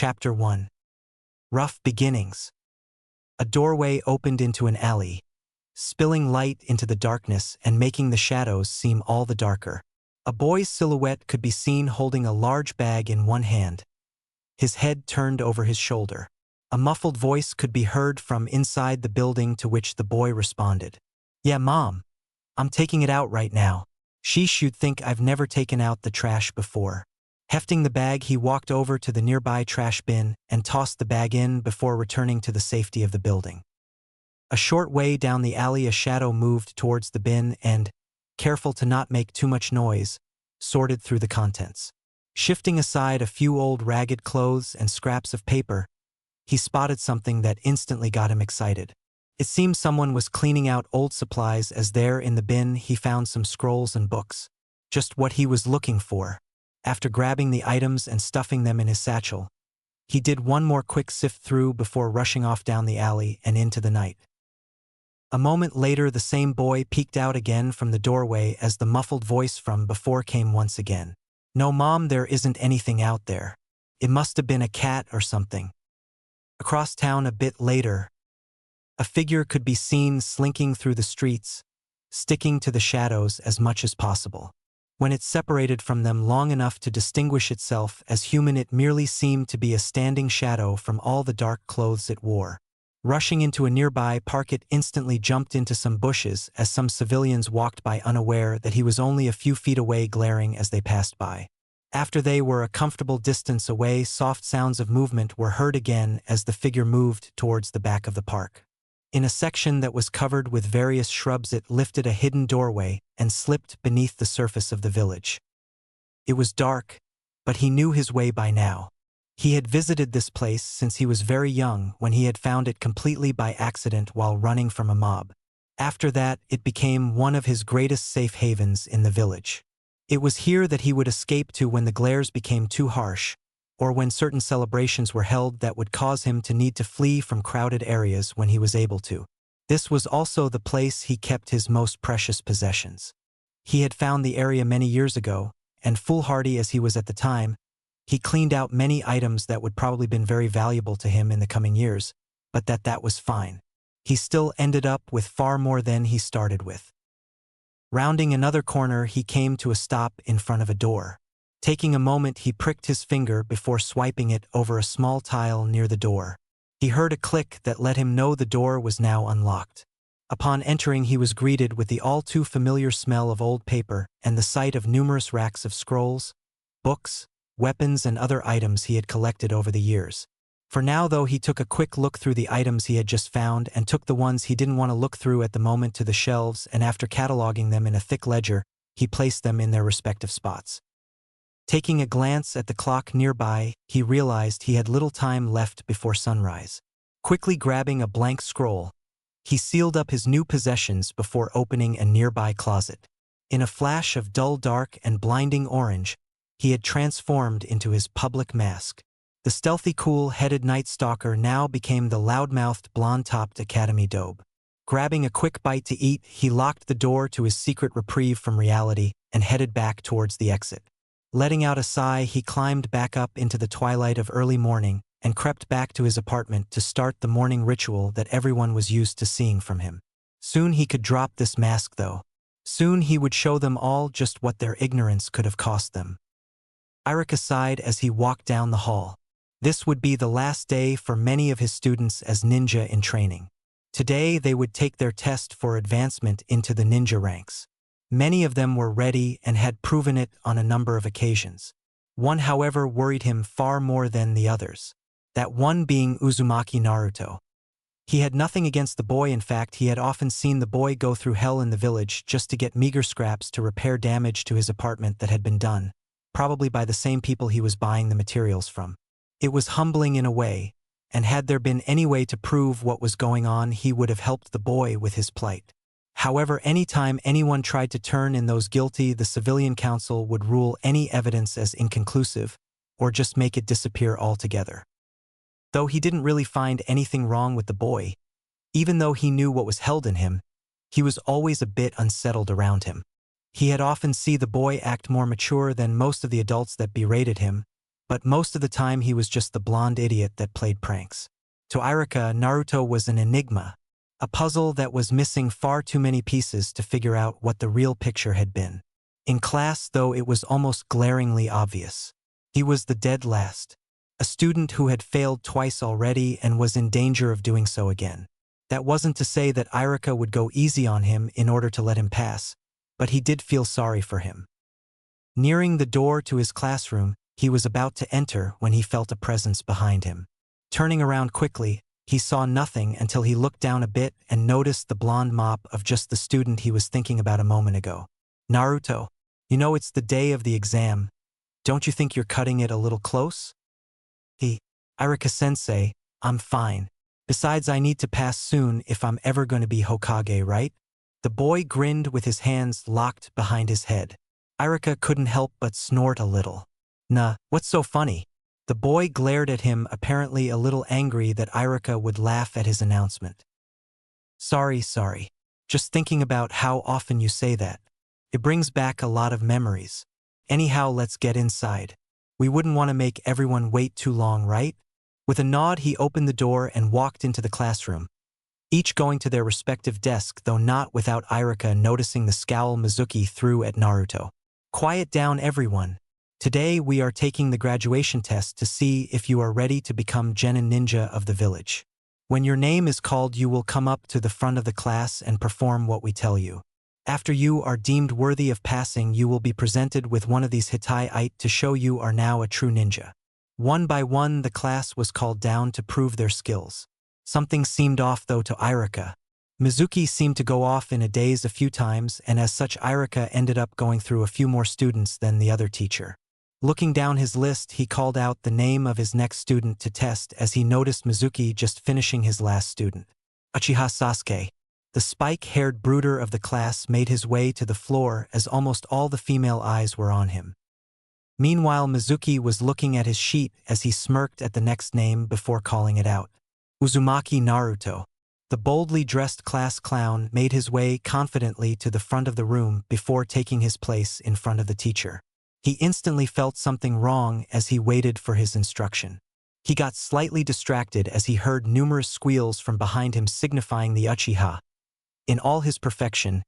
Chapter 1. Rough Beginnings. A doorway opened into an alley, spilling light into the darkness and making the shadows seem all the darker. A boy's silhouette could be seen holding a large bag in one hand, his head turned over his shoulder. A muffled voice could be heard from inside the building, to which the boy responded. "Yeah, Mom. I'm taking it out right now." Sheesh, you'd think I've never taken out the trash before. Hefting the bag, he walked over to the nearby trash bin and tossed the bag in before returning to the safety of the building. A short way down the alley, a shadow moved towards the bin and, careful to not make too much noise, sorted through the contents. Shifting aside a few old ragged clothes and scraps of paper, he spotted something that instantly got him excited. It seemed someone was cleaning out old supplies, as there in the bin he found some scrolls and books. Just what he was looking for. After grabbing the items and stuffing them in his satchel, he did one more quick sift through before rushing off down the alley and into the night. A moment later, the same boy peeked out again from the doorway as the muffled voice from before came once again. "No, Mom, there isn't anything out there. It must have been a cat or something." Across town a bit later, a figure could be seen slinking through the streets, sticking to the shadows as much as possible. When it separated from them long enough to distinguish itself as human, it merely seemed to be a standing shadow from all the dark clothes it wore. Rushing into a nearby park, it instantly jumped into some bushes as some civilians walked by, unaware that he was only a few feet away, glaring as they passed by. After they were a comfortable distance away, soft sounds of movement were heard again as the figure moved towards the back of the park. In a section that was covered with various shrubs, it lifted a hidden doorway and slipped beneath the surface of the village. It was dark, but he knew his way by now. He had visited this place since he was very young, when he had found it completely by accident while running from a mob. After that, it became one of his greatest safe havens in the village. It was here that he would escape to when the glares became too harsh, or when certain celebrations were held that would cause him to need to flee from crowded areas when he was able to. This was also the place he kept his most precious possessions. He had found the area many years ago, and foolhardy as he was at the time, he cleaned out many items that would probably been very valuable to him in the coming years, but that was fine. He still ended up with far more than he started with. Rounding another corner, he came to a stop in front of a door. Taking a moment, he pricked his finger before swiping it over a small tile near the door. He heard a click that let him know the door was now unlocked. Upon entering, he was greeted with the all too familiar smell of old paper and the sight of numerous racks of scrolls, books, weapons, and other items he had collected over the years. For now, though, he took a quick look through the items he had just found and took the ones he didn't want to look through at the moment to the shelves, and after cataloging them in a thick ledger, he placed them in their respective spots. Taking a glance at the clock nearby, he realized he had little time left before sunrise. Quickly grabbing a blank scroll, he sealed up his new possessions before opening a nearby closet. In a flash of dull dark and blinding orange, he had transformed into his public mask. The stealthy, cool-headed Night Stalker now became the loud-mouthed, blonde-topped Academy Dobe. Grabbing a quick bite to eat, he locked the door to his secret reprieve from reality and headed back towards the exit. Letting out a sigh, he climbed back up into the twilight of early morning and crept back to his apartment to start the morning ritual that everyone was used to seeing from him. Soon he could drop this mask, though. Soon he would show them all just what their ignorance could have cost them. Irika sighed as he walked down the hall. This would be the last day for many of his students as ninja in training. Today they would take their test for advancement into the ninja ranks. Many of them were ready and had proven it on a number of occasions. One, however, worried him far more than the others. That one being Uzumaki Naruto. He had nothing against the boy. In fact, he had often seen the boy go through hell in the village just to get meager scraps to repair damage to his apartment that had been done, probably by the same people he was buying the materials from. It was humbling in a way, and had there been any way to prove what was going on, he would have helped the boy with his plight. However, anytime anyone tried to turn in those guilty, the civilian council would rule any evidence as inconclusive, or just make it disappear altogether. Though he didn't really find anything wrong with the boy, even though he knew what was held in him, he was always a bit unsettled around him. He had often seen the boy act more mature than most of the adults that berated him, but most of the time he was just the blonde idiot that played pranks. To Irika, Naruto was an enigma, a puzzle that was missing far too many pieces to figure out what the real picture had been. In class, though, it was almost glaringly obvious. He was the dead last, a student who had failed twice already and was in danger of doing so again. That wasn't to say that Irika would go easy on him in order to let him pass, but he did feel sorry for him. Nearing the door to his classroom, he was about to enter when he felt a presence behind him. Turning around quickly, he saw nothing until he looked down a bit and noticed the blonde mop of just the student he was thinking about a moment ago. Naruto, you know it's the day of the exam. Don't you think you're cutting it a little close? Irika-sensei, I'm fine. Besides, I need to pass soon if I'm ever going to be Hokage, right? The boy grinned with his hands locked behind his head. Irika couldn't help but snort a little. Nah, what's so funny? The boy glared at him, apparently a little angry that Irika would laugh at his announcement. Sorry. Just thinking about how often you say that. It brings back a lot of memories. Anyhow, let's get inside. We wouldn't want to make everyone wait too long, right? With a nod, he opened the door and walked into the classroom, each going to their respective desk, though not without Irika noticing the scowl Mizuki threw at Naruto. Quiet down, everyone. Today we are taking the graduation test to see if you are ready to become genin ninja of the village. When your name is called, you will come up to the front of the class and perform what we tell you. After you are deemed worthy of passing, you will be presented with one of these hitai to show you are now a true ninja. One by one, the class was called down to prove their skills. Something seemed off, though, to Irika. Mizuki seemed to go off in a daze a few times, and as such Irika ended up going through a few more students than the other teacher. Looking down his list, he called out the name of his next student to test as he noticed Mizuki just finishing his last student. Uchiha Sasuke, the spike-haired brooder of the class, made his way to the floor as almost all the female eyes were on him. Meanwhile, Mizuki was looking at his sheet as he smirked at the next name before calling it out. Uzumaki Naruto. The boldly dressed class clown made his way confidently to the front of the room before taking his place in front of the teacher. He instantly felt something wrong as he waited for his instruction. He got slightly distracted as he heard numerous squeals from behind him signifying the Uchiha, in all his perfection,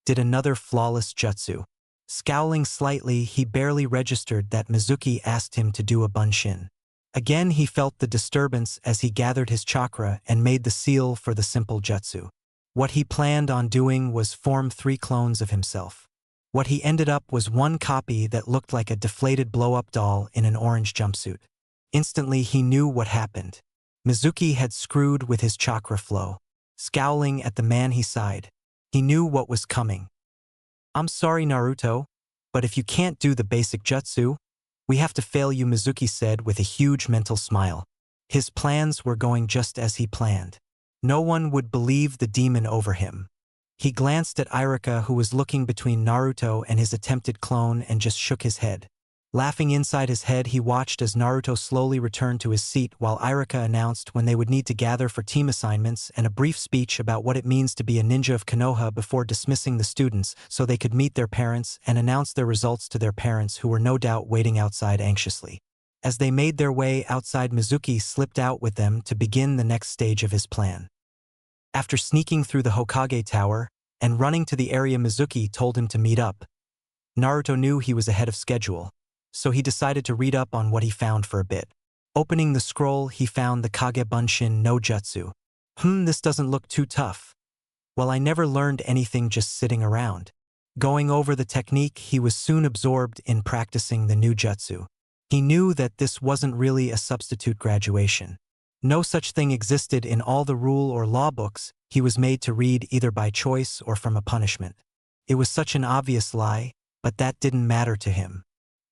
did another flawless jutsu. Scowling slightly, he barely registered that Mizuki asked him to do a bunshin. Again he felt the disturbance as he gathered his chakra and made the seal for the simple jutsu. What he planned on doing was form 3 clones of himself. What he ended up was one copy that looked like a deflated blow-up doll in an orange jumpsuit. Instantly he knew what happened. Mizuki had screwed with his chakra flow. Scowling at the man, he sighed. He knew what was coming. I'm sorry, Naruto, but if you can't do the basic jutsu, we have to fail you, Mizuki said with a huge mental smile. His plans were going just as he planned. No one would believe the demon over him. He glanced at Irika, who was looking between Naruto and his attempted clone, and just shook his head. Laughing inside his head, he watched as Naruto slowly returned to his seat while Irika announced when they would need to gather for team assignments and a brief speech about what it means to be a ninja of Konoha before dismissing the students so they could meet their parents and announce their results to their parents, who were no doubt waiting outside anxiously. As they made their way outside, Mizuki slipped out with them to begin the next stage of his plan. After sneaking through the Hokage Tower and running to the area Mizuki told him to meet up, Naruto knew he was ahead of schedule, so he decided to read up on what he found for a bit. Opening the scroll, he found the Kage Bunshin no Jutsu. This doesn't look too tough. Well, I never learned anything just sitting around. Going over the technique, he was soon absorbed in practicing the new jutsu. He knew that this wasn't really a substitute graduation. No such thing existed in all the rule or law books. He was made to read either by choice or from a punishment. It was such an obvious lie, but that didn't matter to him.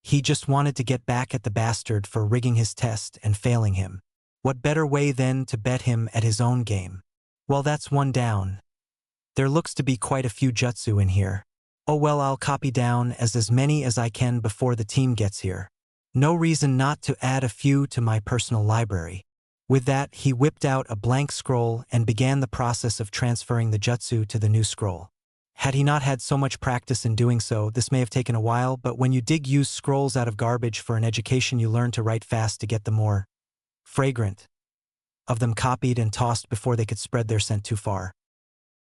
He just wanted to get back at the bastard for rigging his test and failing him. What better way then to bet him at his own game? Well, that's one down. There looks to be quite a few jutsu in here. Oh well, I'll copy down as many as I can before the team gets here. No reason not to add a few to my personal library. With that, he whipped out a blank scroll and began the process of transferring the jutsu to the new scroll. Had he not had so much practice in doing so, this may have taken a while, but when you use scrolls out of garbage for an education, you learn to write fast to get the more fragrant of them copied and tossed before they could spread their scent too far.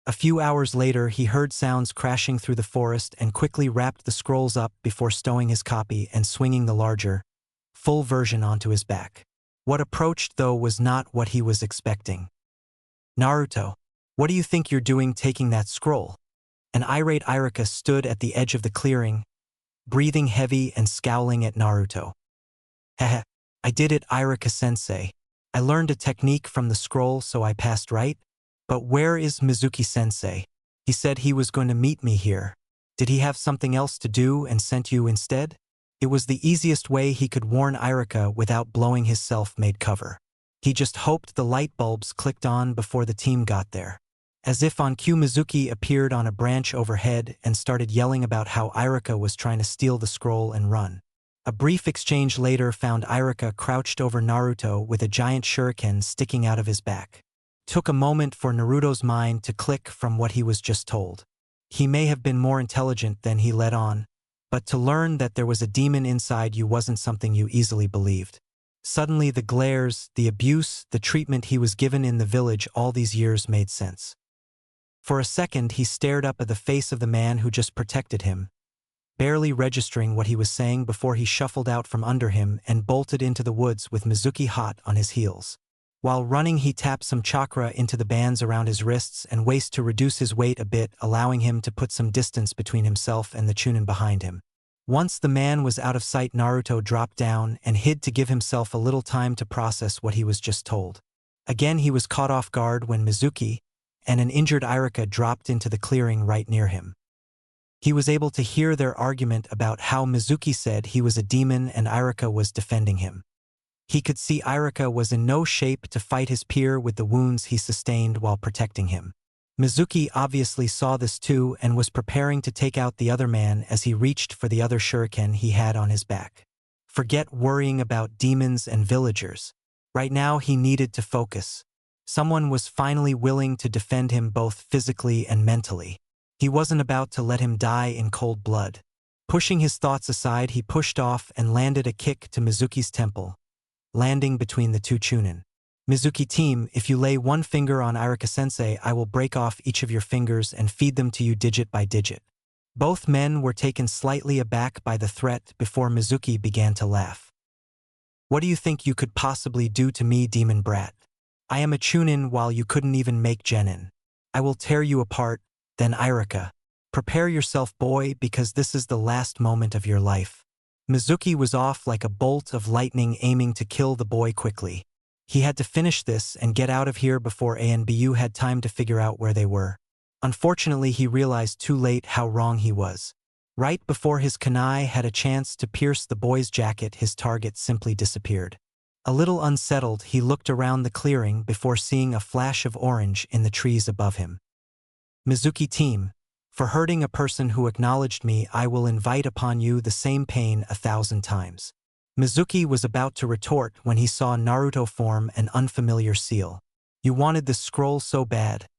A few hours later, he heard sounds crashing through the forest and quickly wrapped the scrolls up before stowing his copy and swinging the larger, full version onto his back. What approached, though, was not what he was expecting. "Naruto, what do you think you're doing taking that scroll?" An irate Iruka stood at the edge of the clearing, breathing heavy and scowling at Naruto. "Heh, I did it, Iruka-sensei. I learned a technique from the scroll, so I passed right? But where is Mizuki-sensei? He said he was going to meet me here. Did he have something else to do and sent you instead?" It was the easiest way he could warn Iruka without blowing his self-made cover. He just hoped the light bulbs clicked on before the team got there. As if on cue, Mizuki appeared on a branch overhead and started yelling about how Iruka was trying to steal the scroll and run. A brief exchange later found Iruka crouched over Naruto with a giant shuriken sticking out of his back. Took a moment for Naruto's mind to click from what he was just told. He may have been more intelligent than he let on, but to learn that there was a demon inside you wasn't something you easily believed. Suddenly the glares, the abuse, the treatment he was given in the village all these years made sense. For a second, he stared up at the face of the man who just protected him, barely registering what he was saying before he shuffled out from under him and bolted into the woods with Mizuki hot on his heels. While running, he tapped some chakra into the bands around his wrists and waist to reduce his weight a bit, allowing him to put some distance between himself and the Chunin behind him. Once the man was out of sight, Naruto dropped down and hid to give himself a little time to process what he was just told. Again, he was caught off guard when Mizuki and an injured Iruka dropped into the clearing right near him. He was able to hear their argument about how Mizuki said he was a demon and Iruka was defending him. He could see Iruka was in no shape to fight his peer with the wounds he sustained while protecting him. Mizuki obviously saw this too and was preparing to take out the other man as he reached for the other shuriken he had on his back. Forget worrying about demons and villagers. Right now he needed to focus. Someone was finally willing to defend him both physically and mentally. He wasn't about to let him die in cold blood. Pushing his thoughts aside, he pushed off and landed a kick to Mizuki's temple, landing between the two Chunin. "Mizuki team, if you lay one finger on Iruka-sensei, I will break off each of your fingers and feed them to you digit by digit." Both men were taken slightly aback by the threat before Mizuki began to laugh. "What do you think you could possibly do to me, demon brat? I am a Chunin while you couldn't even make genin. I will tear you apart, then Iruka. Prepare yourself, boy, because this is the last moment of your life." Mizuki was off like a bolt of lightning, aiming to kill the boy quickly. He had to finish this and get out of here before ANBU had time to figure out where they were. Unfortunately, he realized too late how wrong he was. Right before his kunai had a chance to pierce the boy's jacket, his target simply disappeared. A little unsettled, he looked around the clearing before seeing a flash of orange in the trees above him. "Mizuki team, for hurting a person who acknowledged me, I will invite upon you the same pain 1,000 times. Mizuki was about to retort when he saw Naruto form an unfamiliar seal. "You wanted this scroll so bad.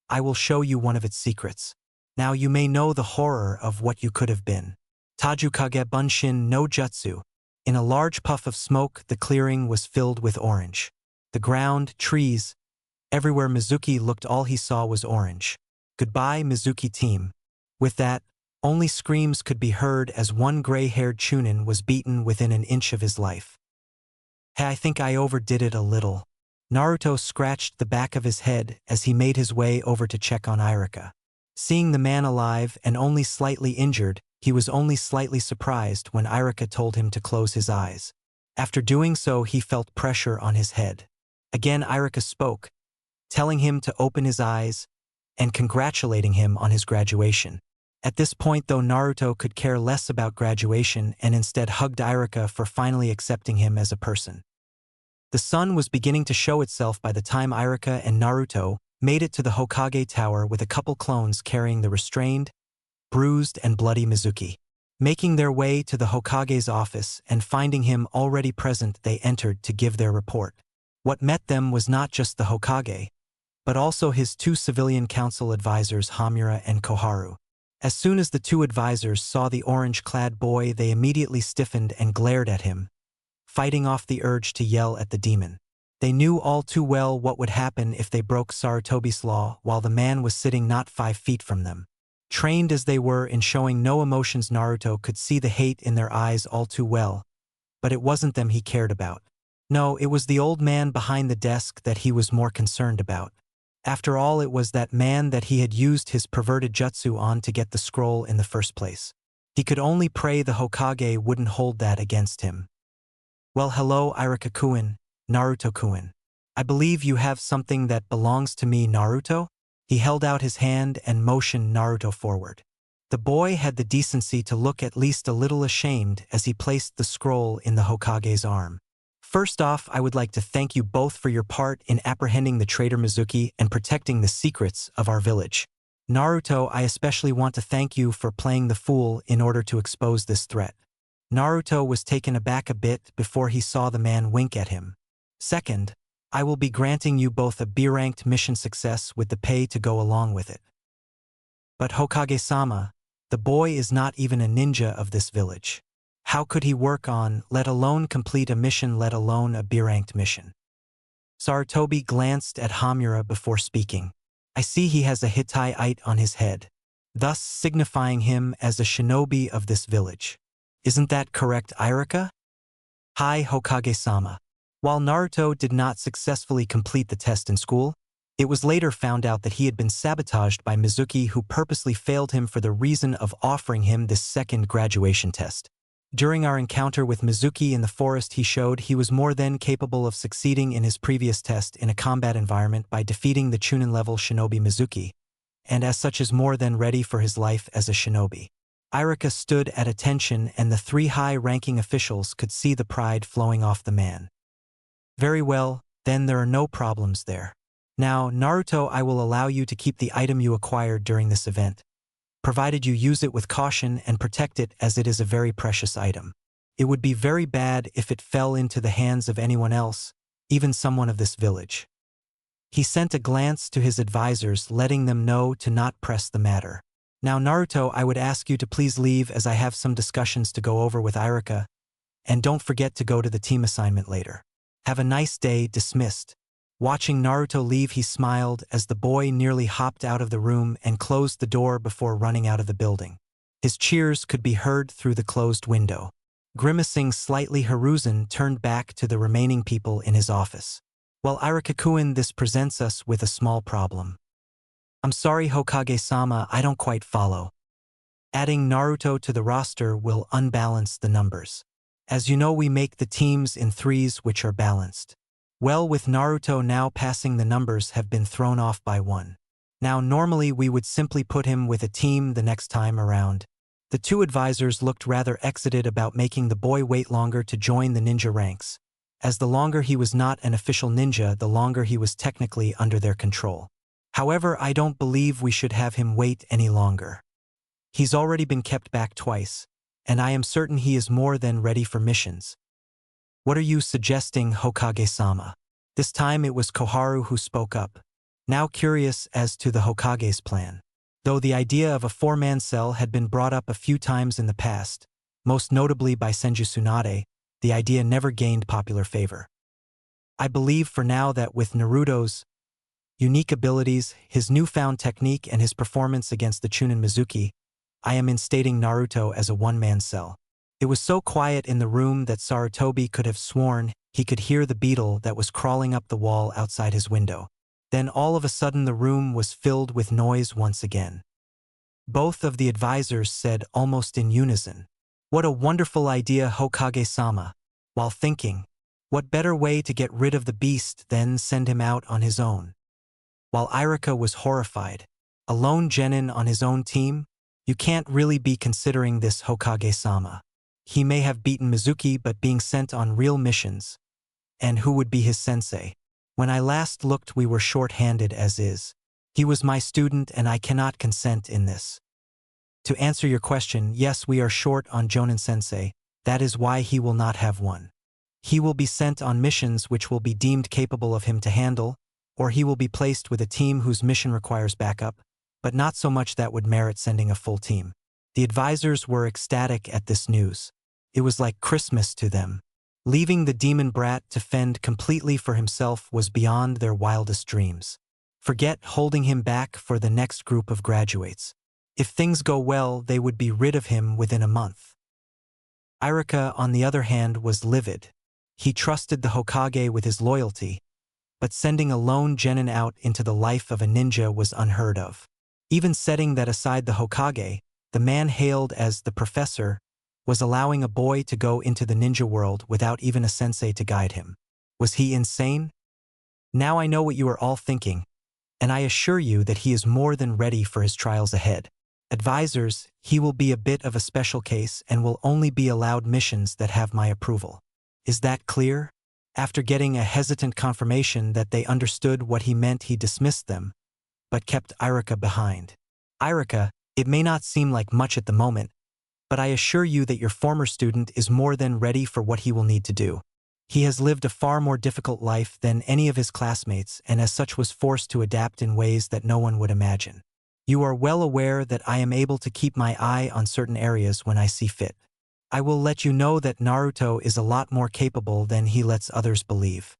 I will show you one of its secrets. Now you may know the horror of what you could have been. Tajukage Bunshin no Jutsu." In a large puff of smoke, the clearing was filled with orange. The ground, trees, everywhere Mizuki looked, all he saw was orange. "Goodbye, Mizuki team." With that, only screams could be heard as one gray-haired Chunin was beaten within an inch of his life. "Hey, I think I overdid it a little." Naruto scratched the back of his head as he made his way over to check on Iruka. Seeing the man alive and only slightly injured, he was only slightly surprised when Iruka told him to close his eyes. After doing so, he felt pressure on his head. Again, Iruka spoke, telling him to open his eyes and congratulating him on his graduation. At this point, though, Naruto could care less about graduation and instead hugged Iruka for finally accepting him as a person. The sun was beginning to show itself by the time Iruka and Naruto made it to the Hokage Tower with a couple clones carrying the restrained, bruised and bloody Mizuki. Making their way to the Hokage's office and finding him already present, they entered to give their report. What met them was not just the Hokage, but also his two civilian council advisors Hamura and Koharu. As soon as the two advisors saw the orange-clad boy, they immediately stiffened and glared at him, fighting off the urge to yell at the demon. They knew all too well what would happen if they broke Sarutobi's law while the man was sitting not 5 feet from them. Trained as they were in showing no emotions, Naruto could see the hate in their eyes all too well, but it wasn't them he cared about. No, it was the old man behind the desk that he was more concerned about. After all, it was that man that he had used his perverted jutsu on to get the scroll in the first place. He could only pray the Hokage wouldn't hold that against him. Well, hello, Irika-kun, Naruto-kun. I believe you have something that belongs to me, Naruto? He held out his hand and motioned Naruto forward. The boy had the decency to look at least a little ashamed as he placed the scroll in the Hokage's arm. First off, I would like to thank you both for your part in apprehending the traitor Mizuki and protecting the secrets of our village. Naruto, I especially want to thank you for playing the fool in order to expose this threat. Naruto was taken aback a bit before he saw the man wink at him. Second, I will be granting you both a B-ranked mission success with the pay to go along with it. But Hokage-sama, the boy is not even a ninja of this village. How could he work on, let alone complete a mission, let alone a B-ranked mission? Sarutobi glanced at Hamura before speaking. I see he has a Hittite on his head, thus signifying him as a shinobi of this village. Isn't that correct, Irika? Hi, Hokage-sama. While Naruto did not successfully complete the test in school, it was later found out that he had been sabotaged by Mizuki, who purposely failed him for the reason of offering him this second graduation test. During our encounter with Mizuki in the forest, he showed he was more than capable of succeeding in his previous test in a combat environment by defeating the Chunin-level shinobi Mizuki, and as such is more than ready for his life as a shinobi. Irika stood at attention, and the 3 high-ranking officials could see the pride flowing off the man. Very well, then there are no problems there. Now, Naruto, I will allow you to keep the item you acquired during this event, provided you use it with caution and protect it, as it is a very precious item. It would be very bad if it fell into the hands of anyone else, even someone of this village. He sent a glance to his advisors, letting them know to not press the matter. Now, Naruto, I would ask you to please leave, as I have some discussions to go over with Irika, and don't forget to go to the team assignment later. Have a nice day. Dismissed. Watching Naruto leave, he smiled as the boy nearly hopped out of the room and closed the door before running out of the building. His cheers could be heard through the closed window. Grimacing slightly, Hiruzen turned back to the remaining people in his office. Well, Irika-kun, this presents us with a small problem. I'm sorry, Hokage-sama, I don't quite follow. Adding Naruto to the roster will unbalance the numbers. As you know, we make the teams in 3s, which are balanced. Well, with Naruto now passing, the numbers have been thrown off by 1. Now, normally we would simply put him with a team the next time around. The 2 advisors looked rather excited about making the boy wait longer to join the ninja ranks, as the longer he was not an official ninja, the longer he was technically under their control. However, I don't believe we should have him wait any longer. He's already been kept back twice, and I am certain he is more than ready for missions. What are you suggesting, Hokage-sama? This time it was Koharu who spoke up, now curious as to the Hokage's plan. Though the idea of a 4-man cell had been brought up a few times in the past, most notably by Senju Tsunade, the idea never gained popular favor. I believe for now that with Naruto's unique abilities, his newfound technique, and his performance against the Chunin Mizuki, I am instating Naruto as a 1-man cell. It was so quiet in the room that Sarutobi could have sworn he could hear the beetle that was crawling up the wall outside his window. Then all of a sudden the room was filled with noise once again. Both of the advisors said almost in unison, "What a wonderful idea, Hokage-sama," while thinking, what better way to get rid of the beast than send him out on his own? While Irika was horrified, a lone genin on his own team? You can't really be considering this, Hokage-sama. He may have beaten Mizuki, but being sent on real missions. And who would be his sensei? When I last looked, we were short-handed as is. He was my student, and I cannot consent in this. To answer your question, yes, we are short on Jonin sensei. That is why he will not have one. He will be sent on missions which will be deemed capable of him to handle, or he will be placed with a team whose mission requires backup, but not so much that would merit sending a full team. The advisors were ecstatic at this news. It was like Christmas to them. Leaving the demon brat to fend completely for himself was beyond their wildest dreams. Forget holding him back for the next group of graduates. If things go well, they would be rid of him within a month. Irika, on the other hand, was livid. He trusted the Hokage with his loyalty, but sending a lone genin out into the life of a ninja was unheard of. Even setting that aside, the Hokage, the man hailed as the professor, was allowing a boy to go into the ninja world without even a sensei to guide him. Was he insane? Now I know what you are all thinking, and I assure you that he is more than ready for his trials ahead. Advisors, he will be a bit of a special case and will only be allowed missions that have my approval. Is that clear? After getting a hesitant confirmation that they understood what he meant, he dismissed them, but kept Irika behind. Irika, it may not seem like much at the moment, but I assure you that your former student is more than ready for what he will need to do. He has lived a far more difficult life than any of his classmates and as such was forced to adapt in ways that no one would imagine. You are well aware that I am able to keep my eye on certain areas when I see fit. I will let you know that Naruto is a lot more capable than he lets others believe.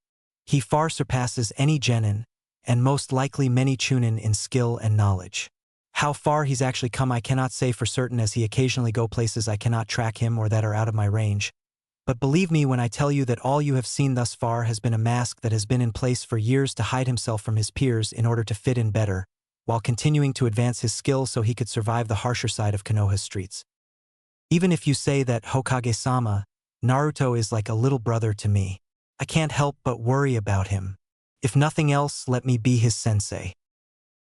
He far surpasses any genin, and most likely many chunin in skill and knowledge. How far he's actually come I cannot say for certain, as he occasionally go places I cannot track him or that are out of my range. But believe me when I tell you that all you have seen thus far has been a mask that has been in place for years to hide himself from his peers in order to fit in better, while continuing to advance his skill so he could survive the harsher side of Konoha's streets. Even if you say that, Hokage-sama, Naruto is like a little brother to me. I can't help but worry about him. If nothing else, let me be his sensei.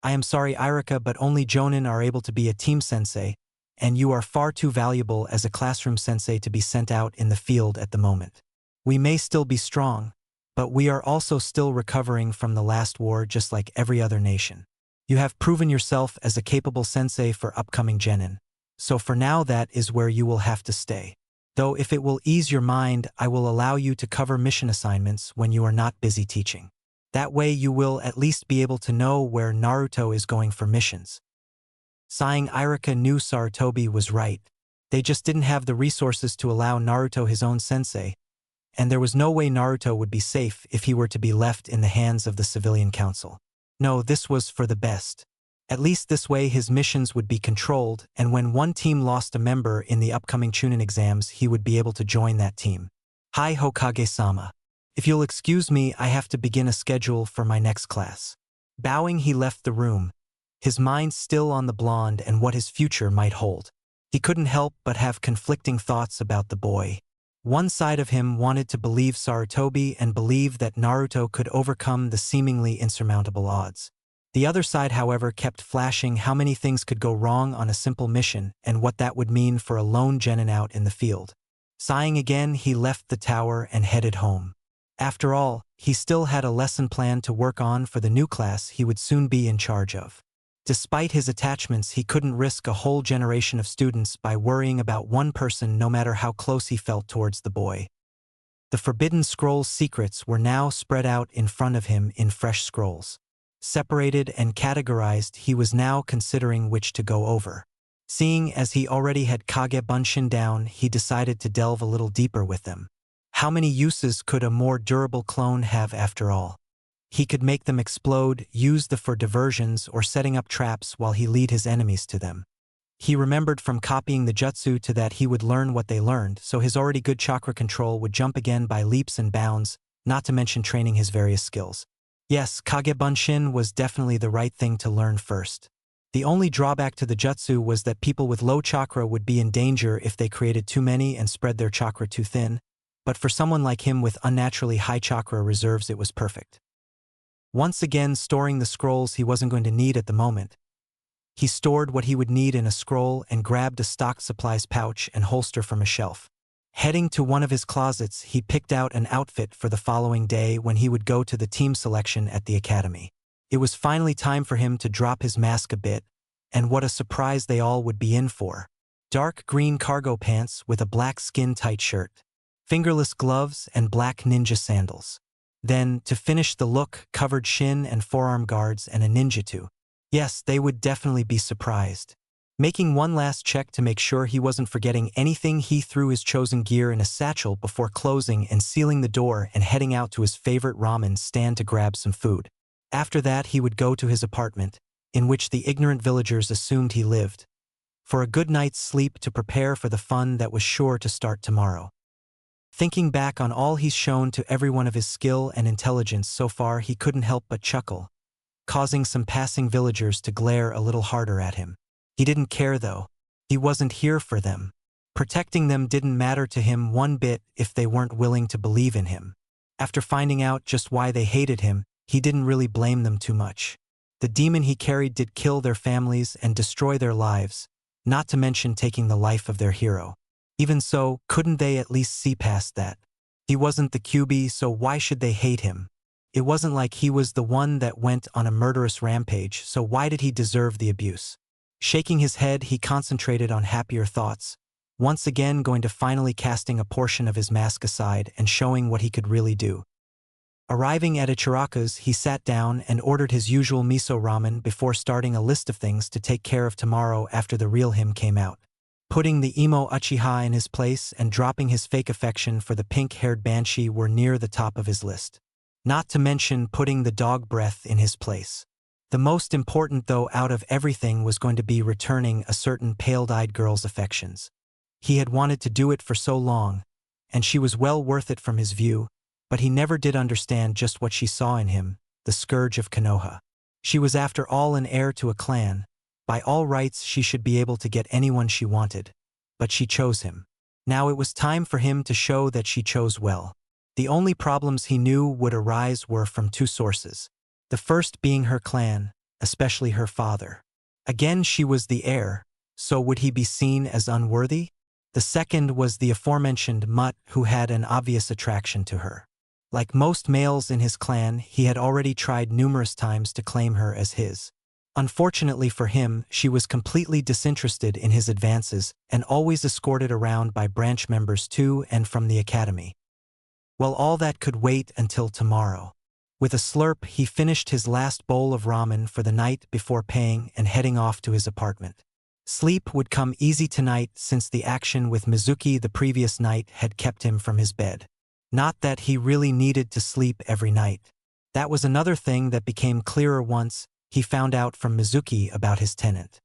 I am sorry, Irika, but only jonin are able to be a team sensei, and you are far too valuable as a classroom sensei to be sent out in the field at the moment. We may still be strong, but we are also still recovering from the last war just like every other nation. You have proven yourself as a capable sensei for upcoming genin, so for now that is where you will have to stay. Though if it will ease your mind, I will allow you to cover mission assignments when you are not busy teaching. That way you will at least be able to know where Naruto is going for missions. Sighing, Irika knew Sarutobi was right. They just didn't have the resources to allow Naruto his own sensei, and there was no way Naruto would be safe if he were to be left in the hands of the civilian council. No, this was for the best. At least this way his missions would be controlled, and when one team lost a member in the upcoming Chunin exams, he would be able to join that team. Hi Hokage-sama. If you'll excuse me, I have to begin a schedule for my next class. Bowing, he left the room, his mind still on the blonde and what his future might hold. He couldn't help but have conflicting thoughts about the boy. One side of him wanted to believe Sarutobi and believe that Naruto could overcome the seemingly insurmountable odds. The other side, however, kept flashing how many things could go wrong on a simple mission and what that would mean for a lone genin out in the field. Sighing again, he left the tower and headed home. After all, he still had a lesson plan to work on for the new class he would soon be in charge of. Despite his attachments, he couldn't risk a whole generation of students by worrying about one person, no matter how close he felt towards the boy. The Forbidden Scroll's secrets were now spread out in front of him in fresh scrolls. Separated and categorized, he was now considering which to go over. Seeing as he already had Kage Bunshin down, he decided to delve a little deeper with them. How many uses could a more durable clone have after all? He could make them explode, use them for diversions, or setting up traps while he lead his enemies to them. He remembered from copying the jutsu to that he would learn what they learned, so his already good chakra control would jump again by leaps and bounds, not to mention training his various skills. Yes, Kage Bunshin was definitely the right thing to learn first. The only drawback to the jutsu was that people with low chakra would be in danger if they created too many and spread their chakra too thin, but for someone like him with unnaturally high chakra reserves it was perfect. Once again storing the scrolls he wasn't going to need at the moment, he stored what he would need in a scroll and grabbed a stocked supplies pouch and holster from a shelf. Heading to one of his closets, he picked out an outfit for the following day when he would go to the team selection at the academy. It was finally time for him to drop his mask a bit, and what a surprise they all would be in for. Dark green cargo pants with a black skin-tight shirt, fingerless gloves, and black ninja sandals. Then, to finish the look, covered shin and forearm guards and a ninjutsu. Yes, they would definitely be surprised. Making one last check to make sure he wasn't forgetting anything, he threw his chosen gear in a satchel before closing and sealing the door and heading out to his favorite ramen stand to grab some food. After that, he would go to his apartment, in which the ignorant villagers assumed he lived, for a good night's sleep to prepare for the fun that was sure to start tomorrow. Thinking back on all he's shown to everyone of his skill and intelligence so far, he couldn't help but chuckle, causing some passing villagers to glare a little harder at him. He didn't care though. He wasn't here for them. Protecting them didn't matter to him one bit if they weren't willing to believe in him. After finding out just why they hated him, he didn't really blame them too much. The demon he carried did kill their families and destroy their lives, not to mention taking the life of their hero. Even so, couldn't they at least see past that? He wasn't the QB, so why should they hate him? It wasn't like he was the one that went on a murderous rampage, so why did he deserve the abuse? Shaking his head, he concentrated on happier thoughts, once again going to finally casting a portion of his mask aside and showing what he could really do. Arriving at Ichiraka's, he sat down and ordered his usual miso ramen before starting a list of things to take care of tomorrow after the real him came out. Putting the emo Uchiha in his place and dropping his fake affection for the pink-haired banshee were near the top of his list. Not to mention putting the dog breath in his place. The most important though out of everything was going to be returning a certain pale-eyed girl's affections. He had wanted to do it for so long, and she was well worth it from his view, but he never did understand just what she saw in him, the scourge of Konoha. She was after all an heir to a clan. By all rights she should be able to get anyone she wanted. But she chose him. Now it was time for him to show that she chose well. The only problems he knew would arise were from two sources. The first being her clan, especially her father. Again, she was the heir, so would he be seen as unworthy? The second was the aforementioned Mutt, who had an obvious attraction to her. Like most males in his clan, he had already tried numerous times to claim her as his. Unfortunately for him, she was completely disinterested in his advances and always escorted around by branch members to and from the academy. Well, all that could wait until tomorrow. With a slurp, he finished his last bowl of ramen for the night before paying and heading off to his apartment. Sleep would come easy tonight since the action with Mizuki the previous night had kept him from his bed. Not that he really needed to sleep every night. That was another thing that became clearer once he found out from Mizuki about his tenant.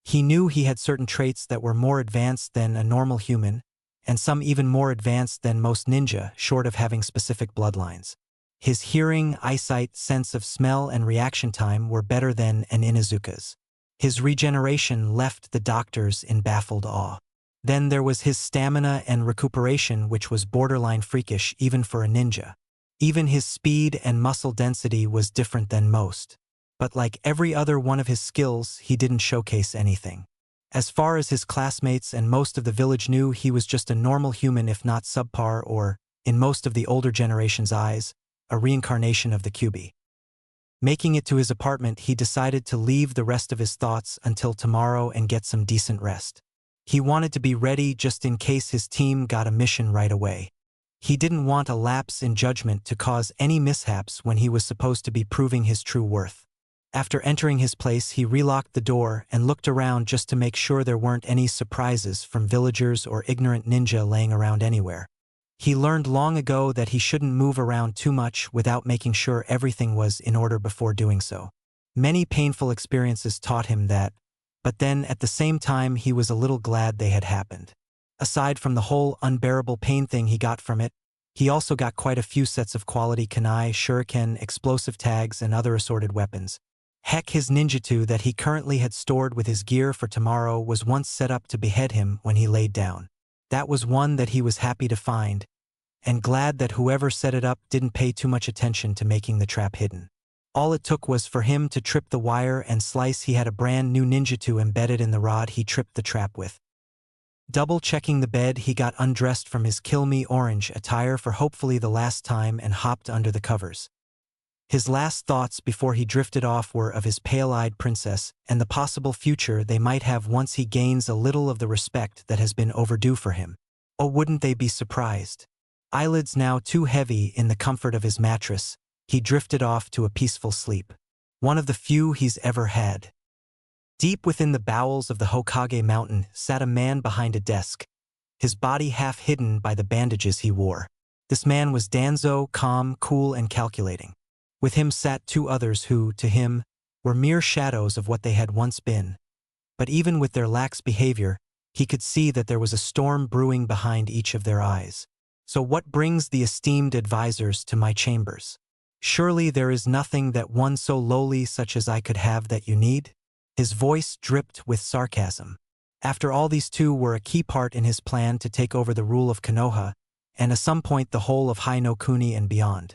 He knew he had certain traits that were more advanced than a normal human, and some even more advanced than most ninja, short of having specific bloodlines. His hearing, eyesight, sense of smell, and reaction time were better than an Inuzuka's. His regeneration left the doctors in baffled awe. Then there was his stamina and recuperation, which was borderline freakish even for a ninja. Even his speed and muscle density was different than most. But like every other one of his skills, he didn't showcase anything. As far as his classmates and most of the village knew, he was just a normal human, if not subpar, or, in most of the older generation's eyes, a reincarnation of the QB. Making it to his apartment, he decided to leave the rest of his thoughts until tomorrow and get some decent rest. He wanted to be ready just in case his team got a mission right away. He didn't want a lapse in judgment to cause any mishaps when he was supposed to be proving his true worth. After entering his place, he relocked the door and looked around just to make sure there weren't any surprises from villagers or ignorant ninja laying around anywhere. He learned long ago that he shouldn't move around too much without making sure everything was in order before doing so. Many painful experiences taught him that, but then at the same time he was a little glad they had happened. Aside from the whole unbearable pain thing he got from it, he also got quite a few sets of quality kunai, shuriken, explosive tags, and other assorted weapons. Heck, his ninjutsu that he currently had stored with his gear for tomorrow was once set up to behead him when he laid down. That was one that he was happy to find, and glad that whoever set it up didn't pay too much attention to making the trap hidden. All it took was for him to trip the wire and slice. He had a brand new ninjutsu embedded in the rod he tripped the trap with. Double-checking the bed, he got undressed from his Kill Me Orange attire for hopefully the last time and hopped under the covers. His last thoughts before he drifted off were of his pale-eyed princess and the possible future they might have once he gains a little of the respect that has been overdue for him. Oh, wouldn't they be surprised? Eyelids now too heavy in the comfort of his mattress, he drifted off to a peaceful sleep. One of the few he's ever had. Deep within the bowels of the Hokage mountain sat a man behind a desk, his body half hidden by the bandages he wore. This man was Danzo, calm, cool, and calculating. With him sat two others who, to him, were mere shadows of what they had once been. But even with their lax behavior, he could see that there was a storm brewing behind each of their eyes. So what brings the esteemed advisors to my chambers? Surely there is nothing that one so lowly such as I could have that you need? His voice dripped with sarcasm. After all, these two were a key part in his plan to take over the rule of Konoha, and at some point the whole of Hai no Kuni and beyond.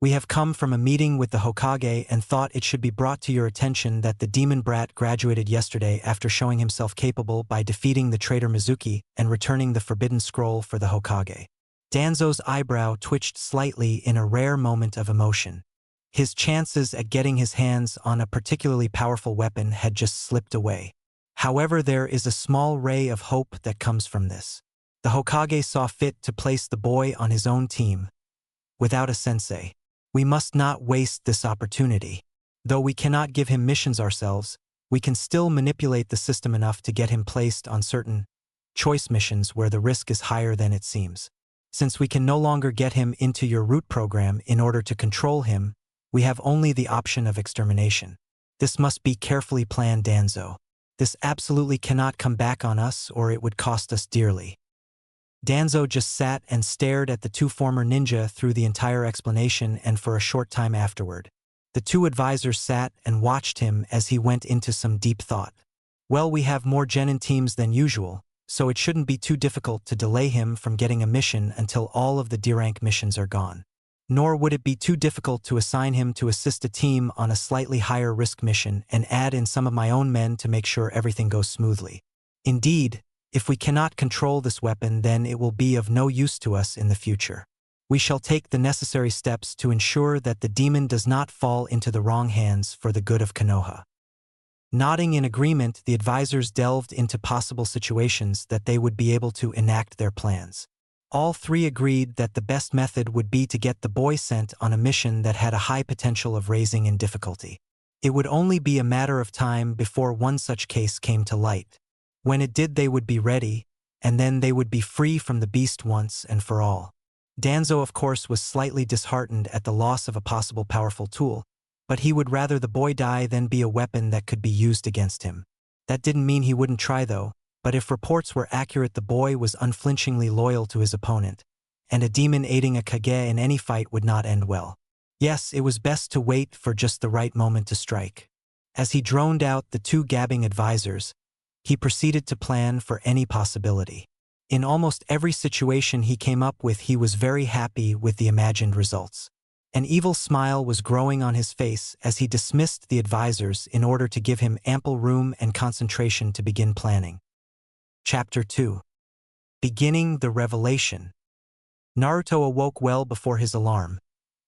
We have come from a meeting with the Hokage and thought it should be brought to your attention that the demon brat graduated yesterday after showing himself capable by defeating the traitor Mizuki and returning the forbidden scroll for the Hokage. Danzo's eyebrow twitched slightly in a rare moment of emotion. His chances at getting his hands on a particularly powerful weapon had just slipped away. However, there is a small ray of hope that comes from this. The Hokage saw fit to place the boy on his own team, without a sensei. We must not waste this opportunity. Though we cannot give him missions ourselves, we can still manipulate the system enough to get him placed on certain choice missions where the risk is higher than it seems. Since we can no longer get him into your root program in order to control him, we have only the option of extermination. This must be carefully planned, Danzo. This absolutely cannot come back on us or it would cost us dearly. Danzo just sat and stared at the two former ninja through the entire explanation and for a short time afterward. The two advisors sat and watched him as he went into some deep thought. Well, we have more genin teams than usual, so it shouldn't be too difficult to delay him from getting a mission until all of the D-rank missions are gone. Nor would it be too difficult to assign him to assist a team on a slightly higher risk mission and add in some of my own men to make sure everything goes smoothly. Indeed, if we cannot control this weapon, then it will be of no use to us in the future. We shall take the necessary steps to ensure that the demon does not fall into the wrong hands for the good of Konoha. Nodding in agreement, the advisors delved into possible situations that they would be able to enact their plans. All three agreed that the best method would be to get the boy sent on a mission that had a high potential of raising in difficulty. It would only be a matter of time before one such case came to light. When it did, they would be ready, and then they would be free from the beast once and for all. Danzo, of course, was slightly disheartened at the loss of a possible powerful tool, but he would rather the boy die than be a weapon that could be used against him. That didn't mean he wouldn't try though, but if reports were accurate, the boy was unflinchingly loyal to his opponent, and a demon aiding a Kage in any fight would not end well. Yes, it was best to wait for just the right moment to strike. As he droned out the two gabbing advisors, he proceeded to plan for any possibility. In almost every situation he came up with, he was very happy with the imagined results. An evil smile was growing on his face as he dismissed the advisors in order to give him ample room and concentration to begin planning. Chapter 2. Beginning the Revelation. Naruto awoke well before his alarm,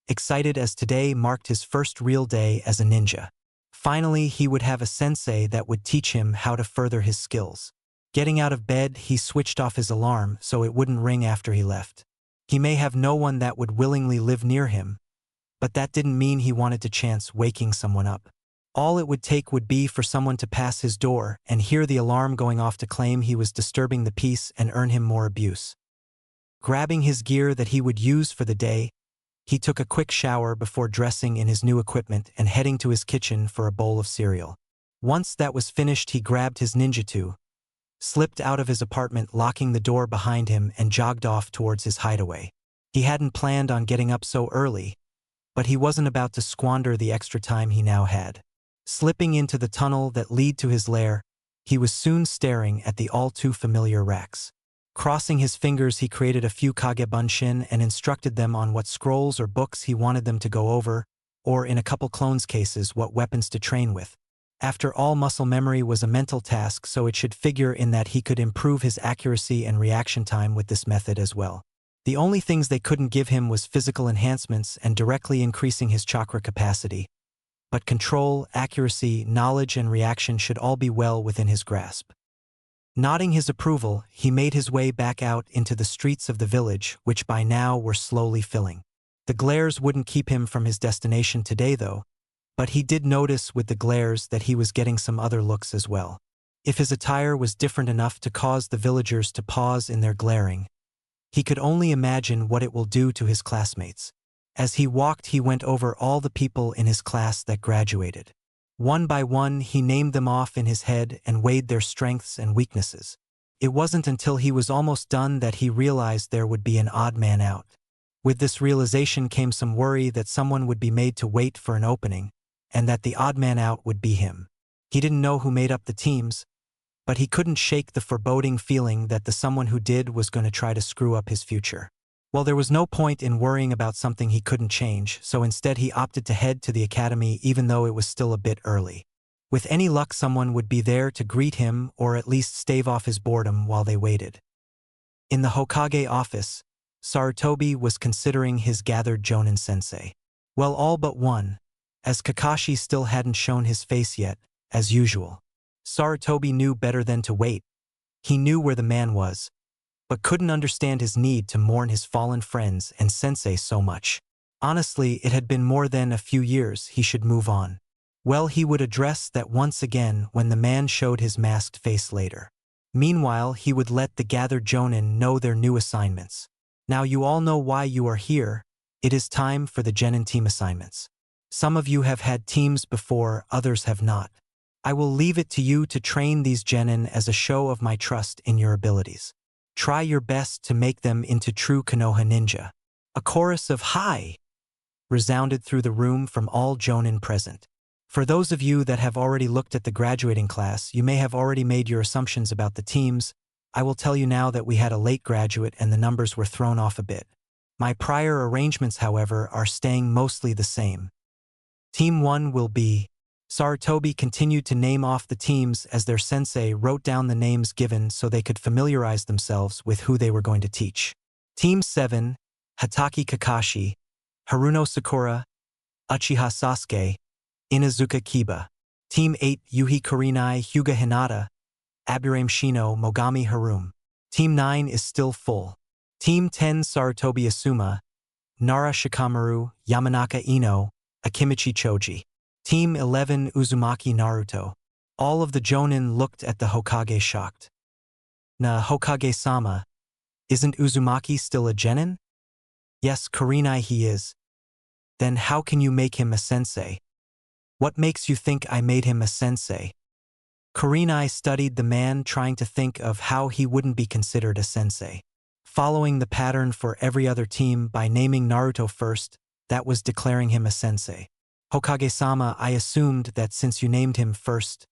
excited as today marked his first real day as a ninja. Finally, he would have a sensei that would teach him how to further his skills. Getting out of bed, he switched off his alarm so it wouldn't ring after he left. He may have no one that would willingly live near him, but that didn't mean he wanted to chance waking someone up. All it would take would be for someone to pass his door and hear the alarm going off to claim he was disturbing the peace and earn him more abuse. Grabbing his gear that he would use for the day, he took a quick shower before dressing in his new equipment and heading to his kitchen for a bowl of cereal. Once that was finished, he grabbed his ninjutsu, slipped out of his apartment, locking the door behind him, and jogged off towards his hideaway. He hadn't planned on getting up so early, but he wasn't about to squander the extra time he now had. Slipping into the tunnel that led to his lair, he was soon staring at the all-too-familiar racks. Crossing his fingers, he created a few kagebunshin and instructed them on what scrolls or books he wanted them to go over, or in a couple clones' cases, what weapons to train with. After all, muscle memory was a mental task, so it should figure in that he could improve his accuracy and reaction time with this method as well. The only things they couldn't give him was physical enhancements and directly increasing his chakra capacity. But control, accuracy, knowledge, and reaction should all be well within his grasp. Nodding his approval, he made his way back out into the streets of the village, which by now were slowly filling. The glares wouldn't keep him from his destination today though, but he did notice with the glares that he was getting some other looks as well. If his attire was different enough to cause the villagers to pause in their glaring, he could only imagine what it will do to his classmates. As he walked, he went over all the people in his class that graduated. One by one, he named them off in his head and weighed their strengths and weaknesses. It wasn't until he was almost done that he realized there would be an odd man out. With this realization came some worry that someone would be made to wait for an opening, and that the odd man out would be him. He didn't know who made up the teams, but he couldn't shake the foreboding feeling that the someone who did was going to try to screw up his future. Well, there was no point in worrying about something he couldn't change, so instead he opted to head to the academy even though it was still a bit early. With any luck, someone would be there to greet him or at least stave off his boredom while they waited. In the Hokage office, Sarutobi was considering his gathered Jonin sensei. Well, all but one, as Kakashi still hadn't shown his face yet, as usual. Sarutobi knew better than to wait. He knew where the man was, but couldn't understand his need to mourn his fallen friends and sensei so much. Honestly, it had been more than a few years. He should move on. Well, he would address that once again when the man showed his masked face later. Meanwhile, he would let the gathered Jonin know their new assignments. Now you all know why you are here. It is time for the Genin team assignments. Some of you have had teams before, others have not. I will leave it to you to train these Genin as a show of my trust in your abilities. Try your best to make them into true Konoha ninja. A chorus of "Hi!" resounded through the room from all Jonin present. For those of you that have already looked at the graduating class, you may have already made your assumptions about the teams. I will tell you now that we had a late graduate and the numbers were thrown off a bit. My prior arrangements, however, are staying mostly the same. Team 1 will be... Sarutobi continued to name off the teams as their sensei wrote down the names given so they could familiarize themselves with who they were going to teach. Team 7, Hatake Kakashi, Haruno Sakura, Uchiha Sasuke, Inazuka Kiba. Team 8, Yuhi Kurenai, Hyuga Hinata, Aburame Shino, Mogami Harume. Team 9 is still full. Team 10, Sarutobi Asuma, Nara Shikamaru, Yamanaka Ino, Akimichi Choji. Team 11, Uzumaki Naruto. All of the Jonin looked at the Hokage shocked. Na Hokage-sama, isn't Uzumaki still a Genin? Yes, Kurenai he is. Then how can you make him a sensei? What makes you think I made him a sensei? Kurenai studied the man, trying to think of how he wouldn't be considered a sensei. Following the pattern for every other team by naming Naruto first, that was declaring him a sensei. Hokage-sama, I assumed that since you named him first,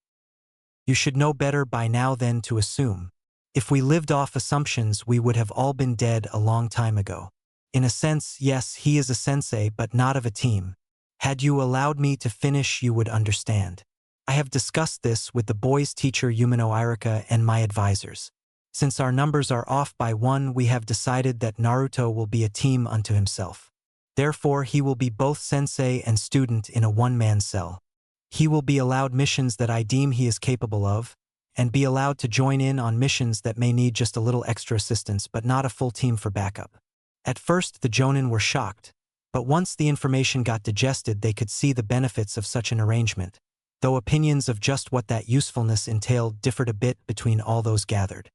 you should know better by now than to assume. If we lived off assumptions, we would have all been dead a long time ago. In a sense, yes, he is a sensei, but not of a team. Had you allowed me to finish, you would understand. I have discussed this with the boys' teacher Yumino Irika and my advisors. Since our numbers are off by 1, we have decided that Naruto will be a team unto himself. Therefore, he will be both sensei and student in a one-man cell. He will be allowed missions that I deem he is capable of, and be allowed to join in on missions that may need just a little extra assistance but not a full team for backup. At first, the Jonin were shocked, but once the information got digested, they could see the benefits of such an arrangement, though opinions of just what that usefulness entailed differed a bit between all those gathered.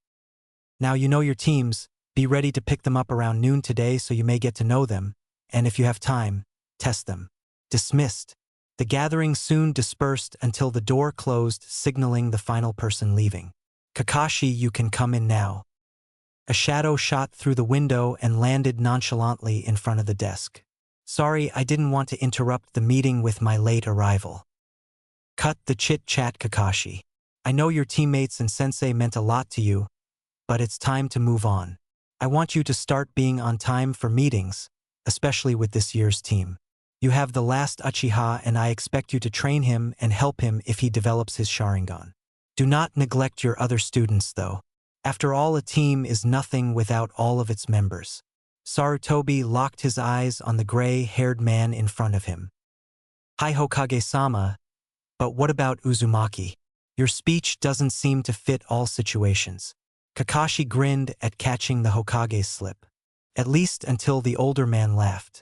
Now you know your teams, be ready to pick them up around noon today so you may get to know them, and if you have time, test them. Dismissed. The gathering soon dispersed until the door closed, signaling the final person leaving. Kakashi, you can come in now. A shadow shot through the window and landed nonchalantly in front of the desk. Sorry, I didn't want to interrupt the meeting with my late arrival. Cut the chit-chat, Kakashi. I know your teammates and sensei meant a lot to you, but it's time to move on. I want you to start being on time for meetings, especially with this year's team. You have the last Uchiha and I expect you to train him and help him if he develops his Sharingan. Do not neglect your other students though. After all, a team is nothing without all of its members. Sarutobi locked his eyes on the gray-haired man in front of him. Hi Hokage-sama, but what about Uzumaki? Your speech doesn't seem to fit all situations. Kakashi grinned at catching the Hokage's slip. At least until the older man laughed.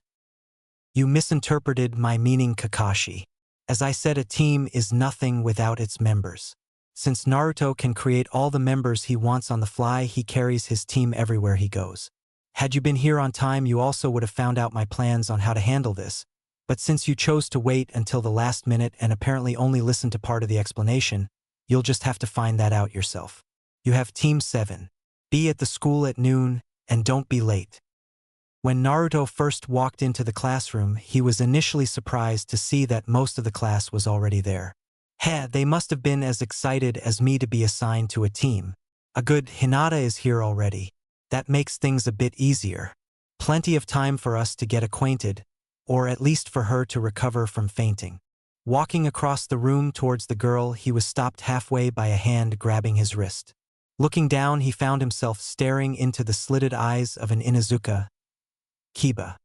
You misinterpreted my meaning, Kakashi. As I said, a team is nothing without its members. Since Naruto can create all the members he wants on the fly, he carries his team everywhere he goes. Had you been here on time, you also would have found out my plans on how to handle this. But since you chose to wait until the last minute and apparently only listened to part of the explanation, you'll just have to find that out yourself. You have Team 7. Be at the school at noon, and don't be late. When Naruto first walked into the classroom, he was initially surprised to see that most of the class was already there. They must have been as excited as me to be assigned to a team. A good Hinata is here already. That makes things a bit easier. Plenty of time for us to get acquainted, or at least for her to recover from fainting. Walking across the room towards the girl, he was stopped halfway by a hand grabbing his wrist. Looking down, he found himself staring into the slitted eyes of an Inuzuka. Kiba.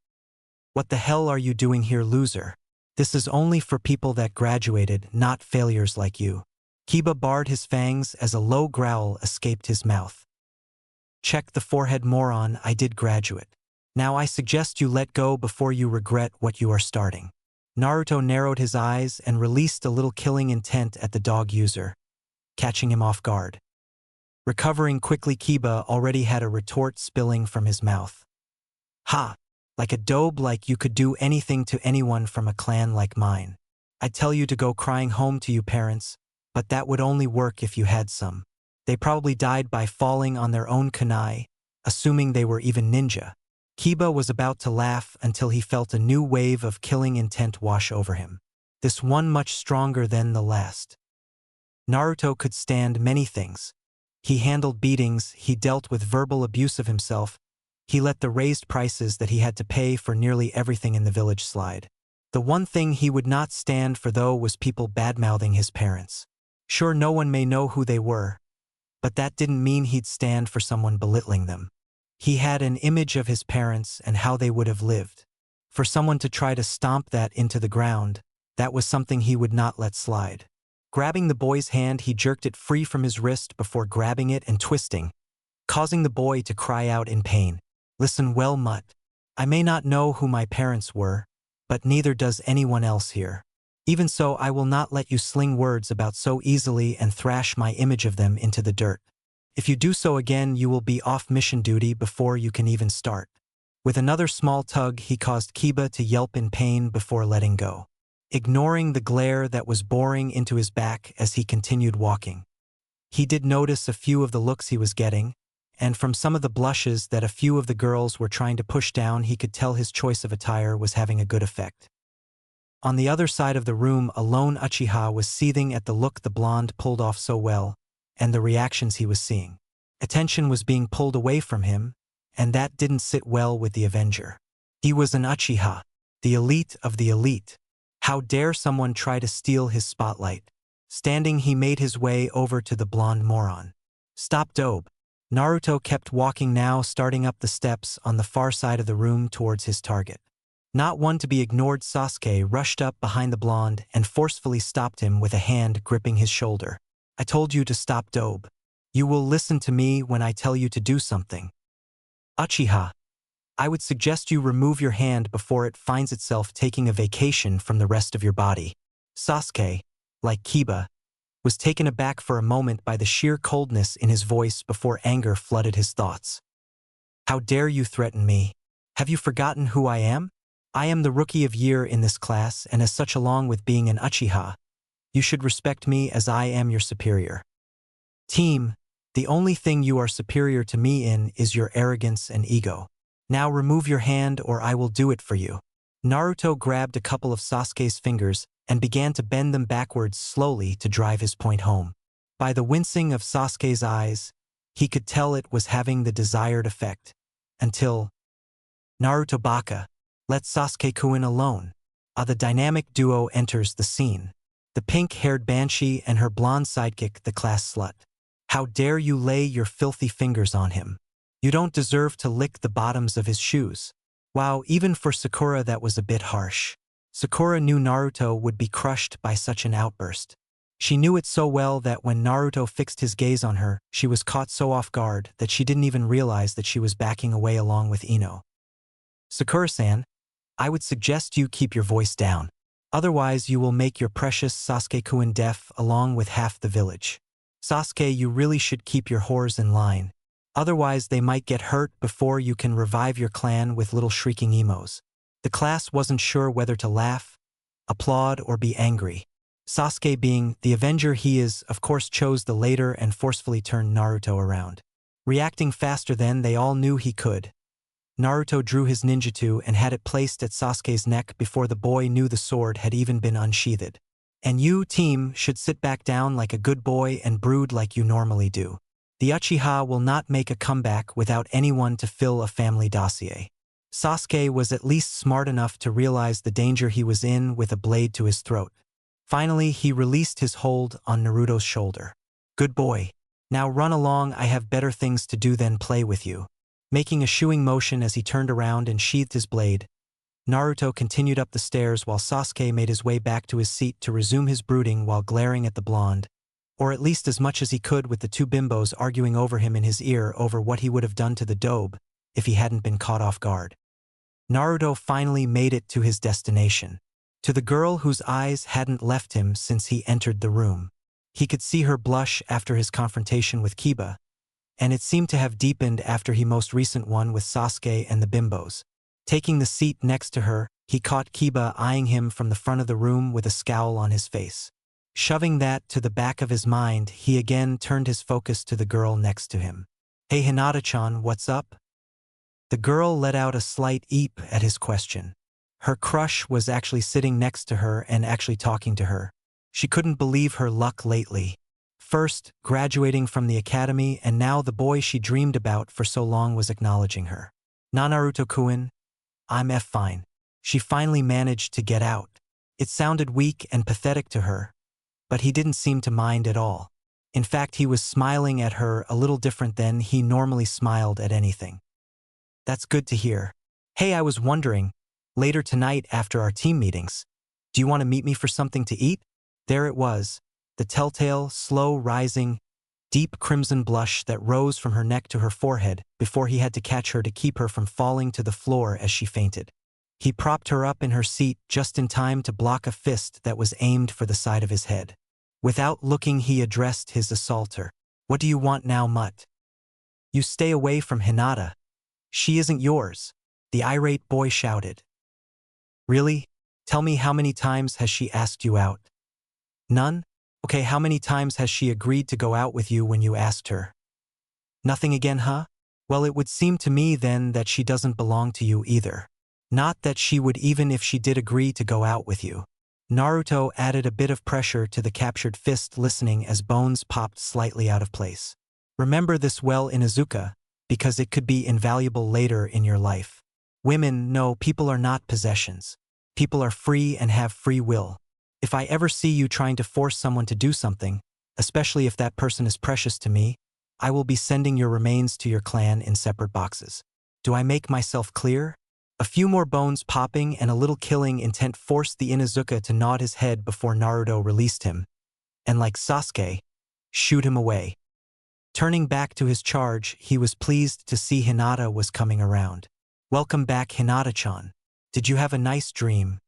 What the hell are you doing here, loser? This is only for people that graduated, not failures like you. Kiba bared his fangs as a low growl escaped his mouth. Check the forehead, moron, I did graduate. Now I suggest you let go before you regret what you are starting. Naruto narrowed his eyes and released a little killing intent at the dog user, catching him off guard. Recovering quickly, Kiba already had a retort spilling from his mouth. Ha! Like a dobe, like you could do anything to anyone from a clan like mine. I'd tell you to go crying home to you parents, but that would only work if you had some. They probably died by falling on their own kunai, assuming they were even ninja. Kiba was about to laugh until he felt a new wave of killing intent wash over him. This one much stronger than the last. Naruto could stand many things. He handled beatings, he dealt with verbal abuse of himself, he let the raised prices that he had to pay for nearly everything in the village slide. The one thing he would not stand for, though, was people badmouthing his parents. Sure, no one may know who they were, but that didn't mean he'd stand for someone belittling them. He had an image of his parents and how they would have lived. For someone to try to stomp that into the ground, that was something he would not let slide. Grabbing the boy's hand, he jerked it free from his wrist before grabbing it and twisting, causing the boy to cry out in pain. Listen well, Mutt. I may not know who my parents were, but neither does anyone else here. Even so, I will not let you sling words about so easily and thrash my image of them into the dirt. If you do so again, you will be off mission duty before you can even start. With another small tug, he caused Kiba to yelp in pain before letting go, ignoring the glare that was boring into his back as he continued walking. He did notice a few of the looks he was getting, and from some of the blushes that a few of the girls were trying to push down, he could tell his choice of attire was having a good effect. On the other side of the room, a lone Uchiha was seething at the look the blonde pulled off so well, and the reactions he was seeing. Attention was being pulled away from him, and that didn't sit well with the Avenger. He was an Uchiha, the elite of the elite. How dare someone try to steal his spotlight? Standing, he made his way over to the blonde moron. Stop, dobe. Naruto kept walking now, starting up the steps on the far side of the room towards his target. Not one to be ignored, Sasuke rushed up behind the blonde and forcefully stopped him with a hand gripping his shoulder. I told you to stop, dobe. You will listen to me when I tell you to do something. Uchiha, I would suggest you remove your hand before it finds itself taking a vacation from the rest of your body. Sasuke, like Kiba, was taken aback for a moment by the sheer coldness in his voice before anger flooded his thoughts. How dare you threaten me? Have you forgotten who I am? I am the rookie of year in this class, and as such, along with being an Uchiha, you should respect me as I am your superior. Team, the only thing you are superior to me in is your arrogance and ego. Now remove your hand or I will do it for you. Naruto grabbed a couple of Sasuke's fingers and began to bend them backwards slowly to drive his point home. By the wincing of Sasuke's eyes, he could tell it was having the desired effect, until Naruto Baka, let Sasuke-kun alone. The dynamic duo enters the scene. The pink-haired banshee and her blonde sidekick, the class slut. How dare you lay your filthy fingers on him? You don't deserve to lick the bottoms of his shoes. Wow, even for Sakura that was a bit harsh. Sakura knew Naruto would be crushed by such an outburst. She knew it so well that when Naruto fixed his gaze on her, she was caught so off guard that she didn't even realize that she was backing away along with Ino. Sakura-san, I would suggest you keep your voice down. Otherwise you will make your precious Sasuke-kun deaf along with half the village. Sasuke, you really should keep your whores in line. Otherwise they might get hurt before you can revive your clan with little shrieking emos. The class wasn't sure whether to laugh, applaud, or be angry. Sasuke, being the Avenger he is, of course chose the later and forcefully turned Naruto around. Reacting faster than they all knew he could, Naruto drew his ninjutsu and had it placed at Sasuke's neck before the boy knew the sword had even been unsheathed. And you, team, should sit back down like a good boy and brood like you normally do. The Uchiha will not make a comeback without anyone to fill a family dossier. Sasuke was at least smart enough to realize the danger he was in with a blade to his throat. Finally, he released his hold on Naruto's shoulder. Good boy. Now run along, I have better things to do than play with you. Making a shooing motion as he turned around and sheathed his blade, Naruto continued up the stairs while Sasuke made his way back to his seat to resume his brooding while glaring at the blonde, or at least as much as he could with the two bimbos arguing over him in his ear over what he would have done to the dobe if he hadn't been caught off guard. Naruto finally made it to his destination. To the girl whose eyes hadn't left him since he entered the room. He could see her blush after his confrontation with Kiba, and it seemed to have deepened after his most recent one with Sasuke and the bimbos. Taking the seat next to her, he caught Kiba eyeing him from the front of the room with a scowl on his face. Shoving that to the back of his mind, he again turned his focus to the girl next to him. Hey Hinata-chan, what's up? The girl let out a slight eep at his question. Her crush was actually sitting next to her and actually talking to her. She couldn't believe her luck lately. First, graduating from the academy, and now the boy she dreamed about for so long was acknowledging her. Naruto-kun, I'm fine. She finally managed to get out. It sounded weak and pathetic to her, but he didn't seem to mind at all. In fact, he was smiling at her a little different than he normally smiled at anything. That's good to hear. Hey, I was wondering, later tonight after our team meetings, do you want to meet me for something to eat? There it was, the telltale, slow rising, deep crimson blush that rose from her neck to her forehead before he had to catch her to keep her from falling to the floor as she fainted. He propped her up in her seat just in time to block a fist that was aimed for the side of his head. Without looking, he addressed his assaulter. What do you want now, mutt? You stay away from Hinata. She isn't yours, the irate boy shouted. Really? Tell me, how many times has she asked you out? None? Okay, how many times has she agreed to go out with you when you asked her? Nothing again, huh? Well, it would seem to me then that she doesn't belong to you either. Not that she would even if she did agree to go out with you. Naruto added a bit of pressure to the captured fist, listening as bones popped slightly out of place. Remember this well, Inuzuka, because it could be invaluable later in your life. Women, no, people are not possessions. People are free and have free will. If I ever see you trying to force someone to do something, especially if that person is precious to me, I will be sending your remains to your clan in separate boxes. Do I make myself clear? A few more bones popping and a little killing intent forced the Inuzuka to nod his head before Naruto released him, and like Sasuke, shoot him away. Turning back to his charge, he was pleased to see Hinata was coming around. Welcome back, Hinata-chan. Did you have a nice dream?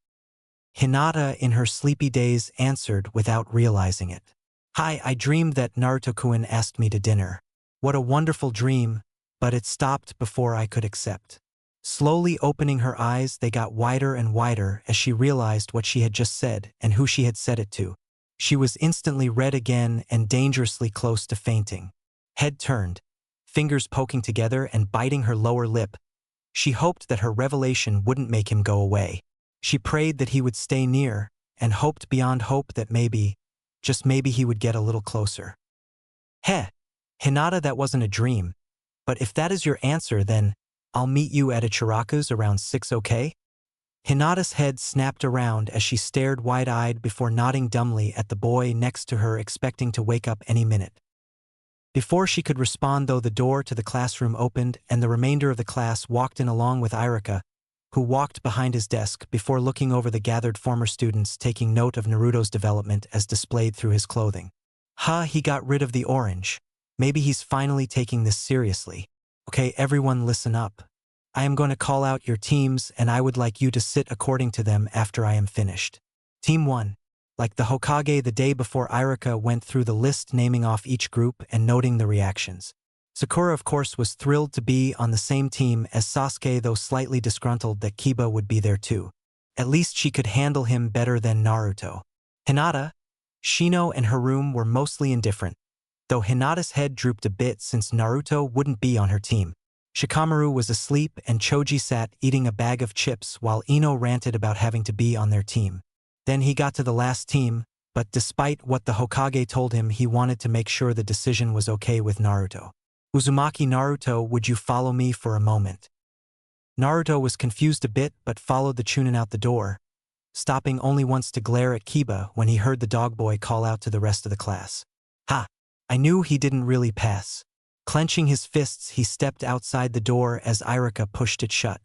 Hinata, in her sleepy days, answered without realizing it. Hi, I dreamed that Naruto-kun asked me to dinner. What a wonderful dream, but it stopped before I could accept. Slowly opening her eyes, they got wider and wider as she realized what she had just said and who she had said it to. She was instantly red again and dangerously close to fainting. Head turned, fingers poking together and biting her lower lip. She hoped that her revelation wouldn't make him go away. She prayed that he would stay near, and hoped beyond hope that maybe, just maybe, he would get a little closer. Heh, Hinata, that wasn't a dream. But if that is your answer, then I'll meet you at Ichiraku's around 6, okay? Hinata's head snapped around as she stared wide-eyed before nodding dumbly at the boy next to her, expecting to wake up any minute. Before she could respond, though, the door to the classroom opened and the remainder of the class walked in along with Irika, who walked behind his desk before looking over the gathered former students, taking note of Naruto's development as displayed through his clothing. He got rid of the orange. Maybe he's finally taking this seriously. Okay, everyone listen up. I am going to call out your teams and I would like you to sit according to them after I am finished. Team 1. Like the Hokage the day before, Irika went through the list, naming off each group and noting the reactions. Sakura, of course, was thrilled to be on the same team as Sasuke, though slightly disgruntled that Kiba would be there too. At least she could handle him better than Naruto. Hinata, Shino, and Harume were mostly indifferent, though Hinata's head drooped a bit since Naruto wouldn't be on her team. Shikamaru was asleep and Choji sat eating a bag of chips while Ino ranted about having to be on their team. Then he got to the last team, but despite what the Hokage told him, he wanted to make sure the decision was okay with Naruto. Uzumaki, Naruto, would you follow me for a moment? Naruto was confused a bit but followed the Chunin out the door, stopping only once to glare at Kiba when he heard the dog boy call out to the rest of the class. Ha! I knew he didn't really pass. Clenching his fists, he stepped outside the door as Irika pushed it shut.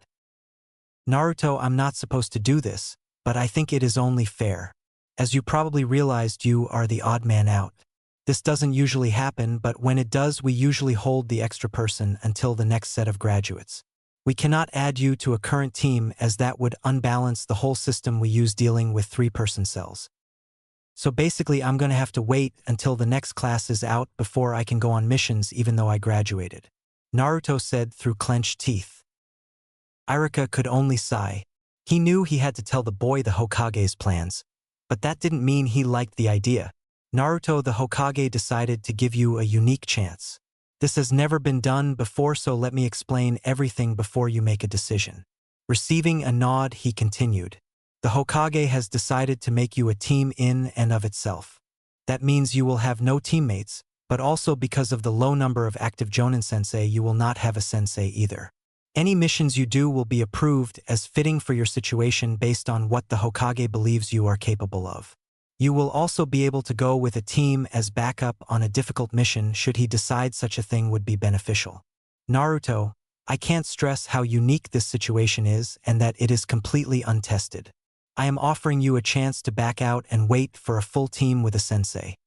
Naruto, I'm not supposed to do this, but I think it is only fair. As you probably realized, you are the odd man out. This doesn't usually happen, but when it does, we usually hold the extra person until the next set of graduates. We cannot add you to a current team as that would unbalance the whole system we use dealing with 3-person cells. So basically, I'm going to have to wait until the next class is out before I can go on missions even though I graduated, Naruto said through clenched teeth. Irika could only sigh. He knew he had to tell the boy the Hokage's plans, but that didn't mean he liked the idea. Naruto, the Hokage decided to give you a unique chance. This has never been done before, so let me explain everything before you make a decision. Receiving a nod, he continued. The Hokage has decided to make you a team in and of itself. That means you will have no teammates, but also because of the low number of active Jonin sensei, you will not have a sensei either. Any missions you do will be approved as fitting for your situation based on what the Hokage believes you are capable of. You will also be able to go with a team as backup on a difficult mission should he decide such a thing would be beneficial. Naruto, I can't stress how unique this situation is and that it is completely untested. I am offering you a chance to back out and wait for a full team with a sensei.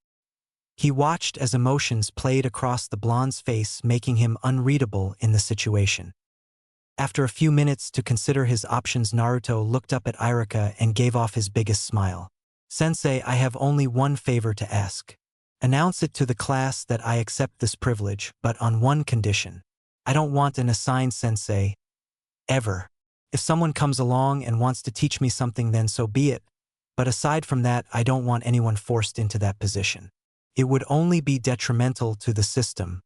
He watched as emotions played across the blonde's face, making him unreadable in the situation. After a few minutes to consider his options, Naruto looked up at Irika and gave off his biggest smile. Sensei, I have only one favor to ask. Announce it to the class that I accept this privilege, but on one condition. I don't want an assigned sensei. Ever. If someone comes along and wants to teach me something, then so be it. But aside from that, I don't want anyone forced into that position. It would only be detrimental to the system.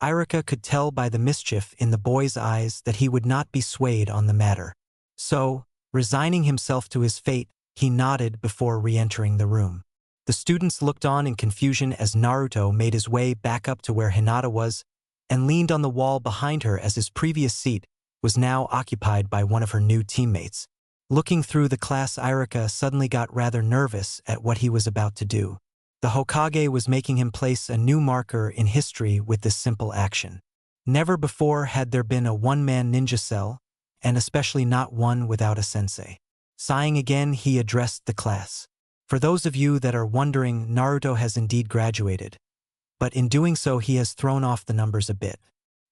Irika could tell by the mischief in the boy's eyes that he would not be swayed on the matter. So, resigning himself to his fate, he nodded before re-entering the room. The students looked on in confusion as Naruto made his way back up to where Hinata was and leaned on the wall behind her as his previous seat was now occupied by one of her new teammates. Looking through the class, Irika suddenly got rather nervous at what he was about to do. The Hokage was making him place a new marker in history with this simple action. Never before had there been a one-man ninja cell, and especially not one without a sensei. Sighing again, he addressed the class. For those of you that are wondering, Naruto has indeed graduated. But in doing so, he has thrown off the numbers a bit.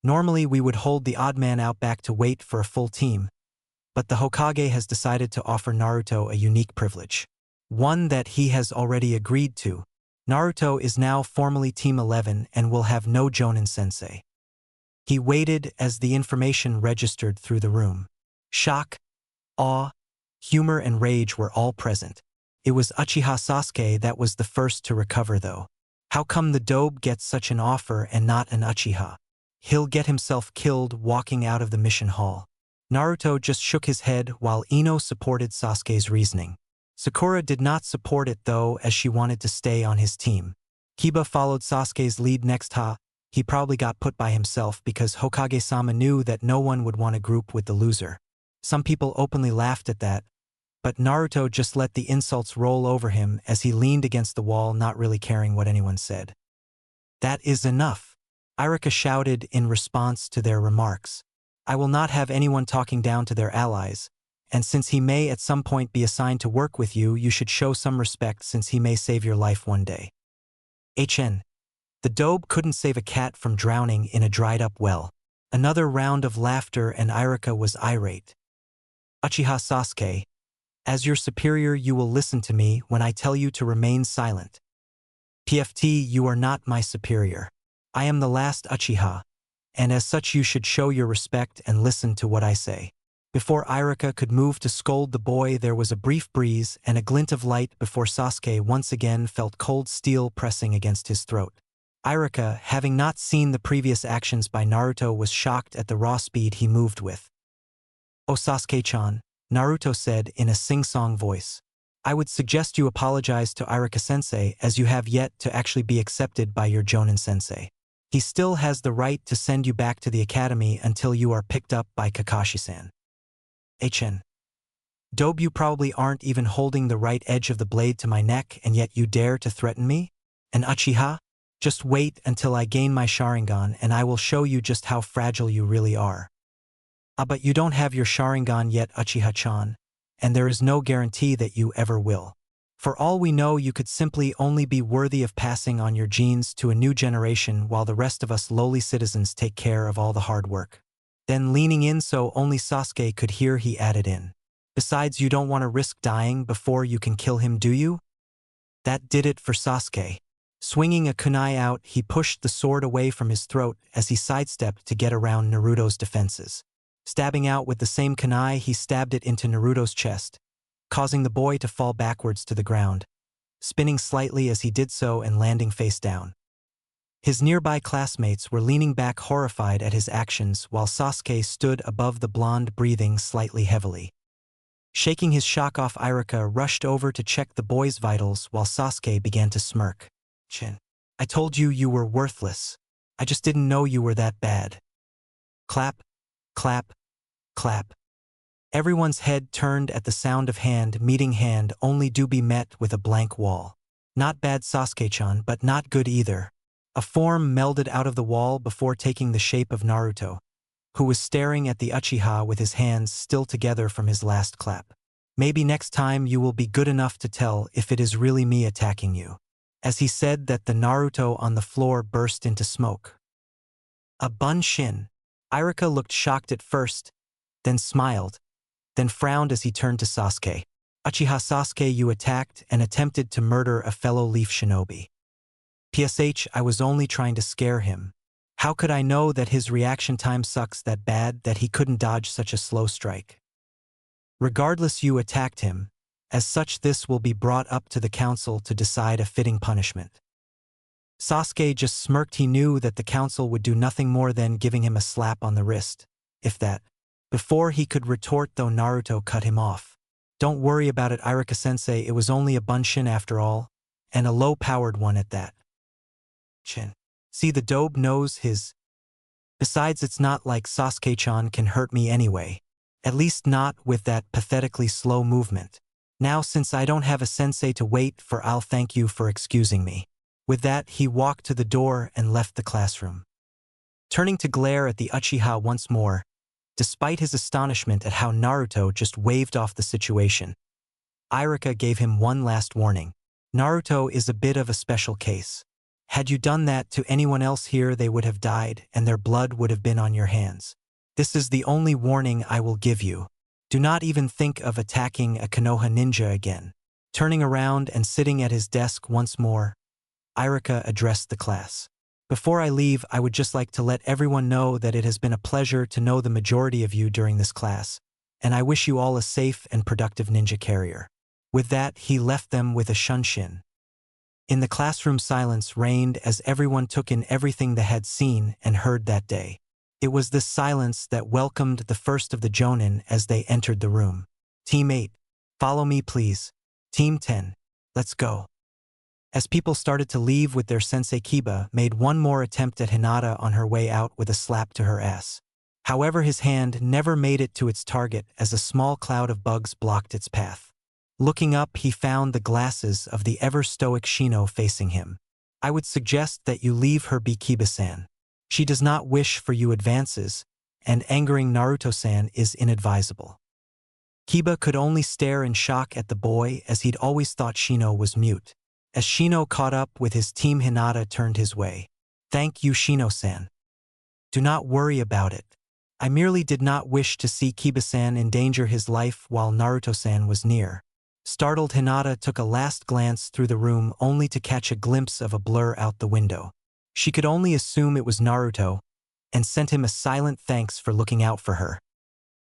Normally, we would hold the odd man out back to wait for a full team. But the Hokage has decided to offer Naruto a unique privilege. One that he has already agreed to. Naruto is now formally Team 11 and will have no Jonin sensei. He waited as the information registered through the room. Shock, awe, humor and rage were all present. It was Uchiha Sasuke that was the first to recover though. How come the dobe gets such an offer and not an Uchiha? He'll get himself killed walking out of the mission hall. Naruto just shook his head while Ino supported Sasuke's reasoning. Sakura did not support it though, as she wanted to stay on his team. Kiba followed Sasuke's lead next. He probably got put by himself because Hokage-sama knew that no one would want to group with the loser. Some people openly laughed at that, but Naruto just let the insults roll over him as he leaned against the wall, not really caring what anyone said. That is enough, Irika shouted in response to their remarks. I will not have anyone talking down to their allies, and since he may at some point be assigned to work with you, you should show some respect since he may save your life one day. HN. The dobe couldn't save a cat from drowning in a dried-up well. Another round of laughter and Irika was irate. Uchiha Sasuke, as your superior you will listen to me when I tell you to remain silent. PFT, you are not my superior. I am the last Uchiha, and as such you should show your respect and listen to what I say. Before Irika could move to scold the boy, there was a brief breeze and a glint of light before Sasuke once again felt cold steel pressing against his throat. Irika, having not seen the previous actions by Naruto, was shocked at the raw speed he moved with. "Oh Sasuke-chan," Naruto said in a sing-song voice. "I would suggest you apologize to Irika-sensei as you have yet to actually be accepted by your Jonin-sensei. He still has the right to send you back to the academy until you are picked up by Kakashi-san." HN. Dobe, you probably aren't even holding the right edge of the blade to my neck and yet you dare to threaten me? An Uchiha? Just wait until I gain my Sharingan and I will show you just how fragile you really are. But you don't have your Sharingan yet, Uchiha-chan, and there is no guarantee that you ever will. For all we know, you could simply only be worthy of passing on your genes to a new generation while the rest of us lowly citizens take care of all the hard work. Then leaning in so only Sasuke could hear, he added in. Besides, you don't want to risk dying before you can kill him, do you? That did it for Sasuke. Swinging a kunai out, he pushed the sword away from his throat as he sidestepped to get around Naruto's defenses. Stabbing out with the same kunai, he stabbed it into Naruto's chest, causing the boy to fall backwards to the ground, spinning slightly as he did so and landing face down. His nearby classmates were leaning back horrified at his actions while Sasuke stood above the blonde breathing slightly heavily. Shaking his shock off, Irika rushed over to check the boy's vitals while Sasuke began to smirk. "Chin, I told you you were worthless. I just didn't know you were that bad." Clap, clap, clap. Everyone's head turned at the sound of hand meeting hand, only to be met with a blank wall. Not bad, Sasuke-chan, but not good either. A form melded out of the wall before taking the shape of Naruto, who was staring at the Uchiha with his hands still together from his last clap. "Maybe next time you will be good enough to tell if it is really me attacking you." As he said that, the Naruto on the floor burst into smoke. A Bunshin. Irika looked shocked at first, then smiled, then frowned as he turned to Sasuke. "Uchiha Sasuke, you attacked and attempted to murder a fellow Leaf Shinobi. PSH, I was only trying to scare him. How could I know that his reaction time sucks that bad that he couldn't dodge such a slow strike? Regardless, you attacked him. As such, this will be brought up to the council to decide a fitting punishment." Sasuke just smirked. He knew that the council would do nothing more than giving him a slap on the wrist, if that. Before he could retort though, Naruto cut him off. "Don't worry about it, Irika-sensei, it was only a Bunshin after all, and a low-powered one at that. Chin. See, the dobe knows his. Besides, it's not like Sasuke-chan can hurt me anyway. At least not with that pathetically slow movement. Now since I don't have a sensei to wait for, I'll thank you for excusing me." With that, he walked to the door and left the classroom. Turning to glare at the Uchiha once more, despite his astonishment at how Naruto just waved off the situation, Irika gave him one last warning. "Naruto is a bit of a special case. Had you done that to anyone else here, they would have died and their blood would have been on your hands. This is the only warning I will give you. Do not even think of attacking a Konoha ninja again." Turning around and sitting at his desk once more, Irika addressed the class. "Before I leave, I would just like to let everyone know that it has been a pleasure to know the majority of you during this class, and I wish you all a safe and productive ninja career." With that, he left them with a shunshin. In the classroom, silence reigned as everyone took in everything they had seen and heard that day. It was this silence that welcomed the first of the Jonin as they entered the room. "Team 8, follow me please. Team 10, let's go." As people started to leave with their sensei, Kiba made one more attempt at Hinata on her way out with a slap to her ass. However, his hand never made it to its target as a small cloud of bugs blocked its path. Looking up, he found the glasses of the ever-stoic Shino facing him. "I would suggest that you leave her be, Kiba-san. She does not wish for you advances, and angering Naruto-san is inadvisable. Kiba could only stare in shock at the boy as he'd always thought Shino was mute. As Shino caught up with his team, Hinata turned his way. "Thank you, Shino-san. Do not worry about it. I merely did not wish to see Kiba-san endanger his life while Naruto-san was near." Startled, Hinata took a last glance through the room only to catch a glimpse of a blur out the window. She could only assume it was Naruto, and sent him a silent thanks for looking out for her.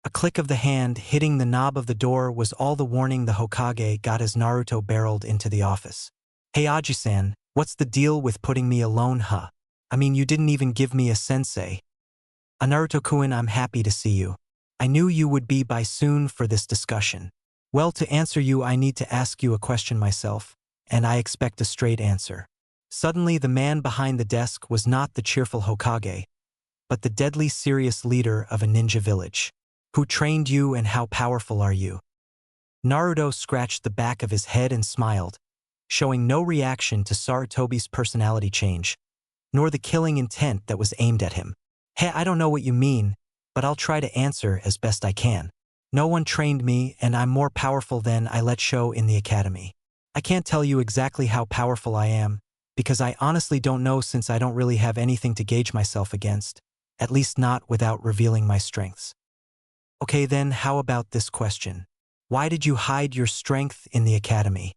A click of the hand hitting the knob of the door was all the warning the Hokage got as Naruto barreled into the office. "Hey Aji-san, what's the deal with putting me alone, huh? I mean, you didn't even give me a sensei." "Naruto-kun, I'm happy to see you. I knew you would be by soon for this discussion. Well, to answer you I need to ask you a question myself, and I expect a straight answer." Suddenly the man behind the desk was not the cheerful Hokage, but the deadly serious leader of a ninja village. "Who trained you and how powerful are you?" Naruto scratched the back of his head and smiled, showing no reaction to Sarutobi's personality change, nor the killing intent that was aimed at him. "Hey, I don't know what you mean, but I'll try to answer as best I can. No one trained me, and I'm more powerful than I let show in the academy. I can't tell you exactly how powerful I am, because I honestly don't know since I don't really have anything to gauge myself against, at least not without revealing my strengths." "Okay then, how about this question? Why did you hide your strength in the academy?"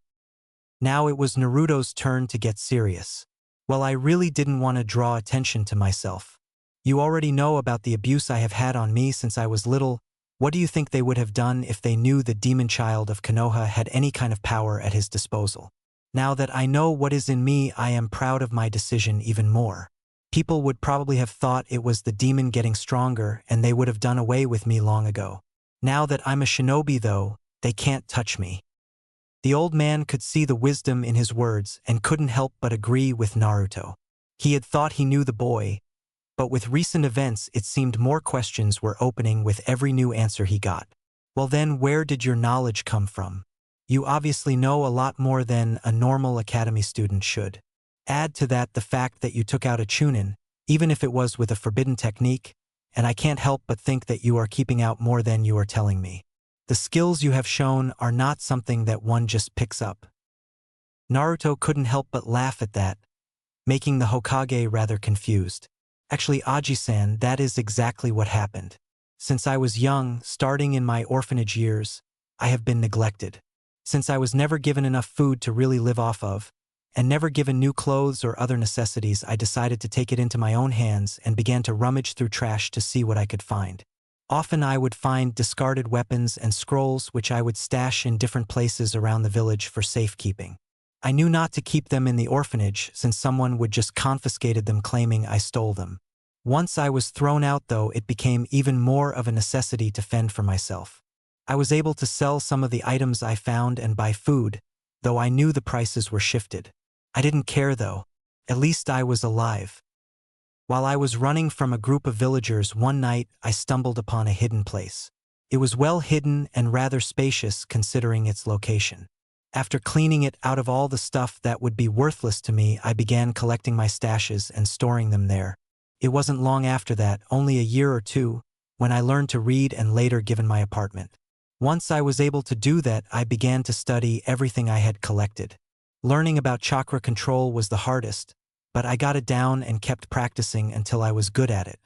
Now it was Naruto's turn to get serious. "Well, I really didn't want to draw attention to myself. You already know about the abuse I have had on me since I was little. What do you think they would have done if they knew the demon child of Konoha had any kind of power at his disposal? Now that I know what is in me, I am proud of my decision even more. People would probably have thought it was the demon getting stronger and they would have done away with me long ago. Now that I'm a shinobi though, they can't touch me." The old man could see the wisdom in his words and couldn't help but agree with Naruto. He had thought he knew the boy, but with recent events it seemed more questions were opening with every new answer he got. "Well then, where did your knowledge come from? You obviously know a lot more than a normal academy student should. Add to that the fact that you took out a chunin, even if it was with a forbidden technique, and I can't help but think that you are keeping out more than you are telling me. The skills you have shown are not something that one just picks up." Naruto couldn't help but laugh at that, making the Hokage rather confused. "Actually, Aji-san, that is exactly what happened. Since I was young, starting in my orphanage years, I have been neglected. Since I was never given enough food to really live off of, and never given new clothes or other necessities, I decided to take it into my own hands and began to rummage through trash to see what I could find. Often I would find discarded weapons and scrolls which I would stash in different places around the village for safekeeping. I knew not to keep them in the orphanage since someone would just confiscated them claiming I stole them. Once I was thrown out though, it became even more of a necessity to fend for myself. I was able to sell some of the items I found and buy food, though I knew the prices were shifted. I didn't care though. At least I was alive. While I was running from a group of villagers one night, I stumbled upon a hidden place. It was well hidden and rather spacious considering its location. After cleaning it out of all the stuff that would be worthless to me, I began collecting my stashes and storing them there. It wasn't long after that, only a year or two, when I learned to read and later given my apartment. Once I was able to do that, I began to study everything I had collected. Learning about chakra control was the hardest, but I got it down and kept practicing until I was good at it.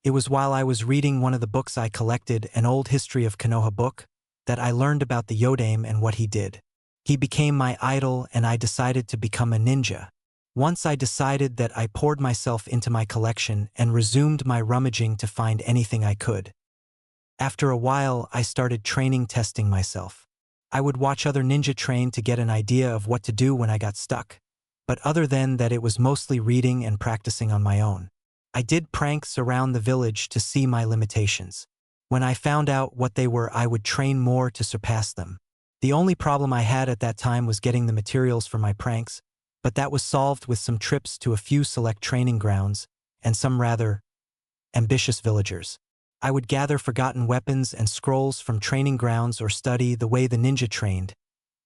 It was while I was reading one of the books I collected, an old history of Konoha book, that I learned about the Yodame and what he did. He became my idol and I decided to become a ninja. Once I decided that, I poured myself into my collection and resumed my rummaging to find anything I could. After a while, I started testing myself. I would watch other ninja train to get an idea of what to do when I got stuck. But other than that, it was mostly reading and practicing on my own. I did pranks around the village to see my limitations. When I found out what they were, I would train more to surpass them. The only problem I had at that time was getting the materials for my pranks, but that was solved with some trips to a few select training grounds and some rather ambitious villagers. I would gather forgotten weapons and scrolls from training grounds or study the way the ninja trained,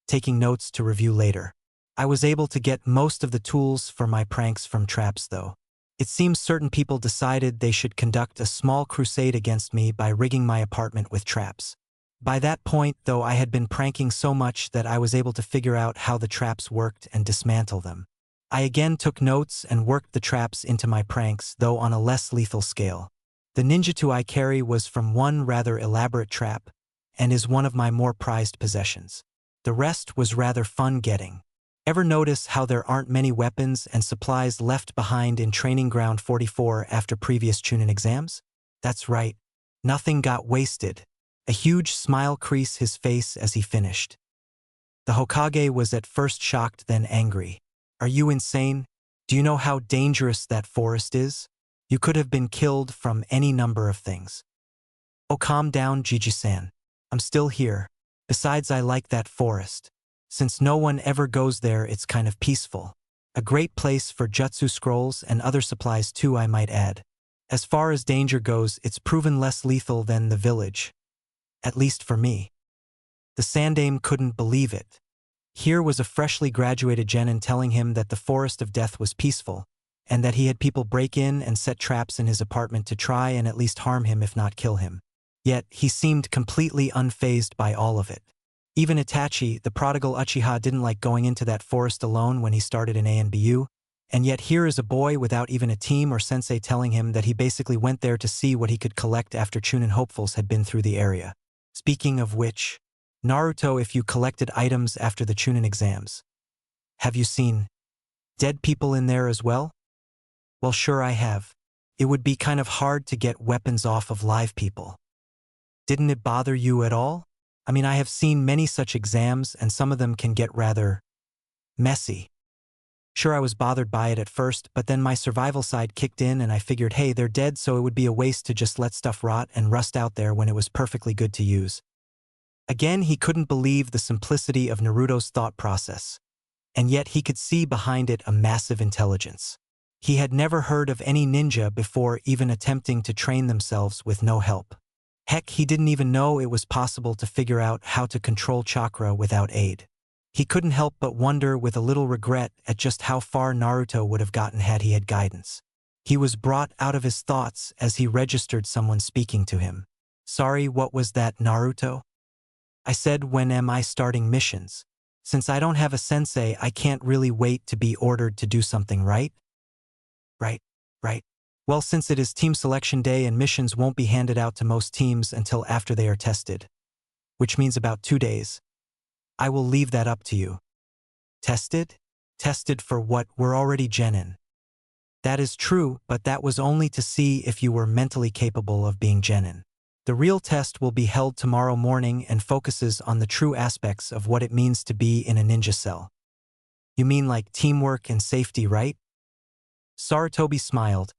taking notes to review later. I was able to get most of the tools for my pranks from traps though. It seems certain people decided they should conduct a small crusade against me by rigging my apartment with traps. By that point, though, I had been pranking so much that I was able to figure out how the traps worked and dismantle them. I again took notes and worked the traps into my pranks, though on a less lethal scale. The ninjutsu I carry was from one rather elaborate trap, and is one of my more prized possessions. The rest was rather fun getting. Ever notice how there aren't many weapons and supplies left behind in Training Ground 44 after previous Chunin exams? That's right. Nothing got wasted. A huge smile creased his face as he finished. The Hokage was at first shocked, then angry. Are you insane? Do you know how dangerous that forest is? You could have been killed from any number of things. Oh, calm down, Jiji-san. I'm still here. Besides, I like that forest. Since no one ever goes there, it's kind of peaceful. A great place for jutsu scrolls and other supplies too, I might add. As far as danger goes, it's proven less lethal than the village. At least for me. The Sandaime couldn't believe it. Here was a freshly graduated genin telling him that the Forest of Death was peaceful, and that he had people break in and set traps in his apartment to try and at least harm him if not kill him. Yet, he seemed completely unfazed by all of it. Even Itachi, the prodigal Uchiha, didn't like going into that forest alone when he started in ANBU, and yet here is a boy without even a team or sensei telling him that he basically went there to see what he could collect after Chunin hopefuls had been through the area. Speaking of which, Naruto, if you collected items after the Chunin exams, have you seen dead people in there as well? Well, sure I have. It would be kind of hard to get weapons off of live people. Didn't it bother you at all? I mean, I have seen many such exams and some of them can get rather messy. Sure, I was bothered by it at first, but then my survival side kicked in and I figured, hey, they're dead, so it would be a waste to just let stuff rot and rust out there when it was perfectly good to use. Again, he couldn't believe the simplicity of Naruto's thought process, and yet he could see behind it a massive intelligence. He had never heard of any ninja before even attempting to train themselves with no help. Heck, he didn't even know it was possible to figure out how to control chakra without aid. He couldn't help but wonder with a little regret at just how far Naruto would have gotten had he had guidance. He was brought out of his thoughts as he registered someone speaking to him. Sorry, what was that, Naruto? I said, when am I starting missions? Since I don't have a sensei, I can't really wait to be ordered to do something, right? Right. Well, since it is team selection day and missions won't be handed out to most teams until after they are tested, which means about 2 days, I will leave that up to you. Tested? Tested for what? We're already genin. That is true, but that was only to see if you were mentally capable of being genin. The real test will be held tomorrow morning and focuses on the true aspects of what it means to be in a ninja cell. You mean like teamwork and safety, right? Sarutobi smiled,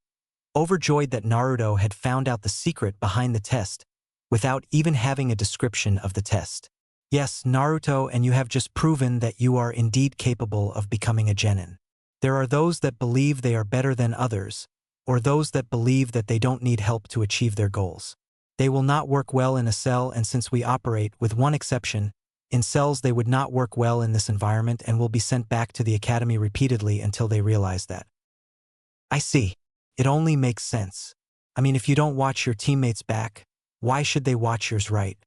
overjoyed that Naruto had found out the secret behind the test, without even having a description of the test. Yes, Naruto, and you have just proven that you are indeed capable of becoming a genin. There are those that believe they are better than others, or those that believe that they don't need help to achieve their goals. They will not work well in a cell, and since we operate, with one exception, in cells, they would not work well in this environment and will be sent back to the academy repeatedly until they realize that. I see. It only makes sense. I mean, if you don't watch your teammates back, why should they watch yours, right?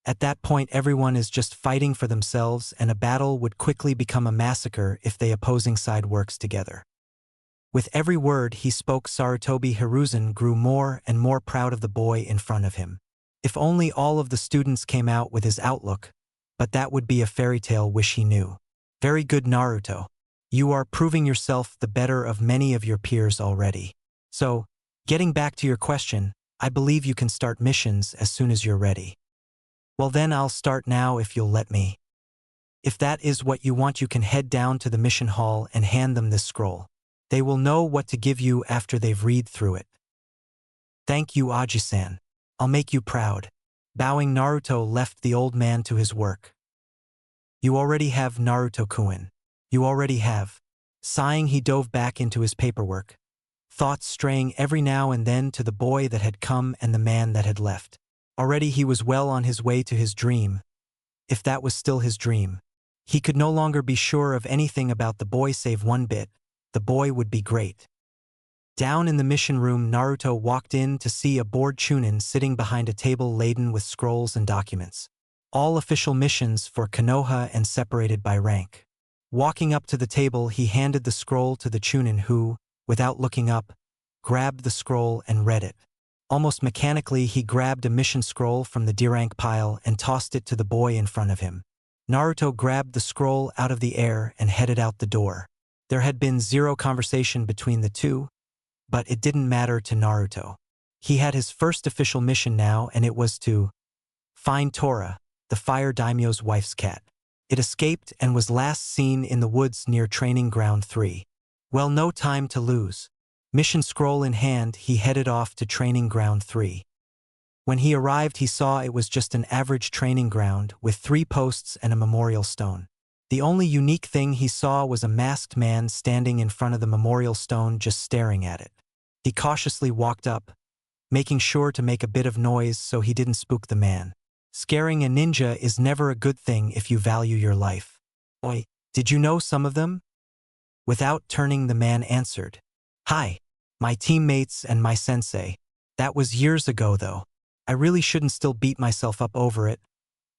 At that point, everyone is just fighting for themselves, and a battle would quickly become a massacre if the opposing side works together. With every word he spoke, Sarutobi Hiruzen grew more and more proud of the boy in front of him. If only all of the students came out with his outlook, but that would be a fairy tale wish he knew. Very good, Naruto. You are proving yourself the better of many of your peers already. So, getting back to your question, I believe you can start missions as soon as you're ready. Well then, I'll start now if you'll let me. If that is what you want, you can head down to the mission hall and hand them this scroll. They will know what to give you after they've read through it. Thank you, Aji-san. I'll make you proud. Bowing, Naruto left the old man to his work. You already have, Naruto-kun. You already have. Sighing, he dove back into his paperwork, thoughts straying every now and then to the boy that had come and the man that had left. Already he was well on his way to his dream, if that was still his dream. He could no longer be sure of anything about the boy save one bit: the boy would be great. Down in the mission room, Naruto walked in to see a bored Chunin sitting behind a table laden with scrolls and documents. All official missions for Konoha and separated by rank. Walking up to the table, he handed the scroll to the Chunin who, without looking up, grabbed the scroll and read it. Almost mechanically, he grabbed a mission scroll from the D-rank pile and tossed it to the boy in front of him. Naruto grabbed the scroll out of the air and headed out the door. There had been zero conversation between the two, but it didn't matter to Naruto. He had his first official mission now, and it was to find Tora, the fire daimyo's wife's cat. It escaped and was last seen in the woods near Training Ground 3. Well, no time to lose. Mission scroll in hand, he headed off to Training Ground 3. When he arrived, he saw it was just an average training ground with 3 posts and a memorial stone. The only unique thing he saw was a masked man standing in front of the memorial stone just staring at it. He cautiously walked up, making sure to make a bit of noise so he didn't spook the man. Scaring a ninja is never a good thing if you value your life. Oi, did you know some of them? Without turning, the man answered. Hi, my teammates and my sensei. That was years ago though. I really shouldn't still beat myself up over it,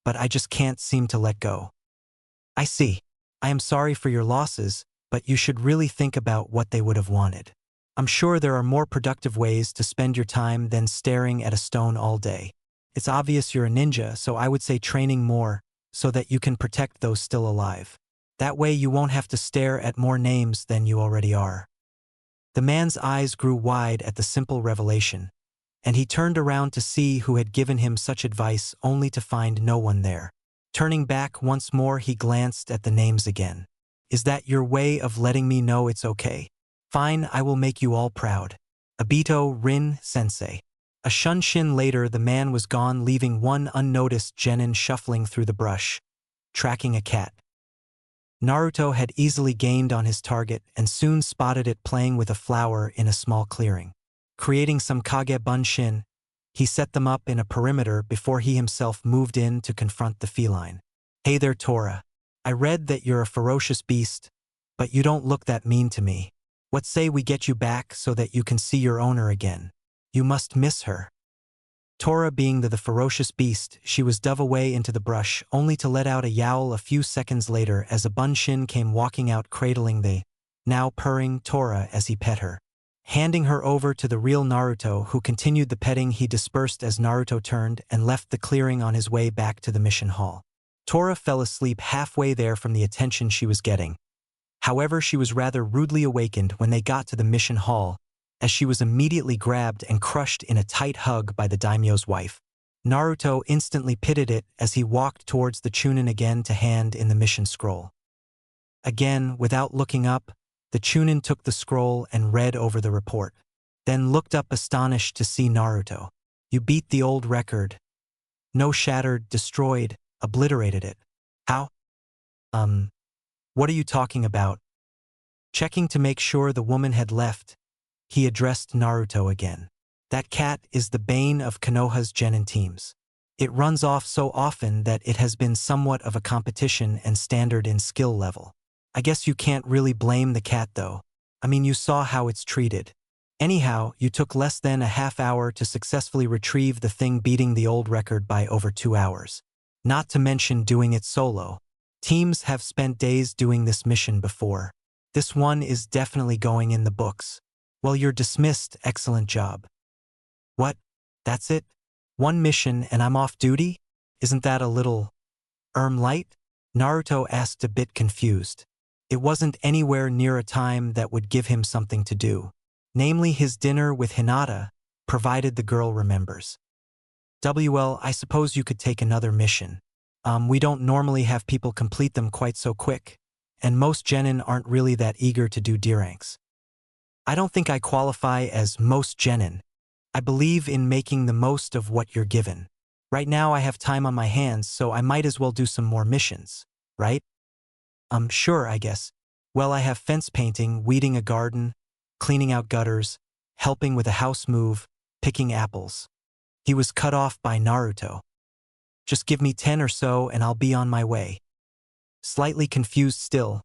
but I just can't seem to let go. I see. I am sorry for your losses, but you should really think about what they would have wanted. I'm sure there are more productive ways to spend your time than staring at a stone all day. It's obvious you're a ninja, so I would say training more so that you can protect those still alive. That way you won't have to stare at more names than you already are. The man's eyes grew wide at the simple revelation, and he turned around to see who had given him such advice only to find no one there. Turning back once more, he glanced at the names again. Is that your way of letting me know it's okay? Fine, I will make you all proud. Obito Rin Sensei. A shunshin later, the man was gone, leaving one unnoticed genin shuffling through the brush, tracking a cat. Naruto had easily gained on his target and soon spotted it playing with a flower in a small clearing. Creating some kage bunshin, he set them up in a perimeter before he himself moved in to confront the feline. Hey there, Tora. I read that you're a ferocious beast, but you don't look that mean to me. What say we get you back so that you can see your owner again? You must miss her. Tora, being the ferocious beast, she was dove away into the brush, only to let out a yowl a few seconds later as a bunshin came walking out, cradling the now purring Tora as he pet her. Handing her over to the real Naruto, who continued the petting, he dispersed as Naruto turned and left the clearing on his way back to the mission hall. Tora fell asleep halfway there from the attention she was getting. However, she was rather rudely awakened when they got to the mission hall, as she was immediately grabbed and crushed in a tight hug by the daimyo's wife. Naruto instantly pitied it as he walked towards the Chunin again to hand in the mission scroll. Again, without looking up, the Chunin took the scroll and read over the report, then looked up astonished to see Naruto. You beat the old record. No, shattered, destroyed, obliterated it. How? What are you talking about? Checking to make sure the woman had left, he addressed Naruto again. That cat is the bane of Konoha's genin teams. It runs off so often that it has been somewhat of a competition and standard in skill level. I guess you can't really blame the cat though. I mean, you saw how it's treated. Anyhow, you took less than a half hour to successfully retrieve the thing, beating the old record by over 2 hours. Not to mention doing it solo. Teams have spent days doing this mission before. This one is definitely going in the books. Well, you're dismissed, excellent job. What? That's it? One mission and I'm off duty? Isn't that a little light? Naruto asked, a bit confused. It wasn't anywhere near a time that would give him something to do. Namely his dinner with Hinata, provided the girl remembers. Well, I suppose you could take another mission. We don't normally have people complete them quite so quick, and most genin aren't really that eager to do D ranks. I don't think I qualify as most genin. I believe in making the most of what you're given. Right now I have time on my hands, so I might as well do some more missions, right? Sure, I guess. Well, I have fence painting, weeding a garden, cleaning out gutters, helping with a house move, picking apples. He was cut off by Naruto. Just give me 10 or so and I'll be on my way. Slightly confused still,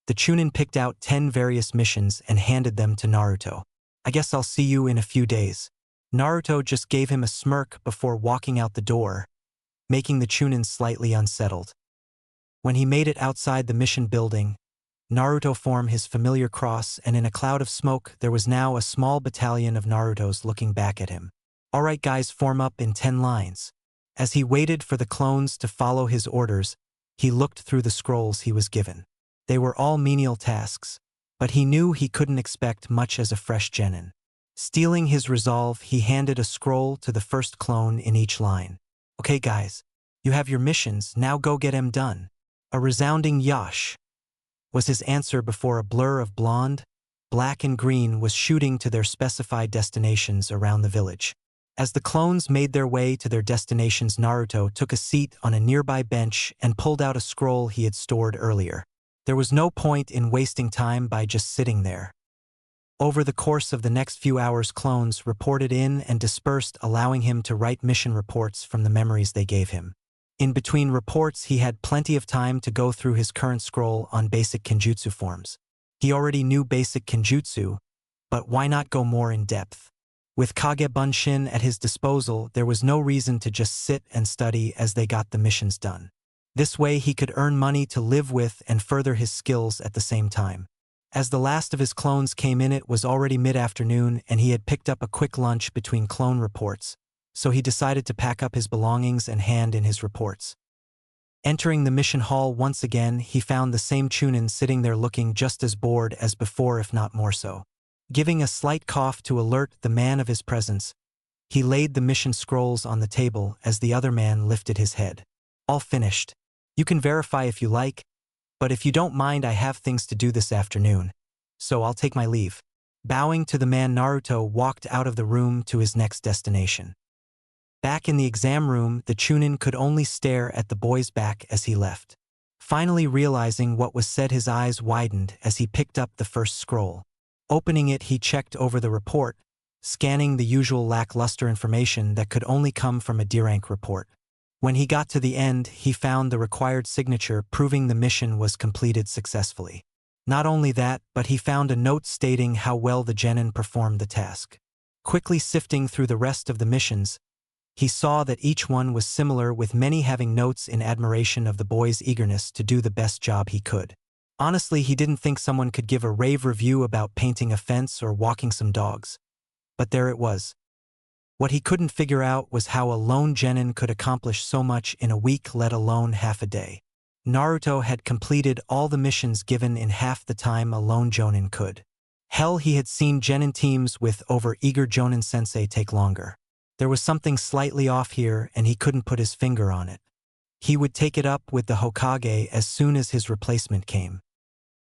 the Chunin picked out 10 various missions and handed them to Naruto. I guess I'll see you in a few days. Naruto just gave him a smirk before walking out the door, making the Chunin slightly unsettled. When he made it outside the mission building, Naruto formed his familiar cross, and in a cloud of smoke there was now a small battalion of Narutos looking back at him. Alright guys, form up in 10 lines. As he waited for the clones to follow his orders, he looked through the scrolls he was given. They were all menial tasks, but he knew he couldn't expect much as a fresh genin. Stealing his resolve, he handed a scroll to the first clone in each line. Okay guys, you have your missions, now go get 'em done. A resounding yosh was his answer before a blur of blonde, black and green was shooting to their specified destinations around the village. As the clones made their way to their destinations, Naruto took a seat on a nearby bench and pulled out a scroll he had stored earlier. There was no point in wasting time by just sitting there. Over the course of the next few hours, clones reported in and dispersed, allowing him to write mission reports from the memories they gave him. In between reports, he had plenty of time to go through his current scroll on basic kenjutsu forms. He already knew basic kenjutsu, but why not go more in depth? With Kage Bunshin at his disposal, there was no reason to just sit and study as they got the missions done. This way he could earn money to live with and further his skills at the same time. As the last of his clones came in, it was already mid-afternoon and he had picked up a quick lunch between clone reports, so he decided to pack up his belongings and hand in his reports. Entering the mission hall once again, he found the same Chunin sitting there looking just as bored as before, if not more so. Giving a slight cough to alert the man of his presence, he laid the mission scrolls on the table as the other man lifted his head. All finished. You can verify if you like, but if you don't mind, I have things to do this afternoon, so I'll take my leave. Bowing to the man, Naruto walked out of the room to his next destination. Back in the exam room, the Chunin could only stare at the boy's back as he left. Finally realizing what was said, his eyes widened as he picked up the first scroll. Opening it, he checked over the report, scanning the usual lackluster information that could only come from a D-rank report. When he got to the end, he found the required signature proving the mission was completed successfully. Not only that, but he found a note stating how well the genin performed the task. Quickly sifting through the rest of the missions, he saw that each one was similar, with many having notes in admiration of the boy's eagerness to do the best job he could. Honestly, he didn't think someone could give a rave review about painting a fence or walking some dogs. But there it was. What he couldn't figure out was how a lone genin could accomplish so much in a week, let alone half a day. Naruto had completed all the missions given in half the time a lone jonin could. Hell, he had seen genin teams with over-eager jonin sensei take longer. There was something slightly off here, and he couldn't put his finger on it. He would take it up with the Hokage as soon as his replacement came.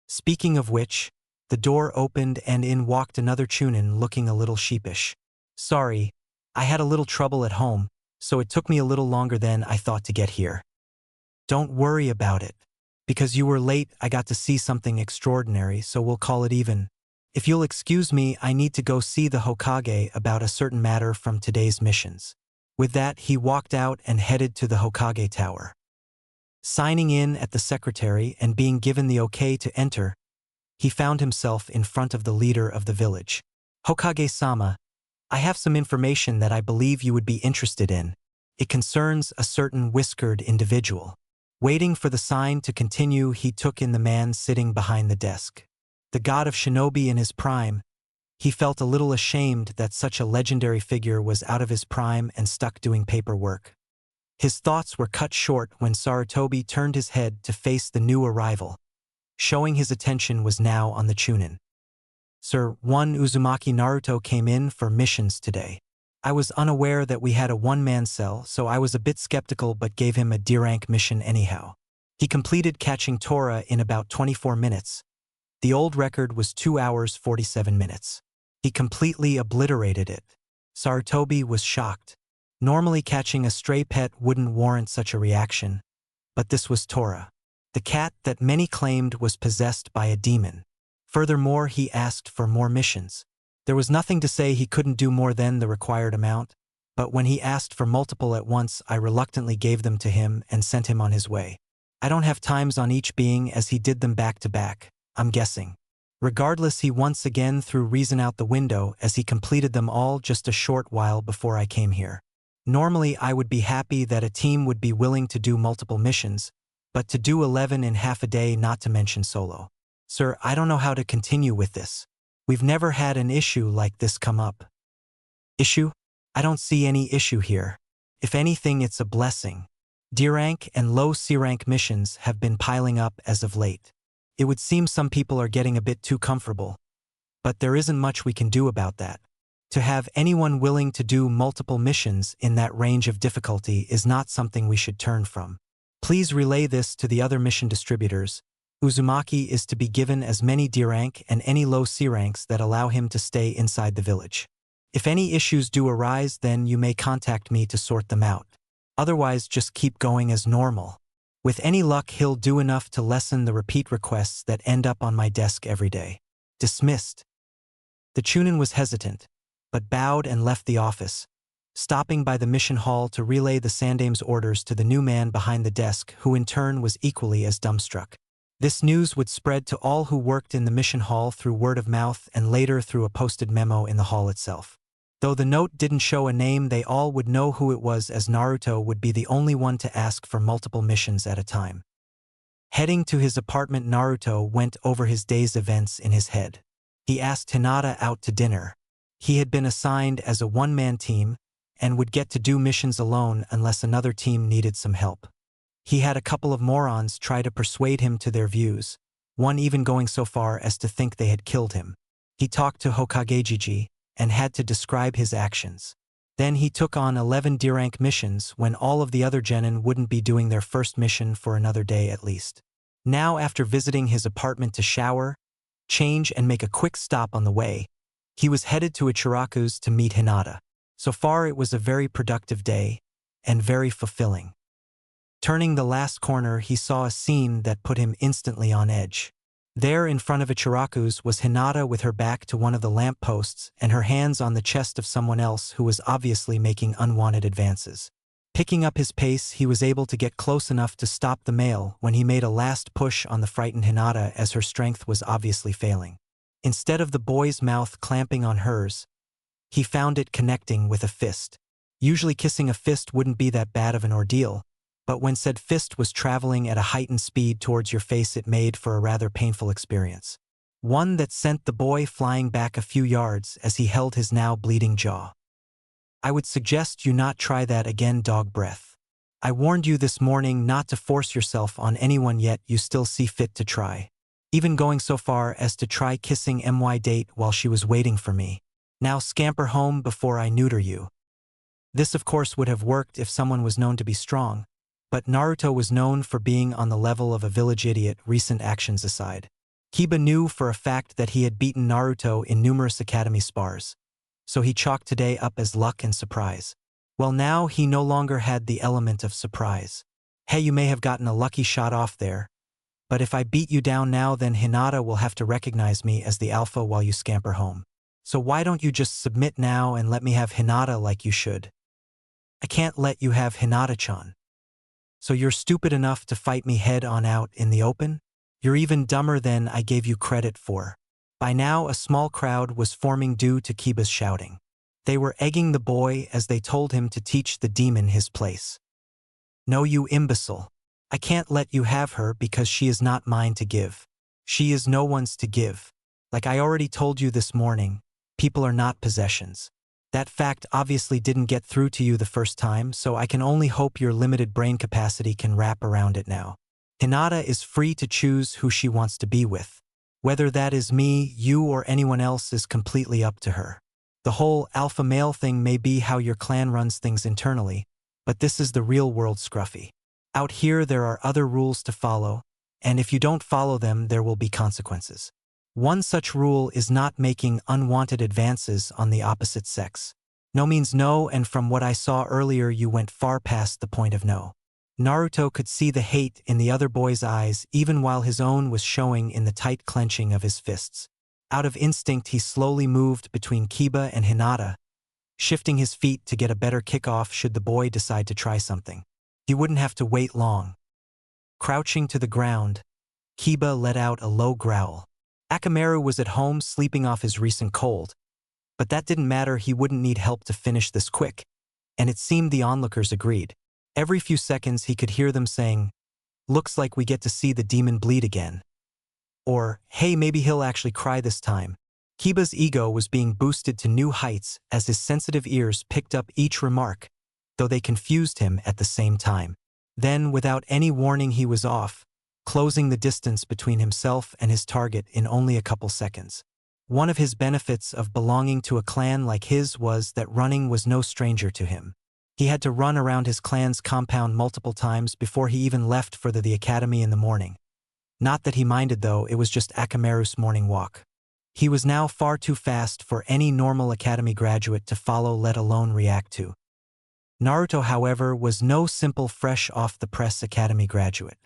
Speaking of which, the door opened and in walked another Chunin looking a little sheepish. Sorry, I had a little trouble at home, so it took me a little longer than I thought to get here. Don't worry about it. Because you were late, I got to see something extraordinary, so we'll call it even. If you'll excuse me, I need to go see the Hokage about a certain matter from today's missions. With that, he walked out and headed to the Hokage tower. Signing in at the secretary and being given the okay to enter, he found himself in front of the leader of the village. Hokage-sama, I have some information that I believe you would be interested in. It concerns a certain whiskered individual. Waiting for the sign to continue, he took in the man sitting behind the desk. The god of shinobi in his prime, he felt a little ashamed that such a legendary figure was out of his prime and stuck doing paperwork. His thoughts were cut short when Sarutobi turned his head to face the new arrival. Showing his attention was now on the Chunin. Sir, one Uzumaki Naruto came in for missions today. I was unaware that we had a one-man cell, so I was a bit skeptical but gave him a D-rank mission anyhow. He completed catching Tora in about 24 minutes. The old record was 2 hours 47 minutes. He completely obliterated it. Sarutobi was shocked. Normally catching a stray pet wouldn't warrant such a reaction, but this was Tora, the cat that many claimed was possessed by a demon. Furthermore, he asked for more missions. There was nothing to say he couldn't do more than the required amount, but when he asked for multiple at once, I reluctantly gave them to him and sent him on his way. I don't have times on each being as he did them back to back, I'm guessing. Regardless, he once again threw reason out the window as he completed them all just a short while before I came here. Normally, I would be happy that a team would be willing to do multiple missions, but to do 11 in half a day, not to mention solo. Sir, I don't know how to continue with this. We've never had an issue like this come up. Issue? I don't see any issue here. If anything, it's a blessing. D-rank and low C-rank missions have been piling up as of late. It would seem some people are getting a bit too comfortable, but there isn't much we can do about that. To have anyone willing to do multiple missions in that range of difficulty is not something we should turn from. Please relay this to the other mission distributors. Uzumaki is to be given as many D-rank and any low C-ranks that allow him to stay inside the village. If any issues do arise, then you may contact me to sort them out. Otherwise, just keep going as normal. With any luck, he'll do enough to lessen the repeat requests that end up on my desk every day. Dismissed. The Chunin was hesitant, but bowed and left the office, stopping by the mission hall to relay the Sandame's orders to the new man behind the desk, who in turn was equally as dumbstruck. This news would spread to all who worked in the mission hall through word of mouth and later through a posted memo in the hall itself. Though the note didn't show a name, they all would know who it was, as Naruto would be the only one to ask for multiple missions at a time. Heading to his apartment, Naruto went over his day's events in his head. He asked Hinata out to dinner. He had been assigned as a one-man team and would get to do missions alone unless another team needed some help. He had a couple of morons try to persuade him to their views, one even going so far as to think they had killed him. He talked to Hokagejiji and had to describe his actions. Then he took on 11 D-rank missions when all of the other genin wouldn't be doing their first mission for another day at least. Now, after visiting his apartment to shower, change and make a quick stop on the way, he was headed to Ichiraku's to meet Hinata. So far it was a very productive day and very fulfilling. Turning the last corner, he saw a scene that put him instantly on edge. There in front of Ichiraku's was Hinata with her back to one of the lamp posts and her hands on the chest of someone else who was obviously making unwanted advances. Picking up his pace, he was able to get close enough to stop the male when he made a last push on the frightened Hinata, as her strength was obviously failing. Instead of the boy's mouth clamping on hers, he found it connecting with a fist. Usually kissing a fist wouldn't be that bad of an ordeal, but when said fist was traveling at a heightened speed towards your face, it made for a rather painful experience. One that sent the boy flying back a few yards as he held his now bleeding jaw. I would suggest you not try that again, dog breath. I warned you this morning not to force yourself on anyone, yet you still see fit to try. Even going so far as to try kissing my date while she was waiting for me. Now scamper home before I neuter you. This of course would have worked if someone was known to be strong, but Naruto was known for being on the level of a village idiot, recent actions aside. Kiba knew for a fact that he had beaten Naruto in numerous academy spars, so he chalked today up as luck and surprise. Well, now he no longer had the element of surprise. Hey, you may have gotten a lucky shot off there, but if I beat you down now, then Hinata will have to recognize me as the alpha while you scamper home. So why don't you just submit now and let me have Hinata like you should? I can't let you have Hinata-chan. So you're stupid enough to fight me head on out in the open? You're even dumber than I gave you credit for. By now, a small crowd was forming due to Kiba's shouting. They were egging the boy as they told him to teach the demon his place. No, you imbecile. I can't let you have her because she is not mine to give. She is no one's to give. Like I already told you this morning, people are not possessions. That fact obviously didn't get through to you the first time, so I can only hope your limited brain capacity can wrap around it now. Hinata is free to choose who she wants to be with. Whether that is me, you, or anyone else is completely up to her. The whole alpha male thing may be how your clan runs things internally, but this is the real world, Scruffy. Out here there are other rules to follow, and if you don't follow them, there will be consequences. One such rule is not making unwanted advances on the opposite sex. No means no, and from what I saw earlier, you went far past the point of no. Naruto could see the hate in the other boy's eyes even while his own was showing in the tight clenching of his fists. Out of instinct, he slowly moved between Kiba and Hinata, shifting his feet to get a better kickoff should the boy decide to try something. He wouldn't have to wait long. Crouching to the ground, Kiba let out a low growl. Akamaru was at home sleeping off his recent cold, but that didn't matter, he wouldn't need help to finish this quick, and it seemed the onlookers agreed. Every few seconds he could hear them saying, "Looks like we get to see the demon bleed again." Or, "Hey, maybe he'll actually cry this time." Kiba's ego was being boosted to new heights as his sensitive ears picked up each remark, though they confused him at the same time. Then, without any warning, he was off, closing the distance between himself and his target in only a couple seconds. One of his benefits of belonging to a clan like his was that running was no stranger to him. He had to run around his clan's compound multiple times before he even left for the academy in the morning. Not that he minded though, it was just Akamaru's morning walk. He was now far too fast for any normal academy graduate to follow, let alone react to. Naruto, however, was no simple fresh-off-the-press academy graduate.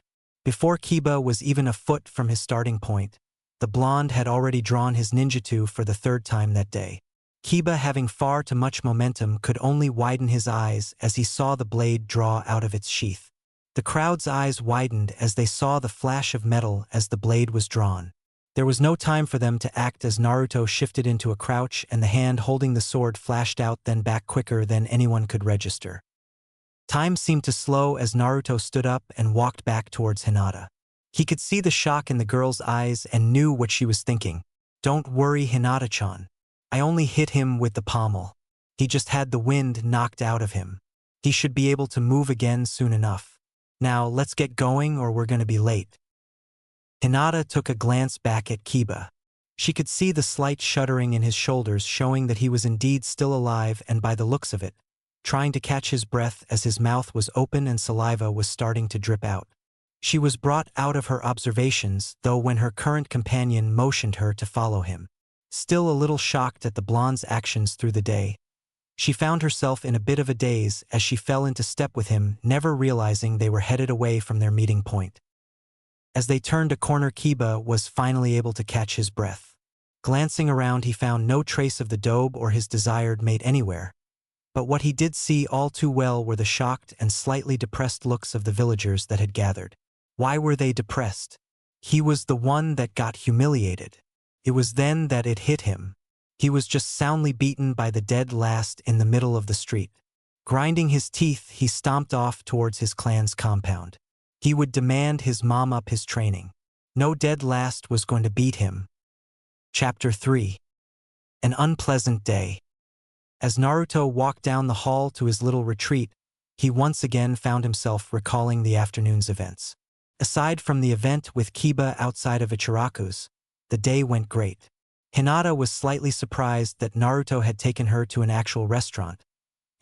Before Kiba was even a foot from his starting point, the blonde had already drawn his ninjutsu for the third time that day. Kiba, having far too much momentum, could only widen his eyes as he saw the blade draw out of its sheath. The crowd's eyes widened as they saw the flash of metal as the blade was drawn. There was no time for them to act as Naruto shifted into a crouch and the hand holding the sword flashed out then back quicker than anyone could register. Time seemed to slow as Naruto stood up and walked back towards Hinata. He could see the shock in the girl's eyes and knew what she was thinking. "Don't worry, Hinata-chan. I only hit him with the pommel. He just had the wind knocked out of him. He should be able to move again soon enough. Now let's get going or we're going to be late." Hinata took a glance back at Kiba. She could see the slight shuddering in his shoulders, showing that he was indeed still alive and, by the looks of it, trying to catch his breath as his mouth was open and saliva was starting to drip out. She was brought out of her observations, though, when her current companion motioned her to follow him. Still a little shocked at the blonde's actions through the day, she found herself in a bit of a daze as she fell into step with him, never realizing they were headed away from their meeting point. As they turned a corner, Kiba was finally able to catch his breath. Glancing around, he found no trace of the dobe or his desired mate anywhere. But what he did see all too well were the shocked and slightly depressed looks of the villagers that had gathered. Why were they depressed? He was the one that got humiliated. It was then that it hit him. He was just soundly beaten by the dead last in the middle of the street. Grinding his teeth, he stomped off towards his clan's compound. He would demand his mom up his training. No dead last was going to beat him. Chapter 3. An unpleasant day. As Naruto walked down the hall to his little retreat, he once again found himself recalling the afternoon's events. Aside from the event with Kiba outside of Ichiraku's, the day went great. Hinata was slightly surprised that Naruto had taken her to an actual restaurant,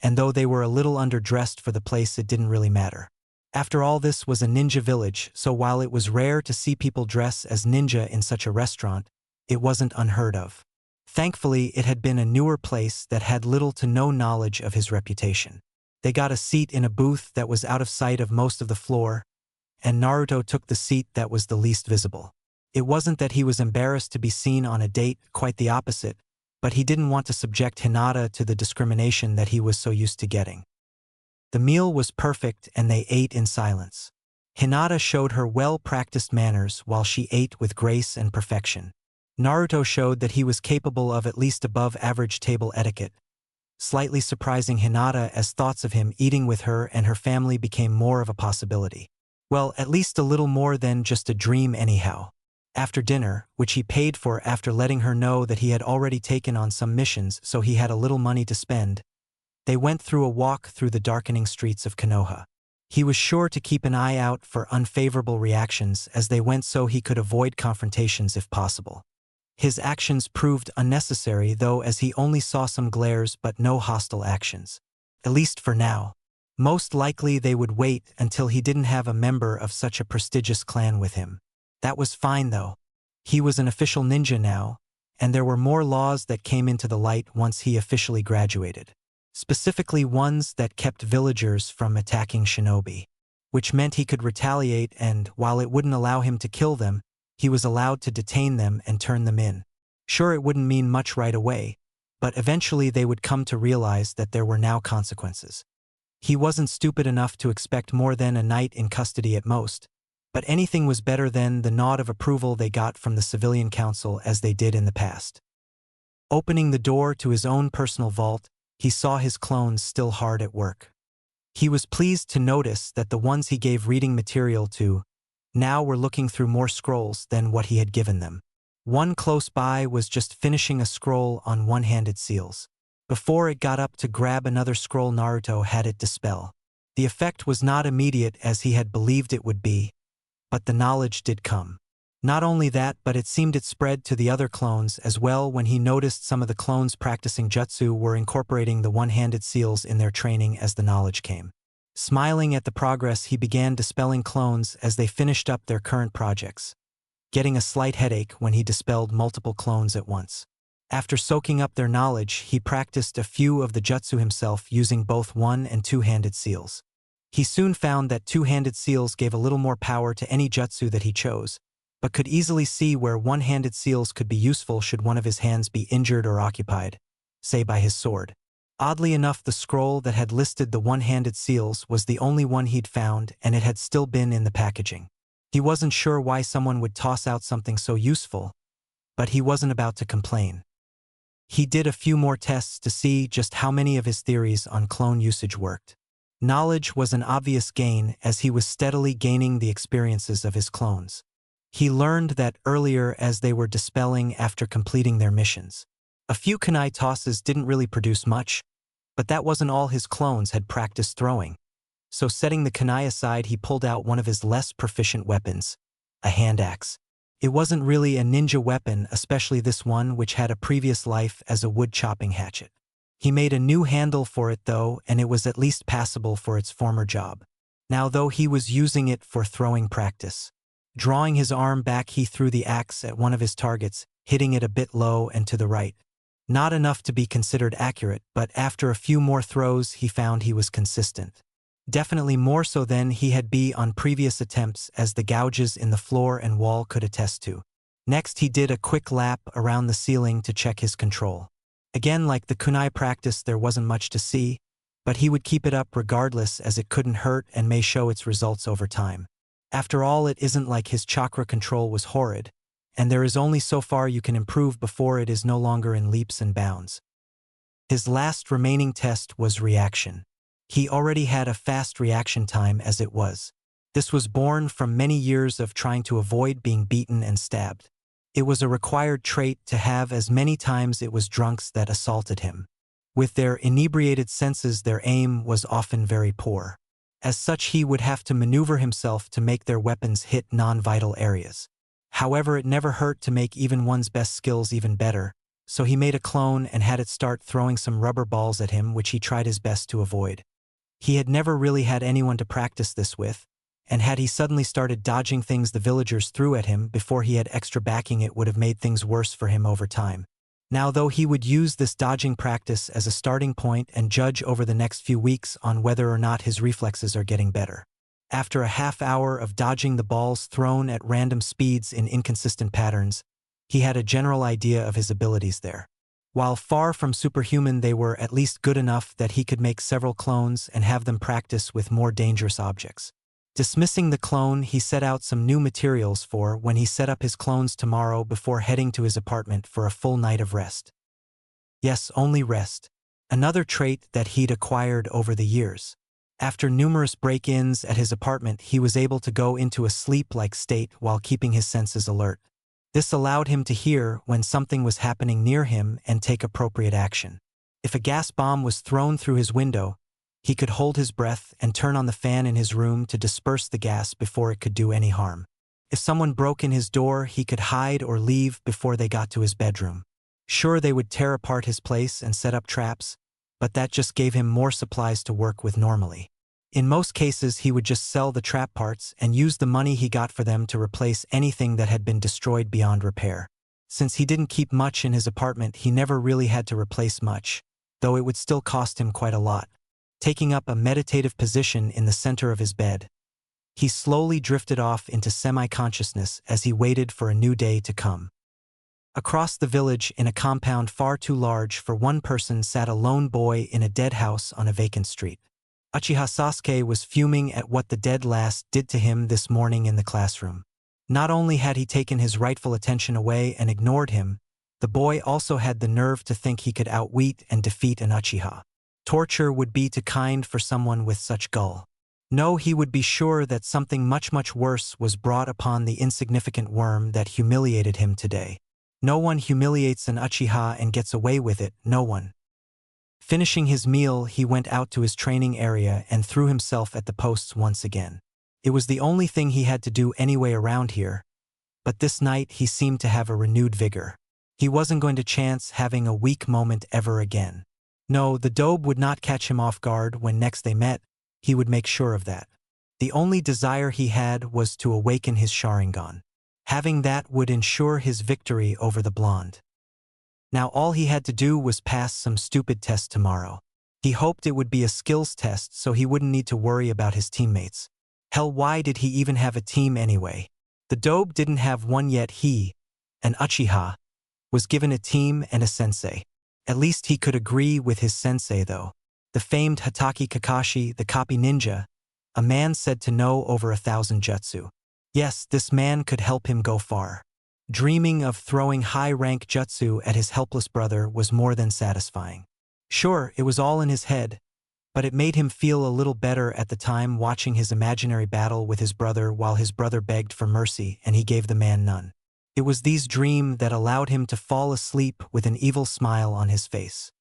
and though they were a little underdressed for the place, it didn't really matter. After all, this was a ninja village, so while it was rare to see people dress as ninja in such a restaurant, it wasn't unheard of. Thankfully, it had been a newer place that had little to no knowledge of his reputation. They got a seat in a booth that was out of sight of most of the floor, and Naruto took the seat that was the least visible. It wasn't that he was embarrassed to be seen on a date, quite the opposite, but he didn't want to subject Hinata to the discrimination that he was so used to getting. The meal was perfect and they ate in silence. Hinata showed her well-practiced manners while she ate with grace and perfection. Naruto showed that he was capable of at least above-average table etiquette, slightly surprising Hinata as thoughts of him eating with her and her family became more of a possibility. Well, at least a little more than just a dream anyhow. After dinner, which he paid for after letting her know that he had already taken on some missions so he had a little money to spend, they went through a walk through the darkening streets of Konoha. He was sure to keep an eye out for unfavorable reactions as they went so he could avoid confrontations if possible. His actions proved unnecessary though, as he only saw some glares but no hostile actions. At least for now. Most likely they would wait until he didn't have a member of such a prestigious clan with him. That was fine though. He was an official ninja now, and there were more laws that came into the light once he officially graduated. Specifically ones that kept villagers from attacking shinobi, which meant he could retaliate, and while it wouldn't allow him to kill them, he was allowed to detain them and turn them in. Sure, it wouldn't mean much right away, but eventually they would come to realize that there were now consequences. He wasn't stupid enough to expect more than a night in custody at most, but anything was better than the nod of approval they got from the civilian council as they did in the past. Opening the door to his own personal vault, he saw his clones still hard at work. He was pleased to notice that the ones he gave reading material to now were looking through more scrolls than what he had given them. One close by was just finishing a scroll on one-handed seals. Before it got up to grab another scroll, Naruto had it dispel. The effect was not immediate as he had believed it would be, but the knowledge did come. Not only that, but it seemed it spread to the other clones as well when he noticed some of the clones practicing jutsu were incorporating the one-handed seals in their training as the knowledge came. Smiling at the progress, he began dispelling clones as they finished up their current projects, getting a slight headache when he dispelled multiple clones at once. After soaking up their knowledge, he practiced a few of the jutsu himself using both one- and two-handed seals. He soon found that two-handed seals gave a little more power to any jutsu that he chose, but could easily see where one-handed seals could be useful should one of his hands be injured or occupied, say by his sword. Oddly enough, the scroll that had listed the one-handed seals was the only one he'd found, and it had still been in the packaging. He wasn't sure why someone would toss out something so useful, but he wasn't about to complain. He did a few more tests to see just how many of his theories on clone usage worked. Knowledge was an obvious gain as he was steadily gaining the experiences of his clones. He learned that earlier as they were dispelling after completing their missions. A few kunai tosses didn't really produce much, but that wasn't all his clones had practiced throwing. So setting the kunai aside, he pulled out one of his less proficient weapons, a hand axe. It wasn't really a ninja weapon, especially this one which had a previous life as a wood-chopping hatchet. He made a new handle for it though, and it was at least passable for its former job. Now though he was using it for throwing practice. Drawing his arm back, he threw the axe at one of his targets, hitting it a bit low and to the right. Not enough to be considered accurate, but after a few more throws he found he was consistent. Definitely more so than he had been on previous attempts, as the gouges in the floor and wall could attest to. Next he did a quick lap around the ceiling to check his control. Again, like the kunai practice, there wasn't much to see, but he would keep it up regardless as it couldn't hurt and may show its results over time. After all, it isn't like his chakra control was horrid, and there is only so far you can improve before it is no longer in leaps and bounds. His last remaining test was reaction. He already had a fast reaction time as it was. This was born from many years of trying to avoid being beaten and stabbed. It was a required trait to have as many times it was drunks that assaulted him. With their inebriated senses, their aim was often very poor. As such, he would have to maneuver himself to make their weapons hit non-vital areas. However, it never hurt to make even one's best skills even better, so he made a clone and had it start throwing some rubber balls at him, which he tried his best to avoid. He had never really had anyone to practice this with, and had he suddenly started dodging things the villagers threw at him before he had extra backing, it would have made things worse for him over time. Now though, he would use this dodging practice as a starting point and judge over the next few weeks on whether or not his reflexes are getting better. After a half hour of dodging the balls thrown at random speeds in inconsistent patterns, he had a general idea of his abilities there. While far from superhuman, they were at least good enough that he could make several clones and have them practice with more dangerous objects. Dismissing the clone, he set out some new materials for when he set up his clones tomorrow before heading to his apartment for a full night of rest. Yes, only rest. Another trait that he'd acquired over the years. After numerous break-ins at his apartment, he was able to go into a sleep-like state while keeping his senses alert. This allowed him to hear when something was happening near him and take appropriate action. If a gas bomb was thrown through his window, he could hold his breath and turn on the fan in his room to disperse the gas before it could do any harm. If someone broke in his door, he could hide or leave before they got to his bedroom. Sure, they would tear apart his place and set up traps, but that just gave him more supplies to work with normally. In most cases, he would just sell the trap parts and use the money he got for them to replace anything that had been destroyed beyond repair. Since he didn't keep much in his apartment, he never really had to replace much, though it would still cost him quite a lot. Taking up a meditative position in the center of his bed, he slowly drifted off into semi-consciousness as he waited for a new day to come. Across the village, in a compound far too large for one person, sat a lone boy in a dead house on a vacant street. Uchiha Sasuke was fuming at what the dead last did to him this morning in the classroom. Not only had he taken his rightful attention away and ignored him, the boy also had the nerve to think he could outwit and defeat an Uchiha. Torture would be too kind for someone with such gall. No, he would be sure that something much worse was brought upon the insignificant worm that humiliated him today. No one humiliates an Uchiha and gets away with it, no one. Finishing his meal, he went out to his training area and threw himself at the posts once again. It was the only thing he had to do anyway around here, but this night he seemed to have a renewed vigor. He wasn't going to chance having a weak moment ever again. No, the dobe would not catch him off guard when next they met. He would make sure of that. The only desire he had was to awaken his Sharingan. Having that would ensure his victory over the blonde. Now all he had to do was pass some stupid test tomorrow. He hoped it would be a skills test so he wouldn't need to worry about his teammates. Hell, why did he even have a team anyway? The dobe didn't have one yet. He, an Uchiha, was given a team and a sensei. At least he could agree with his sensei though. The famed Hatake Kakashi, the copy ninja, a man said to know over 1,000 jutsu. Yes, this man could help him go far. Dreaming of throwing high-rank jutsu at his helpless brother was more than satisfying. Sure, it was all in his head, but it made him feel a little better at the time watching his imaginary battle with his brother while his brother begged for mercy and he gave the man none. It was these dreams that allowed him to fall asleep with an evil smile on his face.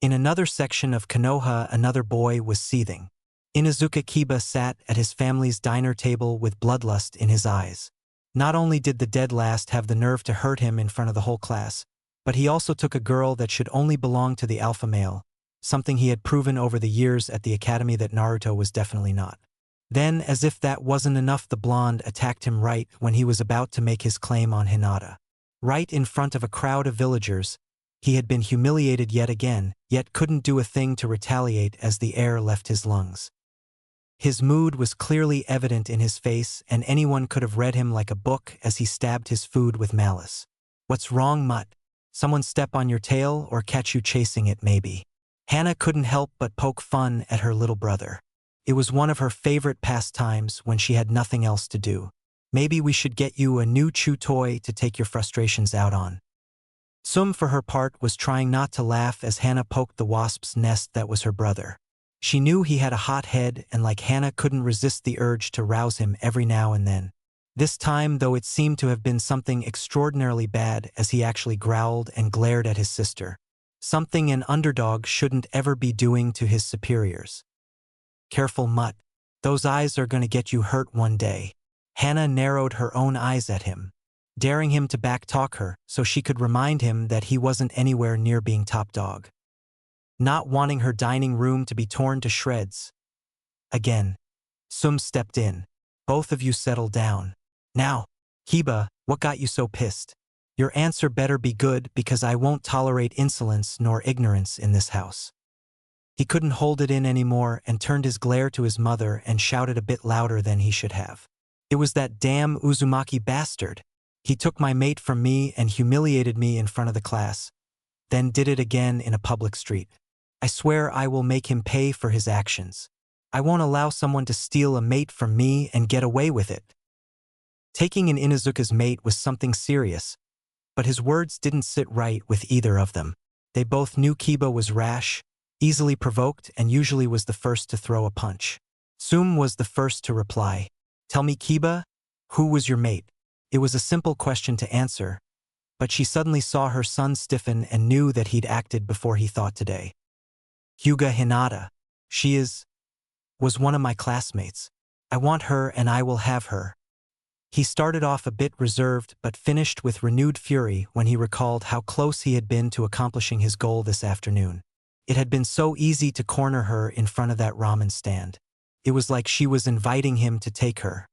In another section of Konoha, another boy was seething. Inuzuka Kiba sat at his family's diner table with bloodlust in his eyes. Not only did the dead last have the nerve to hurt him in front of the whole class, but he also took a girl that should only belong to the alpha male, something he had proven over the years at the academy that Naruto was definitely not. Then, as if that wasn't enough, the blonde attacked him right when he was about to make his claim on Hinata. Right in front of a crowd of villagers, he had been humiliated yet again, yet couldn't do a thing to retaliate as the air left his lungs. His mood was clearly evident in his face, and anyone could have read him like a book as he stabbed his food with malice. What's wrong, mutt? Someone step on your tail or catch you chasing it maybe. Hana couldn't help but poke fun at her little brother. It was one of her favorite pastimes when she had nothing else to do. Maybe we should get you a new chew toy to take your frustrations out on. Sum, for her part, was trying not to laugh as Hana poked the wasp's nest that was her brother. She knew he had a hot head and like Hana couldn't resist the urge to rouse him every now and then. This time, though, it seemed to have been something extraordinarily bad as he actually growled and glared at his sister. Something an underdog shouldn't ever be doing to his superiors. Careful, mutt. Those eyes are gonna get you hurt one day. Hana narrowed her own eyes at him, daring him to backtalk her so she could remind him that he wasn't anywhere near being top dog. Not wanting her dining room to be torn to shreds. Again, Sum stepped in. Both of you settle down. Now, Kiba, what got you so pissed? Your answer better be good because I won't tolerate insolence nor ignorance in this house. He couldn't hold it in anymore and turned his glare to his mother and shouted a bit louder than he should have. It was that damn Uzumaki bastard. He took my mate from me and humiliated me in front of the class, then did it again in a public street. I swear I will make him pay for his actions. I won't allow someone to steal a mate from me and get away with it. Taking in Inuzuka's mate was something serious, but his words didn't sit right with either of them. They both knew Kiba was rash, easily provoked, and usually was the first to throw a punch. Sum was the first to reply. Tell me, Kiba, who was your mate? It was a simple question to answer, but she suddenly saw her son stiffen and knew that he'd acted before he thought today. Hyuga Hinata. She was one of my classmates. I want her and I will have her. He started off a bit reserved but finished with renewed fury when he recalled how close he had been to accomplishing his goal this afternoon. It had been so easy to corner her in front of that ramen stand. It was like she was inviting him to take her.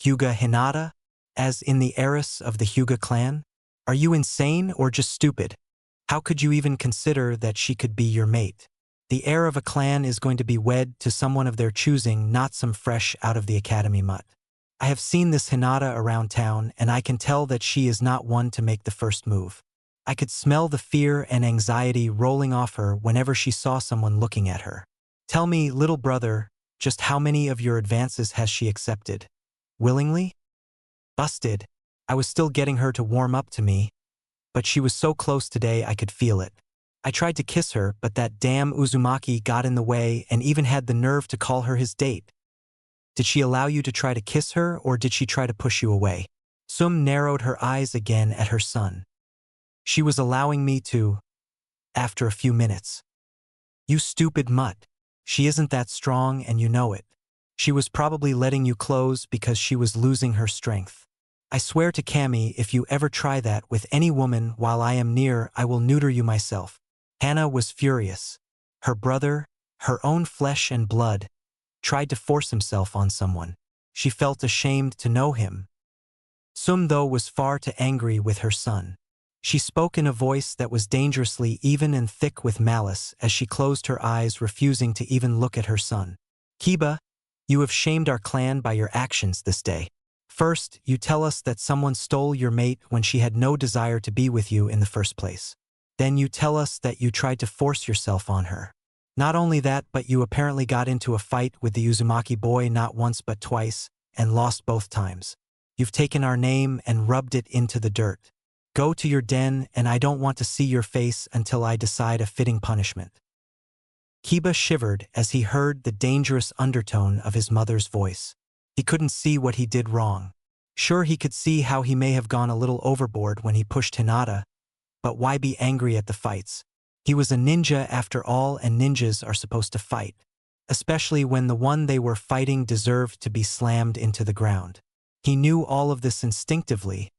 Hyuga Hinata? As in the heiress of the Hyuga clan? Are you insane or just stupid? How could you even consider that she could be your mate? The heir of a clan is going to be wed to someone of their choosing, not some fresh out of the academy mutt. I have seen this Hinata around town and I can tell that she is not one to make the first move. I could smell the fear and anxiety rolling off her whenever she saw someone looking at her. Tell me, little brother, just how many of your advances has she accepted? Willingly? Busted. I was still getting her to warm up to me, but she was so close today I could feel it. I tried to kiss her, but that damn Uzumaki got in the way and even had the nerve to call her his date. Did she allow you to try to kiss her, or did she try to push you away? Sum narrowed her eyes again at her son. She was allowing me to, after a few minutes. You stupid mutt. She isn't that strong and you know it. She was probably letting you close because she was losing her strength. I swear to Cammy, if you ever try that with any woman while I am near, I will neuter you myself. Hannah was furious. Her brother, her own flesh and blood, tried to force himself on someone. She felt ashamed to know him. Sum, though, was far too angry with her son. She spoke in a voice that was dangerously even and thick with malice as she closed her eyes, refusing to even look at her son. Kiba, you have shamed our clan by your actions this day. First, you tell us that someone stole your mate when she had no desire to be with you in the first place. Then you tell us that you tried to force yourself on her. Not only that, but you apparently got into a fight with the Uzumaki boy not once but twice, and lost both times. You've taken our name and rubbed it into the dirt. Go to your den, and I don't want to see your face until I decide a fitting punishment. Kiba shivered as he heard the dangerous undertone of his mother's voice. He couldn't see what he did wrong. Sure, he could see how he may have gone a little overboard when he pushed Hinata, but why be angry at the fights? He was a ninja after all, and ninjas are supposed to fight, especially when the one they were fighting deserved to be slammed into the ground. He knew all of this instinctively,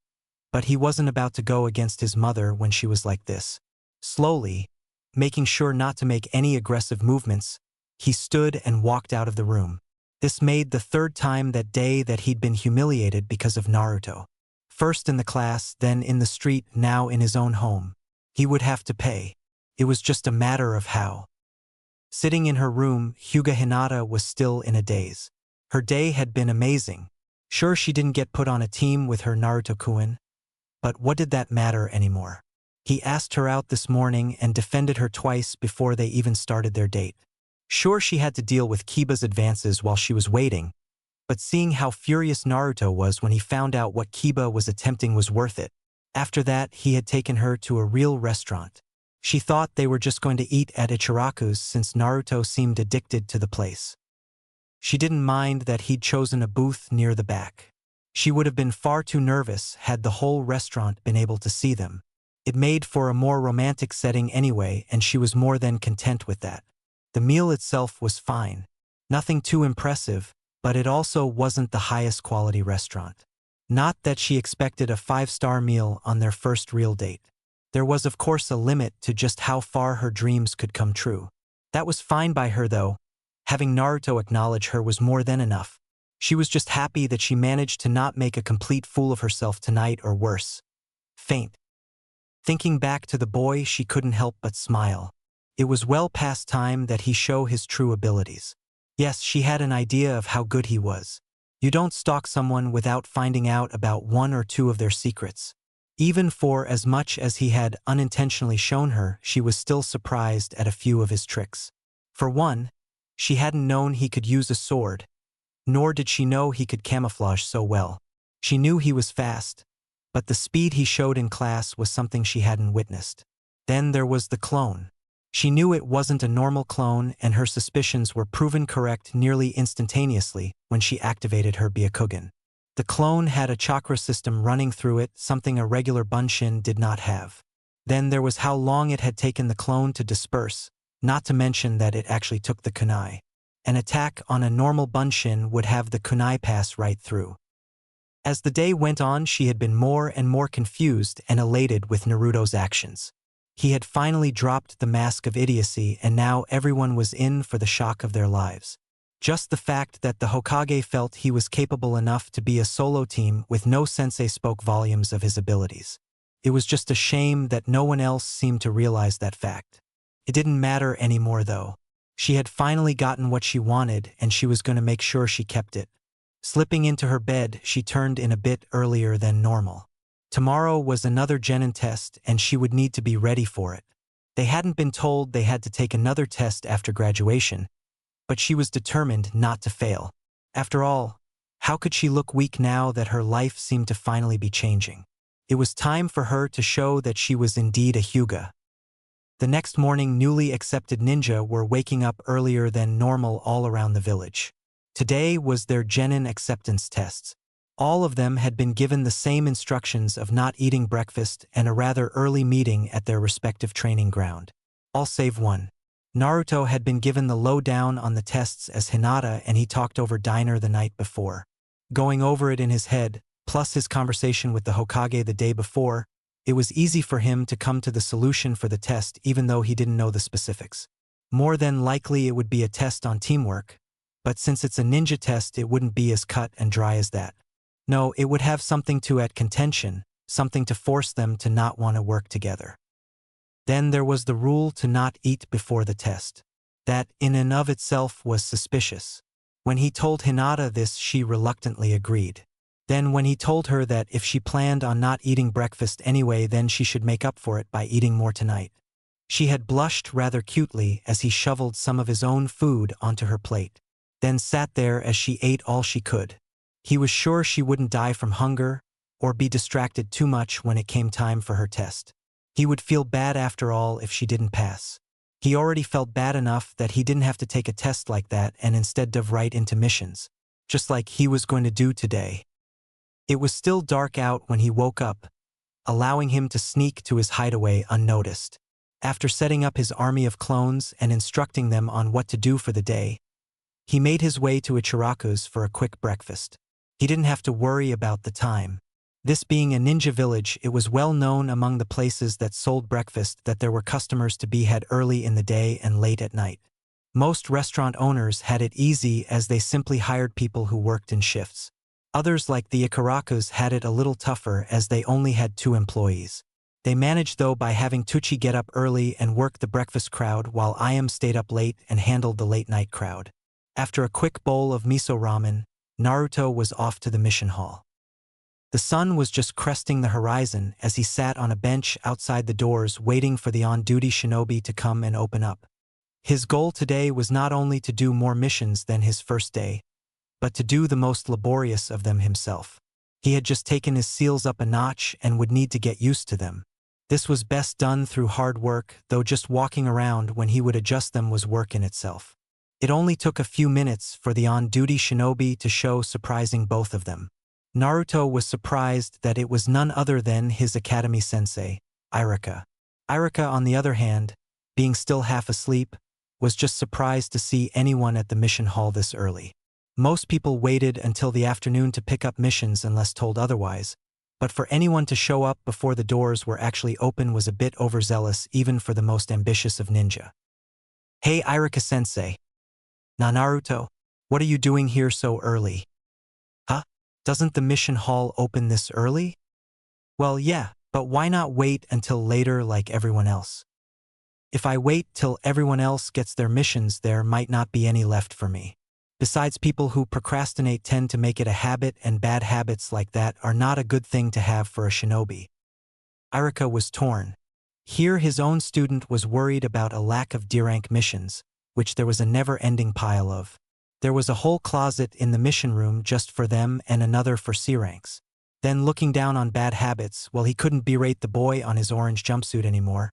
but he wasn't about to go against his mother when she was like this. Slowly, making sure not to make any aggressive movements, he stood and walked out of the room. This made the third time that day that he'd been humiliated because of Naruto. First in the class, then in the street, now in his own home. He would have to pay. It was just a matter of how. Sitting in her room, Hyuga Hinata was still in a daze. Her day had been amazing. Sure, she didn't get put on a team with her Naruto-kun, but what did that matter anymore? He asked her out this morning and defended her twice before they even started their date. Sure, she had to deal with Kiba's advances while she was waiting, but seeing how furious Naruto was when he found out what Kiba was attempting was worth it. After that, he had taken her to a real restaurant. She thought they were just going to eat at Ichiraku's since Naruto seemed addicted to the place. She didn't mind that he'd chosen a booth near the back. She would have been far too nervous had the whole restaurant been able to see them. It made for a more romantic setting anyway, and she was more than content with that. The meal itself was fine. Nothing too impressive, but it also wasn't the highest quality restaurant. Not that she expected a 5-star meal on their first real date. There was of course a limit to just how far her dreams could come true. That was fine by her though. Having Naruto acknowledge her was more than enough. She was just happy that she managed to not make a complete fool of herself tonight, or worse, faint. Thinking back to the boy, she couldn't help but smile. It was well past time that he show his true abilities. Yes, she had an idea of how good he was. You don't stalk someone without finding out about one or two of their secrets. Even for as much as he had unintentionally shown her, she was still surprised at a few of his tricks. For one, she hadn't known he could use a sword, nor did she know he could camouflage so well. She knew he was fast, but the speed he showed in class was something she hadn't witnessed. Then there was the clone. She knew it wasn't a normal clone, and her suspicions were proven correct nearly instantaneously when she activated her Byakugan. The clone had a chakra system running through it, something a regular Bunshin did not have. Then there was how long it had taken the clone to disperse, not to mention that it actually took the kunai. An attack on a normal Bunshin would have the kunai pass right through. As the day went on, she had been more and more confused and elated with Naruto's actions. He had finally dropped the mask of idiocy, and now everyone was in for the shock of their lives. Just the fact that the Hokage felt he was capable enough to be a solo team with no sensei spoke volumes of his abilities. It was just a shame that no one else seemed to realize that fact. It didn't matter anymore though. She had finally gotten what she wanted, and she was going to make sure she kept it. Slipping into her bed, she turned in a bit earlier than normal. Tomorrow was another genin test, and she would need to be ready for it. They hadn't been told they had to take another test after graduation, but she was determined not to fail. After all, how could she look weak now that her life seemed to finally be changing? It was time for her to show that she was indeed a Hyuga. The next morning, newly accepted ninja were waking up earlier than normal all around the village. Today was their genin acceptance tests. All of them had been given the same instructions of not eating breakfast and a rather early meeting at their respective training ground. All save one. Naruto had been given the lowdown on the tests as Hinata, and he talked over diner the night before. Going over it in his head, plus his conversation with the Hokage the day before, it was easy for him to come to the solution for the test even though he didn't know the specifics. More than likely it would be a test on teamwork, but since it's a ninja test it wouldn't be as cut and dry as that. No, it would have something to add contention, something to force them to not want to work together. Then there was the rule to not eat before the test. That, in and of itself, was suspicious. When he told Hinata this, she reluctantly agreed. Then when he told her that if she planned on not eating breakfast anyway, then she should make up for it by eating more tonight. She had blushed rather cutely as he shoveled some of his own food onto her plate, then sat there as she ate all she could. He was sure she wouldn't die from hunger or be distracted too much when it came time for her test. He would feel bad after all if she didn't pass. He already felt bad enough that he didn't have to take a test like that and instead dive right into missions, just like he was going to do today. It was still dark out when he woke up, allowing him to sneak to his hideaway unnoticed. After setting up his army of clones and instructing them on what to do for the day, he made his way to Ichiraku's for a quick breakfast. He didn't have to worry about the time. This being a ninja village, it was well known among the places that sold breakfast that there were customers to be had early in the day and late at night. Most restaurant owners had it easy as they simply hired people who worked in shifts. Others, like the Ikarakus, had it a little tougher as they only had 2 employees. They managed though by having Tucci get up early and work the breakfast crowd while Ayam stayed up late and handled the late-night crowd. After a quick bowl of miso ramen, Naruto was off to the mission hall. The sun was just cresting the horizon as he sat on a bench outside the doors waiting for the on-duty shinobi to come and open up. His goal today was not only to do more missions than his first day, but to do the most laborious of them himself. He had just taken his seals up a notch and would need to get used to them. This was best done through hard work, though just walking around when he would adjust them was work in itself. It only took a few minutes for the on-duty shinobi to show, surprising both of them. Naruto was surprised that it was none other than his academy sensei, Irika. Irika, on the other hand, being still half asleep, was just surprised to see anyone at the mission hall this early. Most people waited until the afternoon to pick up missions unless told otherwise, but for anyone to show up before the doors were actually open was a bit overzealous even for the most ambitious of ninja. "Hey Irika-sensei. Naruto, what are you doing here so early?" "Huh? Doesn't the mission hall open this early?" "Well, yeah, but why not wait until later like everyone else? If I wait till everyone else gets their missions, there might not be any left for me. Besides, people who procrastinate tend to make it a habit, and bad habits like that are not a good thing to have for a shinobi." Irika was torn. Here his own student was worried about a lack of D-rank missions, which there was a never-ending pile of. There was a whole closet in the mission room just for them and another for C-ranks. Then looking down on bad habits, well, he couldn't berate the boy on his orange jumpsuit anymore,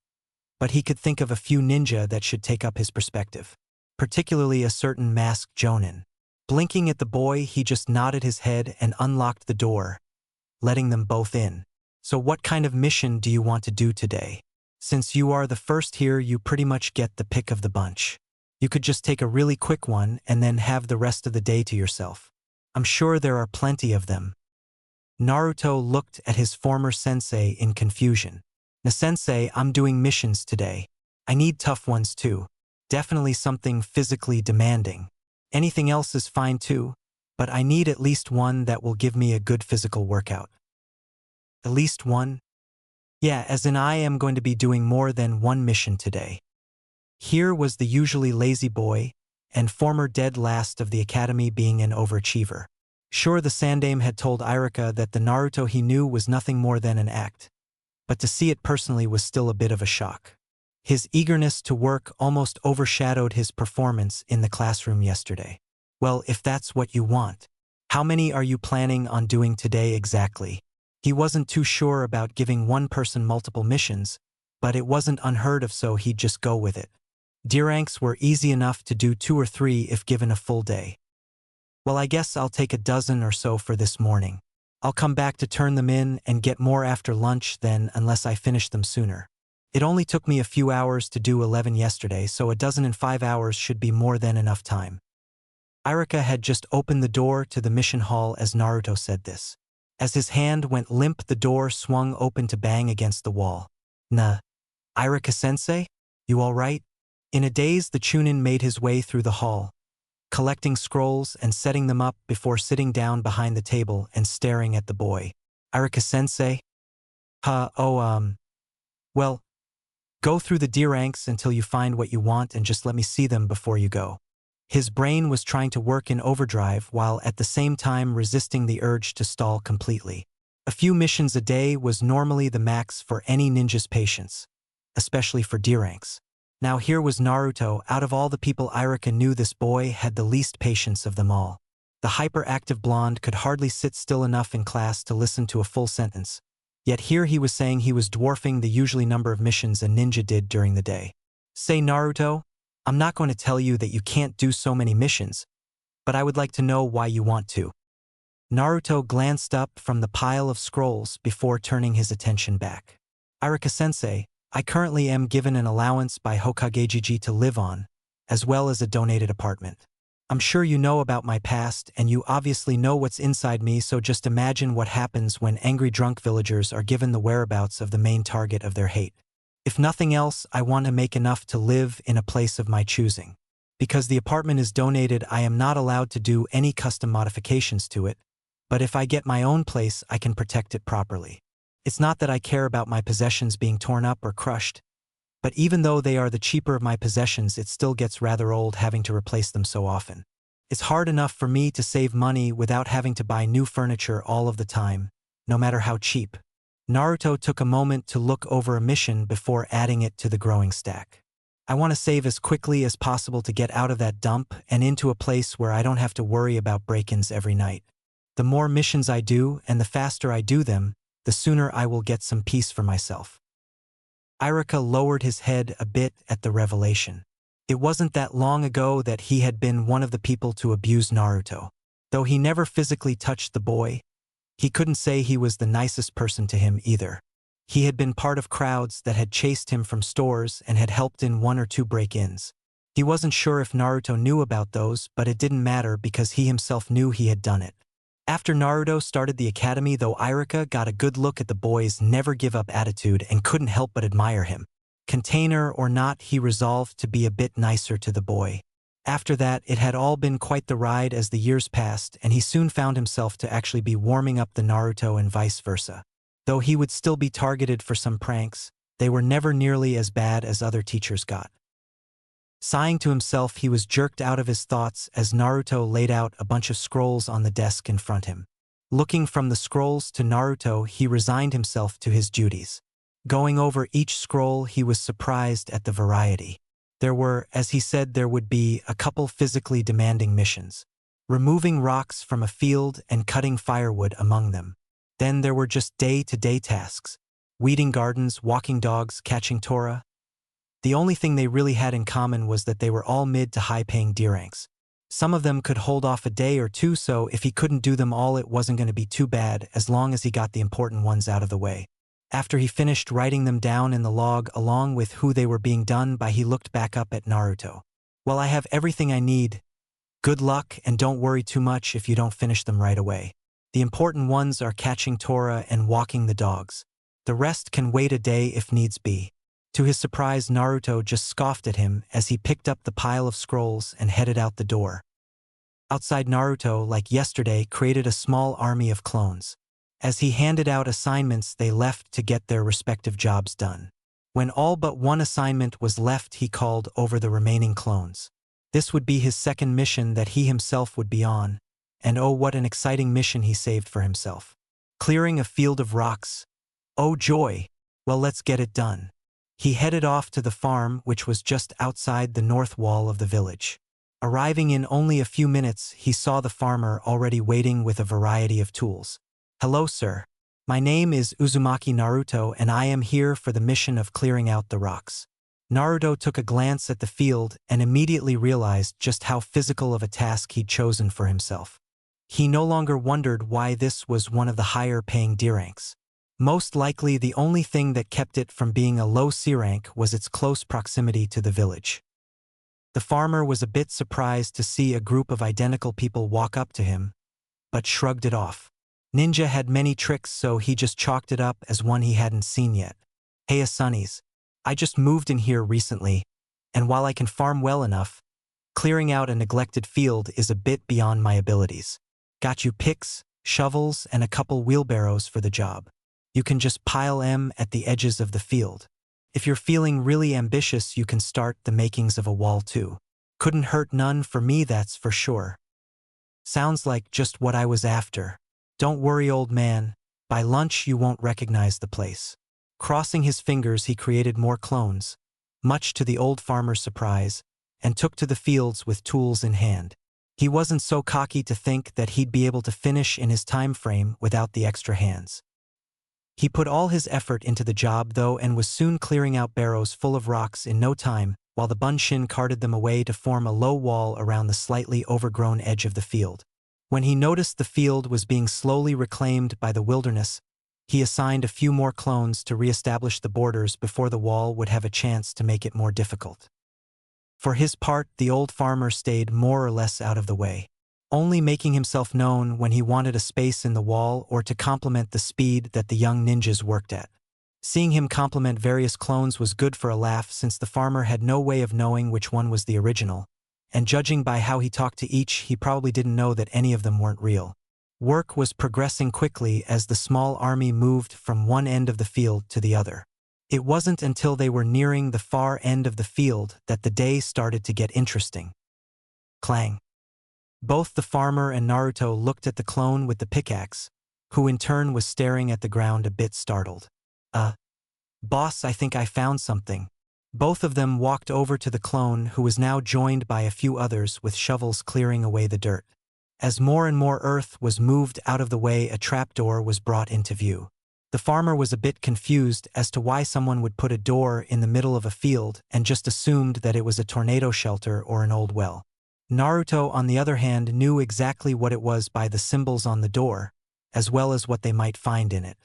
but he could think of a few ninja that should take up his perspective. Particularly a certain masked jonin. Blinking at the boy, he just nodded his head and unlocked the door, letting them both in. "So what kind of mission do you want to do today? Since you are the first here, you pretty much get the pick of the bunch. You could just take a really quick one and then have the rest of the day to yourself. I'm sure there are plenty of them." Naruto looked at his former sensei in confusion. "Na-sensei, I'm doing missions today. I need tough ones too. Definitely something physically demanding. Anything else is fine too, but I need at least one that will give me a good physical workout." "At least one?" "Yeah, as in I am going to be doing more than one mission today." Here was the usually lazy boy, and former dead last of the academy, being an overachiever. Sure, the Sandaime had told Irika that the Naruto he knew was nothing more than an act, but to see it personally was still a bit of a shock. His eagerness to work almost overshadowed his performance in the classroom yesterday. Well, if that's what you want. How many are you planning on doing today exactly? He wasn't too sure about giving one person multiple missions, but it wasn't unheard of, so he'd just go with it. D-ranks were easy enough to do 2 or 3 if given a full day. Well, I guess I'll take a dozen or so for this morning. I'll come back to turn them in and get more after lunch then, unless I finish them sooner. It only took me a few hours to do 11 yesterday, so a dozen in 5 hours should be more than enough time. Irika had just opened the door to the mission hall as Naruto said this. As his hand went limp, the door swung open to bang against the wall. Irika-sensei? You all right? In a daze, the Chunin made his way through the hall, collecting scrolls and setting them up before sitting down behind the table and staring at the boy. Irika-sensei? Well, go through the D-ranks until you find what you want and just let me see them before you go. His brain was trying to work in overdrive while at the same time resisting the urge to stall completely. A few missions a day was normally the max for any ninja's patience, especially for D-ranks. Now here was Naruto. Out of all the people Irika knew, this boy had the least patience of them all. The hyperactive blonde could hardly sit still enough in class to listen to a full sentence. Yet here he was saying he was dwarfing the usually number of missions a ninja did during the day. Say, Naruto, I'm not going to tell you that you can't do so many missions, but I would like to know why you want to. Naruto glanced up from the pile of scrolls before turning his attention back. Irika-sensei, I currently am given an allowance by Hokagejiji to live on, as well as a donated apartment. I'm sure you know about my past and you obviously know what's inside me, so just imagine what happens when angry drunk villagers are given the whereabouts of the main target of their hate. If nothing else, I want to make enough to live in a place of my choosing. Because the apartment is donated, I am not allowed to do any custom modifications to it, but if I get my own place, I can protect it properly. It's not that I care about my possessions being torn up or crushed, but even though they are the cheaper of my possessions, it still gets rather old having to replace them so often. It's hard enough for me to save money without having to buy new furniture all of the time, no matter how cheap. Naruto took a moment to look over a mission before adding it to the growing stack. I want to save as quickly as possible to get out of that dump and into a place where I don't have to worry about break-ins every night. The more missions I do and the faster I do them, the sooner I will get some peace for myself. Irika lowered his head a bit at the revelation. It wasn't that long ago that he had been one of the people to abuse Naruto. Though he never physically touched the boy, he couldn't say he was the nicest person to him either. He had been part of crowds that had chased him from stores and had helped in 1 or 2 break-ins. He wasn't sure if Naruto knew about those, but it didn't matter because he himself knew he had done it. After Naruto started the academy, though, Irika got a good look at the boy's never-give-up attitude and couldn't help but admire him. Container or not, he resolved to be a bit nicer to the boy. After that, it had all been quite the ride as the years passed, and he soon found himself to actually be warming up the Naruto and vice versa. Though he would still be targeted for some pranks, they were never nearly as bad as other teachers got. Sighing to himself, he was jerked out of his thoughts as Naruto laid out a bunch of scrolls on the desk in front him. Looking from the scrolls to Naruto, he resigned himself to his duties. Going over each scroll, he was surprised at the variety. There were, as he said, there would be a couple physically demanding missions. Removing rocks from a field and cutting firewood among them. Then there were just day-to-day tasks. Weeding gardens, walking dogs, catching Tora. The only thing they really had in common was that they were all mid to high-paying D-ranks. Some of them could hold off a day or two, so if he couldn't do them all, it wasn't going to be too bad as long as he got the important ones out of the way. After he finished writing them down in the log along with who they were being done by, he looked back up at Naruto. Well, I have everything I need. Good luck, and don't worry too much if you don't finish them right away. The important ones are catching Tora and walking the dogs. The rest can wait a day if needs be. To his surprise, Naruto just scoffed at him as he picked up the pile of scrolls and headed out the door. Outside, Naruto, like yesterday, created a small army of clones. As he handed out assignments, they left to get their respective jobs done. When all but one assignment was left, he called over the remaining clones. This would be his second mission that he himself would be on, and oh, what an exciting mission he saved for himself. Clearing a field of rocks. Oh joy! Well, let's get it done. He headed off to the farm, which was just outside the north wall of the village. Arriving in only a few minutes, he saw the farmer already waiting with a variety of tools. "Hello, sir. My name is Uzumaki Naruto, and I am here for the mission of clearing out the rocks." Naruto took a glance at the field and immediately realized just how physical of a task he'd chosen for himself. He no longer wondered why this was one of the higher-paying D ranks. Most likely the only thing that kept it from being a low C rank was its close proximity to the village. The farmer was a bit surprised to see a group of identical people walk up to him, but shrugged it off. Ninja had many tricks, so he just chalked it up as one he hadn't seen yet. "Hey, Sunnies. I just moved in here recently, and while I can farm well enough, clearing out a neglected field is a bit beyond my abilities. Got you picks, shovels, and a couple wheelbarrows for the job. You can just pile 'em at the edges of the field. If you're feeling really ambitious, you can start the makings of a wall too. Couldn't hurt none for me, that's for sure." "Sounds like just what I was after. Don't worry, old man. By lunch you won't recognize the place." Crossing his fingers, he created more clones, much to the old farmer's surprise, and took to the fields with tools in hand. He wasn't so cocky to think that he'd be able to finish in his time frame without the extra hands. He put all his effort into the job, though, and was soon clearing out barrows full of rocks in no time, while the Bunshin carted them away to form a low wall around the slightly overgrown edge of the field. When he noticed the field was being slowly reclaimed by the wilderness, he assigned a few more clones to re-establish the borders before the wall would have a chance to make it more difficult. For his part, the old farmer stayed more or less out of the way, only making himself known when he wanted a space in the wall or to complement the speed that the young ninjas worked at. Seeing him compliment various clones was good for a laugh, since the farmer had no way of knowing which one was the original, and judging by how he talked to each, he probably didn't know that any of them weren't real. Work was progressing quickly as the small army moved from one end of the field to the other. It wasn't until they were nearing the far end of the field that the day started to get interesting. Clang. Both the farmer and Naruto looked at the clone with the pickaxe, who in turn was staring at the ground a bit startled. Boss, I think I found something." Both of them walked over to the clone, who was now joined by a few others with shovels clearing away the dirt. As more and more earth was moved out of the way, a trapdoor was brought into view. The farmer was a bit confused as to why someone would put a door in the middle of a field, and just assumed that it was a tornado shelter or an old well. Naruto, on the other hand, knew exactly what it was by the symbols on the door, as well as what they might find in it.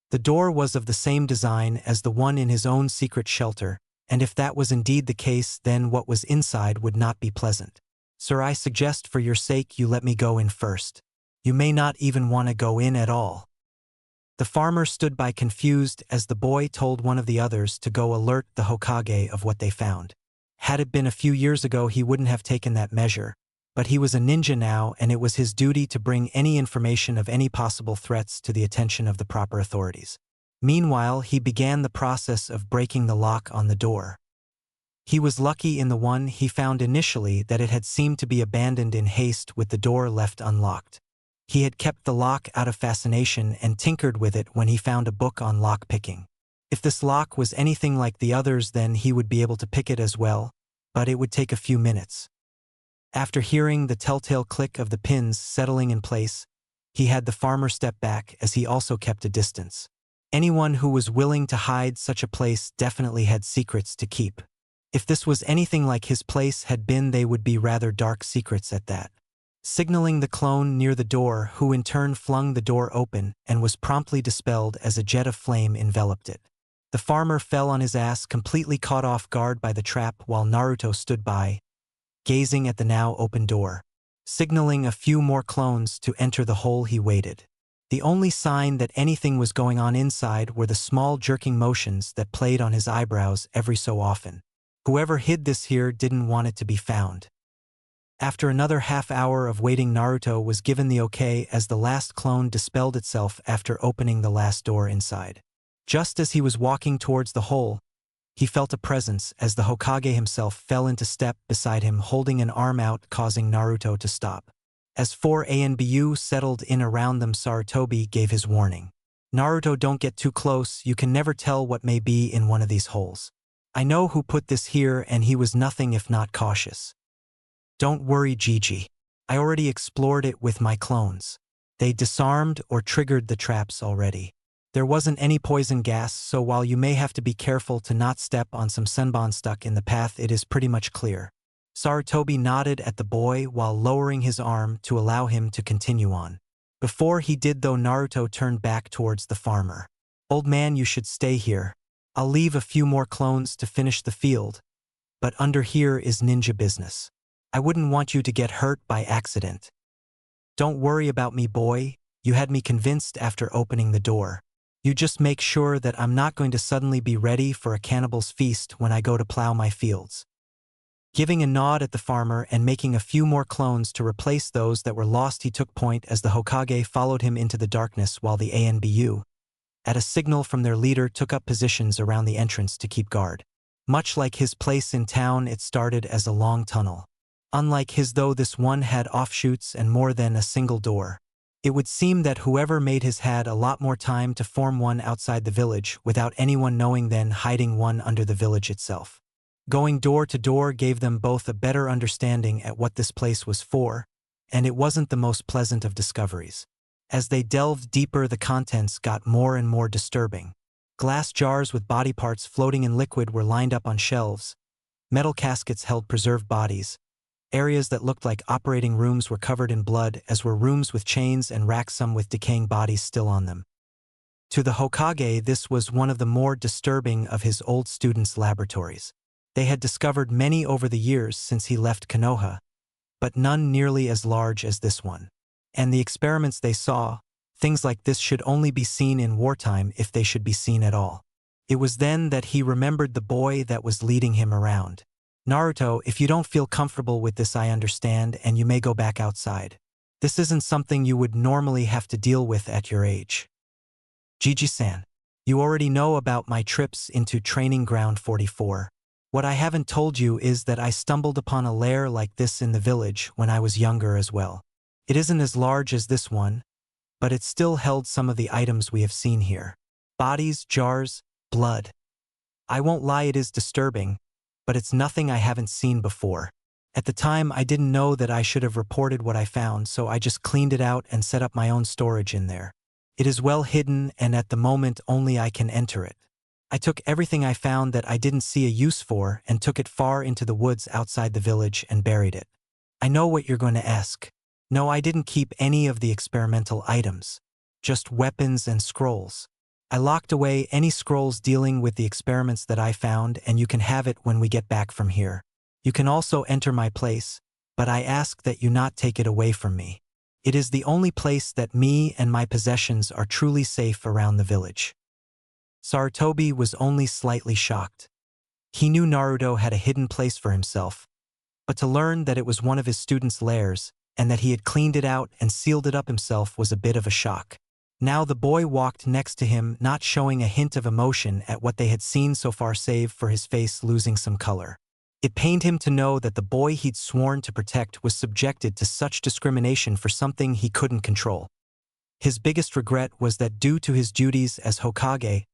The door was of the same design as the one in his own secret shelter, and if that was indeed the case, then what was inside would not be pleasant. "Sir, I suggest for your sake you let me go in first. You may not even want to go in at all." The farmer stood by confused as the boy told one of the others to go alert the Hokage of what they found. Had it been a few years ago, he wouldn't have taken that measure, but he was a ninja now, and it was his duty to bring any information of any possible threats to the attention of the proper authorities. Meanwhile, he began the process of breaking the lock on the door. He was lucky in the one he found initially that it had seemed to be abandoned in haste, with the door left unlocked. He had kept the lock out of fascination and tinkered with it when he found a book on lock picking. If this lock was anything like the others, then he would be able to pick it as well, but it would take a few minutes. After hearing the telltale click of the pins settling in place, he had the farmer step back, as he also kept a distance. Anyone who was willing to hide such a place definitely had secrets to keep. If this was anything like his place had been, they would be rather dark secrets at that. Signaling the clone near the door, who in turn flung the door open and was promptly dispelled as a jet of flame enveloped it. The farmer fell on his ass, completely caught off guard by the trap, while Naruto stood by, gazing at the now open door. Signaling a few more clones to enter the hole, he waited. The only sign that anything was going on inside were the small jerking motions that played on his eyebrows every so often. Whoever hid this here didn't want it to be found. After another half hour of waiting, Naruto was given the okay as the last clone dispelled itself after opening the last door inside. Just as he was walking towards the hole, he felt a presence as the Hokage himself fell into step beside him, holding an arm out, causing Naruto to stop. As 4ANBU settled in around them, Sarutobi gave his warning. "Naruto, don't get too close, you can never tell what may be in one of these holes." I know who put this here and he was nothing if not cautious. Don't worry, Gigi. I already explored it with my clones. They disarmed or triggered the traps already. There wasn't any poison gas, so while you may have to be careful to not step on some senbon stuck in the path, it is pretty much clear. Sarutobi nodded at the boy while lowering his arm to allow him to continue on. Before he did though, Naruto turned back towards the farmer. Old man, you should stay here. I'll leave a few more clones to finish the field, but under here is ninja business. I wouldn't want you to get hurt by accident. Don't worry about me, boy. You had me convinced after opening the door. You just make sure that I'm not going to suddenly be ready for a cannibal's feast when I go to plow my fields. Giving a nod at the farmer and making a few more clones to replace those that were lost, he took point as the Hokage followed him into the darkness while the ANBU, at a signal from their leader, took up positions around the entrance to keep guard. Much like his place in town, it started as a long tunnel. Unlike his though, this one had offshoots and more than a single door. It would seem that whoever made his had a lot more time to form one outside the village without anyone knowing than hiding one under the village itself. Going door to door gave them both a better understanding at what this place was for, and it wasn't the most pleasant of discoveries. As they delved deeper, the contents got more and more disturbing. Glass jars with body parts floating in liquid were lined up on shelves. Metal caskets held preserved bodies. Areas that looked like operating rooms were covered in blood, as were rooms with chains and racks, some with decaying bodies still on them. To the Hokage, this was one of the more disturbing of his old students' laboratories. They had discovered many over the years since he left Konoha, but none nearly as large as this one. And the experiments they saw, things like this should only be seen in wartime if they should be seen at all. It was then that he remembered the boy that was leading him around. Naruto, if you don't feel comfortable with this, I understand, and you may go back outside. This isn't something you would normally have to deal with at your age. Gigi-san, you already know about my trips into Training Ground 44. What I haven't told you is that I stumbled upon a lair like this in the village when I was younger as well. It isn't as large as this one, but it still held some of the items we have seen here. Bodies, jars, blood. I won't lie, it is disturbing, but it's nothing I haven't seen before. At the time, I didn't know that I should have reported what I found, so I just cleaned it out and set up my own storage in there. It is well hidden, and at the moment only I can enter it. I took everything I found that I didn't see a use for and took it far into the woods outside the village and buried it. I know what you're going to ask. No, I didn't keep any of the experimental items, just weapons and scrolls. I locked away any scrolls dealing with the experiments that I found, and you can have it when we get back from here. You can also enter my place, but I ask that you not take it away from me. It is the only place that me and my possessions are truly safe around the village. Sarutobi was only slightly shocked. He knew Naruto had a hidden place for himself, but to learn that it was one of his students' lairs, and that he had cleaned it out and sealed it up himself was a bit of a shock. Now the boy walked next to him, not showing a hint of emotion at what they had seen so far save for his face losing some color. It pained him to know that the boy he'd sworn to protect was subjected to such discrimination for something he couldn't control. His biggest regret was that due to his duties as Hokage,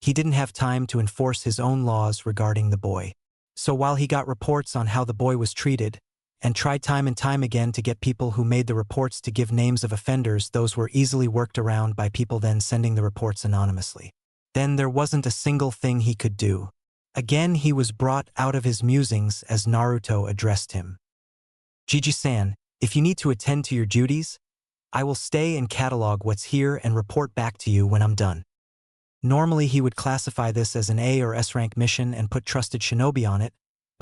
he didn't have time to enforce his own laws regarding the boy. So while he got reports on how the boy was treated, and tried time and time again to get people who made the reports to give names of offenders, those were easily worked around by people then sending the reports anonymously. Then there wasn't a single thing he could do. Again he was brought out of his musings as Naruto addressed him. Gigi-san, if you need to attend to your duties, I will stay and catalog what's here and report back to you when I'm done. Normally he would classify this as an A or S rank mission and put trusted shinobi on it,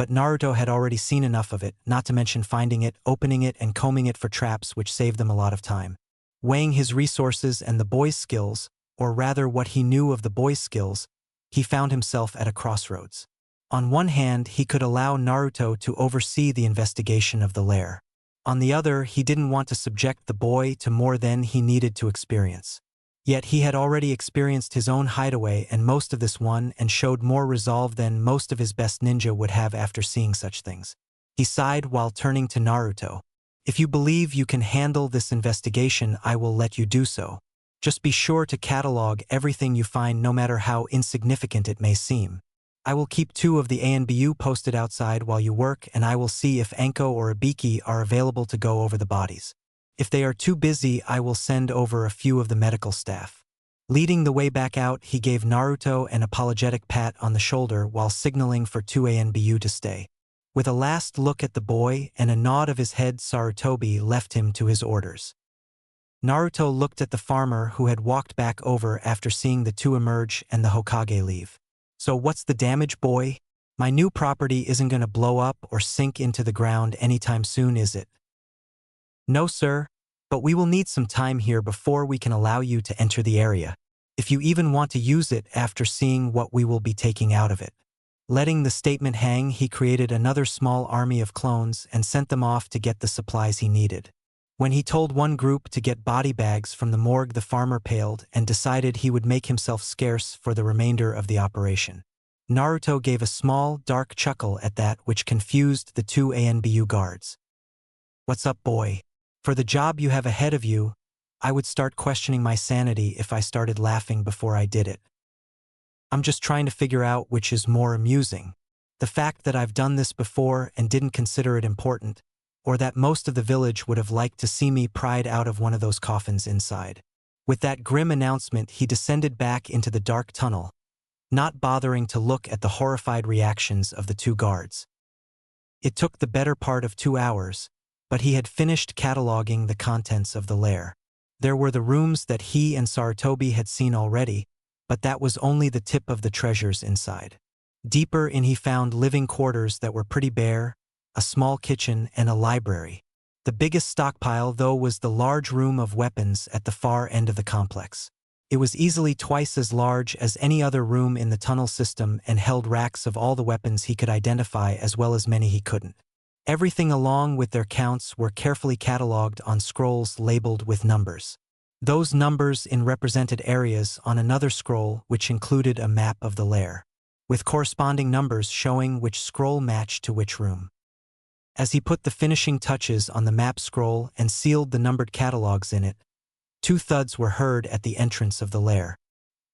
but Naruto had already seen enough of it, not to mention finding it, opening it, and combing it for traps, which saved them a lot of time. Weighing his resources and the boy's skills, or rather what he knew of the boy's skills, he found himself at a crossroads. On one hand, he could allow Naruto to oversee the investigation of the lair. On the other, he didn't want to subject the boy to more than he needed to experience. Yet he had already experienced his own hideaway and most of this one, and showed more resolve than most of his best ninja would have after seeing such things. He sighed while turning to Naruto. If you believe you can handle this investigation, I will let you do so. Just be sure to catalog everything you find, no matter how insignificant it may seem. I will keep 2 of the ANBU posted outside while you work, and I will see if Anko or Ibiki are available to go over the bodies. If they are too busy, I will send over a few of the medical staff. Leading the way back out, he gave Naruto an apologetic pat on the shoulder while signaling for 2 ANBU to stay. With a last look at the boy and a nod of his head, Sarutobi left him to his orders. Naruto looked at the farmer who had walked back over after seeing the 2 emerge and the Hokage leave. So what's the damage, boy? My new property isn't gonna blow up or sink into the ground anytime soon, is it? No, sir, but we will need some time here before we can allow you to enter the area, if you even want to use it after seeing what we will be taking out of it. Letting the statement hang, he created another small army of clones and sent them off to get the supplies he needed. When he told one group to get body bags from the morgue, the farmer paled and decided he would make himself scarce for the remainder of the operation. Naruto gave a small, dark chuckle at that, which confused the 2 ANBU guards. What's up, boy? For the job you have ahead of you, I would start questioning my sanity if I started laughing before I did it. I'm just trying to figure out which is more amusing. The fact that I've done this before and didn't consider it important, or that most of the village would have liked to see me pried out of one of those coffins inside. With that grim announcement, he descended back into the dark tunnel, not bothering to look at the horrified reactions of the 2 guards. It took the better part of 2 hours, but he had finished cataloging the contents of the lair. There were the rooms that he and Sarutobi had seen already, but that was only the tip of the treasures inside. Deeper in, he found living quarters that were pretty bare, a small kitchen, and a library. The biggest stockpile, though, was the large room of weapons at the far end of the complex. It was easily twice as large as any other room in the tunnel system and held racks of all the weapons he could identify as well as many he couldn't. Everything along with their counts were carefully catalogued on scrolls labeled with numbers. Those numbers in represented areas on another scroll, which included a map of the lair, with corresponding numbers showing which scroll matched to which room. As he put the finishing touches on the map scroll and sealed the numbered catalogs in it, 2 thuds were heard at the entrance of the lair.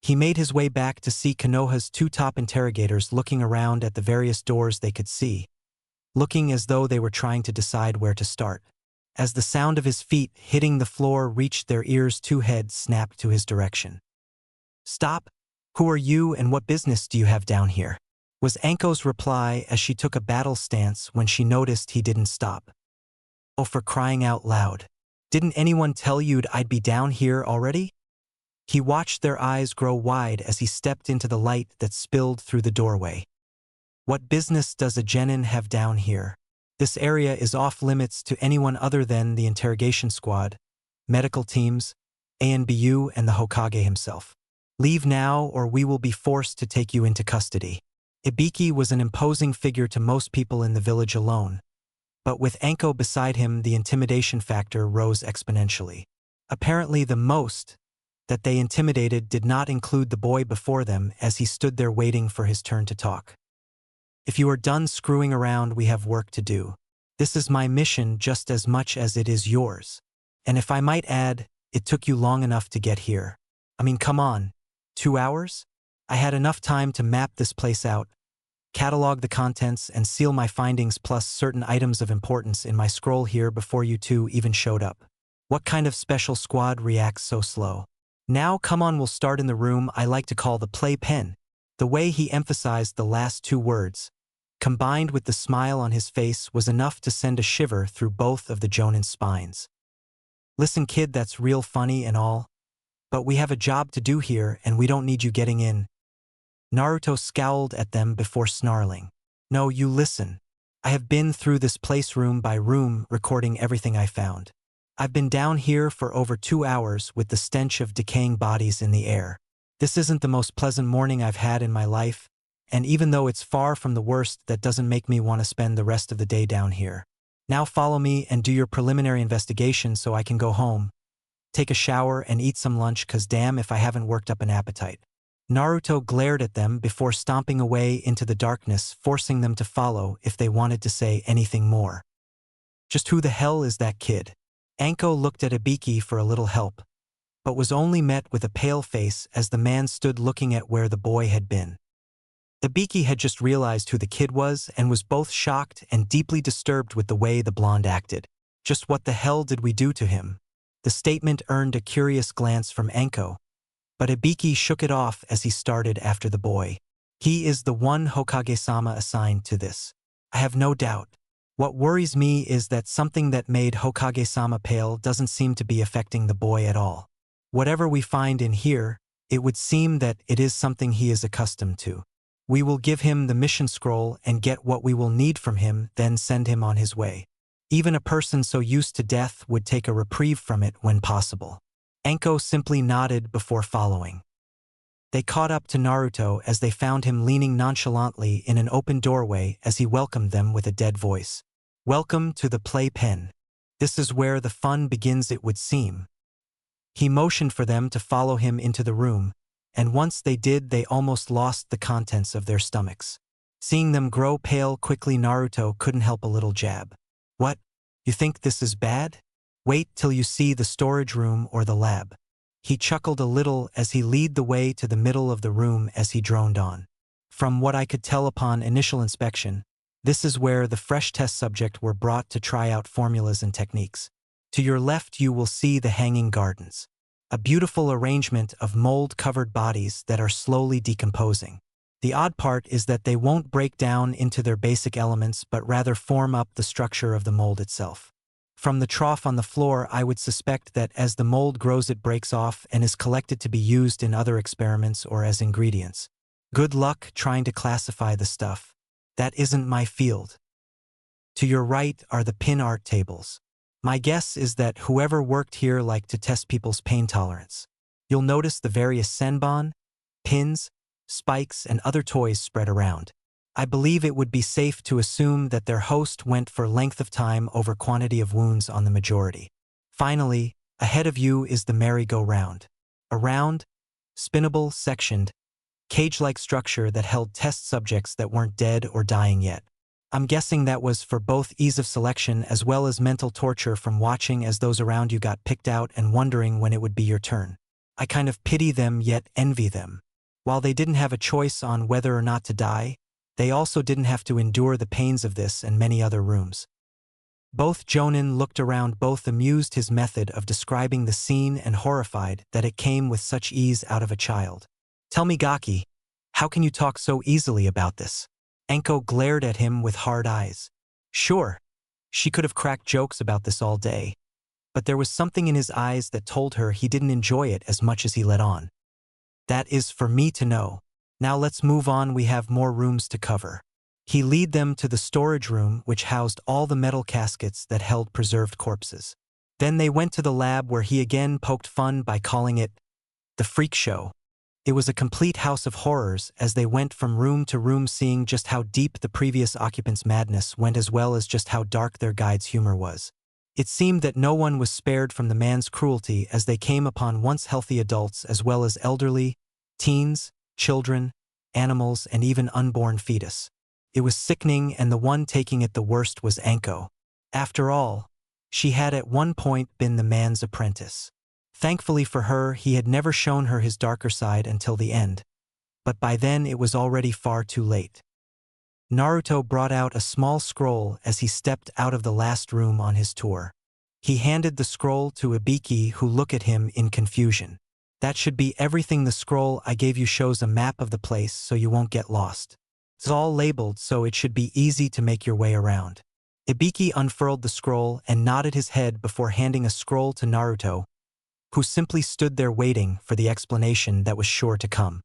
He made his way back to see Konoha's 2 top interrogators looking around at the various doors they could see, looking as though they were trying to decide where to start. As the sound of his feet hitting the floor reached their ears, 2 heads snapped to his direction. Stop! Who are you and what business do you have down here? Was Anko's reply as she took a battle stance when she noticed he didn't stop. Oh, for crying out loud. Didn't anyone tell you I'd be down here already? He watched their eyes grow wide as he stepped into the light that spilled through the doorway. What business does a genin have down here? This area is off limits to anyone other than the interrogation squad, medical teams, ANBU, and the Hokage himself. Leave now or we will be forced to take you into custody. Ibiki was an imposing figure to most people in the village alone, but with Anko beside him, the intimidation factor rose exponentially. Apparently the most that they intimidated did not include the boy before them as he stood there waiting for his turn to talk. If you are done screwing around, we have work to do. This is my mission just as much as it is yours. And if I might add, it took you long enough to get here. I mean, come on, 2 hours? I had enough time to map this place out, catalog the contents, and seal my findings plus certain items of importance in my scroll here before you 2 even showed up. What kind of special squad reacts so slow? Now come on, we'll start in the room I like to call the playpen. The way he emphasized the last 2 words, combined with the smile on his face, was enough to send a shiver through both of the Jonin's spines. Listen, kid, that's real funny and all, but we have a job to do here and we don't need you getting in. Naruto scowled at them before snarling. No, you listen. I have been through this place room by room, recording everything I found. I've been down here for over 2 hours with the stench of decaying bodies in the air. This isn't the most pleasant morning I've had in my life, and even though it's far from the worst, that doesn't make me want to spend the rest of the day down here. Now follow me and do your preliminary investigation so I can go home, take a shower, and eat some lunch, 'cause damn if I haven't worked up an appetite. Naruto glared at them before stomping away into the darkness, forcing them to follow if they wanted to say anything more. Just who the hell is that kid? Anko looked at Ibiki for a little help, but was only met with a pale face as the man stood looking at where the boy had been. Ibiki had just realized who the kid was and was both shocked and deeply disturbed with the way the blonde acted. Just what the hell did we do to him? The statement earned a curious glance from Anko, but Ibiki shook it off as he started after the boy. He is the one Hokage-sama assigned to this. I have no doubt. What worries me is that something that made Hokage-sama pale doesn't seem to be affecting the boy at all. Whatever we find in here, it would seem that it is something he is accustomed to. We will give him the mission scroll and get what we will need from him, then send him on his way. Even a person so used to death would take a reprieve from it when possible. Anko simply nodded before following. They caught up to Naruto as they found him leaning nonchalantly in an open doorway as he welcomed them with a dead voice. Welcome to the playpen. This is where the fun begins, it would seem. He motioned for them to follow him into the room, and once they did, they almost lost the contents of their stomachs. Seeing them grow pale quickly, Naruto couldn't help a little jab. What? You think this is bad? Wait till you see the storage room or the lab. He chuckled a little as he led the way to the middle of the room as he droned on. From what I could tell upon initial inspection, this is where the fresh test subject were brought to try out formulas and techniques. To your left you will see the hanging gardens. A beautiful arrangement of mold-covered bodies that are slowly decomposing. The odd part is that they won't break down into their basic elements but rather form up the structure of the mold itself. From the trough on the floor, I would suspect that as the mold grows it breaks off and is collected to be used in other experiments or as ingredients. Good luck trying to classify the stuff. That isn't my field. To your right are the pin art tables. My guess is that whoever worked here liked to test people's pain tolerance. You'll notice the various senbon, pins, spikes, and other toys spread around. I believe it would be safe to assume that their host went for length of time over quantity of wounds on the majority. Finally, ahead of you is the merry-go-round. A round, spinnable, sectioned, cage-like structure that held test subjects that weren't dead or dying yet. I'm guessing that was for both ease of selection as well as mental torture from watching as those around you got picked out and wondering when it would be your turn. I kind of pity them yet envy them. While they didn't have a choice on whether or not to die, they also didn't have to endure the pains of this and many other rooms. Both Jonin looked around, both amused his method of describing the scene and horrified that it came with such ease out of a child. Tell me, Gaki, how can you talk so easily about this? Anko glared at him with hard eyes. Sure, she could have cracked jokes about this all day, but there was something in his eyes that told her he didn't enjoy it as much as he let on. That is for me to know. Now let's move on, we have more rooms to cover. He led them to the storage room which housed all the metal caskets that held preserved corpses. Then they went to the lab where he again poked fun by calling it the freak show. It was a complete house of horrors as they went from room to room, seeing just how deep the previous occupants' madness went as well as just how dark their guide's humor was. It seemed that no one was spared from the man's cruelty as they came upon once healthy adults as well as elderly, teens, children, animals, and even unborn fetus. It was sickening, and the one taking it the worst was Anko. After all, she had at one point been the man's apprentice. Thankfully for her, he had never shown her his darker side until the end, but by then it was already far too late. Naruto brought out a small scroll as he stepped out of the last room on his tour. He handed the scroll to Ibiki, who looked at him in confusion. That should be everything. The scroll I gave you shows a map of the place so you won't get lost. It's all labeled so it should be easy to make your way around. Ibiki unfurled the scroll and nodded his head before handing a scroll to Naruto, who simply stood there waiting for the explanation that was sure to come.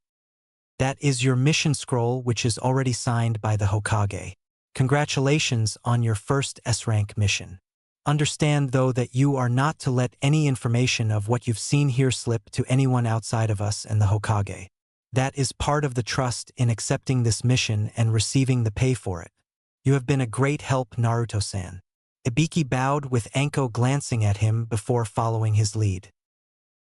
That is your mission scroll, which is already signed by the Hokage. Congratulations on your first S-rank mission. Understand, though, that you are not to let any information of what you've seen here slip to anyone outside of us and the Hokage. That is part of the trust in accepting this mission and receiving the pay for it. You have been a great help, Naruto-san. Ibiki bowed with Anko glancing at him before following his lead.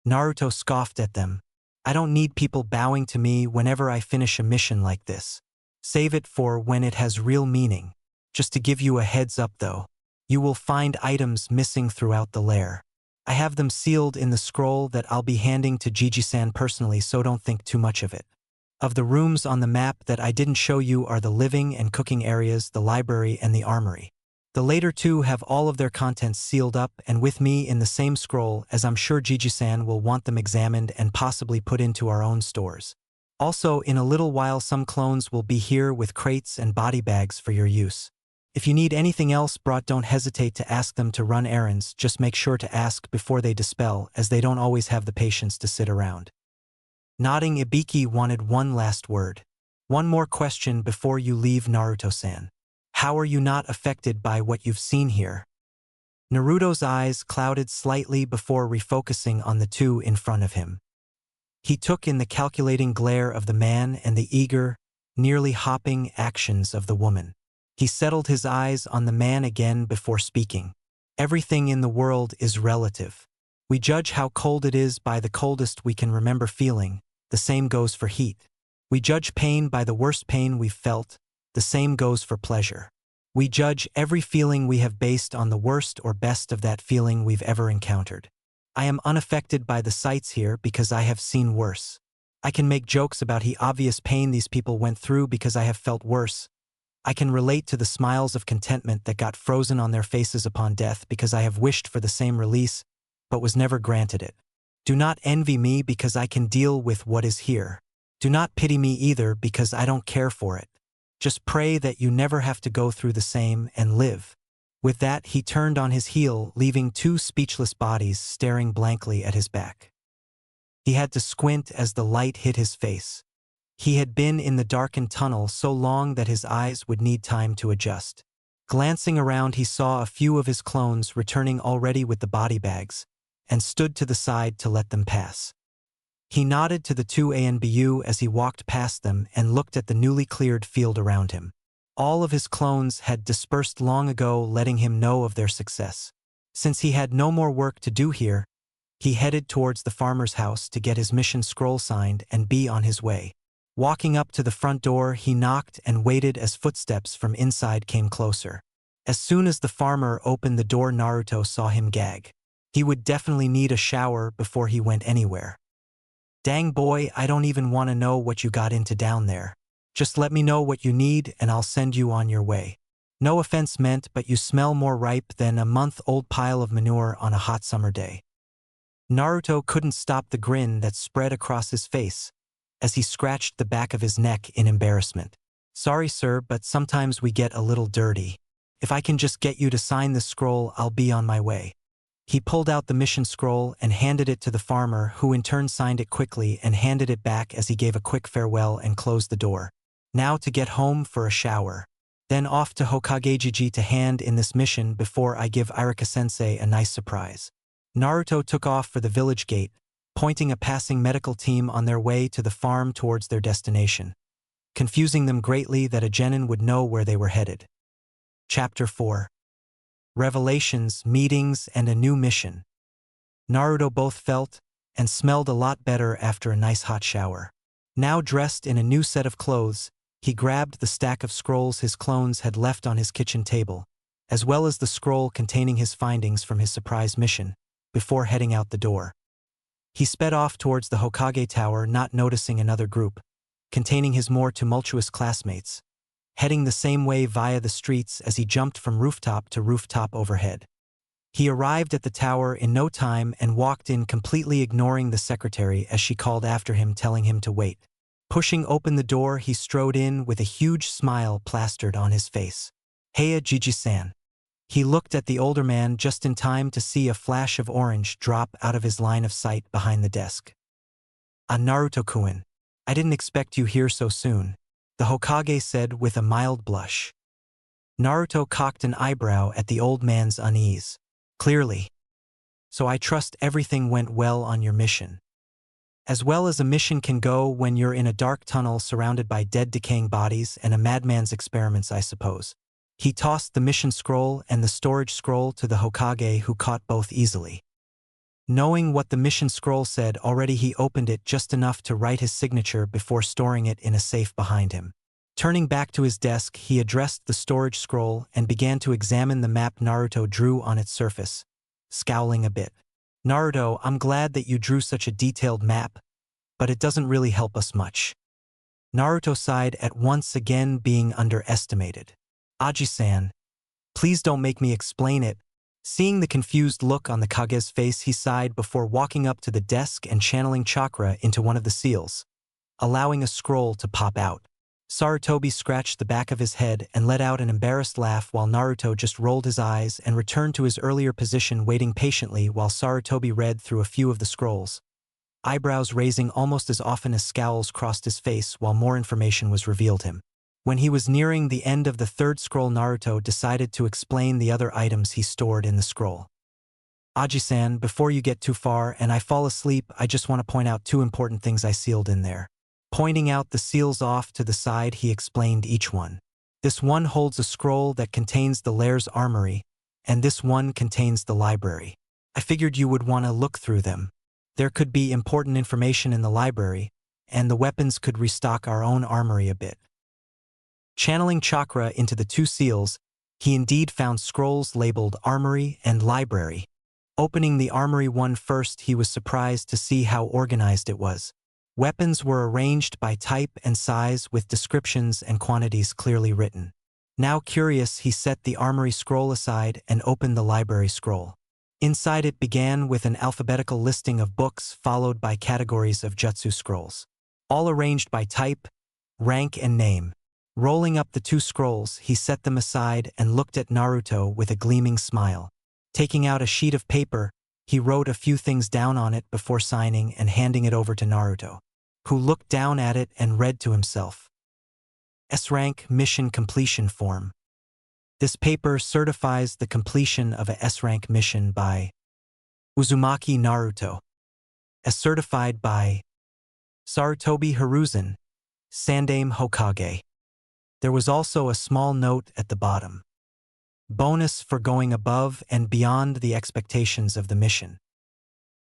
Naruto scoffed at them. I don't need people bowing to me whenever I finish a mission like this. Save it for when it has real meaning. Just to give you a heads up though, you will find items missing throughout the lair. I have them sealed in the scroll that I'll be handing to Gigi-san personally, so don't think too much of it. Of the rooms on the map that I didn't show you are the living and cooking areas, the library, and the armory. The later two have all of their contents sealed up and with me in the same scroll, as I'm sure Gigi-san will want them examined and possibly put into our own stores. Also, in a little while some clones will be here with crates and body bags for your use. If you need anything else brought, don't hesitate to ask them to run errands, just make sure to ask before they dispel, as they don't always have the patience to sit around. Nodding, Ibiki wanted one last word. One more question before you leave, Naruto-san. How are you not affected by what you've seen here? Naruto's eyes clouded slightly before refocusing on the two in front of him. He took in the calculating glare of the man and the eager, nearly hopping actions of the woman. He settled his eyes on the man again before speaking. Everything in the world is relative. We judge how cold it is by the coldest we can remember feeling. The same goes for heat. We judge pain by the worst pain we've felt. The same goes for pleasure. We judge every feeling we have based on the worst or best of that feeling we've ever encountered. I am unaffected by the sights here because I have seen worse. I can make jokes about the obvious pain these people went through because I have felt worse. I can relate to the smiles of contentment that got frozen on their faces upon death because I have wished for the same release, but was never granted it. Do not envy me because I can deal with what is here. Do not pity me either because I don't care for it. Just pray that you never have to go through the same and live. With that, he turned on his heel, leaving two speechless bodies staring blankly at his back. He had to squint as the light hit his face. He had been in the darkened tunnel so long that his eyes would need time to adjust. Glancing around, he saw a few of his clones returning already with the body bags, and stood to the side to let them pass. He nodded to the two ANBU as he walked past them and looked at the newly cleared field around him. All of his clones had dispersed long ago, letting him know of their success. Since he had no more work to do here, he headed towards the farmer's house to get his mission scroll signed and be on his way. Walking up to the front door, he knocked and waited as footsteps from inside came closer. As soon as the farmer opened the door, Naruto saw him gag. He would definitely need a shower before he went anywhere. Dang boy, I don't even want to know what you got into down there. Just let me know what you need and I'll send you on your way. No offense meant, but you smell more ripe than a month-old pile of manure on a hot summer day. Naruto couldn't stop the grin that spread across his face as he scratched the back of his neck in embarrassment. Sorry sir, but sometimes we get a little dirty. If I can just get you to sign this scroll, I'll be on my way. He pulled out the mission scroll and handed it to the farmer, who in turn signed it quickly and handed it back as he gave a quick farewell and closed the door. Now to get home for a shower. Then off to Hokage to hand in this mission before I give Irika-sensei a nice surprise. Naruto took off for the village gate, pointing a passing medical team on their way to the farm towards their destination, confusing them greatly that a genin would know where they were headed. Chapter 4. Revelations, Meetings, and a New Mission. Naruto both felt and smelled a lot better after a nice hot shower. Now dressed in a new set of clothes, he grabbed the stack of scrolls his clones had left on his kitchen table, as well as the scroll containing his findings from his surprise mission, before heading out the door. He sped off towards the Hokage Tower, not noticing another group, containing his more tumultuous classmates, heading the same way via the streets as he jumped from rooftop to rooftop overhead. He arrived at the tower in no time and walked in, completely ignoring the secretary as she called after him, telling him to wait. Pushing open the door, he strode in with a huge smile plastered on his face. "Heya, Gigi-san." He looked at the older man just in time to see a flash of orange drop out of his line of sight behind the desk. "Ah, Naruto-kun, I didn't expect you here so soon," the Hokage said with a mild blush. Naruto cocked an eyebrow at the old man's unease. "Clearly. So I trust everything went well on your mission. As well as a mission can go when you're in a dark tunnel surrounded by dead, decaying bodies and a madman's experiments, I suppose." He tossed the mission scroll and the storage scroll to the Hokage, who caught both easily. Knowing what the mission scroll said already, he opened it just enough to write his signature before storing it in a safe behind him. Turning back to his desk, he addressed the storage scroll and began to examine the map Naruto drew on its surface, scowling a bit. "Naruto, I'm glad that you drew such a detailed map, but it doesn't really help us much. Naruto sighed at once again being underestimated. Aji-san, please don't make me explain it. Seeing the confused look on the Kage's face, he sighed before walking up to the desk and channeling chakra into one of the seals, allowing a scroll to pop out. Sarutobi scratched the back of his head and let out an embarrassed laugh while Naruto just rolled his eyes and returned to his earlier position, waiting patiently while Sarutobi read through a few of the scrolls, eyebrows raising almost as often as scowls crossed his face while more information was revealed him. When he was nearing the end of the third scroll, Naruto decided to explain the other items he stored in the scroll. Aji-san, before you get too far and I fall asleep, I just want to point out two important things I sealed in there. Pointing out the seals off to the side, he explained each one. This one holds a scroll that contains the lair's armory, and this one contains the library. I figured you would want to look through them. There could be important information in the library, and the weapons could restock our own armory a bit. Channeling chakra into the two seals, he indeed found scrolls labeled Armory and Library. Opening the Armory one first, he was surprised to see how organized it was. Weapons were arranged by type and size with descriptions and quantities clearly written. Now curious, he set the Armory scroll aside and opened the Library scroll. Inside it began with an alphabetical listing of books followed by categories of jutsu scrolls, all arranged by type, rank, and name. Rolling up the two scrolls, he set them aside and looked at Naruto with a gleaming smile. Taking out a sheet of paper, he wrote a few things down on it before signing and handing it over to Naruto, who looked down at it and read to himself. S-Rank Mission Completion Form. This paper certifies the completion of a S-Rank mission by Uzumaki Naruto, as certified by Sarutobi Hiruzen, Sandaime Hokage. There was also a small note at the bottom. Bonus for going above and beyond the expectations of the mission.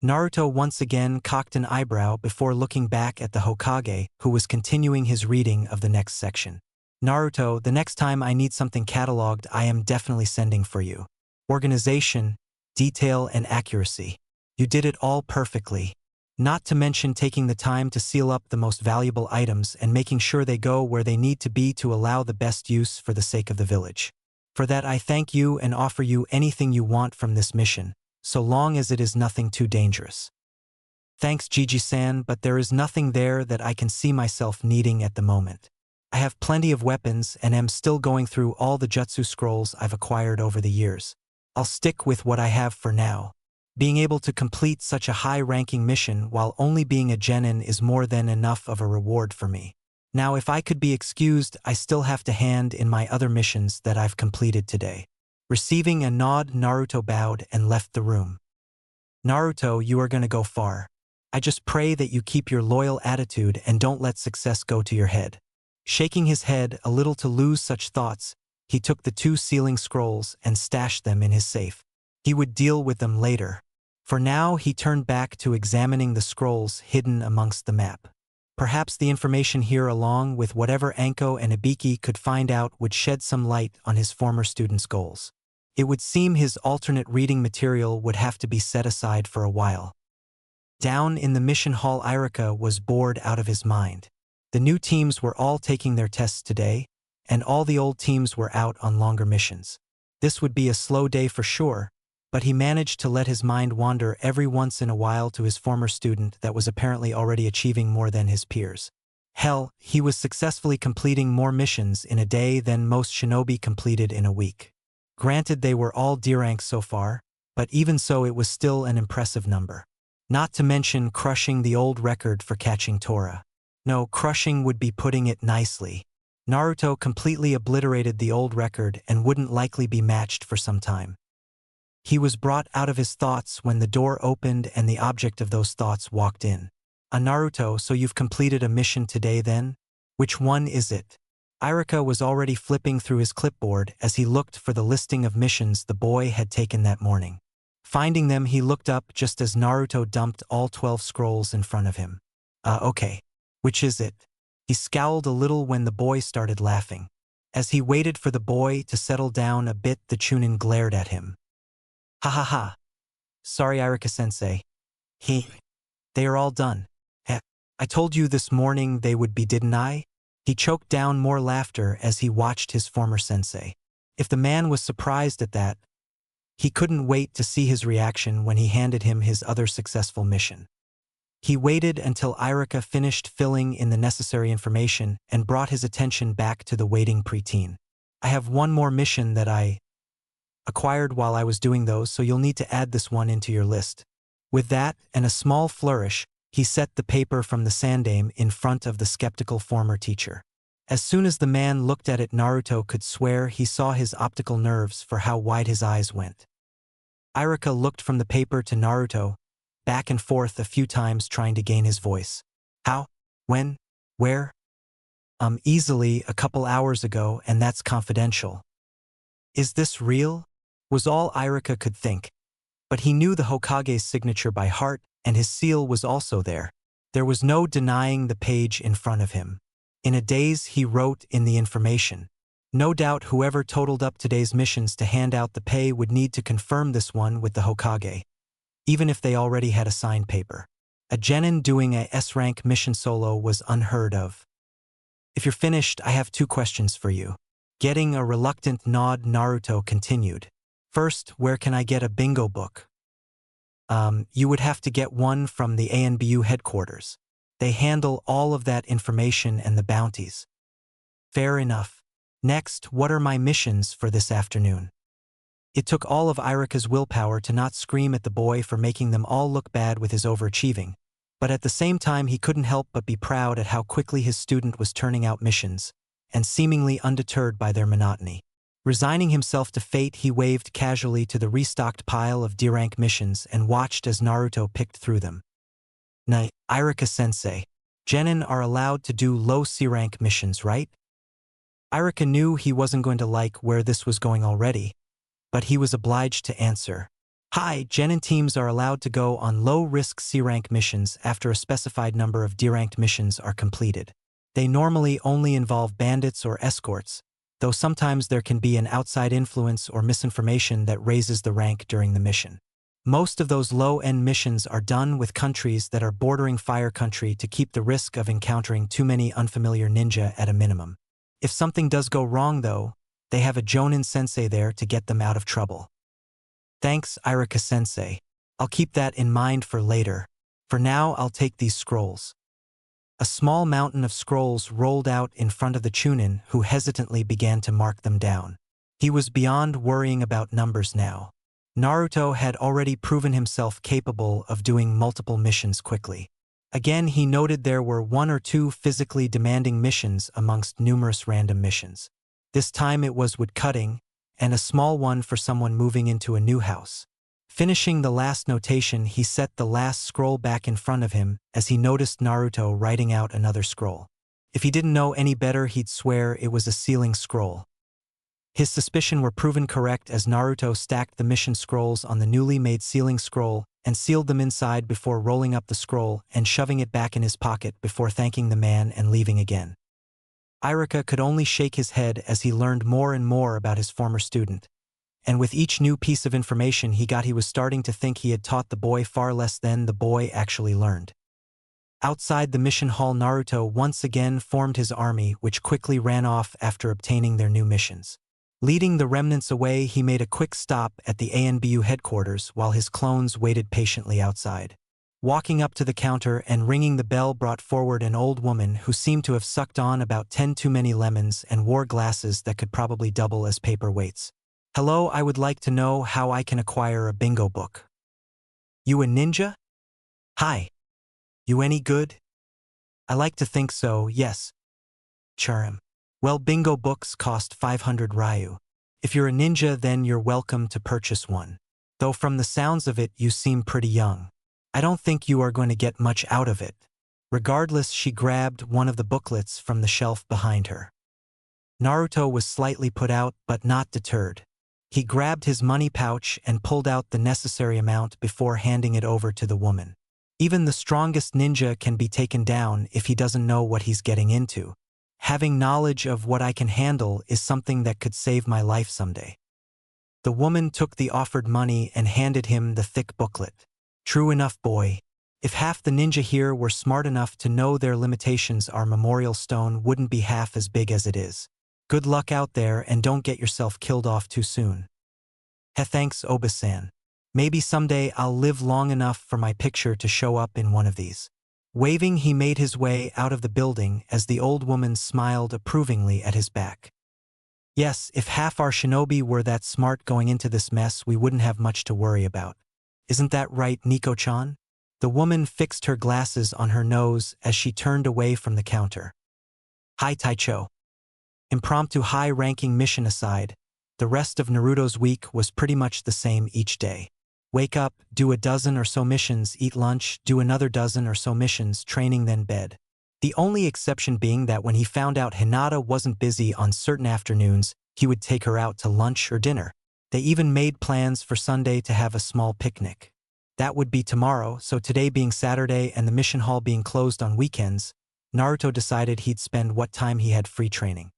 Naruto once again cocked an eyebrow before looking back at the Hokage, who was continuing his reading of the next section. Naruto, the next time I need something cataloged, I am definitely sending for you. Organization, detail, and accuracy. You did it all perfectly. Not to mention taking the time to seal up the most valuable items and making sure they go where they need to be to allow the best use for the sake of the village. For that I thank you and offer you anything you want from this mission, so long as it is nothing too dangerous. Thanks, Gigi-san, but there is nothing there that I can see myself needing at the moment. I have plenty of weapons and am still going through all the jutsu scrolls I've acquired over the years. I'll stick with what I have for now. Being able to complete such a high-ranking mission while only being a genin is more than enough of a reward for me. Now, if I could be excused, I still have to hand in my other missions that I've completed today. Receiving a nod, Naruto bowed and left the room. Naruto, you are going to go far. I just pray that you keep your loyal attitude and don't let success go to your head. Shaking his head a little to lose such thoughts, he took the two sealing scrolls and stashed them in his safe. He would deal with them later. For now, he turned back to examining the scrolls hidden amongst the map. Perhaps the information here, along with whatever Anko and Ibiki could find out, would shed some light on his former student's goals. It would seem his alternate reading material would have to be set aside for a while. Down in the mission hall, Irika was bored out of his mind. The new teams were all taking their tests today, and all the old teams were out on longer missions. This would be a slow day for sure, but he managed to let his mind wander every once in a while to his former student that was apparently already achieving more than his peers. Hell, he was successfully completing more missions in a day than most shinobi completed in a week. Granted, they were all D ranks so far, but even so it was still an impressive number. Not to mention crushing the old record for catching Tora. No, crushing would be putting it nicely. Naruto completely obliterated the old record and wouldn't likely be matched for some time. He was brought out of his thoughts when the door opened and the object of those thoughts walked in. Naruto, so you've completed a mission today then? Which one is it? Irika was already flipping through his clipboard as he looked for the listing of missions the boy had taken that morning. Finding them, he looked up just as Naruto dumped all 12 scrolls in front of him. Okay. Which is it? He scowled a little when the boy started laughing. As he waited for the boy to settle down a bit, the Chunin glared at him. Ha ha ha. Sorry, Irika-sensei. They are all done. I told you this morning they would be, didn't I? He choked down more laughter as he watched his former sensei. If the man was surprised at that, he couldn't wait to see his reaction when he handed him his other successful mission. He waited until Irika finished filling in the necessary information and brought his attention back to the waiting preteen. I have one more mission that I acquired while I was doing those, so you'll need to add this one into your list. With that and a small flourish, he set the paper from the sandaime in front of the skeptical former teacher. As soon as the man looked at it, Naruto could swear he saw his optical nerves for how wide his eyes went. Irika looked from the paper to Naruto, back and forth a few times trying to gain his voice. How? When? Where? Easily a couple hours ago, and that's confidential. Is this real? Was all Irika could think. But he knew the Hokage's signature by heart, and his seal was also there. There was no denying the page in front of him. In a daze, he wrote in the information. No doubt whoever totaled up today's missions to hand out the pay would need to confirm this one with the Hokage, even if they already had a signed paper. A genin doing a S-rank mission solo was unheard of. If you're finished, I have 2 questions for you. Getting a reluctant nod, Naruto continued. First, where can I get a bingo book? You would have to get one from the ANBU headquarters. They handle all of that information and the bounties. Fair enough. Next, what are my missions for this afternoon? It took all of Irika's willpower to not scream at the boy for making them all look bad with his overachieving, but at the same time he couldn't help but be proud at how quickly his student was turning out missions, and seemingly undeterred by their monotony. Resigning himself to fate, he waved casually to the restocked pile of D-rank missions and watched as Naruto picked through them. Irika-sensei, genin are allowed to do low C-rank missions, right? Irika knew he wasn't going to like where this was going already, but he was obliged to answer. Hi, genin teams are allowed to go on low-risk C-rank missions after a specified number of D-ranked missions are completed. They normally only involve bandits or escorts, though sometimes there can be an outside influence or misinformation that raises the rank during the mission. Most of those low-end missions are done with countries that are bordering fire country to keep the risk of encountering too many unfamiliar ninja at a minimum. If something does go wrong, though, they have a Jonin sensei there to get them out of trouble. Thanks, Irika-sensei. I'll keep that in mind for later. For now, I'll take these scrolls. A small mountain of scrolls rolled out in front of the Chunin, who hesitantly began to mark them down. He was beyond worrying about numbers now. Naruto had already proven himself capable of doing multiple missions quickly. Again, he noted there were 1 or 2 physically demanding missions amongst numerous random missions. This time it was wood-cutting, and a small one for someone moving into a new house. Finishing the last notation, he set the last scroll back in front of him as he noticed Naruto writing out another scroll. If he didn't know any better, he'd swear it was a sealing scroll. His suspicions were proven correct as Naruto stacked the mission scrolls on the newly made sealing scroll and sealed them inside before rolling up the scroll and shoving it back in his pocket before thanking the man and leaving again. Irika could only shake his head as he learned more and more about his former student, and with each new piece of information he got, he was starting to think he had taught the boy far less than the boy actually learned. Outside the mission hall, Naruto once again formed his army, which quickly ran off after obtaining their new missions. Leading the remnants away, he made a quick stop at the ANBU headquarters while his clones waited patiently outside. Walking up to the counter and ringing the bell brought forward an old woman who seemed to have sucked on about 10 too many lemons and wore glasses that could probably double as paper weights. Hello, I would like to know how I can acquire a bingo book. You a ninja? Hi. You any good? I like to think so, yes. Charm. Well, bingo books cost 500 ryu. If you're a ninja, then you're welcome to purchase one. Though from the sounds of it, you seem pretty young. I don't think you are going to get much out of it. Regardless, she grabbed one of the booklets from the shelf behind her. Naruto was slightly put out, but not deterred. He grabbed his money pouch and pulled out the necessary amount before handing it over to the woman. Even the strongest ninja can be taken down if he doesn't know what he's getting into. Having knowledge of what I can handle is something that could save my life someday. The woman took the offered money and handed him the thick booklet. True enough, boy. If half the ninja here were smart enough to know their limitations, our memorial stone wouldn't be half as big as it is. Good luck out there and don't get yourself killed off too soon. Thanks, Oba-san. Maybe someday I'll live long enough for my picture to show up in one of these. Waving, he made his way out of the building as the old woman smiled approvingly at his back. Yes, if half our shinobi were that smart going into this mess, we wouldn't have much to worry about. Isn't that right, Nico-chan? The woman fixed her glasses on her nose as she turned away from the counter. Hi, Taicho. Impromptu high-ranking mission aside, the rest of Naruto's week was pretty much the same each day. Wake up, do a dozen or so missions, eat lunch, do another dozen or so missions, training, then bed. The only exception being that when he found out Hinata wasn't busy on certain afternoons, he would take her out to lunch or dinner. They even made plans for Sunday to have a small picnic. That would be tomorrow, so today being Saturday and the mission hall being closed on weekends, Naruto decided he'd spend what time he had free training.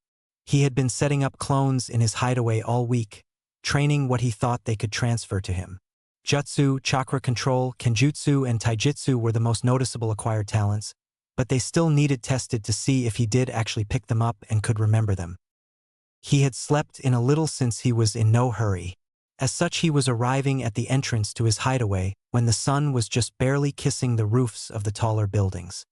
He had been setting up clones in his hideaway all week, training what he thought they could transfer to him. Jutsu, chakra control, kenjutsu, and taijutsu were the most noticeable acquired talents, but they still needed tested to see if he did actually pick them up and could remember them. He had slept in a little since he was in no hurry. As such, he was arriving at the entrance to his hideaway when the sun was just barely kissing the roofs of the taller buildings.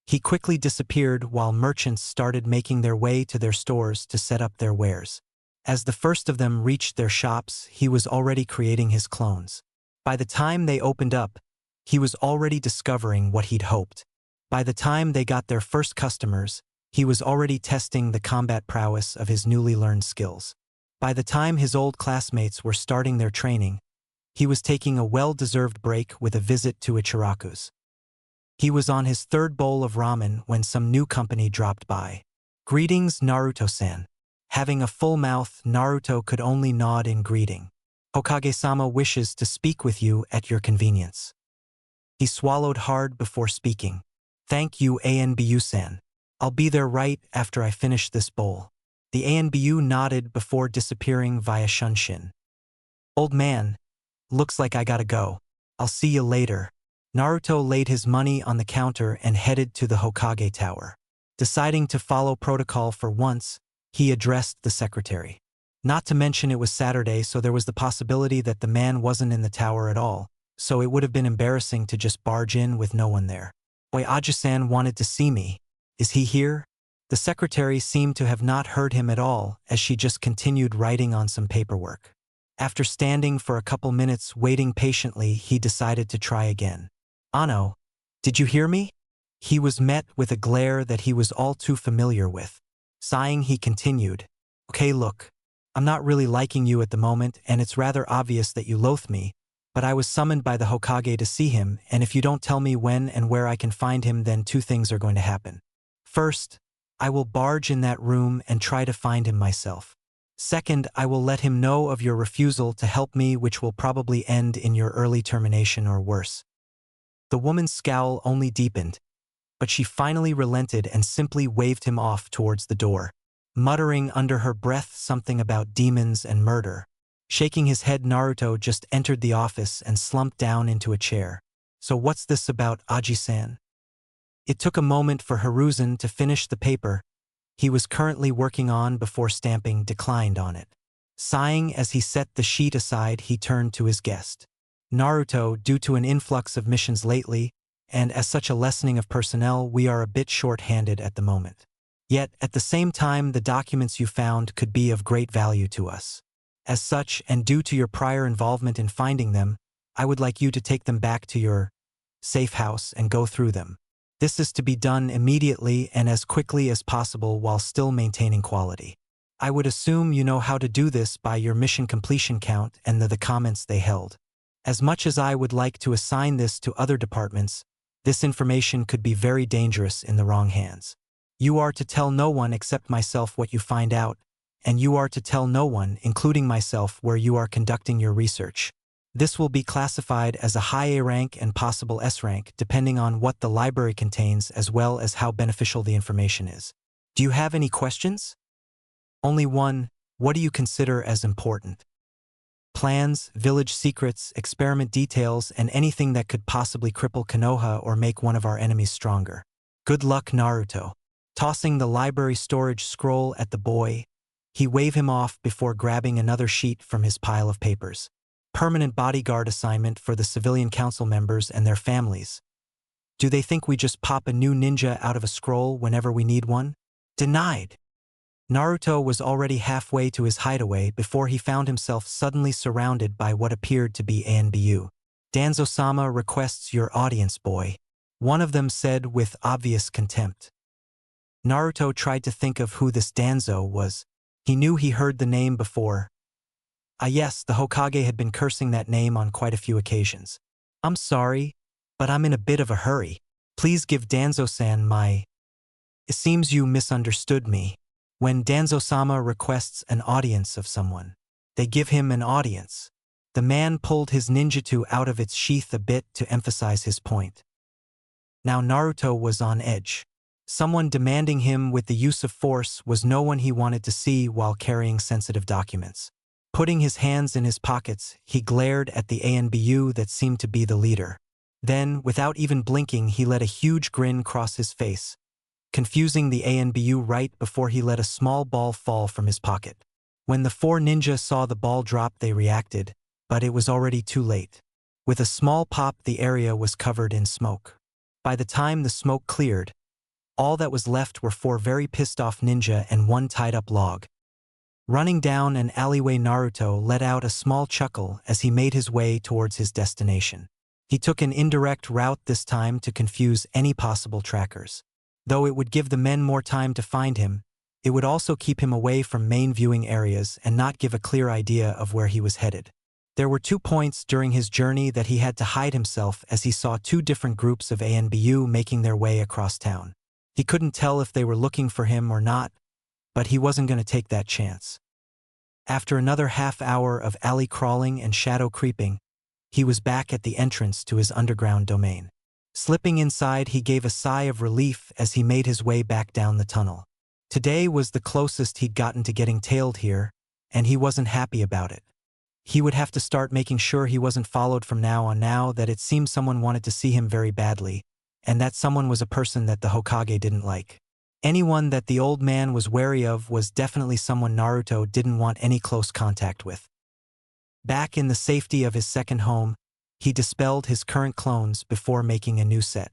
He quickly disappeared while merchants started making their way to their stores to set up their wares. As the first of them reached their shops, he was already creating his clones. By the time they opened up, he was already discovering what he'd hoped. By the time they got their first customers, he was already testing the combat prowess of his newly learned skills. By the time his old classmates were starting their training, he was taking a well-deserved break with a visit to Ichiraku's. He was on his third bowl of ramen when some new company dropped by. Greetings, Naruto-san. Having a full mouth, Naruto could only nod in greeting. Hokage-sama wishes to speak with you at your convenience. He swallowed hard before speaking. Thank you, Anbu-san. I'll be there right after I finish this bowl. The Anbu nodded before disappearing via Shunshin. Old man, looks like I gotta go. I'll see you later. Naruto laid his money on the counter and headed to the Hokage Tower. Deciding to follow protocol for once, he addressed the secretary. Not to mention it was Saturday, so there was the possibility that the man wasn't in the tower at all, so it would have been embarrassing to just barge in with no one there. Oi, Aji-san wanted to see me. Is he here? The secretary seemed to have not heard him at all as she just continued writing on some paperwork. After standing for a couple minutes waiting patiently, he decided to try again. Ano, did you hear me? He was met with a glare that he was all too familiar with. Sighing, he continued. Okay, look, I'm not really liking you at the moment, and it's rather obvious that you loathe me, but I was summoned by the Hokage to see him, and if you don't tell me when and where I can find him, then two things are going to happen. First, I will barge in that room and try to find him myself. Second, I will let him know of your refusal to help me, which will probably end in your early termination or worse. The woman's scowl only deepened, but she finally relented and simply waved him off towards the door, muttering under her breath something about demons and murder. Shaking his head, Naruto just entered the office and slumped down into a chair. So what's this about, Aji-san? It took a moment for Hiruzen to finish the paper he was currently working on before stamping declined on it. Sighing as he set the sheet aside, he turned to his guest. Naruto, due to an influx of missions lately, and as such a lessening of personnel, we are a bit short-handed at the moment. Yet, at the same time, the documents you found could be of great value to us. As such, and due to your prior involvement in finding them, I would like you to take them back to your safe house and go through them. This is to be done immediately and as quickly as possible while still maintaining quality. I would assume you know how to do this by your mission completion count and the comments they held. As much as I would like to assign this to other departments, this information could be very dangerous in the wrong hands. You are to tell no one except myself what you find out, and you are to tell no one, including myself, where you are conducting your research. This will be classified as a high A rank and possible S rank depending on what the library contains as well as how beneficial the information is. Do you have any questions? Only one. What do you consider as important? Plans, village secrets, experiment details, and anything that could possibly cripple Konoha or make one of our enemies stronger. Good luck, Naruto. Tossing the library storage scroll at the boy, he waved him off before grabbing another sheet from his pile of papers. Permanent bodyguard assignment for the civilian council members and their families. Do they think we just pop a new ninja out of a scroll whenever we need one? Denied. Naruto was already halfway to his hideaway before he found himself suddenly surrounded by what appeared to be Anbu. Danzo-sama requests your audience, boy. One of them said with obvious contempt. Naruto tried to think of who this Danzo was. He knew he heard the name before. Ah yes, the Hokage had been cursing that name on quite a few occasions. I'm sorry, but I'm in a bit of a hurry. Please give Danzo-san my... It seems you misunderstood me. When Danzo-sama requests an audience of someone, they give him an audience. The man pulled his ninjutsu out of its sheath a bit to emphasize his point. Now Naruto was on edge. Someone demanding him with the use of force was no one he wanted to see while carrying sensitive documents. Putting his hands in his pockets, he glared at the Anbu that seemed to be the leader. Then, without even blinking, he let a huge grin cross his face, confusing the Anbu right before he let a small ball fall from his pocket. When the four ninjas saw the ball drop, they reacted, but it was already too late. With a small pop, the area was covered in smoke. By the time the smoke cleared, all that was left were four very pissed-off ninja and one tied-up log. Running down an alleyway, Naruto let out a small chuckle as he made his way towards his destination. He took an indirect route this time to confuse any possible trackers. Though it would give the men more time to find him, it would also keep him away from main viewing areas and not give a clear idea of where he was headed. There were 2 points during his journey that he had to hide himself as he saw 2 different groups of Anbu making their way across town. He couldn't tell if they were looking for him or not, but he wasn't going to take that chance. After another half hour of alley crawling and shadow creeping, he was back at the entrance to his underground domain. Slipping inside, he gave a sigh of relief as he made his way back down the tunnel. Today was the closest he'd gotten to getting tailed here, and he wasn't happy about it. He would have to start making sure he wasn't followed from now on, now that it seemed someone wanted to see him very badly, and that someone was a person that the Hokage didn't like. Anyone that the old man was wary of was definitely someone Naruto didn't want any close contact with. Back in the safety of his second home, he dispelled his current clones before making a new set.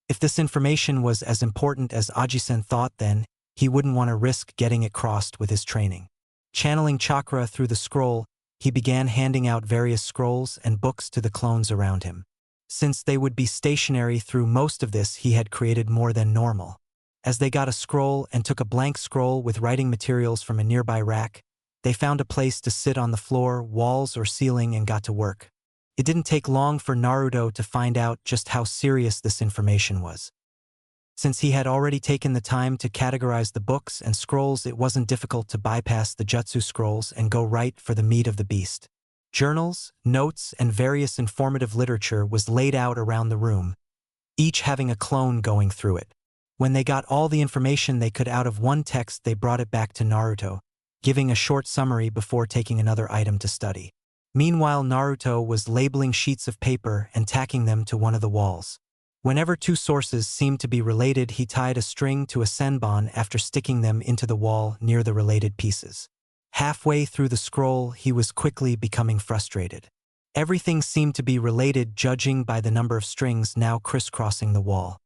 If this information was as important as Ajisen thought, then he wouldn't want to risk getting it crossed with his training. Channeling chakra through the scroll, he began handing out various scrolls and books to the clones around him. Since they would be stationary through most of this, he had created more than normal. As they got a scroll and took a blank scroll with writing materials from a nearby rack, they found a place to sit on the floor, walls, or ceiling and got to work. It didn't take long for Naruto to find out just how serious this information was. Since he had already taken the time to categorize the books and scrolls, it wasn't difficult to bypass the jutsu scrolls and go right for the meat of the beast. Journals, notes, and various informative literature was laid out around the room, each having a clone going through it. When they got all the information they could out of one text, they brought it back to Naruto, giving a short summary before taking another item to study. Meanwhile, Naruto was labeling sheets of paper and tacking them to one of the walls. Whenever 2 sources seemed to be related, he tied a string to a senbon after sticking them into the wall near the related pieces. Halfway through the scroll, he was quickly becoming frustrated. Everything seemed to be related, judging by the number of strings now crisscrossing the wall.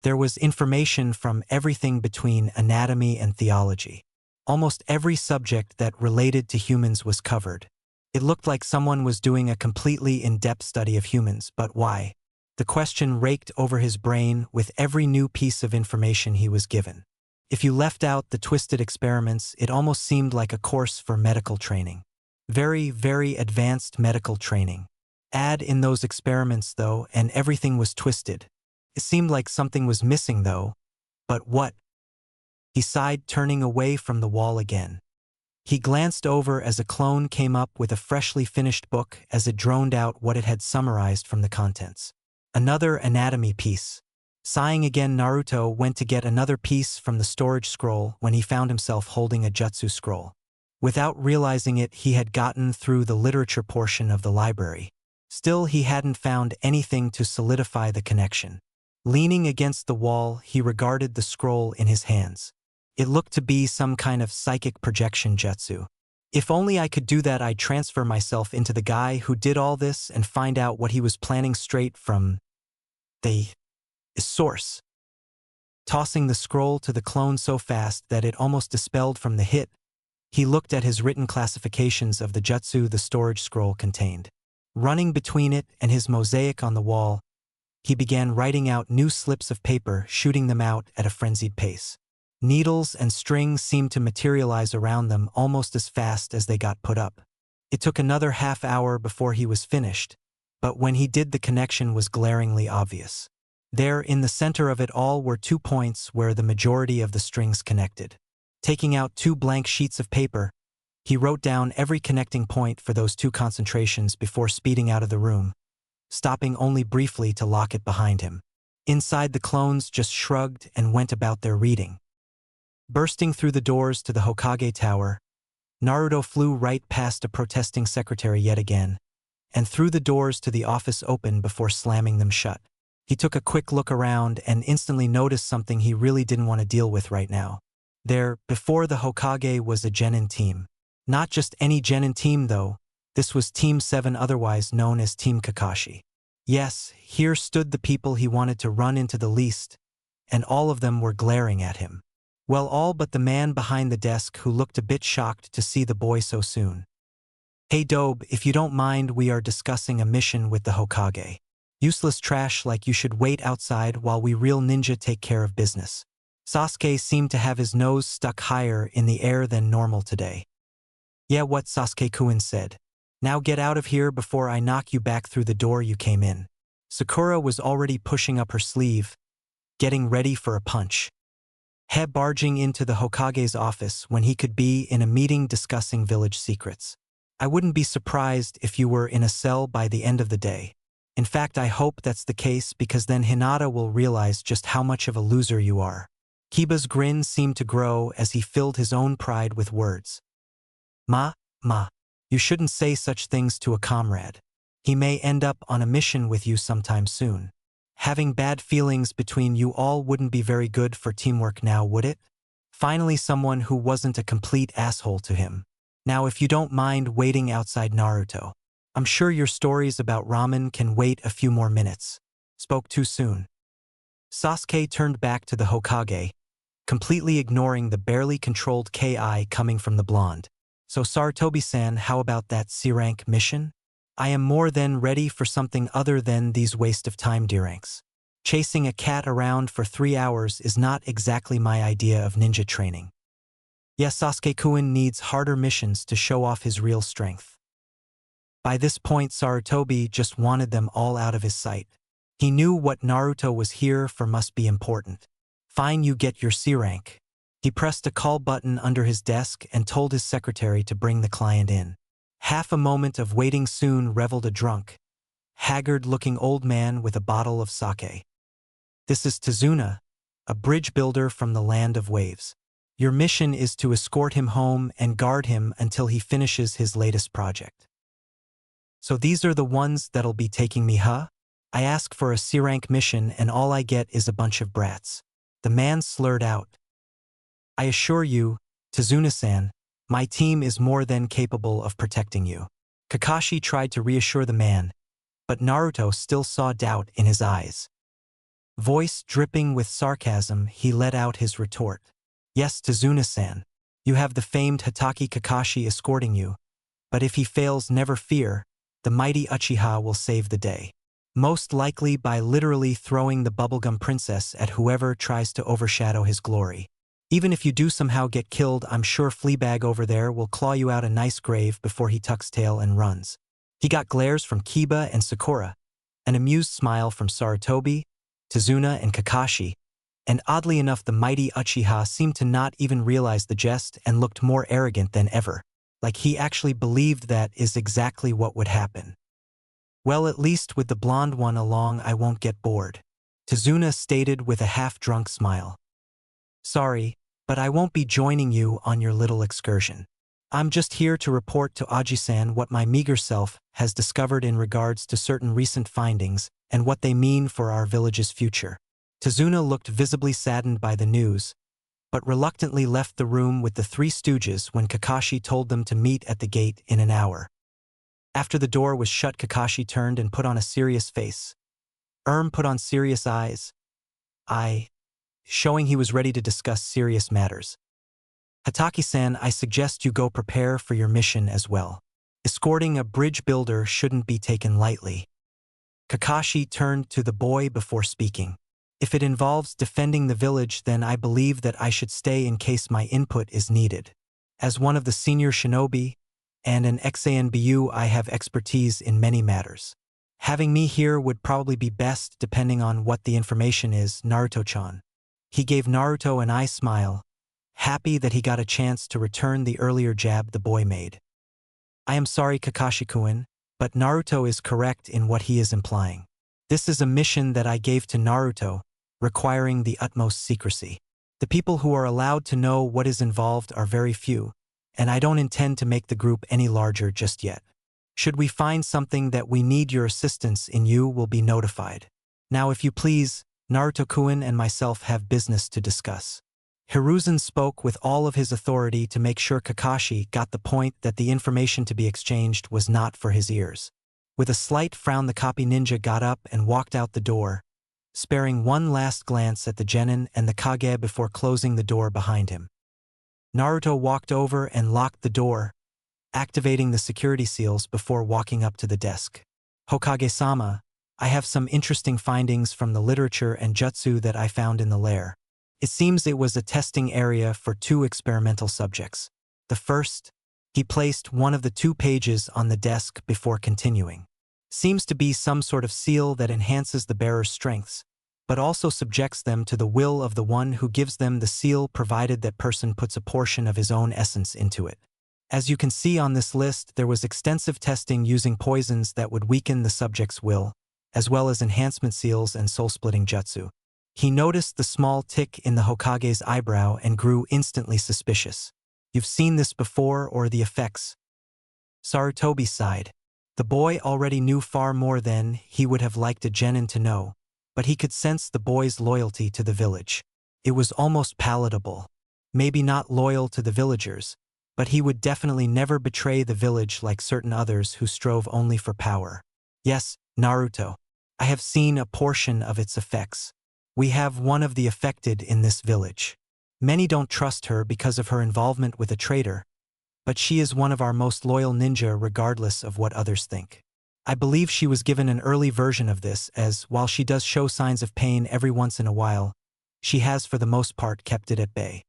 There was information from everything between anatomy and theology. Almost every subject that related to humans was covered. It looked like someone was doing a completely in-depth study of humans, but why? The question raked over his brain with every new piece of information he was given. If you left out the twisted experiments, it almost seemed like a course for medical training. Very, very advanced medical training. Add in those experiments, though, and everything was twisted. It seemed like something was missing, though. But what? He sighed, turning away from the wall again. He glanced over as a clone came up with a freshly finished book as it droned out what it had summarized from the contents. Another anatomy piece. Sighing again, Naruto went to get another piece from the storage scroll when he found himself holding a jutsu scroll. Without realizing it, he had gotten through the literature portion of the library. Still, he hadn't found anything to solidify the connection. Leaning against the wall, he regarded the scroll in his hands. It looked to be some kind of psychic projection jutsu. If only I could do that, I'd transfer myself into the guy who did all this and find out what he was planning straight from the source. Tossing the scroll to the clone so fast that it almost dispelled from the hit, he looked at his written classifications of the jutsu the storage scroll contained. Running between it and his mosaic on the wall, he began writing out new slips of paper, shooting them out at a frenzied pace. Needles and strings seemed to materialize around them almost as fast as they got put up. It took another half hour before he was finished, but when he did, the connection was glaringly obvious. There, in the center of it all, were 2 points where the majority of the strings connected. Taking out 2 blank sheets of paper, he wrote down every connecting point for those 2 concentrations before speeding out of the room, stopping only briefly to lock it behind him. Inside, the clones just shrugged and went about their reading. Bursting through the doors to the Hokage Tower, Naruto flew right past a protesting secretary yet again, and threw the doors to the office open before slamming them shut. He took a quick look around and instantly noticed something he really didn't want to deal with right now. There, before the Hokage, was a genin team. Not just any genin team, though. This was Team 7, otherwise known as Team Kakashi. Yes, here stood the people he wanted to run into the least, and all of them were glaring at him. Well, all but the man behind the desk, who looked a bit shocked to see the boy so soon. "Hey Dobe, if you don't mind, we are discussing a mission with the Hokage. Useless trash like you should wait outside while we real ninja take care of business." Sasuke seemed to have his nose stuck higher in the air than normal today. "Yeah, what?" Sasuke-kun said. "Now get out of here before I knock you back through the door you came in." Sakura was already pushing up her sleeve, getting ready for a punch. He barging into the Hokage's office when he could be in a meeting discussing village secrets. "I wouldn't be surprised if you were in a cell by the end of the day. In fact, I hope that's the case, because then Hinata will realize just how much of a loser you are." Kiba's grin seemed to grow as he filled his own pride with words. Ma, you shouldn't say such things to a comrade. He may end up on a mission with you sometime soon. Having bad feelings between you all wouldn't be very good for teamwork now, would it? Finally, someone who wasn't a complete asshole to him. "Now, if you don't mind waiting outside, Naruto. I'm sure your stories about ramen can wait a few more minutes." Spoke too soon. Sasuke turned back to the Hokage, completely ignoring the barely controlled Ki coming from the blonde. "So Sarutobi-san, how about that C-rank mission? I am more than ready for something other than these waste of time D-ranks. Chasing a cat around for 3 hours is not exactly my idea of ninja training." Yes, Sasuke-kun needs harder missions to show off his real strength. By this point, Sarutobi just wanted them all out of his sight. He knew what Naruto was here for must be important. "Fine, you get your C-rank." He pressed a call button under his desk and told his secretary to bring the client in. Half a moment of waiting soon reveled a drunk, haggard-looking old man with a bottle of sake. "This is Tazuna, a bridge builder from the land of waves. Your mission is to escort him home and guard him until he finishes his latest project." "So these are the ones that'll be taking me, huh? I ask for a C-rank mission and all I get is a bunch of brats." The man slurred out. "I assure you, Tazuna-san, my team is more than capable of protecting you." Kakashi tried to reassure the man, but Naruto still saw doubt in his eyes. Voice dripping with sarcasm, he let out his retort. "Yes, Tazuna-san, you have the famed Hatake Kakashi escorting you, but if he fails, never fear, the mighty Uchiha will save the day. Most likely by literally throwing the bubblegum princess at whoever tries to overshadow his glory. Even if you do somehow get killed, I'm sure Fleabag over there will claw you out a nice grave before he tucks tail and runs." He got glares from Kiba and Sakura, an amused smile from Sarutobi, Tazuna, and Kakashi, and oddly enough the mighty Uchiha seemed to not even realize the jest and looked more arrogant than ever, like he actually believed that is exactly what would happen. "Well, at least with the blonde one along I won't get bored," Tazuna stated with a half-drunk smile. "Sorry, but I won't be joining you on your little excursion." I'm just here to report to Aji-san what my meager self has discovered in regards to certain recent findings and what they mean for our village's future. Tazuna looked visibly saddened by the news, but reluctantly left the room with the three stooges when Kakashi told them to meet at the gate in an hour. After the door was shut, Kakashi turned and put on a serious face. Put on serious eyes. Showing he was ready to discuss serious matters. Hataki-san, I suggest you go prepare for your mission as well. Escorting a bridge builder shouldn't be taken lightly. Kakashi turned to the boy before speaking. If it involves defending the village, then I believe that I should stay in case my input is needed. As one of the senior shinobi and an ex-ANBU, I have expertise in many matters. Having me here would probably be best depending on what the information is, Naruto-chan. He gave Naruto an eye smile, happy that he got a chance to return the earlier jab the boy made. I am sorry, Kakashi-kun, but Naruto is correct in what he is implying. This is a mission that I gave to Naruto, requiring the utmost secrecy. The people who are allowed to know what is involved are very few, and I don't intend to make the group any larger just yet. Should we find something that we need your assistance in, you will be notified. Now if you please, Naruto-kun and myself have business to discuss. Hiruzen spoke with all of his authority to make sure Kakashi got the point that the information to be exchanged was not for his ears. With a slight frown, the copy ninja got up and walked out the door, sparing one last glance at the genin and the kage before closing the door behind him. Naruto walked over and locked the door, activating the security seals before walking up to the desk. Hokage-sama, I have some interesting findings from the literature and jutsu that I found in the lair. It seems it was a testing area for 2 experimental subjects. The first, he placed one of the 2 pages on the desk before continuing. Seems to be some sort of seal that enhances the bearer's strengths, but also subjects them to the will of the one who gives them the seal, provided that person puts a portion of his own essence into it. As you can see on this list, there was extensive testing using poisons that would weaken the subject's will, as well as enhancement seals and soul-splitting jutsu. He noticed the small tick in the Hokage's eyebrow and grew instantly suspicious. You've seen this before, or the effects? Sarutobi sighed. The boy already knew far more than he would have liked a genin to know, but he could sense the boy's loyalty to the village. It was almost palatable. Maybe not loyal to the villagers, but he would definitely never betray the village like certain others who strove only for power. Yes, Naruto. I have seen a portion of its effects. We have one of the affected in this village. Many don't trust her because of her involvement with a traitor, but she is one of our most loyal ninja regardless of what others think. I believe she was given an early version of this, as while she does show signs of pain every once in a while, she has for the most part kept it at bay.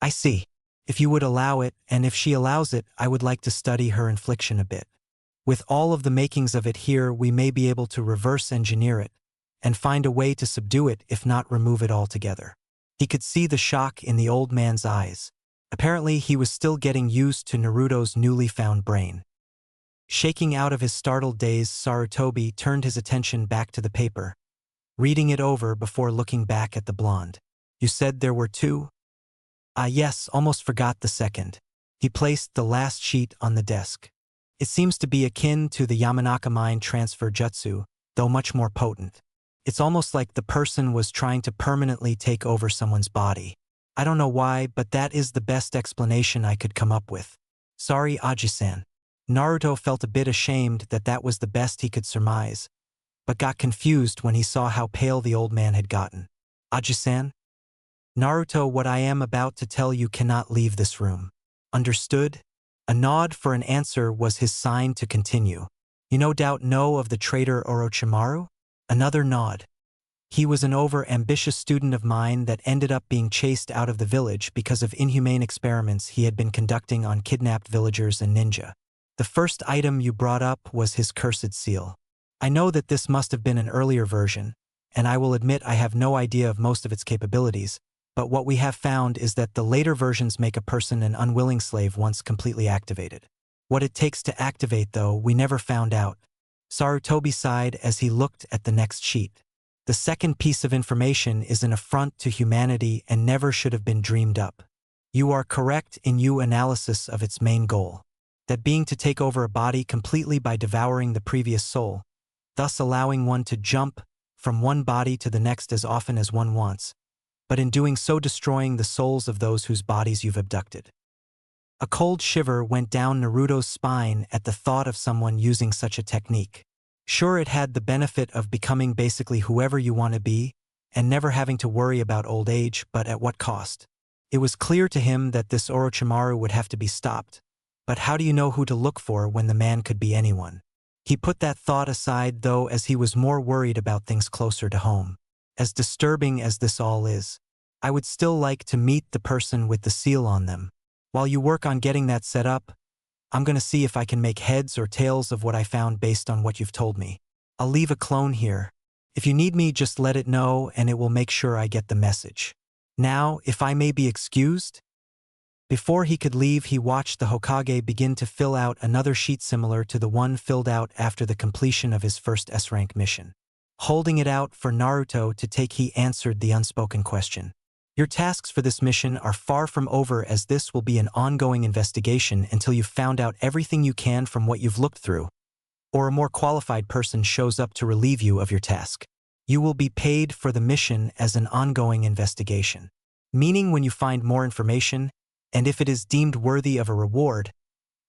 I see. If you would allow it, and if she allows it, I would like to study her infliction a bit. With all of the makings of it here, we may be able to reverse engineer it, and find a way to subdue it, if not remove it altogether. He could see the shock in the old man's eyes. Apparently he was still getting used to Naruto's newly found brain. Shaking out of his startled daze, Sarutobi turned his attention back to the paper, reading it over before looking back at the blonde. You said there were 2? Yes, almost forgot the second. He placed the last sheet on the desk. It seems to be akin to the Yamanaka mind transfer jutsu, though much more potent. It's almost like the person was trying to permanently take over someone's body. I don't know why, but that is the best explanation I could come up with. Sorry, Aji-san. Naruto felt a bit ashamed that that was the best he could surmise, but got confused when he saw how pale the old man had gotten. Aji-san? Naruto, what I am about to tell you cannot leave this room. Understood? A nod for an answer was his sign to continue. You no doubt know of the traitor Orochimaru? Another nod. He was an over-ambitious student of mine that ended up being chased out of the village because of inhumane experiments he had been conducting on kidnapped villagers and ninja. The first item you brought up was his cursed seal. I know that this must have been an earlier version, and I will admit I have no idea of most of its capabilities, but what we have found is that the later versions make a person an unwilling slave once completely activated. What it takes to activate, though, we never found out. Sarutobi sighed as he looked at the next sheet. The second piece of information is an affront to humanity and never should have been dreamed up. You are correct in your analysis of its main goal, that being to take over a body completely by devouring the previous soul, thus allowing one to jump from one body to the next as often as one wants, but in doing so destroying the souls of those whose bodies you've abducted. A cold shiver went down Naruto's spine at the thought of someone using such a technique. Sure, it had the benefit of becoming basically whoever you want to be, and never having to worry about old age, but at what cost? It was clear to him that this Orochimaru would have to be stopped, but how do you know who to look for when the man could be anyone? He put that thought aside though, as he was more worried about things closer to home. As disturbing as this all is, I would still like to meet the person with the seal on them. While you work on getting that set up, I'm gonna see if I can make heads or tails of what I found based on what you've told me. I'll leave a clone here. If you need me, just let it know and it will make sure I get the message. Now, if I may be excused? Before he could leave, he watched the Hokage begin to fill out another sheet similar to the one filled out after the completion of his first S-rank mission. Holding it out for Naruto to take, he answered the unspoken question. Your tasks for this mission are far from over, as this will be an ongoing investigation until you've found out everything you can from what you've looked through, or a more qualified person shows up to relieve you of your task. You will be paid for the mission as an ongoing investigation. Meaning when you find more information, and if it is deemed worthy of a reward,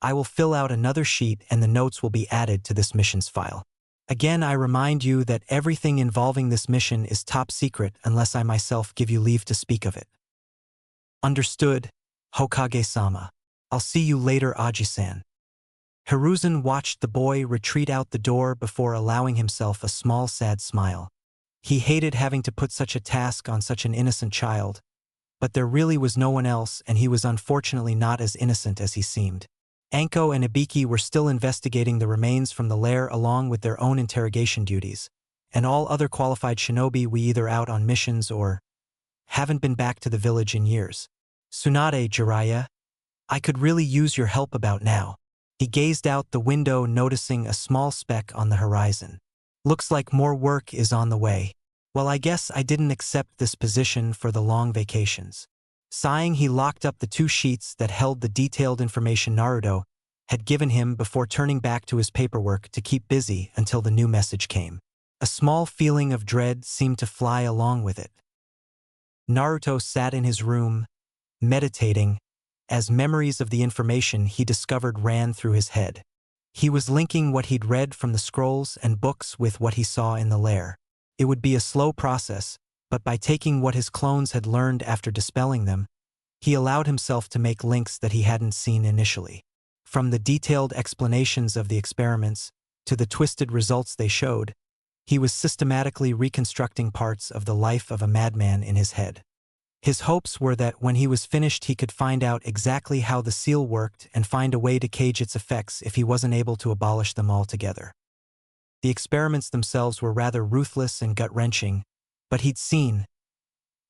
I will fill out another sheet and the notes will be added to this mission's file. Again, I remind you that everything involving this mission is top secret unless I myself give you leave to speak of it. Understood, Hokage-sama. I'll see you later, Aji-san. Hiruzen watched the boy retreat out the door before allowing himself a small sad smile. He hated having to put such a task on such an innocent child, but there really was no one else, and he was unfortunately not as innocent as he seemed. Anko and Ibiki were still investigating the remains from the lair along with their own interrogation duties, and all other qualified shinobi were either out on missions or haven't been back to the village in years. Tsunade, Jiraiya, I could really use your help about now. He gazed out the window, noticing a small speck on the horizon. Looks like more work is on the way. Well, I guess I didn't accept this position for the long vacations. Sighing, he locked up the two sheets that held the detailed information Naruto had given him before turning back to his paperwork to keep busy until the new message came. A small feeling of dread seemed to fly along with it. Naruto sat in his room, meditating, as memories of the information he discovered ran through his head. He was linking what he'd read from the scrolls and books with what he saw in the lair. It would be a slow process, but by taking what his clones had learned after dispelling them, he allowed himself to make links that he hadn't seen initially. From the detailed explanations of the experiments to the twisted results they showed, he was systematically reconstructing parts of the life of a madman in his head. His hopes were that when he was finished he could find out exactly how the seal worked and find a way to cage its effects if he wasn't able to abolish them altogether. The experiments themselves were rather ruthless and gut-wrenching, but he'd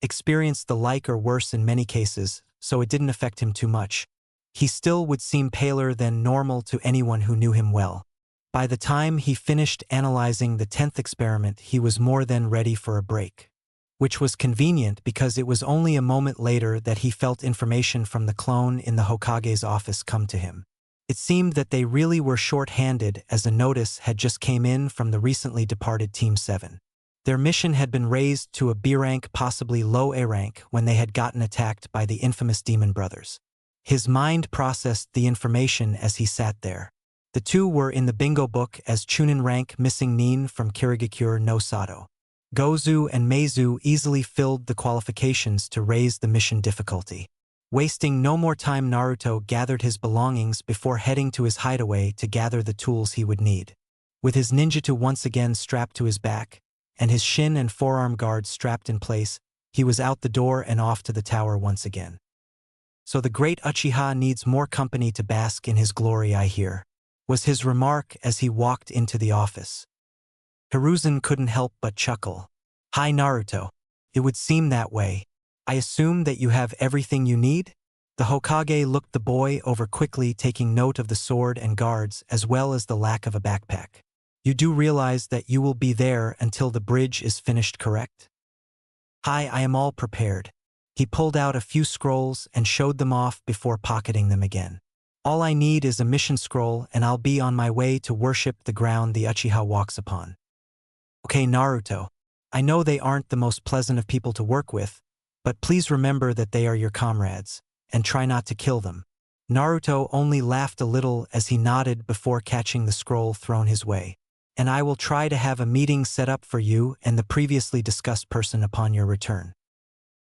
experienced the like or worse in many cases, so it didn't affect him too much. He still would seem paler than normal to anyone who knew him well. By the time he finished analyzing the 10th experiment, he was more than ready for a break. Which was convenient because it was only a moment later that he felt information from the clone in the Hokage's office come to him. It seemed that they really were short-handed, as a notice had just came in from the recently departed Team 7. Their mission had been raised to a B rank, possibly low A rank, when they had gotten attacked by the infamous Demon Brothers. His mind processed the information as he sat there. The two were in the bingo book as Chunin rank, missing Nin from Kirigakure no Sato. Gozu and Meizu easily filled the qualifications to raise the mission difficulty. Wasting no more time, Naruto gathered his belongings before heading to his hideaway to gather the tools he would need. With his ninjutsu once again strapped to his back, and his shin and forearm guards strapped in place, he was out the door and off to the tower once again. So the great Uchiha needs more company to bask in his glory, I hear, was his remark as he walked into the office. Hiruzen couldn't help but chuckle. Hi Naruto. It would seem that way. I assume that you have everything you need? The Hokage looked the boy over quickly, taking note of the sword and guards as well as the lack of a backpack. You do realize that you will be there until the bridge is finished, correct? Hi, I am all prepared. He pulled out a few scrolls and showed them off before pocketing them again. All I need is a mission scroll and I'll be on my way to worship the ground the Uchiha walks upon. Okay, Naruto. I know they aren't the most pleasant of people to work with, but please remember that they are your comrades, and try not to kill them. Naruto only laughed a little as he nodded before catching the scroll thrown his way. And I will try to have a meeting set up for you and the previously discussed person upon your return.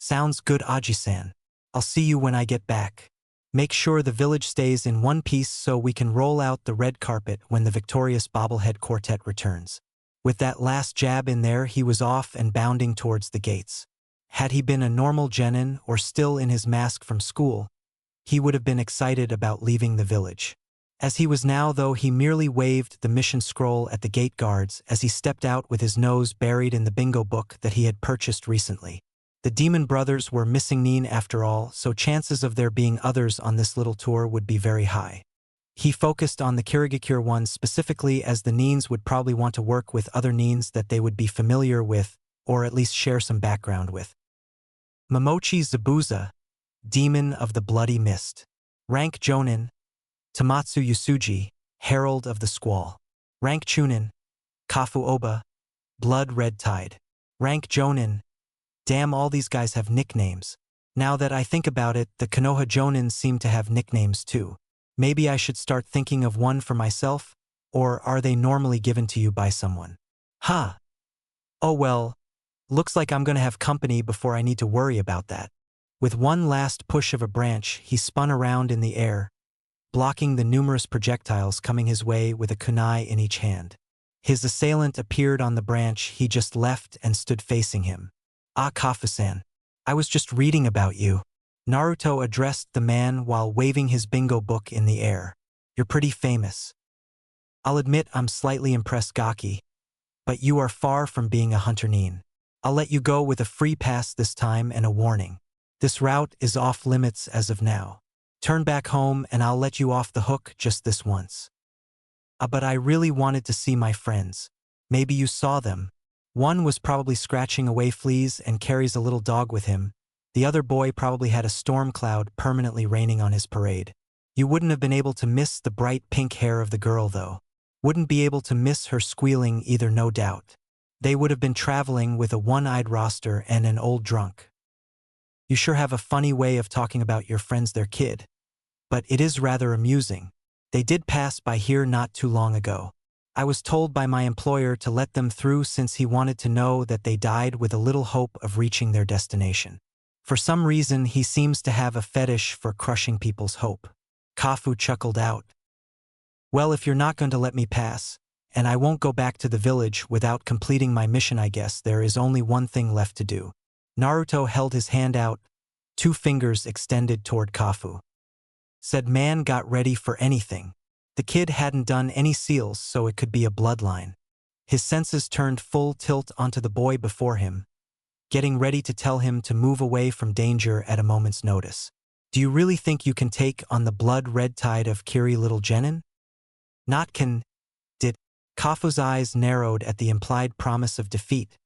Sounds good, Aji-san. I'll see you when I get back. Make sure the village stays in one piece so we can roll out the red carpet when the victorious bobblehead quartet returns. With that last jab in there, he was off and bounding towards the gates. Had he been a normal genin or still in his mask from school, he would have been excited about leaving the village. As he was now, though, he merely waved the mission scroll at the gate guards as he stepped out with his nose buried in the bingo book that he had purchased recently. The demon brothers were missing Nin after all, so chances of there being others on this little tour would be very high. He focused on the Kirigakure ones specifically as the Nins would probably want to work with other Nins that they would be familiar with or at least share some background with. Momochi Zabuza, Demon of the Bloody Mist. Rank Jonin. Tamatsu Yusuji, Herald of the Squall. Rank Chunin. Kafu Oba, Blood Red Tide. Rank Jonin. Damn, all these guys have nicknames. Now that I think about it, the Konoha Jonin seem to have nicknames too. Maybe I should start thinking of one for myself, or are they normally given to you by someone? Huh. Oh well, looks like I'm gonna have company before I need to worry about that. With one last push of a branch, he spun around in the air, blocking the numerous projectiles coming his way with a kunai in each hand. His assailant appeared on the branch he just left and stood facing him. Ah, Kafu-san. I was just reading about you. Naruto addressed the man while waving his bingo book in the air. You're pretty famous. I'll admit I'm slightly impressed, Gaki, but you are far from being a hunter Nin. I'll let you go with a free pass this time and a warning. This route is off limits as of now. Turn back home and I'll let you off the hook just this once. But I really wanted to see my friends. Maybe you saw them. One was probably scratching away fleas and carries a little dog with him. The other boy probably had a storm cloud permanently raining on his parade. You wouldn't have been able to miss the bright pink hair of the girl, though. Wouldn't be able to miss her squealing either, no doubt. They would have been traveling with a one-eyed roster and an old drunk. You sure have a funny way of talking about your friends there, kid. But it is rather amusing. They did pass by here not too long ago. I was told by my employer to let them through since he wanted to know that they died with a little hope of reaching their destination. For some reason, he seems to have a fetish for crushing people's hope. Kafu chuckled out. Well, if you're not going to let me pass, and I won't go back to the village without completing my mission, I guess there is only one thing left to do. Naruto held his hand out, 2 fingers extended toward Kafu. Said man got ready for anything. The kid hadn't done any seals, so it could be a bloodline. His senses turned full tilt onto the boy before him, getting ready to tell him to move away from danger at a moment's notice. Do you really think you can take on the blood-red tide of Kiri, little Genin? Not can, did. Kafu's eyes narrowed at the implied promise of defeat,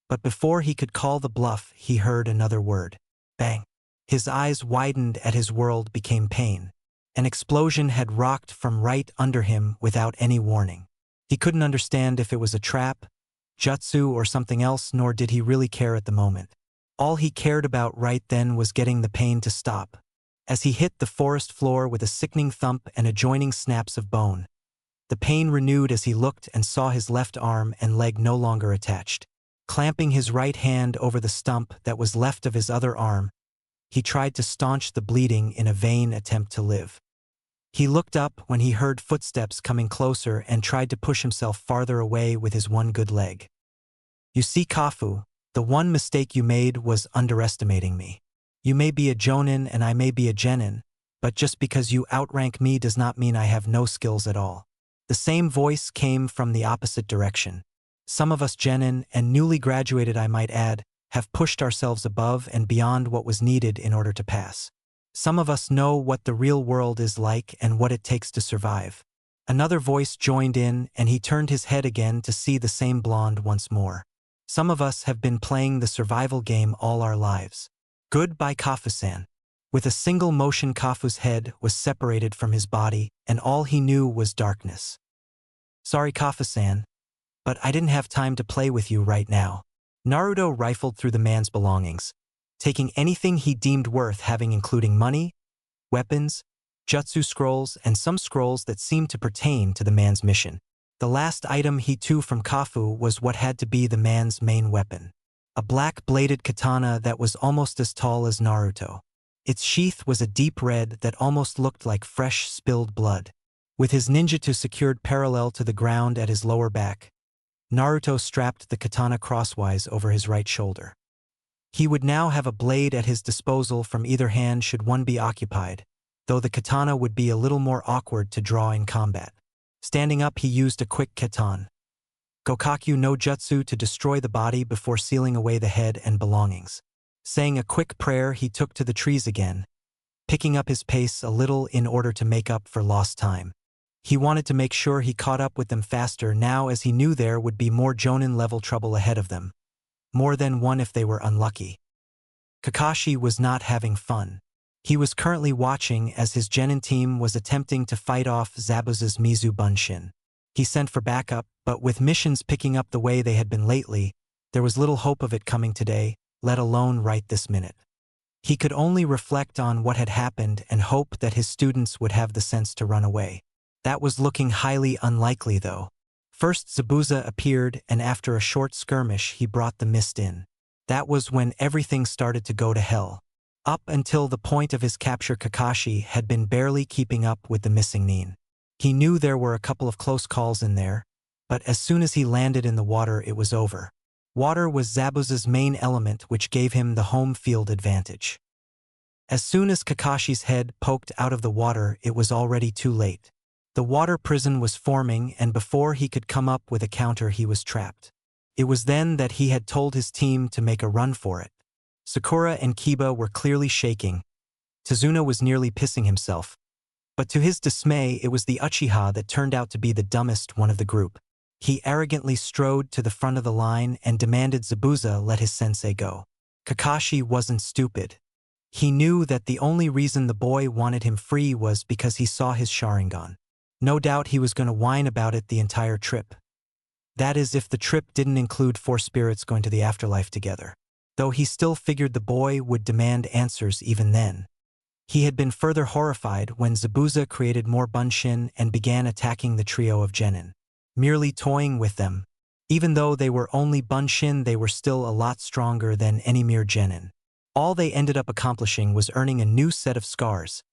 but before he could call the bluff, he heard another word. Bang. His eyes widened as his world became pain. An explosion had rocked from right under him without any warning. He couldn't understand if it was a trap, jutsu, or something else, nor did he really care at the moment. All he cared about right then was getting the pain to stop. As he hit the forest floor with a sickening thump and adjoining snaps of bone, the pain renewed as he looked and saw his left arm and leg no longer attached. Clamping his right hand over the stump that was left of his other arm, he tried to staunch the bleeding in a vain attempt to live. He looked up when he heard footsteps coming closer and tried to push himself farther away with his one good leg. You see, Kafu, the one mistake you made was underestimating me. You may be a Jonin and I may be a Genin, but just because you outrank me does not mean I have no skills at all. The same voice came from the opposite direction. Some of us Genin, and newly graduated I might add, have pushed ourselves above and beyond what was needed in order to pass. Some of us know what the real world is like and what it takes to survive. Another voice joined in and he turned his head again to see the same blonde once more. Some of us have been playing the survival game all our lives. Goodbye, Kafu-san. With a single motion, Kafu's head was separated from his body, and all he knew was darkness. Sorry, Kafu-san, but I didn't have time to play with you right now. Naruto rifled through the man's belongings, taking anything he deemed worth having, including money, weapons, jutsu scrolls, and some scrolls that seemed to pertain to the man's mission. The last item he took from Kafu was what had to be the man's main weapon. A black-bladed katana that was almost as tall as Naruto. Its sheath was a deep red that almost looked like fresh spilled blood. With his ninjutsu secured parallel to the ground at his lower back, Naruto strapped the katana crosswise over his right shoulder. He would now have a blade at his disposal from either hand should one be occupied, though the katana would be a little more awkward to draw in combat. Standing up, he used a quick katan Gokaku no Jutsu to destroy the body before sealing away the head and belongings. Saying a quick prayer, he took to the trees again, picking up his pace a little in order to make up for lost time. He wanted to make sure he caught up with them faster now, as he knew there would be more Jonin-level trouble ahead of them. More than one if they were unlucky. Kakashi was not having fun. He was currently watching as his genin team was attempting to fight off Zabuza's Mizu Bunshin. He sent for backup, but with missions picking up the way they had been lately, there was little hope of it coming today, let alone right this minute. He could only reflect on what had happened and hope that his students would have the sense to run away. That was looking highly unlikely, though. First Zabuza appeared, and after a short skirmish he brought the mist in. That was when everything started to go to hell. Up until the point of his capture, Kakashi had been barely keeping up with the missing Nin. He knew there were a couple of close calls in there, but as soon as he landed in the water it was over. Water was Zabuza's main element, which gave him the home field advantage. As soon as Kakashi's head poked out of the water, it was already too late. The water prison was forming, and before he could come up with a counter he was trapped. It was then that he had told his team to make a run for it. Sakura and Kiba were clearly shaking. Tazuna was nearly pissing himself. But to his dismay, it was the Uchiha that turned out to be the dumbest one of the group. He arrogantly strode to the front of the line and demanded Zabuza let his sensei go. Kakashi wasn't stupid. He knew that the only reason the boy wanted him free was because he saw his Sharingan. No doubt he was going to whine about it the entire trip. That is, if the trip didn't include 4 spirits going to the afterlife together. Though he still figured the boy would demand answers even then. He had been further horrified when Zabuza created more Bunshin and began attacking the trio of genin. Merely toying with them. Even though they were only Bunshin, they were still a lot stronger than any mere genin. All they ended up accomplishing was earning a new set of scars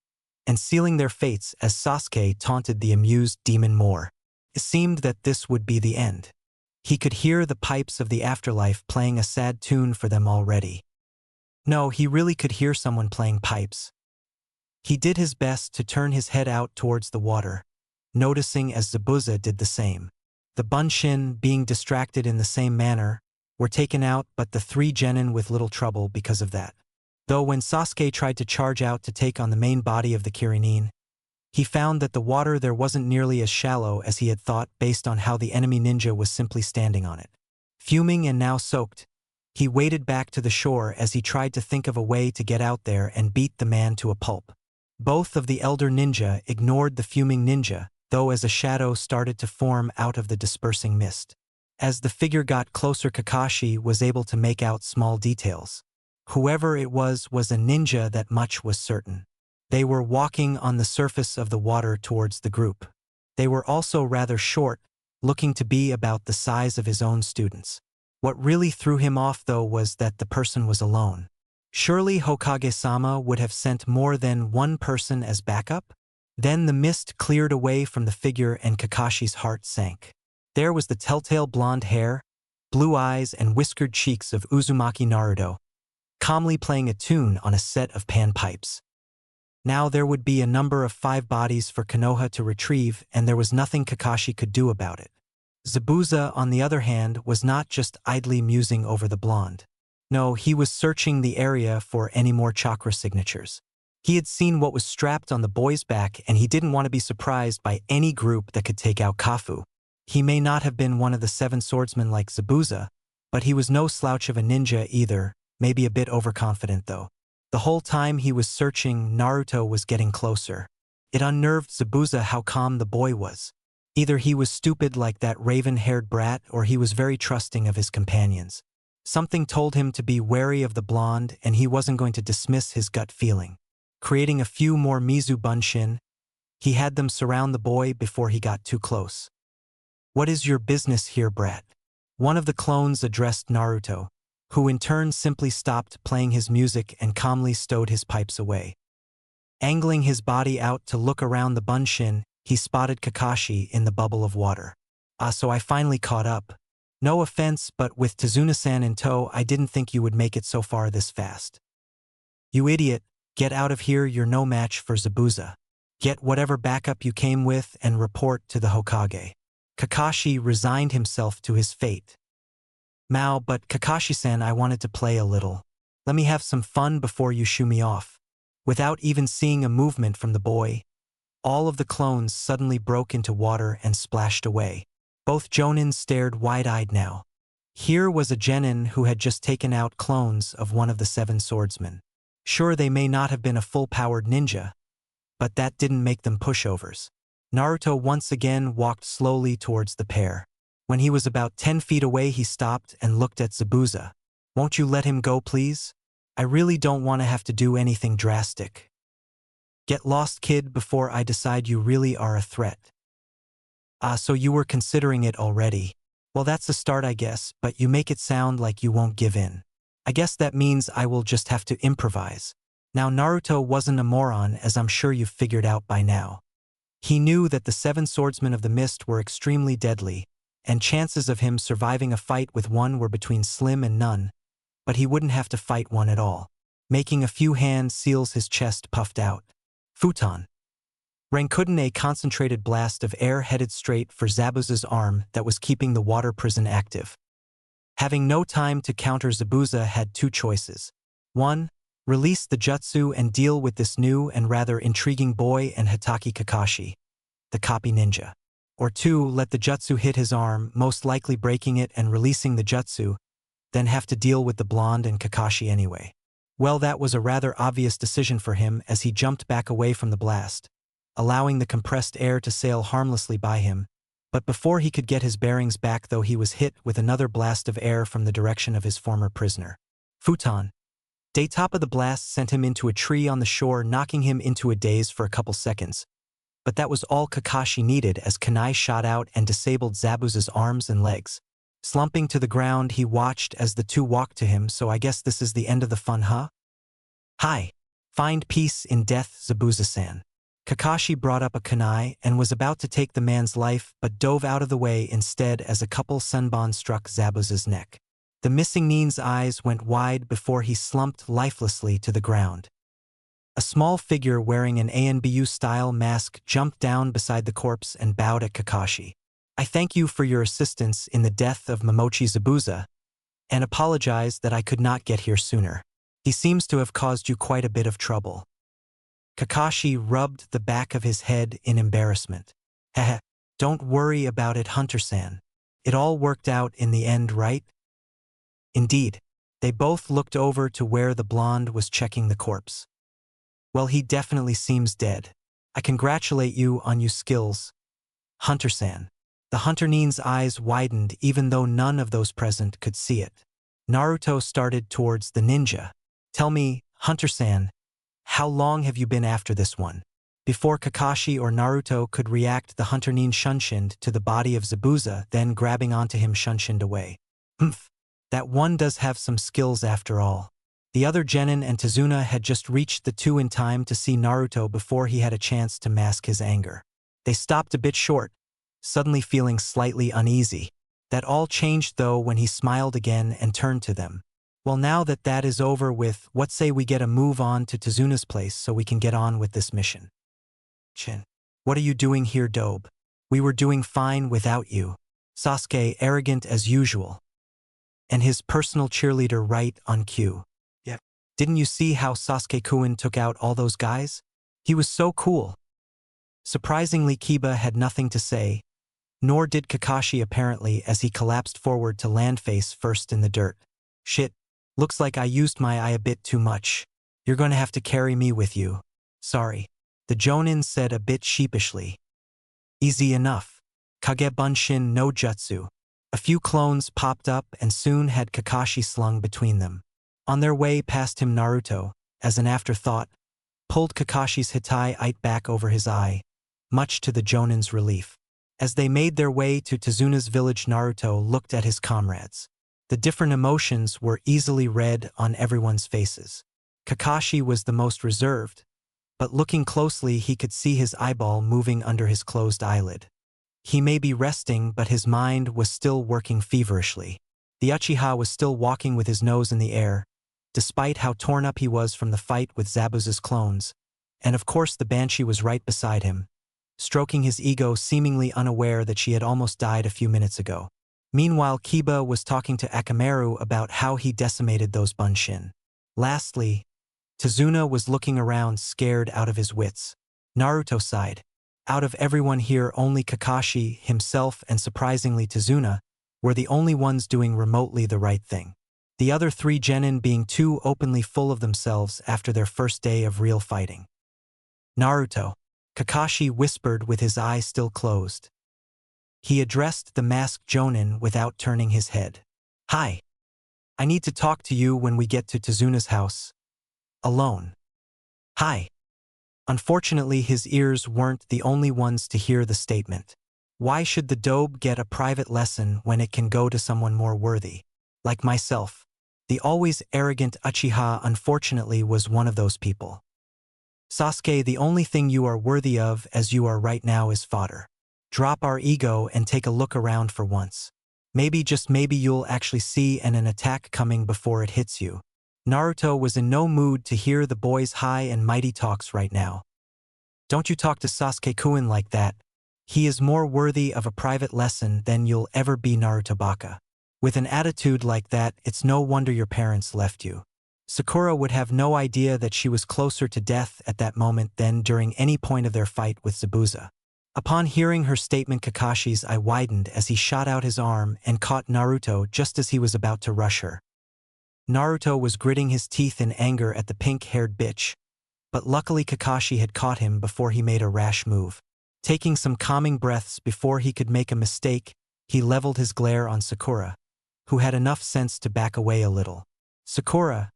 and sealing their fates as Sasuke taunted the amused demon more. It seemed that this would be the end. He could hear the pipes of the afterlife playing a sad tune for them already. No, he really could hear someone playing pipes. He did his best to turn his head out towards the water, noticing as Zabuza did the same. The Bunshin, being distracted in the same manner, were taken out, but the 3 genin with little trouble because of that. Though when Sasuke tried to charge out to take on the main body of the Kirinin, he found that the water there wasn't nearly as shallow as he had thought based on how the enemy ninja was simply standing on it. Fuming and now soaked, he waded back to the shore as he tried to think of a way to get out there and beat the man to a pulp. Both of the elder ninja ignored the fuming ninja, though as a shadow started to form out of the dispersing mist. As the figure got closer, Kakashi was able to make out small details. Whoever it was a ninja, that much was certain. They were walking on the surface of the water towards the group. They were also rather short, looking to be about the size of his own students. What really threw him off, though, was that the person was alone. Surely Hokage-sama would have sent more than one person as backup? Then the mist cleared away from the figure and Kakashi's heart sank. There was the telltale blonde hair, blue eyes, and whiskered cheeks of Uzumaki Naruto, calmly playing a tune on a set of panpipes. Now there would be a number of 5 bodies for Konoha to retrieve, and there was nothing Kakashi could do about it. Zabuza, on the other hand, was not just idly musing over the blonde. No, he was searching the area for any more chakra signatures. He had seen what was strapped on the boy's back, and he didn't want to be surprised by any group that could take out Kafu. He may not have been one of the 7 swordsmen like Zabuza, but he was no slouch of a ninja either, maybe a bit overconfident though. The whole time he was searching, Naruto was getting closer. It unnerved Zabuza how calm the boy was. Either he was stupid like that raven-haired brat or he was very trusting of his companions. Something told him to be wary of the blonde and he wasn't going to dismiss his gut feeling. Creating a few more Mizu Bunshin, he had them surround the boy before he got too close. "What is your business here, brat?" One of the clones addressed Naruto, who in turn simply stopped playing his music and calmly stowed his pipes away. Angling his body out to look around the Bunshin, he spotted Kakashi in the bubble of water. So I finally caught up. No offense, but with Tazuna-san in tow, I didn't think you would make it so far this fast. You idiot, get out of here, you're no match for Zabuza. Get whatever backup you came with and report to the Hokage. Kakashi resigned himself to his fate. Mao, but Kakashi-san, I wanted to play a little. Let me have some fun before you shoo me off. Without even seeing a movement from the boy, all of the clones suddenly broke into water and splashed away. Both Jonin stared wide-eyed now. Here was a genin who had just taken out clones of one of the 7 swordsmen. Sure, they may not have been a full-powered ninja, but that didn't make them pushovers. Naruto once again walked slowly towards the pair. When he was about 10 feet away, he stopped and looked at Zabuza. "Won't you let him go, please? I really don't want to have to do anything drastic. Get lost, kid, before I decide you really are a threat." So you were considering it already. Well, that's a start, I guess, but you make it sound like you won't give in. I guess that means I will just have to improvise. Now, Naruto wasn't a moron, as I'm sure you've figured out by now. He knew that the 7 swordsmen of the mist were extremely deadly, and chances of him surviving a fight with one were between slim and none, but he wouldn't have to fight one at all. Making a few hand seals, his chest puffed out. Futon. Rankuden, a concentrated blast of air headed straight for Zabuza's arm that was keeping the water prison active. Having no time to counter, Zabuza had 2 choices. 1. Release the jutsu and deal with this new and rather intriguing boy and Hitaki Kakashi, the copy ninja. Or 2. Let the jutsu hit his arm, most likely breaking it and releasing the jutsu, then have to deal with the blonde and Kakashi anyway. Well, that was a rather obvious decision for him as he jumped back away from the blast, allowing the compressed air to sail harmlessly by him. But before he could get his bearings back, though, he was hit with another blast of air from the direction of his former prisoner. Futon. The top of the blast sent him into a tree on the shore, knocking him into a daze for a couple seconds. But that was all Kakashi needed as Kunai shot out and disabled Zabuza's arms and legs. Slumping to the ground, he watched as the 2 walked to him. "So I guess this is the end of the fun, huh?" "Hi. Find peace in death, Zabuza-san." Kakashi brought up a kunai and was about to take the man's life but dove out of the way instead as a couple sunban struck Zabuza's neck. The missing nin's eyes went wide before he slumped lifelessly to the ground. A small figure wearing an ANBU-style mask jumped down beside the corpse and bowed at Kakashi. "I thank you for your assistance in the death of Momochi Zabuza, and apologize that I could not get here sooner. He seems to have caused you quite a bit of trouble." Kakashi rubbed the back of his head in embarrassment. "Heh, don't worry about it, Hunter-san. It all worked out in the end, right?" Indeed. They both looked over to where the blonde was checking the corpse. "Well, he definitely seems dead. I congratulate you on your skills, Hunter-san." The Hunter-nin's eyes widened even though none of those present could see it. Naruto started towards the ninja. "Tell me, Hunter-san, how long have you been after this one?" Before Kakashi or Naruto could react, the Hunter-nin shunshined to the body of Zabuza, then grabbing onto him shunshined away. "Humph, that one does have some skills after all." The other genin and Tazuna had just reached the 2 in time to see Naruto before he had a chance to mask his anger. They stopped a bit short, suddenly feeling slightly uneasy. That all changed, though, when he smiled again and turned to them. "Well, now that that is over with, what say we get a move on to Tazuna's place so we can get on with this mission?" "Chin. What are you doing here, Dobe? We were doing fine without you." Sasuke, arrogant as usual. And his personal cheerleader right on cue. "Yep. Didn't you see how Sasuke-kun took out all those guys? He was so cool." Surprisingly, Kiba had nothing to say, nor did Kakashi apparently, as he collapsed forward to land face first in the dirt. "Shit. Looks like I used my eye a bit too much." You're going to have to carry me with you. Sorry. The Jonin said a bit sheepishly. Easy enough. Kage Bunshin no Jutsu. A few clones popped up and soon had Kakashi slung between them. On their way past him, Naruto, as an afterthought, pulled Kakashi's Hitai back over his eye, much to the Jonin's relief. As they made their way to Tezuna's village, Naruto looked at his comrades. The different emotions were easily read on everyone's faces. Kakashi was the most reserved, but looking closely he could see his eyeball moving under his closed eyelid. He may be resting, but his mind was still working feverishly. The Uchiha was still walking with his nose in the air, despite how torn up he was from the fight with Zabuza's clones, and of course the Banshee was right beside him, stroking his ego, seemingly unaware that she had almost died a few minutes ago. Meanwhile, Kiba was talking to Akamaru about how he decimated those Bunshin. Lastly, Tezuna was looking around, scared out of his wits. Naruto sighed. Out of everyone here, only Kakashi, himself, and surprisingly Tezuna, were the only ones doing remotely the right thing. The other three genin being too openly full of themselves after their first day of real fighting. Naruto, Kakashi whispered with his eye still closed. He addressed the masked Jonin without turning his head. Hi. I need to talk to you when we get to Tezuna's house. Alone. Hi. Unfortunately, his ears weren't the only ones to hear the statement. Why should the dobe get a private lesson when it can go to someone more worthy? Like myself. The always arrogant Uchiha unfortunately was one of those people. Sasuke, the only thing you are worthy of as you are right now is fodder. Drop our ego and take a look around for once. Maybe, just maybe, you'll actually see an attack coming before it hits you. Naruto was in no mood to hear the boy's high and mighty talks right now. Don't you talk to Sasuke-kun like that. He is more worthy of a private lesson than you'll ever be, Naruto Baka. With an attitude like that, it's no wonder your parents left you. Sakura would have no idea that she was closer to death at that moment than during any point of their fight with Zabuza. Upon hearing her statement, Kakashi's eye widened as he shot out his arm and caught Naruto just as he was about to rush her. Naruto was gritting his teeth in anger at the pink-haired bitch, but luckily Kakashi had caught him before he made a rash move. Taking some calming breaths before he could make a mistake, he leveled his glare on Sakura, who had enough sense to back away a little. Sakura,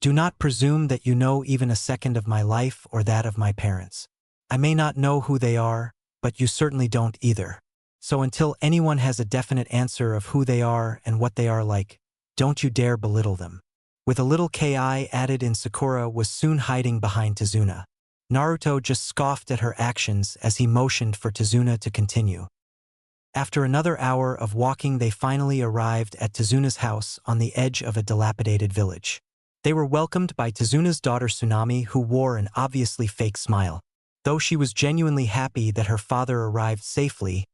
do not presume that you know even a second of my life or that of my parents. I may not know who they are, but you certainly don't either. So until anyone has a definite answer of who they are and what they are like, don't you dare belittle them. With a little ki added in, Sakura was soon hiding behind Tezuna. Naruto just scoffed at her actions as he motioned for Tezuna to continue. After another hour of walking, they finally arrived at Tezuna's house on the edge of a dilapidated village. They were welcomed by Tezuna's daughter Tsunami, who wore an obviously fake smile. Though she was genuinely happy that her father arrived safely,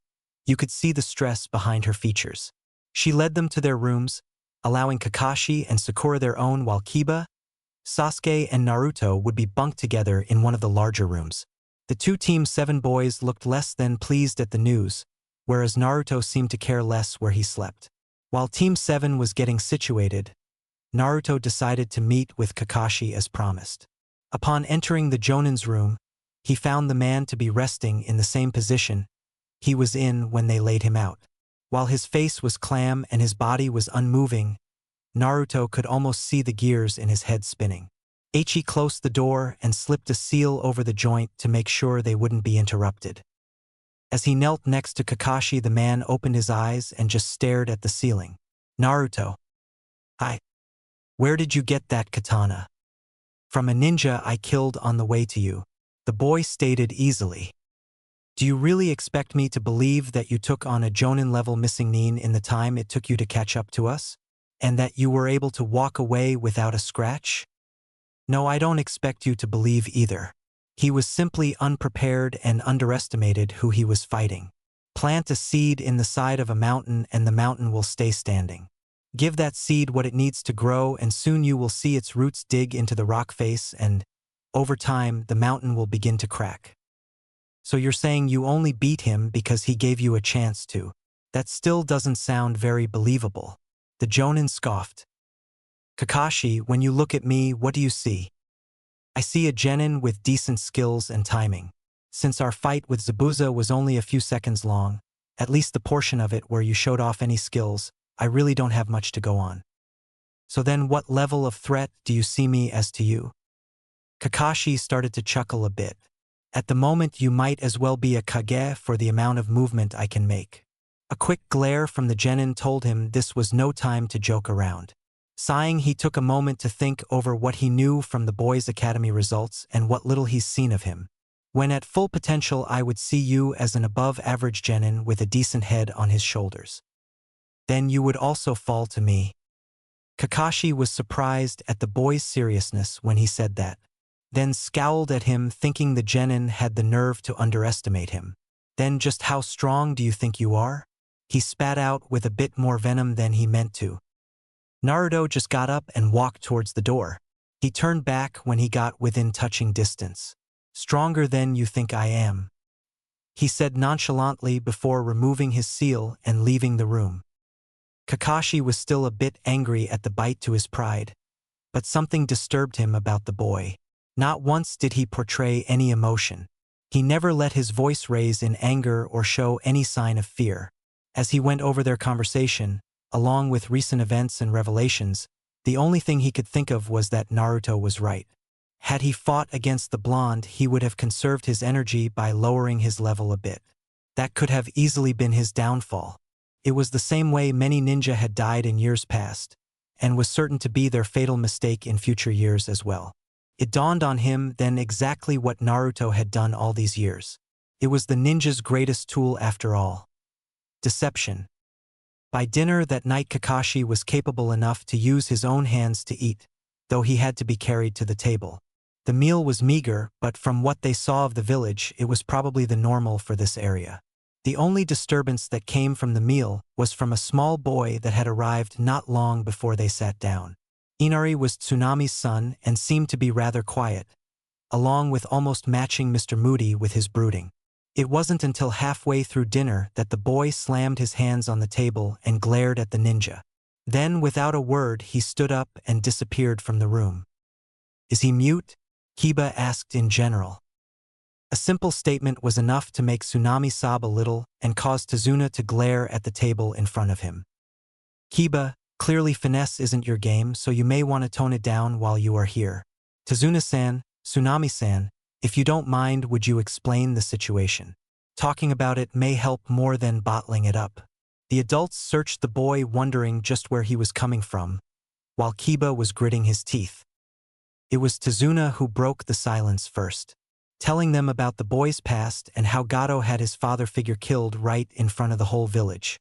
you could see the stress behind her features. She led them to their rooms, allowing Kakashi and Sakura their own, while Kiba, Sasuke, and Naruto would be bunked together in one of the larger rooms. The two Team 7 boys looked less than pleased at the news, whereas Naruto seemed to care less where he slept. While Team 7 was getting situated, Naruto decided to meet with Kakashi as promised. Upon entering the Jonin's room, he found the man to be resting in the same position he was in when they laid him out. While his face was calm and his body was unmoving, Naruto could almost see the gears in his head spinning. He closed the door and slipped a seal over the joint to make sure they wouldn't be interrupted. As he knelt next to Kakashi, the man opened his eyes and just stared at the ceiling. Naruto. Where did you get that katana? From a ninja I killed on the way to you, the boy stated easily. Do you really expect me to believe that you took on a Jonin-level missing nin in the time it took you to catch up to us? And that you were able to walk away without a scratch? No, I don't expect you to believe either. He was simply unprepared and underestimated who he was fighting. Plant a seed in the side of a mountain and the mountain will stay standing. Give that seed what it needs to grow and soon you will see its roots dig into the rock face and, over time, the mountain will begin to crack. So you're saying you only beat him because he gave you a chance to? That still doesn't sound very believable. The Jonin scoffed. Kakashi, when you look at me, what do you see? I see a genin with decent skills and timing. Since our fight with Zabuza was only a few seconds long, at least the portion of it where you showed off any skills, I really don't have much to go on. So then what level of threat do you see me as to you? Kakashi started to chuckle a bit. At the moment you might as well be a Kage for the amount of movement I can make. A quick glare from the genin told him this was no time to joke around. Sighing, he took a moment to think over what he knew from the boys' academy results and what little he's seen of him. When at full potential, I would see you as an above-average genin with a decent head on his shoulders. Then you would also fall to me. Kakashi was surprised at the boy's seriousness when he said that, then scowled at him, thinking the genin had the nerve to underestimate him. Then just how strong do you think you are? He spat out with a bit more venom than he meant to. Naruto just got up and walked towards the door. He turned back when he got within touching distance. Stronger than you think I am, he said nonchalantly before removing his seal and leaving the room. Kakashi was still a bit angry at the bite to his pride, but something disturbed him about the boy. Not once did he portray any emotion. He never let his voice raise in anger or show any sign of fear. As he went over their conversation, along with recent events and revelations, the only thing he could think of was that Naruto was right. Had he fought against the blonde, he would have conserved his energy by lowering his level a bit. That could have easily been his downfall. It was the same way many ninja had died in years past, and was certain to be their fatal mistake in future years as well. It dawned on him then exactly what Naruto had done all these years. It was the ninja's greatest tool after all. Deception. By dinner that night, Kakashi was capable enough to use his own hands to eat, though he had to be carried to the table. The meal was meager, but from what they saw of the village, it was probably the normal for this area. The only disturbance that came from the meal was from a small boy that had arrived not long before they sat down. Inari was Tsunami's son and seemed to be rather quiet, along with almost matching Mr. Moody with his brooding. It wasn't until halfway through dinner that the boy slammed his hands on the table and glared at the ninja. Then, without a word, he stood up and disappeared from the room. "Is he mute?" Kiba asked in general. A simple statement was enough to make Tsunami sob a little and cause Tazuna to glare at the table in front of him. "Kiba, clearly finesse isn't your game, so you may want to tone it down while you are here. Tazuna-san, Tsunami-san, if you don't mind, would you explain the situation? Talking about it may help more than bottling it up." The adults searched the boy, wondering just where he was coming from, while Kiba was gritting his teeth. It was Tazuna who broke the silence first, telling them about the boy's past and how Gato had his father figure killed right in front of the whole village.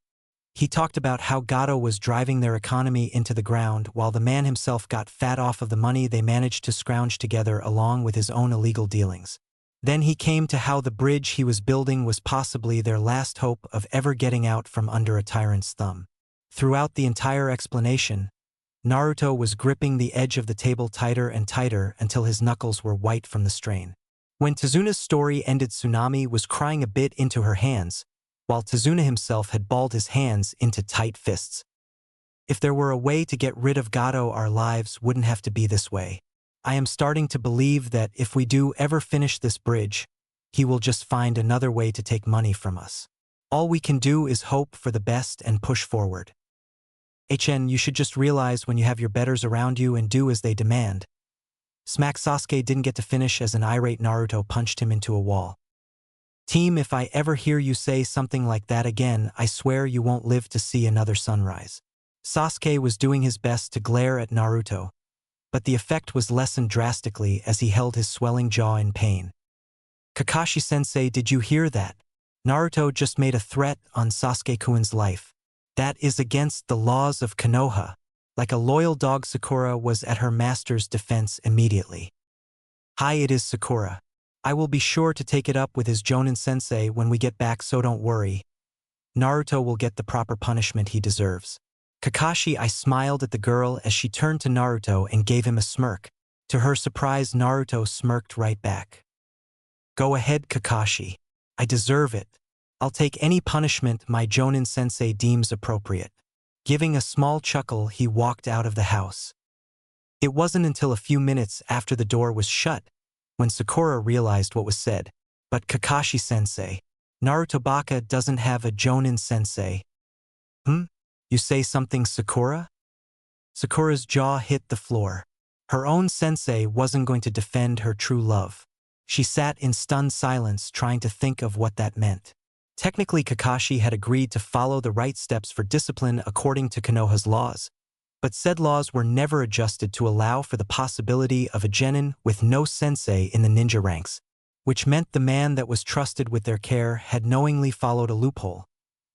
He talked about how Gato was driving their economy into the ground while the man himself got fat off of the money they managed to scrounge together along with his own illegal dealings. Then he came to how the bridge he was building was possibly their last hope of ever getting out from under a tyrant's thumb. Throughout the entire explanation, Naruto was gripping the edge of the table tighter and tighter until his knuckles were white from the strain. When Tazuna's story ended, Tsunami was crying a bit into her hands, while Tazuna himself had balled his hands into tight fists. If there were a way to get rid of Gato, our lives wouldn't have to be this way. I am starting to believe that if we do ever finish this bridge, he will just find another way to take money from us. All we can do is hope for the best and push forward. HN, you should just realize when you have your betters around you and do as they demand. Smack. Sasuke didn't get to finish as an irate Naruto punched him into a wall. Team, if I ever hear you say something like that again, I swear you won't live to see another sunrise. Sasuke was doing his best to glare at Naruto, but the effect was lessened drastically as he held his swelling jaw in pain. Kakashi-sensei, did you hear that? Naruto just made a threat on Sasuke-kun's life. That is against the laws of Konoha. Like a loyal dog, Sakura was at her master's defense immediately. Hi, it is Sakura. I will be sure to take it up with his Jonin-sensei when we get back, so don't worry. Naruto will get the proper punishment he deserves. Kakashi, I smiled at the girl as she turned to Naruto and gave him a smirk. To her surprise, Naruto smirked right back. Go ahead, Kakashi. I deserve it. I'll take any punishment my Jonin-sensei deems appropriate. Giving a small chuckle, he walked out of the house. It wasn't until a few minutes after the door was shut when Sakura realized what was said. But Kakashi-sensei, Naruto Baka doesn't have a Jonin-sensei. You say something, Sakura? Sakura's jaw hit the floor. Her own sensei wasn't going to defend her true love. She sat in stunned silence trying to think of what that meant. Technically, Kakashi had agreed to follow the right steps for discipline according to Konoha's laws, but said laws were never adjusted to allow for the possibility of a genin with no sensei in the ninja ranks, which meant the man that was trusted with their care had knowingly followed a loophole,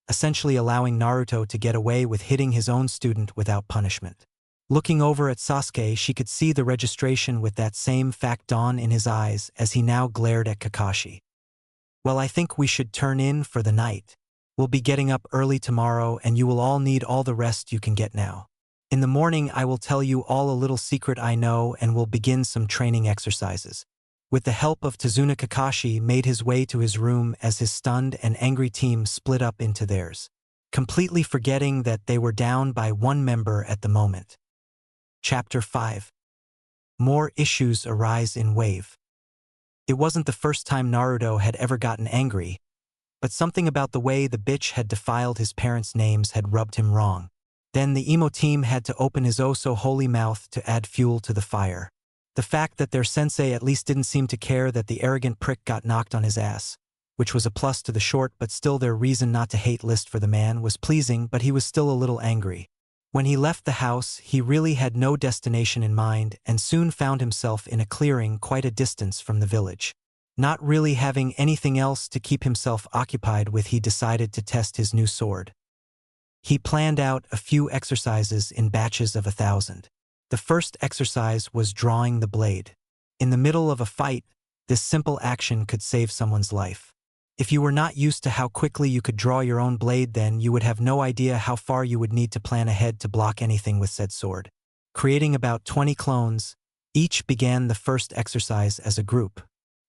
essentially allowing Naruto to get away with hitting his own student without punishment. Looking over at Sasuke, she could see the registration with that same fact dawn in his eyes as he now glared at Kakashi. Well, I think we should turn in for the night. We'll be getting up early tomorrow and you will all need all the rest you can get now. In the morning, I will tell you all a little secret I know and we'll begin some training exercises. With the help of Tazuna, Kakashi made his way to his room as his stunned and angry team split up into theirs, completely forgetting that they were down by one member at the moment. Chapter 5. More issues arise in Wave. It wasn't the first time Naruto had ever gotten angry, but something about the way the bitch had defiled his parents' names had rubbed him wrong. Then the emo team had to open his oh-so-holy mouth to add fuel to the fire. The fact that their sensei at least didn't seem to care that the arrogant prick got knocked on his ass, which was a plus to the short but still their reason not to hate list for the man, was pleasing, but he was still a little angry. When he left the house, he really had no destination in mind and soon found himself in a clearing quite a distance from the village. Not really having anything else to keep himself occupied with, he decided to test his new sword. He planned out a few exercises in batches of 1,000. The first exercise was drawing the blade. In the middle of a fight, this simple action could save someone's life. If you were not used to how quickly you could draw your own blade, then you would have no idea how far you would need to plan ahead to block anything with said sword. Creating about 20 clones, each began the first exercise as a group.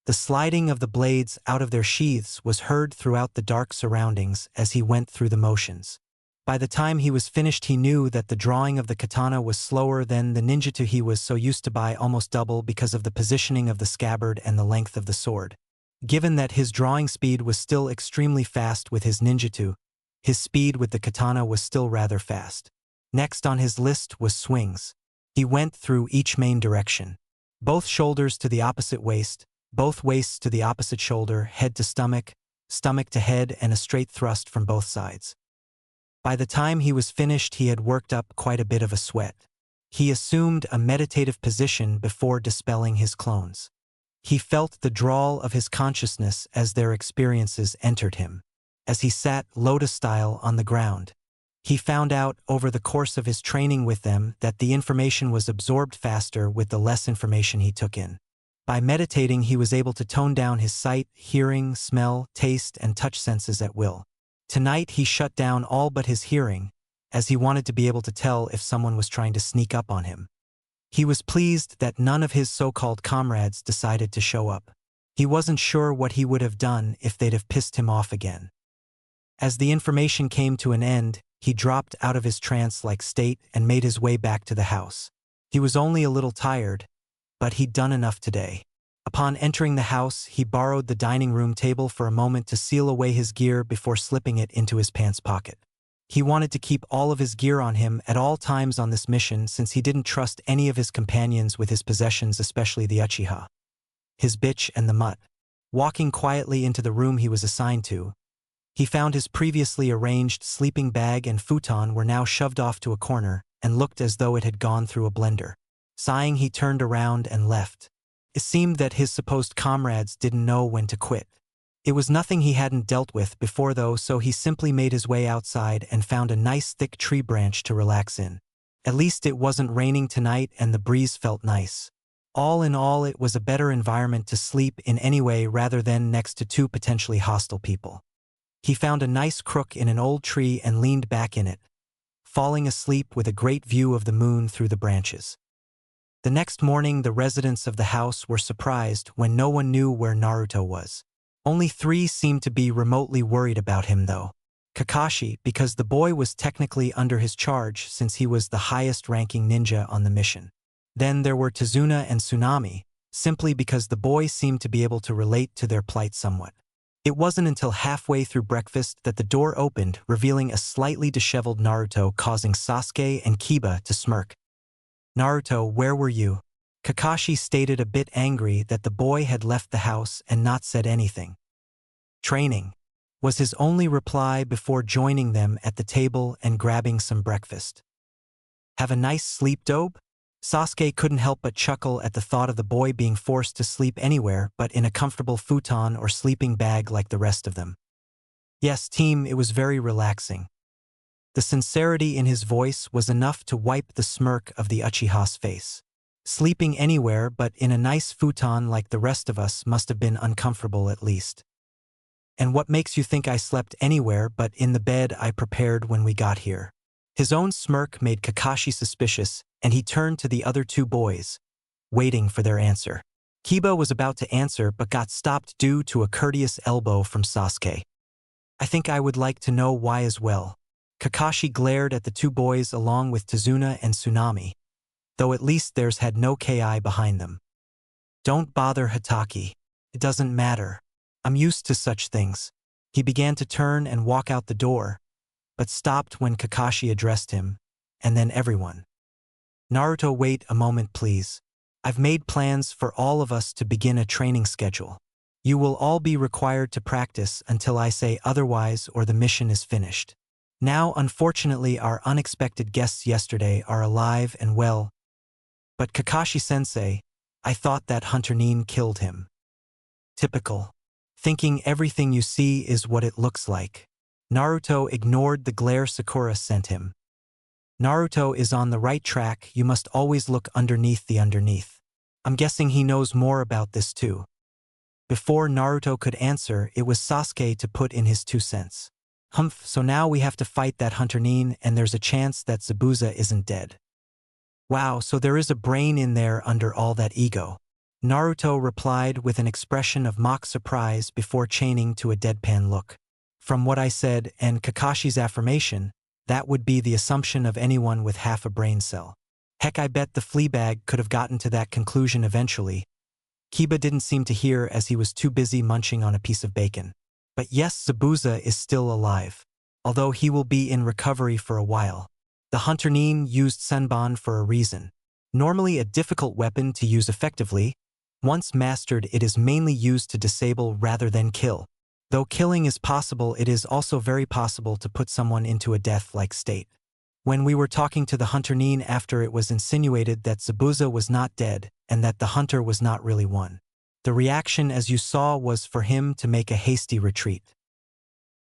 The sliding of the blades out of their sheaths was heard throughout the dark surroundings as he went through the motions. By the time he was finished, he knew that the drawing of the katana was slower than the ninjutsu he was so used to, by almost double, because of the positioning of the scabbard and the length of the sword. Given that his drawing speed was still extremely fast with his ninjutsu, his speed with the katana was still rather fast. Next on his list was swings. He went through each main direction. Both shoulders to the opposite waist, both waists to the opposite shoulder, head to stomach, stomach to head, and a straight thrust from both sides. By the time he was finished, he had worked up quite a bit of a sweat. He assumed a meditative position before dispelling his clones. He felt the drawl of his consciousness as their experiences entered him. As he sat lotus-style on the ground, he found out over the course of his training with them that the information was absorbed faster with the less information he took in. By meditating, he was able to tone down his sight, hearing, smell, taste, and touch senses at will. Tonight he shut down all but his hearing, as he wanted to be able to tell if someone was trying to sneak up on him. He was pleased that none of his so-called comrades decided to show up. He wasn't sure what he would have done if they'd have pissed him off again. As the information came to an end, he dropped out of his trance-like state and made his way back to the house. He was only a little tired, but he'd done enough today. Upon entering the house, he borrowed the dining room table for a moment to seal away his gear before slipping it into his pants pocket. He wanted to keep all of his gear on him at all times on this mission, since he didn't trust any of his companions with his possessions, especially the Uchiha, his bitch and the mutt. Walking quietly into the room he was assigned to, he found his previously arranged sleeping bag and futon were now shoved off to a corner and looked as though it had gone through a blender. Sighing, he turned around and left. It seemed that his supposed comrades didn't know when to quit. It was nothing he hadn't dealt with before though, so he simply made his way outside and found a nice thick tree branch to relax in. At least it wasn't raining tonight and the breeze felt nice. All in all, it was a better environment to sleep in anyway, rather than next to two potentially hostile people. He found a nice crook in an old tree and leaned back in it, falling asleep with a great view of the moon through the branches. The next morning, the residents of the house were surprised when no one knew where Naruto was. Only 3 seemed to be remotely worried about him though. Kakashi, because the boy was technically under his charge since he was the highest-ranking ninja on the mission. Then there were Tazuna and Tsunami, simply because the boy seemed to be able to relate to their plight somewhat. It wasn't until halfway through breakfast that the door opened, revealing a slightly disheveled Naruto, causing Sasuke and Kiba to smirk. "Naruto, where were you?" Kakashi stated, a bit angry that the boy had left the house and not said anything. "Training," was his only reply before joining them at the table and grabbing some breakfast. "Have a nice sleep, Dobe?" Sasuke couldn't help but chuckle at the thought of the boy being forced to sleep anywhere but in a comfortable futon or sleeping bag like the rest of them. "Yes, team, it was very relaxing." The sincerity in his voice was enough to wipe the smirk of the Uchiha's face. Sleeping anywhere but in a nice futon like the rest of us must have been uncomfortable at least. "And what makes you think I slept anywhere but in the bed I prepared when we got here?" His own smirk made Kakashi suspicious, and he turned to the other two boys, waiting for their answer. Kiba was about to answer but got stopped due to a courteous elbow from Sasuke. "I think I would like to know why as well." Kakashi glared at the two boys along with Tazuna and Tsunami, though at least theirs had no Ki behind them. "Don't bother, Hataki. It doesn't matter. I'm used to such things." He began to turn and walk out the door, but stopped when Kakashi addressed him, and then everyone. "Naruto, wait a moment please. I've made plans for all of us to begin a training schedule. You will all be required to practice until I say otherwise or the mission is finished. Now, unfortunately, our unexpected guests yesterday are alive and well, but Kakashi-sensei, I thought that Hunter Nin killed him." Typical. Thinking everything you see is what it looks like. Naruto ignored the glare Sakura sent him. "Naruto is on the right track, you must always look underneath the underneath. I'm guessing he knows more about this too." Before Naruto could answer, it was Sasuke to put in his 2 cents. "Humph, so now we have to fight that Hunter Nin and there's a chance that Zabuza isn't dead. Wow, so there is a brain in there under all that ego." Naruto replied with an expression of mock surprise before chaining to a deadpan look. From what I said and Kakashi's affirmation, that would be the assumption of anyone with half a brain cell. Heck, I bet the Fleabag could have gotten to that conclusion eventually. Kiba didn't seem to hear as he was too busy munching on a piece of bacon. But yes, Zabuza is still alive, although he will be in recovery for a while. The Hunter Nin used Senbon for a reason. Normally a difficult weapon to use effectively, once mastered it is mainly used to disable rather than kill. Though killing is possible, it is also very possible to put someone into a death-like state. When we were talking to the Hunter Nin after it was insinuated that Zabuza was not dead and that the hunter was not really one, the reaction as you saw was for him to make a hasty retreat.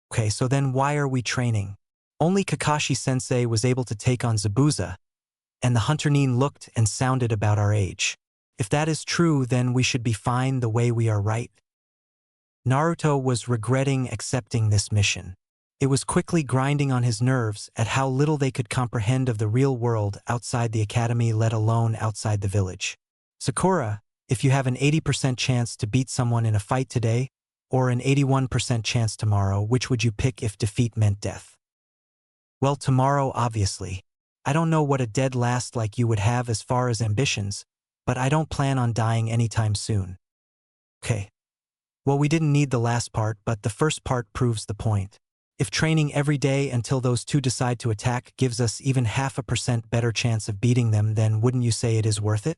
Okay, so then why are we training? Only Kakashi-sensei was able to take on Zabuza, and the Hunter Nin looked and sounded about our age. If that is true, then we should be fine the way we are, right? Naruto was regretting accepting this mission. It was quickly grinding on his nerves at how little they could comprehend of the real world outside the academy, let alone outside the village. "Sakura, if you have an 80% chance to beat someone in a fight today, or an 81% chance tomorrow, which would you pick if defeat meant death?" "Well, tomorrow, obviously. I don't know what a dead last like you would have as far as ambitions, but I don't plan on dying anytime soon." Okay. Well, we didn't need the last part, but the first part proves the point. If training every day until those two decide to attack gives us even 0.5% better chance of beating them, then wouldn't you say it is worth it?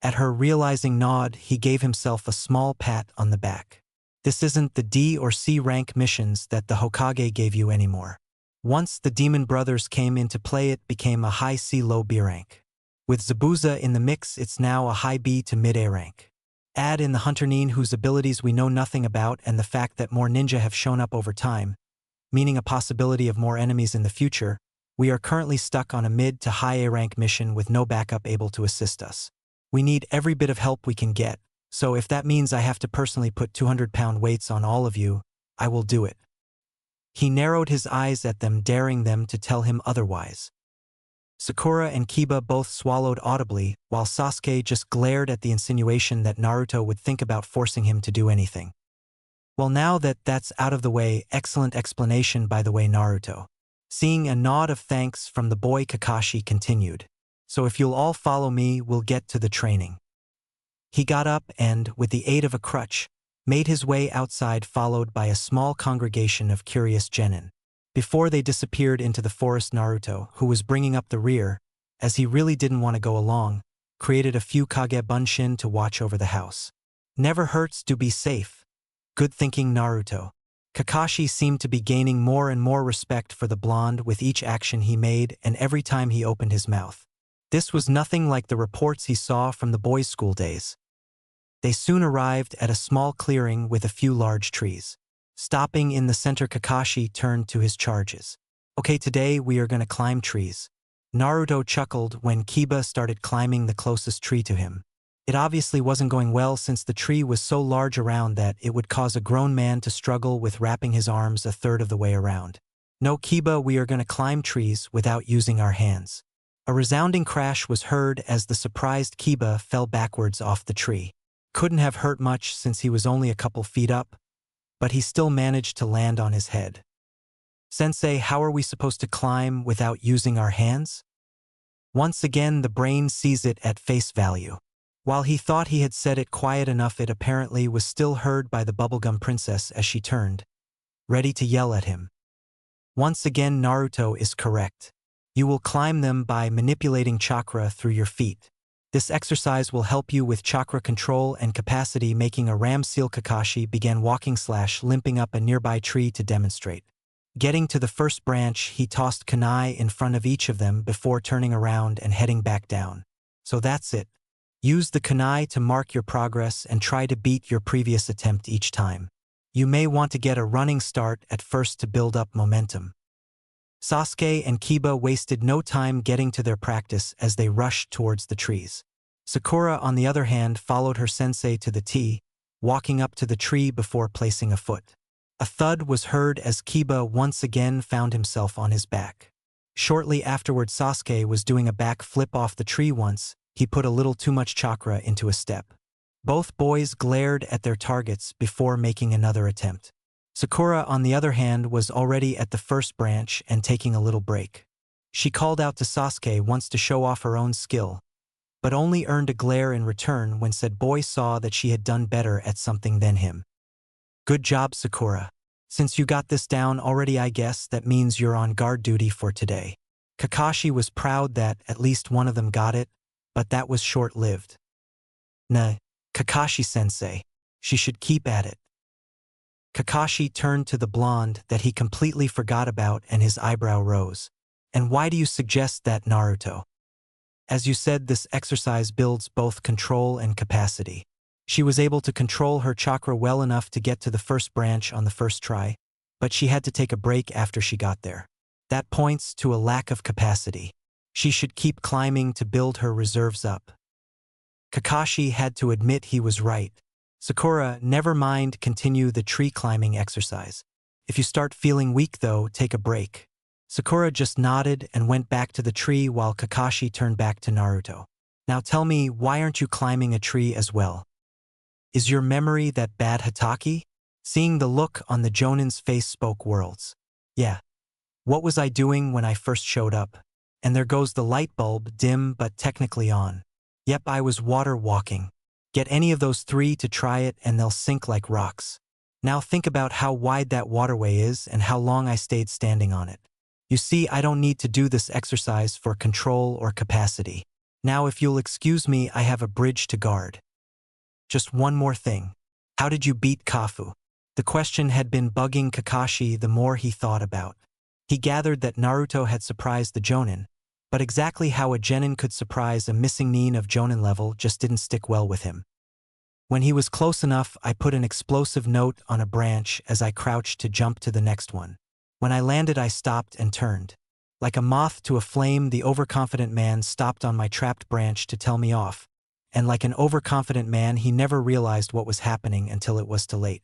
At her realizing nod, he gave himself a small pat on the back. This isn't the D or C rank missions that the Hokage gave you anymore. Once the Demon Brothers came into play, it became a high C low B rank. With Zabuza in the mix, it's now a high B to mid A rank. Add in the Hunter Nin, whose abilities we know nothing about, and the fact that more ninja have shown up over time, meaning a possibility of more enemies in the future, we are currently stuck on a mid to high A rank mission with no backup able to assist us. We need every bit of help we can get, so if that means I have to personally put 200-pound weights on all of you, I will do it. He narrowed his eyes at them, daring them to tell him otherwise. Sakura and Kiba both swallowed audibly, while Sasuke just glared at the insinuation that Naruto would think about forcing him to do anything. Well, now that that's out of the way, excellent explanation by the way, Naruto. Seeing a nod of thanks from the boy, Kakashi continued. so if you'll all follow me, we'll get to the training. He got up and, with the aid of a crutch, made his way outside followed by a small congregation of curious genin. Before they disappeared into the forest, Naruto, who was bringing up the rear, as he really didn't want to go along, created a few Kage Bunshin to watch over the house. Never hurts to be safe. Good thinking, Naruto. Kakashi seemed to be gaining more and more respect for the blonde with each action he made and every time he opened his mouth. This was nothing like the reports he saw from the boys' school days. They soon arrived at a small clearing with a few large trees. Stopping in the center, Kakashi turned to his charges. Okay, today we are gonna climb trees. Naruto chuckled when Kiba started climbing the closest tree to him. It obviously wasn't going well since the tree was so large around that it would cause a grown man to struggle with wrapping his arms a third of the way around. No, Kiba, we are gonna climb trees without using our hands. A resounding crash was heard as the surprised Kiba fell backwards off the tree. Couldn't have hurt much since he was only a couple feet up, but he still managed to land on his head. Sensei, how are we supposed to climb without using our hands? Once again, the brain sees it at face value. While he thought he had said it quiet enough, it apparently was still heard by the bubblegum princess as she turned, ready to yell at him. Once again, Naruto is correct. You will climb them by manipulating chakra through your feet. This exercise will help you with chakra control and capacity. Making a ram seal, Kakashi began walking/limping up a nearby tree to demonstrate. Getting to the first branch, he tossed kunai in front of each of them before turning around and heading back down. So that's it. Use the kunai to mark your progress and try to beat your previous attempt each time. You may want to get a running start at first to build up momentum. Sasuke and Kiba wasted no time getting to their practice as they rushed towards the trees. Sakura, on the other hand, followed her sensei to the T, walking up to the tree before placing a foot. A thud was heard as Kiba once again found himself on his back. Shortly afterward, Sasuke was doing a back flip off the tree once. He put a little too much chakra into a step. Both boys glared at their targets before making another attempt. Sakura, on the other hand, was already at the first branch and taking a little break. She called out to Sasuke once to show off her own skill, but only earned a glare in return when said boy saw that she had done better at something than him. Good job, Sakura. Since you got this down already, I guess that means you're on guard duty for today. Kakashi was proud that at least one of them got it, but that was short-lived. Nah, Kakashi-sensei. She should keep at it. Kakashi turned to the blonde that he completely forgot about and his eyebrow rose. And why do you suggest that, Naruto? As you said, this exercise builds both control and capacity. She was able to control her chakra well enough to get to the first branch on the first try, but she had to take a break after she got there. That points to a lack of capacity. She should keep climbing to build her reserves up. Kakashi had to admit he was right. Sakura, never mind, continue the tree climbing exercise. If you start feeling weak though, take a break. Sakura just nodded and went back to the tree while Kakashi turned back to Naruto. Now tell me, why aren't you climbing a tree as well? Is your memory that bad, Hatake? Seeing the look on the Jonin's face spoke worlds. Yeah. What was I doing when I first showed up? And there goes the light bulb, dim but technically on. Yep, I was water walking. Get any of those three to try it and they'll sink like rocks. Now think about how wide that waterway is and how long I stayed standing on it. You see, I don't need to do this exercise for control or capacity. Now if you'll excuse me, I have a bridge to guard. Just one more thing. How did you beat Kafu? The question had been bugging Kakashi the more he thought about. He gathered that Naruto had surprised the Jonin, but exactly how a genin could surprise a missing nin of Jonin level just didn't stick well with him. When he was close enough, I put an explosive note on a branch as I crouched to jump to the next one. When I landed, I stopped and turned. Like a moth to a flame, the overconfident man stopped on my trapped branch to tell me off. And like an overconfident man, he never realized what was happening until it was too late.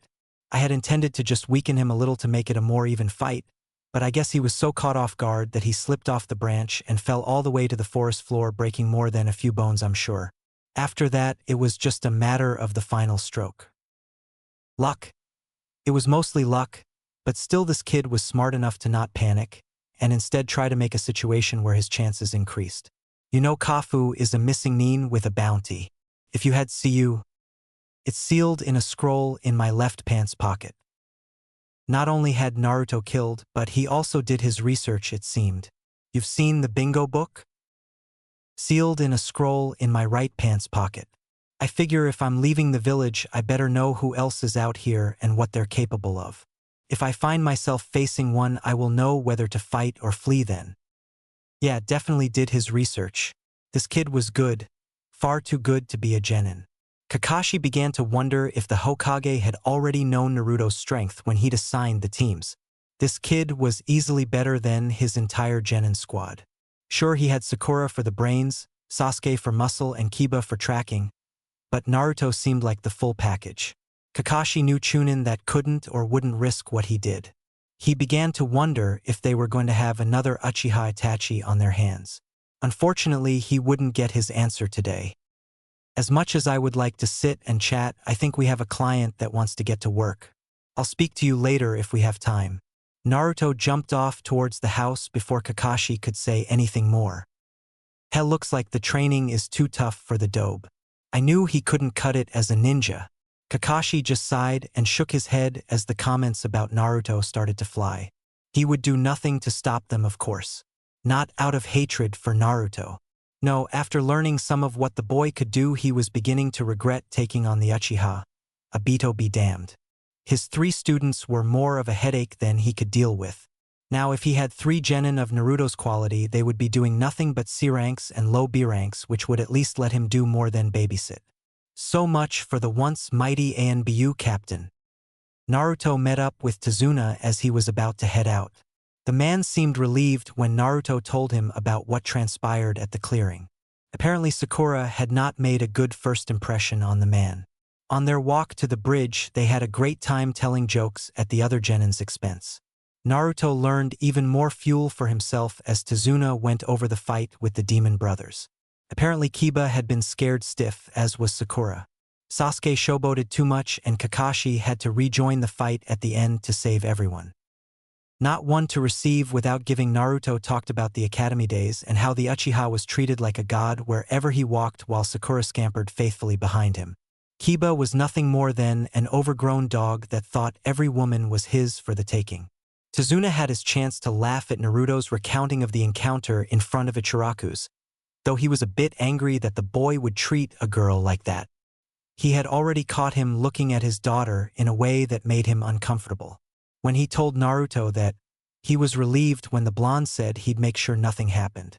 I had intended to just weaken him a little to make it a more even fight, but I guess he was so caught off guard that he slipped off the branch and fell all the way to the forest floor, breaking more than a few bones, I'm sure. After that, it was just a matter of the final stroke. Luck. It was mostly luck, but still this kid was smart enough to not panic, and instead try to make a situation where his chances increased. You know Kafu is a missing nin with a bounty. If you had see you, it's sealed in a scroll in my left pants pocket. Not only had Naruto killed, but he also did his research, it seemed. You've seen the bingo book? Sealed in a scroll in my right pants pocket. I figure if I'm leaving the village, I better know who else is out here and what they're capable of. If I find myself facing one, I will know whether to fight or flee then. Yeah, definitely did his research. This kid was good. Far too good to be a genin. Kakashi began to wonder if the Hokage had already known Naruto's strength when he'd assigned the teams. This kid was easily better than his entire genin squad. Sure, he had Sakura for the brains, Sasuke for muscle, and Kiba for tracking, but Naruto seemed like the full package. Kakashi knew Chunin that couldn't or wouldn't risk what he did. He began to wonder if they were going to have another Uchiha Itachi on their hands. Unfortunately, he wouldn't get his answer today. As much as I would like to sit and chat, I think we have a client that wants to get to work. I'll speak to you later if we have time. Naruto jumped off towards the house before Kakashi could say anything more. Hell, looks like the training is too tough for the dobe. I knew he couldn't cut it as a ninja. Kakashi just sighed and shook his head as the comments about Naruto started to fly. He would do nothing to stop them, of course. Not out of hatred for Naruto. No, after learning some of what the boy could do, he was beginning to regret taking on the Uchiha. Obito be damned. His 3 students were more of a headache than he could deal with. Now if he had 3 genin of Naruto's quality, they would be doing nothing but C ranks and low B ranks, which would at least let him do more than babysit. So much for the once mighty ANBU captain. Naruto met up with Tazuna as he was about to head out. The man seemed relieved when Naruto told him about what transpired at the clearing. Apparently Sakura had not made a good first impression on the man. On their walk to the bridge, they had a great time telling jokes at the other genin's expense. Naruto learned even more fuel for himself as Tazuna went over the fight with the demon brothers. Apparently Kiba had been scared stiff, as was Sakura. Sasuke showboated too much and Kakashi had to rejoin the fight at the end to save everyone. Not one to receive without giving. Naruto talked about the academy days and how the Uchiha was treated like a god wherever he walked while Sakura scampered faithfully behind him. Kiba was nothing more than an overgrown dog that thought every woman was his for the taking. Tazuna had his chance to laugh at Naruto's recounting of the encounter in front of Ichiraku's, though he was a bit angry that the boy would treat a girl like that. He had already caught him looking at his daughter in a way that made him uncomfortable. When he told Naruto that he was relieved when the blonde said he'd make sure nothing happened.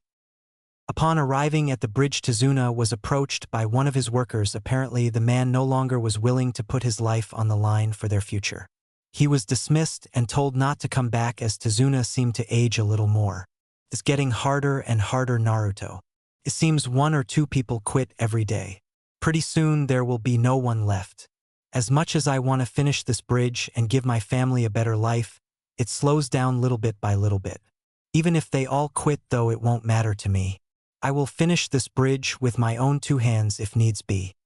Upon arriving at the bridge, Tazuna was approached by one of his workers. Apparently, the man no longer was willing to put his life on the line for their future. He was dismissed and told not to come back as Tazuna seemed to age a little more. It's getting harder and harder, Naruto. It seems 1 or 2 people quit every day. Pretty soon there will be no one left. As much as I want to finish this bridge and give my family a better life, it slows down little bit by little bit. Even if they all quit, though, it won't matter to me. I will finish this bridge with my own 2 hands if needs be.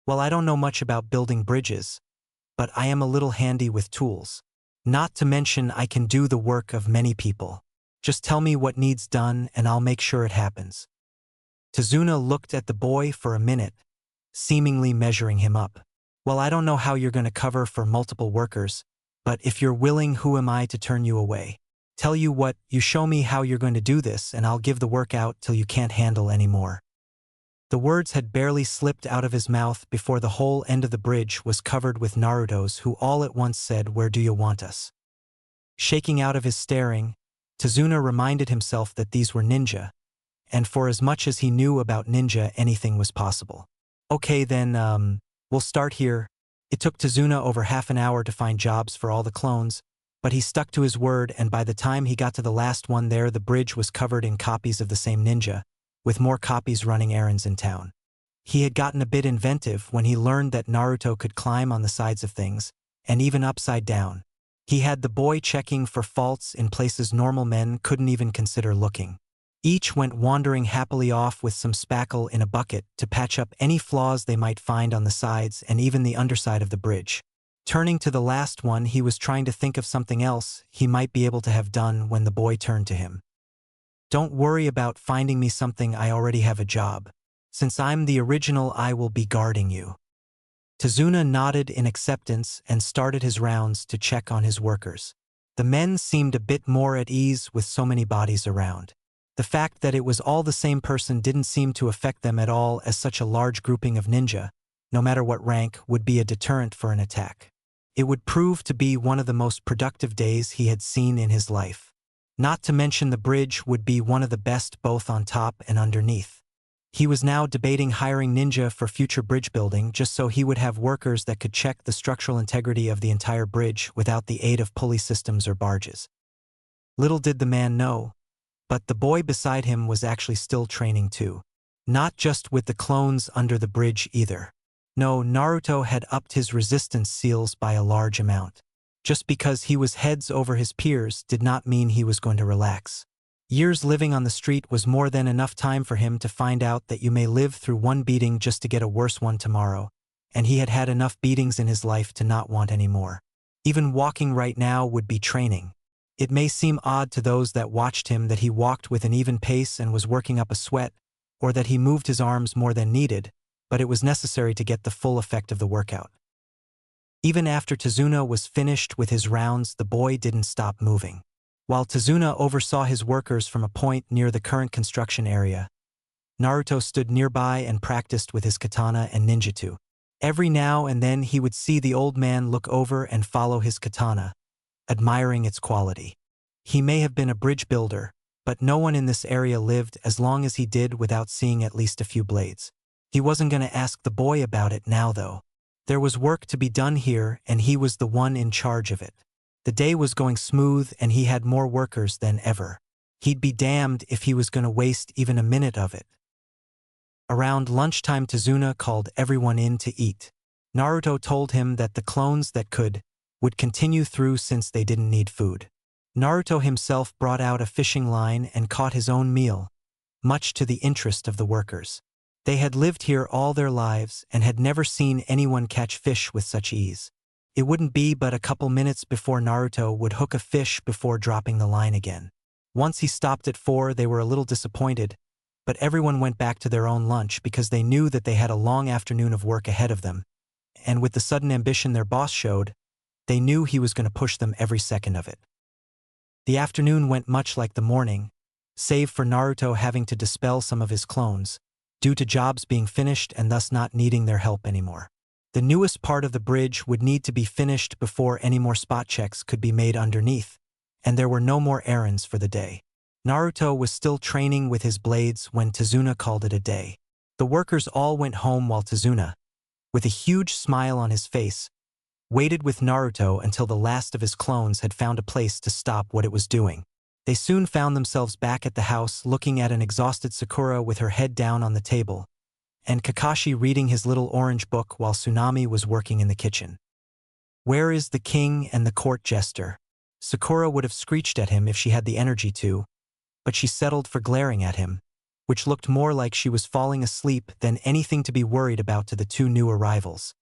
Well, I don't know much about building bridges, but I am a little handy with tools. Not to mention I can do the work of many people. Just tell me what needs done and I'll make sure it happens. Tazuna looked at the boy for a minute, seemingly measuring him up. Well, I don't know how you're going to cover for multiple workers, but if you're willing, who am I to turn you away? Tell you what, you show me how you're going to do this and I'll give the work out till you can't handle anymore. The words had barely slipped out of his mouth before the whole end of the bridge was covered with Naruto's, who all at once said, "Where do you want us?" Shaking out of his staring, Tazuna reminded himself that these were ninja, and for as much as he knew about ninja, anything was possible. Okay then, we'll start here. It took Tazuna over half an hour to find jobs for all the clones, but he stuck to his word, and by the time he got to the last one there, the bridge was covered in copies of the same ninja, with more copies running errands in town. He had gotten a bit inventive when he learned that Naruto could climb on the sides of things, and even upside down. He had the boy checking for faults in places normal men couldn't even consider looking. Each went wandering happily off with some spackle in a bucket to patch up any flaws they might find on the sides and even the underside of the bridge. Turning to the last one, he was trying to think of something else he might be able to have done when the boy turned to him. Don't worry about finding me something, I already have a job. Since I'm the original, I will be guarding you." Tazuna nodded in acceptance and started his rounds to check on his workers. The men seemed a bit more at ease with so many bodies around. The fact that it was all the same person didn't seem to affect them at all, as such a large grouping of ninja, no matter what rank, would be a deterrent for an attack. It would prove to be one of the most productive days he had seen in his life. Not to mention the bridge would be one of the best both on top and underneath. He was now debating hiring ninja for future bridge building just so he would have workers that could check the structural integrity of the entire bridge without the aid of pulley systems or barges. Little did the man know, but the boy beside him was actually still training too. Not just with the clones under the bridge either. No, Naruto had upped his resistance seals by a large amount. Just because he was heads over his peers did not mean he was going to relax. Years living on the street was more than enough time for him to find out that you may live through one beating just to get a worse one tomorrow, and he had had enough beatings in his life to not want any more. Even walking right now would be training. It may seem odd to those that watched him that he walked with an even pace and was working up a sweat, or that he moved his arms more than needed, but it was necessary to get the full effect of the workout. Even after Tazuna was finished with his rounds, the boy didn't stop moving. While Tazuna oversaw his workers from a point near the current construction area, Naruto stood nearby and practiced with his katana and ninjutsu. Every now and then he would see the old man look over and follow his katana, admiring its quality. He may have been a bridge builder, but no one in this area lived as long as he did without seeing at least a few blades. He wasn't going to ask the boy about it now though. There was work to be done here and he was the one in charge of it. The day was going smooth and he had more workers than ever. He'd be damned if he was going to waste even a minute of it. Around lunchtime, Tazuna called everyone in to eat. Naruto told him that the clones that would continue through since they didn't need food. Naruto himself brought out a fishing line and caught his own meal, much to the interest of the workers. They had lived here all their lives and had never seen anyone catch fish with such ease. It wouldn't be but a couple minutes before Naruto would hook a fish before dropping the line again. Once he stopped at 4, they were a little disappointed, but everyone went back to their own lunch because they knew that they had a long afternoon of work ahead of them, and with the sudden ambition their boss showed, they knew he was going to push them every second of it. The afternoon went much like the morning, save for Naruto having to dispel some of his clones, due to jobs being finished and thus not needing their help anymore. The newest part of the bridge would need to be finished before any more spot checks could be made underneath, and there were no more errands for the day. Naruto was still training with his blades when Tazuna called it a day. The workers all went home while Tazuna, with a huge smile on his face, waited with Naruto until the last of his clones had found a place to stop what it was doing. They soon found themselves back at the house looking at an exhausted Sakura with her head down on the table, and Kakashi reading his little orange book while Tsunami was working in the kitchen. "Where is the king and the court jester?" Sakura would have screeched at him if she had the energy to, but she settled for glaring at him, which looked more like she was falling asleep than anything to be worried about to the two new arrivals.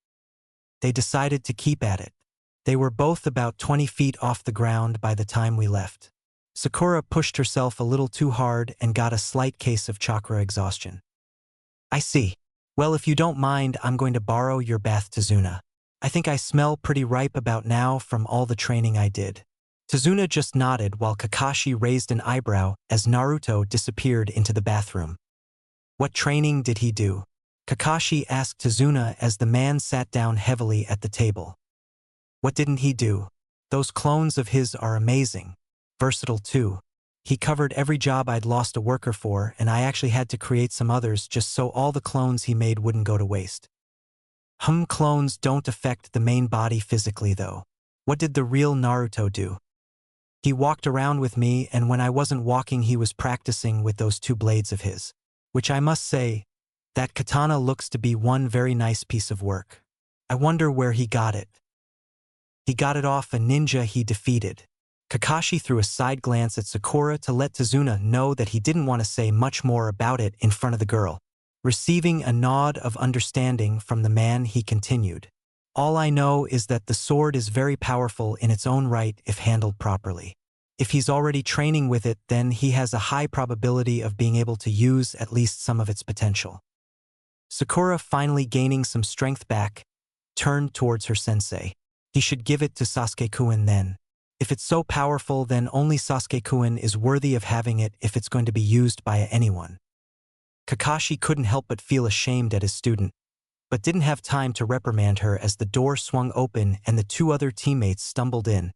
They decided to keep at it. They were both about 20 feet off the ground by the time we left. Sakura pushed herself a little too hard and got a slight case of chakra exhaustion. "I see. Well, if you don't mind, I'm going to borrow your bath, Tazuna. I think I smell pretty ripe about now from all the training I did." Tazuna just nodded while Kakashi raised an eyebrow as Naruto disappeared into the bathroom. "What training did he do?" Kakashi asked Tazuna as the man sat down heavily at the table. "What didn't he do? Those clones of his are amazing. Versatile too. He covered every job I'd lost a worker for, and I actually had to create some others just so all the clones he made wouldn't go to waste." Clones don't affect the main body physically though. What did the real Naruto do?" "He walked around with me, and when I wasn't walking he was practicing with those two blades of his. Which I must say, that katana looks to be one very nice piece of work. I wonder where he got it." "He got it off a ninja he defeated." Kakashi threw a side glance at Sakura to let Tazuna know that he didn't want to say much more about it in front of the girl. Receiving a nod of understanding from the man, he continued, "All I know is that the sword is very powerful in its own right if handled properly. If he's already training with it, then he has a high probability of being able to use at least some of its potential. Sakura, finally gaining some strength back, turned towards her sensei. He should give it to Sasuke-kun then. If it's so powerful, then only Sasuke-kun is worthy of having it if it's going to be used by anyone. Kakashi couldn't help but feel ashamed at his student, but didn't have time to reprimand her as the door swung open and the two other teammates stumbled in,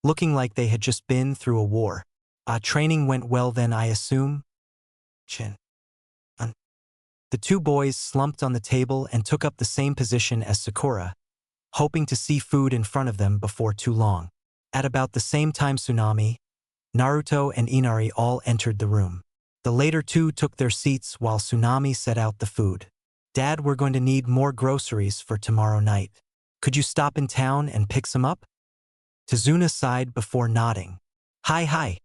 looking like they had just been through a war. Training went well then, I assume? Chin. The two boys slumped on the table and took up the same position as Sakura, hoping to see food in front of them before too long. At about the same time, Tsunami, Naruto, and Inari all entered the room. The later two took their seats while Tsunami set out the food. Dad, we're going to need more groceries for tomorrow night. Could you stop in town and pick some up? Tazuna sighed before nodding. Hi.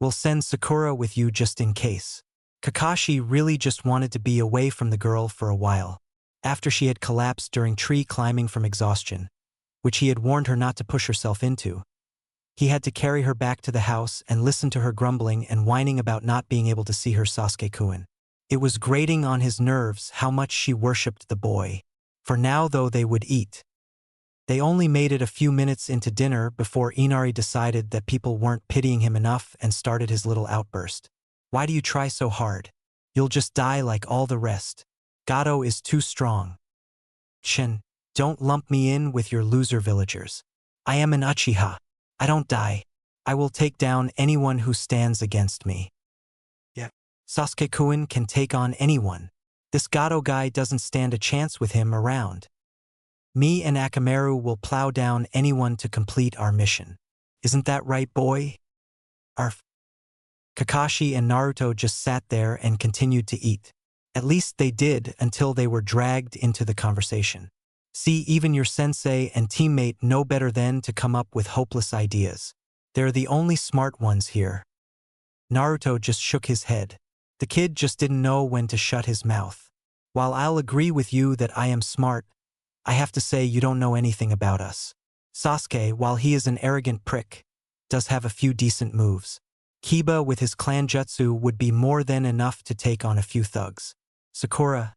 We'll send Sakura with you just in case. Kakashi really just wanted to be away from the girl for a while, after she had collapsed during tree climbing from exhaustion, which he had warned her not to push herself into. He had to carry her back to the house and listen to her grumbling and whining about not being able to see her Sasuke-kun. It was grating on his nerves how much she worshipped the boy. For now, though, they would eat. They only made it a few minutes into dinner before Inari decided that people weren't pitying him enough and started his little outburst. Why do you try so hard? You'll just die like all the rest. Gato is too strong. Shin, don't lump me in with your loser villagers. I am an Uchiha. I don't die. I will take down anyone who stands against me. Yeah. Sasuke-kun can take on anyone. This Gato guy doesn't stand a chance with him around. Me and Akamaru will plow down anyone to complete our mission. Isn't that right, boy? Arf. Kakashi and Naruto just sat there and continued to eat. At least they did until they were dragged into the conversation. See, even your sensei and teammate know better than to come up with hopeless ideas. They're the only smart ones here. Naruto just shook his head. The kid just didn't know when to shut his mouth. While I'll agree with you that I am smart, I have to say you don't know anything about us. Sasuke, while he is an arrogant prick, does have a few decent moves. Kiba with his clan jutsu would be more than enough to take on a few thugs. Sakura,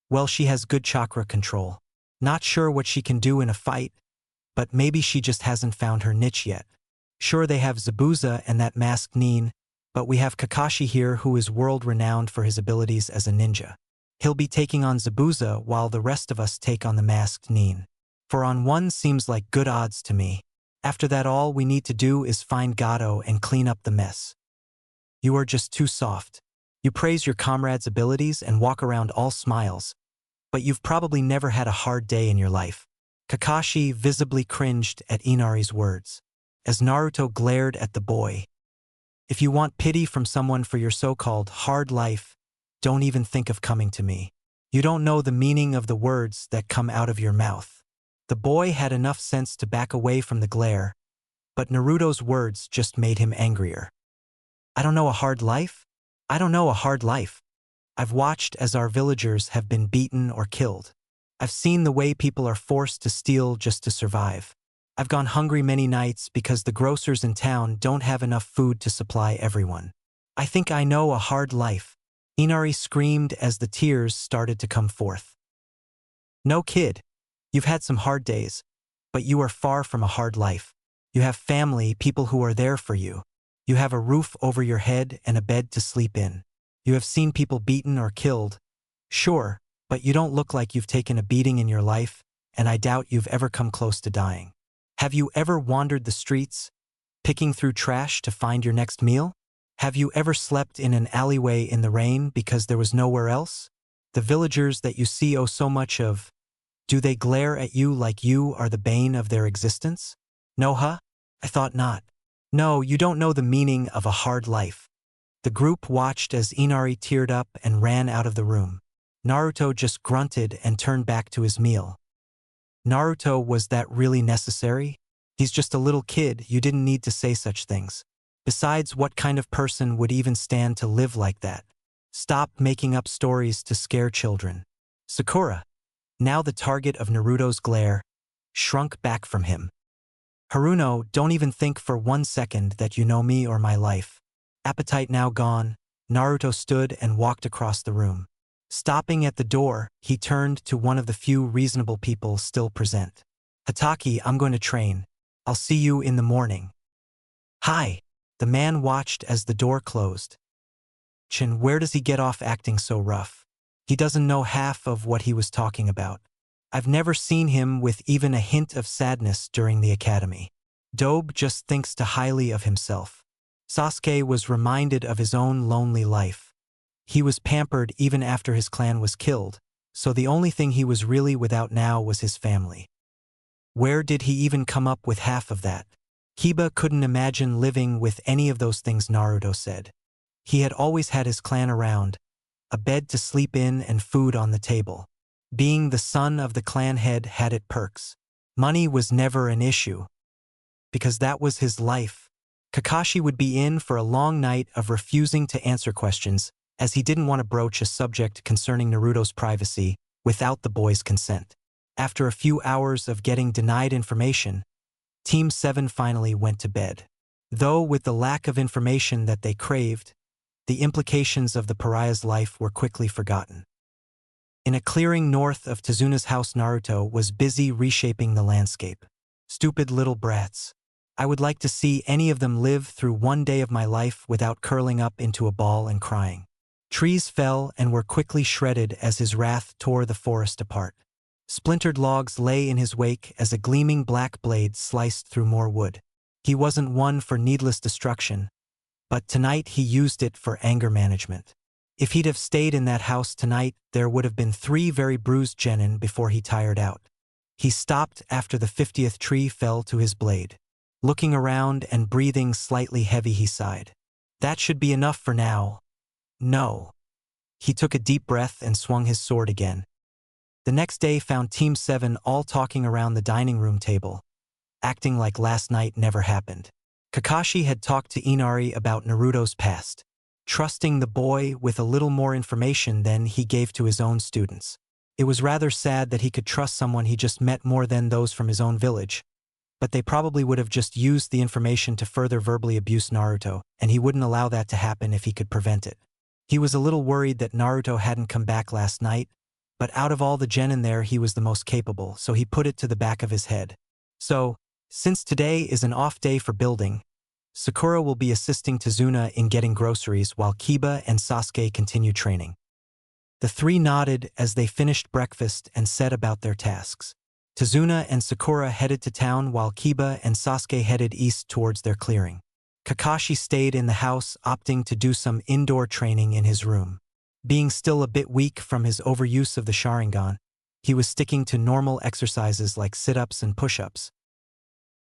well, she has good chakra control. Not sure what she can do in a fight, but maybe she just hasn't found her niche yet. Sure, they have Zabuza and that masked Nin, but we have Kakashi here who is world-renowned for his abilities as a ninja. He'll be taking on Zabuza while the rest of us take on the masked Nin. 4-on-1 seems like good odds to me. After that, all we need to do is find Gato and clean up the mess. You are just too soft. You praise your comrade's abilities and walk around all smiles, but you've probably never had a hard day in your life. Kakashi visibly cringed at Inari's words, as Naruto glared at the boy. If you want pity from someone for your so-called hard life, don't even think of coming to me. You don't know the meaning of the words that come out of your mouth. The boy had enough sense to back away from the glare, but Naruto's words just made him angrier. I don't know a hard life? I don't know a hard life. I've watched as our villagers have been beaten or killed. I've seen the way people are forced to steal just to survive. I've gone hungry many nights because the grocers in town don't have enough food to supply everyone. I think I know a hard life. Inari screamed as the tears started to come forth. No, kid. You've had some hard days, but you are far from a hard life. You have family, people who are there for you. You have a roof over your head and a bed to sleep in. You have seen people beaten or killed. Sure, but you don't look like you've taken a beating in your life, and I doubt you've ever come close to dying. Have you ever wandered the streets, picking through trash to find your next meal? Have you ever slept in an alleyway in the rain because there was nowhere else? The villagers that you see owe so much of, do they glare at you like you are the bane of their existence? No, huh? I thought not. No, you don't know the meaning of a hard life. The group watched as Inari teared up and ran out of the room. Naruto just grunted and turned back to his meal. Naruto, was that really necessary? He's just a little kid, you didn't need to say such things. Besides, what kind of person would even stand to live like that? Stop making up stories to scare children. Sakura, now the target of Naruto's glare, shrunk back from him. Haruno, don't even think for 1 second that you know me or my life. Appetite now gone, Naruto stood and walked across the room. Stopping at the door, he turned to one of the few reasonable people still present. Hataki, I'm going to train. I'll see you in the morning. Hi. The man watched as the door closed. Chin, where does he get off acting so rough? He doesn't know half of what he was talking about. I've never seen him with even a hint of sadness during the academy. Dobe just thinks too highly of himself. Sasuke was reminded of his own lonely life. He was pampered even after his clan was killed, so the only thing he was really without now was his family. Where did he even come up with half of that? Kiba couldn't imagine living with any of those things Naruto said. He had always had his clan around, a bed to sleep in and food on the table. Being the son of the clan head had its perks. Money was never an issue, because that was his life. Kakashi would be in for a long night of refusing to answer questions, as he didn't want to broach a subject concerning Naruto's privacy without the boy's consent. After a few hours of getting denied information, Team 7 finally went to bed. Though with the lack of information that they craved, the implications of the pariah's life were quickly forgotten. In a clearing north of Tezuna's house, Naruto was busy reshaping the landscape. Stupid little brats. I would like to see any of them live through one day of my life without curling up into a ball and crying. Trees fell and were quickly shredded as his wrath tore the forest apart. Splintered logs lay in his wake as a gleaming black blade sliced through more wood. He wasn't one for needless destruction, but tonight he used it for anger management. If he'd have stayed in that house tonight, there would have been 3 very bruised genin before he tired out. He stopped after the 50th tree fell to his blade. Looking around and breathing slightly heavy, he sighed. That should be enough for now. No. He took a deep breath and swung his sword again. The next day found Team 7 all talking around the dining room table, acting like last night never happened. Kakashi had talked to Inari about Naruto's past, trusting the boy with a little more information than he gave to his own students. It was rather sad that he could trust someone he just met more than those from his own village, but they probably would have just used the information to further verbally abuse Naruto, and he wouldn't allow that to happen if he could prevent it. He was a little worried that Naruto hadn't come back last night, but out of all the genin there he was the most capable, so he put it to the back of his head. So, since today is an off day for building, Sakura will be assisting Tezuna in getting groceries while Kiba and Sasuke continue training. The 3 nodded as they finished breakfast and set about their tasks. Tezuna and Sakura headed to town while Kiba and Sasuke headed east towards their clearing. Kakashi stayed in the house, opting to do some indoor training in his room. Being still a bit weak from his overuse of the Sharingan, he was sticking to normal exercises like sit-ups and push-ups.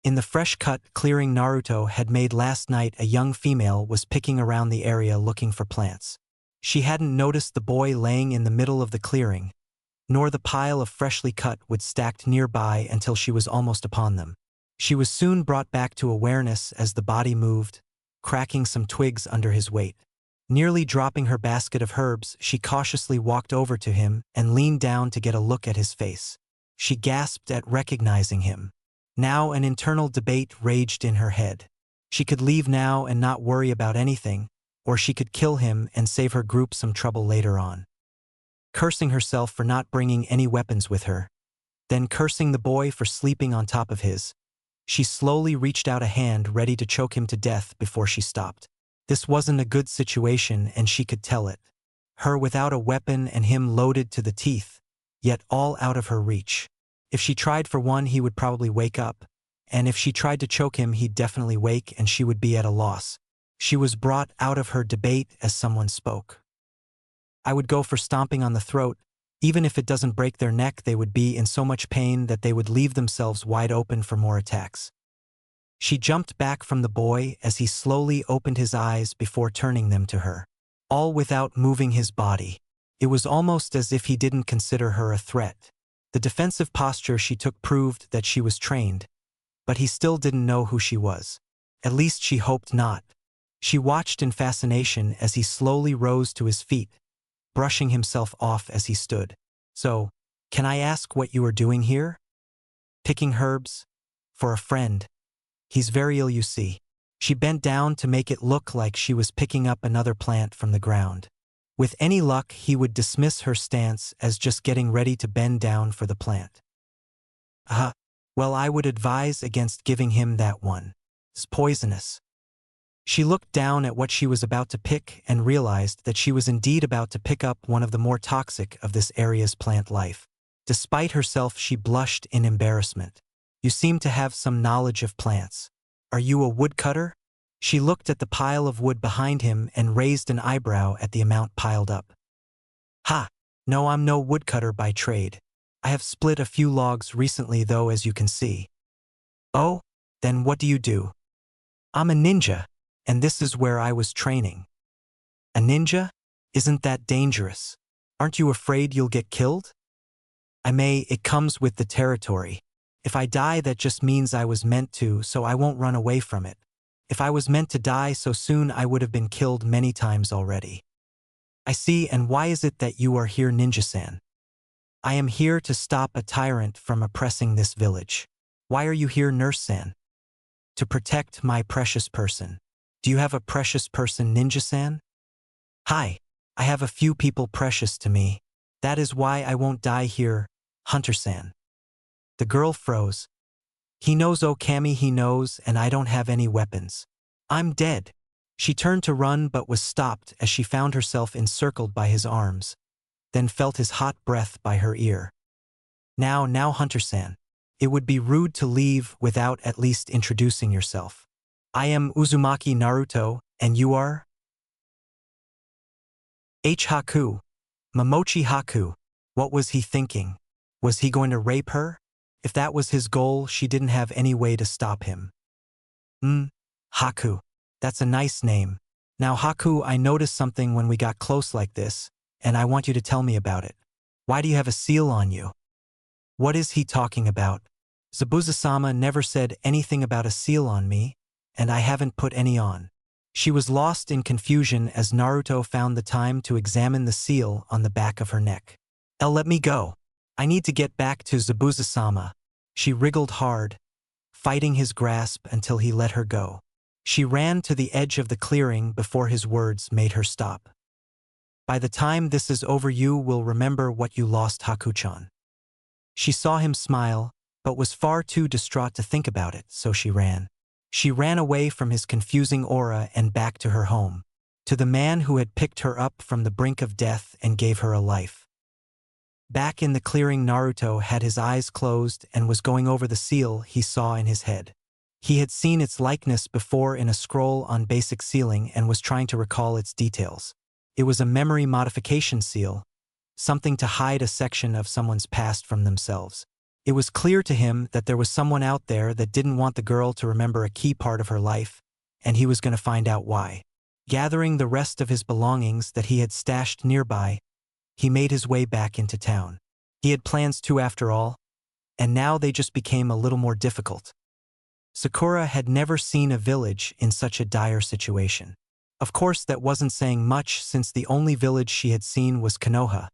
In the fresh-cut clearing Naruto had made last night, a young female was picking around the area looking for plants. She hadn't noticed the boy laying in the middle of the clearing, nor the pile of freshly cut wood stacked nearby until she was almost upon them. She was soon brought back to awareness as the body moved, cracking some twigs under his weight. Nearly dropping her basket of herbs, she cautiously walked over to him and leaned down to get a look at his face. She gasped at recognizing him. Now an internal debate raged in her head. She could leave now and not worry about anything, or she could kill him and save her group some trouble later on. Cursing herself for not bringing any weapons with her, then cursing the boy for sleeping on top of his, she slowly reached out a hand ready to choke him to death before she stopped. This wasn't a good situation and she could tell it. Her without a weapon and him loaded to the teeth, yet all out of her reach. If she tried for one, he would probably wake up, and if she tried to choke him, he'd definitely wake and she would be at a loss. She was brought out of her debate as someone spoke. I would go for stomping on the throat. Even if it doesn't break their neck, they would be in so much pain that they would leave themselves wide open for more attacks. She jumped back from the boy as he slowly opened his eyes before turning them to her, all without moving his body. It was almost as if he didn't consider her a threat. The defensive posture she took proved that she was trained, but he still didn't know who she was. At least she hoped not. She watched in fascination as he slowly rose to his feet, brushing himself off as he stood. So, can I ask what you are doing here? Picking herbs? For a friend. He's very ill, you see. She bent down to make it look like she was picking up another plant from the ground. With any luck, he would dismiss her stance as just getting ready to bend down for the plant. Well, I would advise against giving him that one. It's poisonous. She looked down at what she was about to pick and realized that she was indeed about to pick up one of the more toxic of this area's plant life. Despite herself, she blushed in embarrassment. You seem to have some knowledge of plants. Are you a woodcutter? She looked at the pile of wood behind him and raised an eyebrow at the amount piled up. No, I'm no woodcutter by trade. I have split a few logs recently though, as you can see. Oh, then what do you do? I'm a ninja, and this is where I was training. A ninja? Isn't that dangerous? Aren't you afraid you'll get killed? It comes with the territory. If I die, that just means I was meant to, so I won't run away from it. If I was meant to die so soon, I would have been killed many times already. I see, and why is it that you are here, Ninja-san? I am here to stop a tyrant from oppressing this village. Why are you here, Nurse-san? To protect my precious person. Do you have a precious person, Ninja-san? Hi, I have a few people precious to me. That is why I won't die here, Hunter-san. The girl froze. He knows, oh Kami, he knows, and I don't have any weapons. I'm dead. She turned to run but was stopped as she found herself encircled by his arms, then felt his hot breath by her ear. Now, Hunter-san. It would be rude to leave without at least introducing yourself. I am Uzumaki Naruto, and you are? Haku. Momochi Haku. What was he thinking? Was he going to rape her? If that was his goal, she didn't have any way to stop him. Haku. That's a nice name. Now Haku, I noticed something when we got close like this, and I want you to tell me about it. Why do you have a seal on you? What is he talking about? Zabuza-sama never said anything about a seal on me, and I haven't put any on. She was lost in confusion as Naruto found the time to examine the seal on the back of her neck. Let me go. I need to get back to Zabuza-sama. She wriggled hard, fighting his grasp until he let her go. She ran to the edge of the clearing before his words made her stop. By the time this is over, you will remember what you lost, Haku-chan. She saw him smile, but was far too distraught to think about it, so she ran. She ran away from his confusing aura and back to her home, to the man who had picked her up from the brink of death and gave her a life. Back in the clearing, Naruto had his eyes closed and was going over the seal he saw in his head. He had seen its likeness before in a scroll on basic sealing and was trying to recall its details. It was a memory modification seal, something to hide a section of someone's past from themselves. It was clear to him that there was someone out there that didn't want the girl to remember a key part of her life, and he was going to find out why. Gathering the rest of his belongings that he had stashed nearby, he made his way back into town. He had plans too, after all, and now they just became a little more difficult. Sakura had never seen a village in such a dire situation. Of course, that wasn't saying much, since the only village she had seen was Konoha,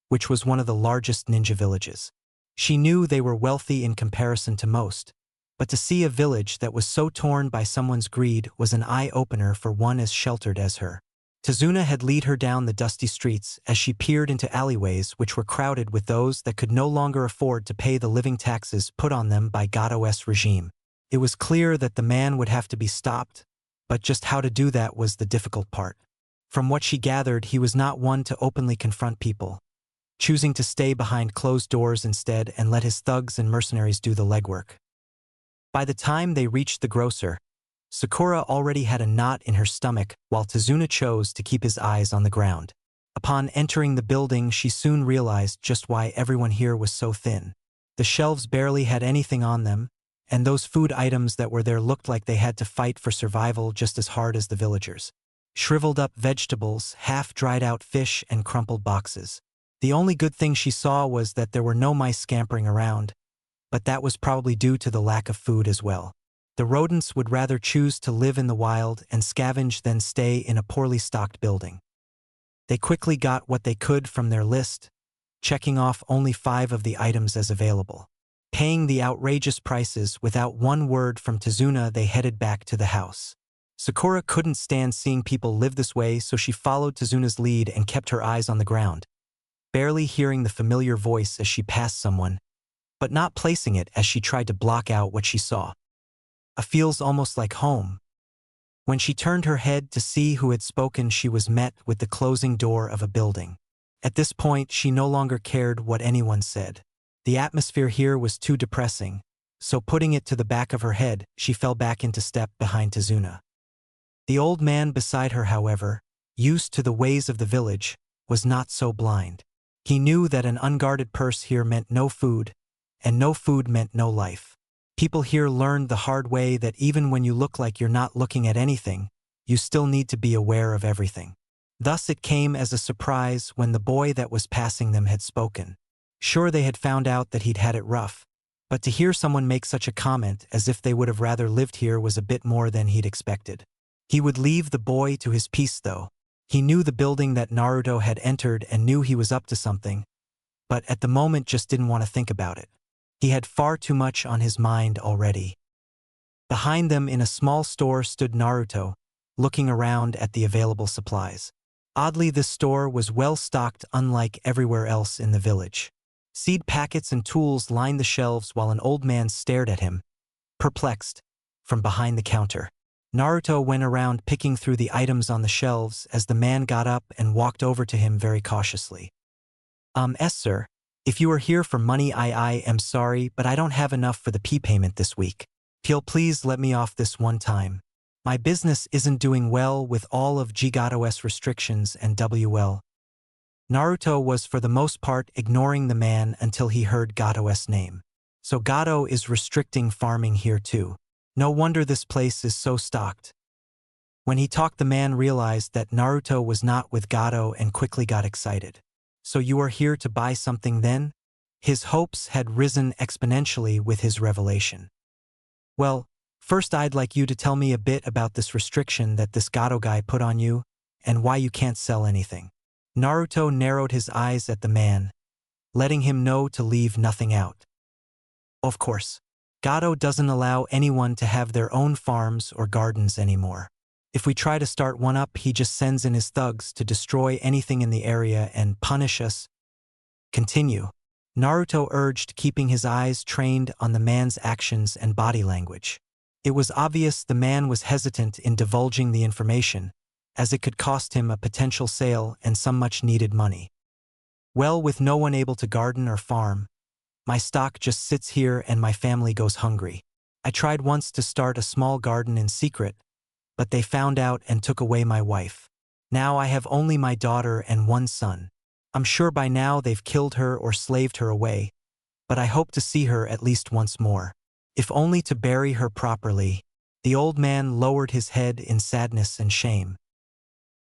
which was one of the largest ninja villages. She knew they were wealthy in comparison to most, but to see a village that was so torn by someone's greed was an eye-opener for one as sheltered as her. Tazuna had led her down the dusty streets as she peered into alleyways which were crowded with those that could no longer afford to pay the living taxes put on them by Gato's regime. It was clear that the man would have to be stopped, but just how to do that was the difficult part. From what she gathered, he was not one to openly confront people, choosing to stay behind closed doors instead and let his thugs and mercenaries do the legwork. By the time they reached the grocer, Sakura already had a knot in her stomach, while Tazuna chose to keep his eyes on the ground. Upon entering the building, she soon realized just why everyone here was so thin. The shelves barely had anything on them, and those food items that were there looked like they had to fight for survival just as hard as the villagers. Shriveled up vegetables, half-dried-out fish, and crumpled boxes. The only good thing she saw was that there were no mice scampering around, but that was probably due to the lack of food as well. The rodents would rather choose to live in the wild and scavenge than stay in a poorly stocked building. They quickly got what they could from their list, checking off only 5 of the items as available. Paying the outrageous prices without one word from Tazuna, they headed back to the house. Sakura couldn't stand seeing people live this way, so she followed Tazuna's lead and kept her eyes on the ground, barely hearing the familiar voice as she passed someone, but not placing it as she tried to block out what she saw. A feels almost like home. When she turned her head to see who had spoken, she was met with the closing door of a building. At this point, she no longer cared what anyone said. The atmosphere here was too depressing, so putting it to the back of her head, she fell back into step behind Tazuna. The old man beside her, however, used to the ways of the village, was not so blind. He knew that an unguarded purse here meant no food, and no food meant no life. People here learned the hard way that even when you look like you're not looking at anything, you still need to be aware of everything. Thus it came as a surprise when the boy that was passing them had spoken. Sure, they had found out that he'd had it rough, but to hear someone make such a comment as if they would have rather lived here was a bit more than he'd expected. He would leave the boy to his peace though. He knew the building that Naruto had entered and knew he was up to something, but at the moment just didn't want to think about it. He had far too much on his mind already. Behind them in a small store stood Naruto, looking around at the available supplies. Oddly, this store was well stocked, unlike everywhere else in the village. Seed packets and tools lined the shelves while an old man stared at him, perplexed, from behind the counter. Naruto went around picking through the items on the shelves as the man got up and walked over to him very cautiously. Sir, if you are here for money, I am sorry, but I don't have enough for the payment this week. Please let me off this one time. My business isn't doing well with all of Gato's restrictions and WL. Naruto was for the most part ignoring the man until he heard Gato's name. So Gato is restricting farming here too. No wonder this place is so stocked. When he talked, the man realized that Naruto was not with Gato and quickly got excited. So you are here to buy something then? His hopes had risen exponentially with his revelation. Well, first I'd like you to tell me a bit about this restriction that this Gato guy put on you, and why you can't sell anything. Naruto narrowed his eyes at the man, letting him know to leave nothing out. Of course, Gato doesn't allow anyone to have their own farms or gardens anymore. If we try to start one up, he just sends in his thugs to destroy anything in the area and punish us. Continue. Naruto urged, keeping his eyes trained on the man's actions and body language. It was obvious the man was hesitant in divulging the information, as it could cost him a potential sale and some much-needed money. Well, with no one able to garden or farm, my stock just sits here and my family goes hungry. I tried once to start a small garden in secret, but they found out and took away my wife. Now I have only my daughter and one son. I'm sure by now they've killed her or slaved her away, but I hope to see her at least once more, if only to bury her properly. The old man lowered his head in sadness and shame.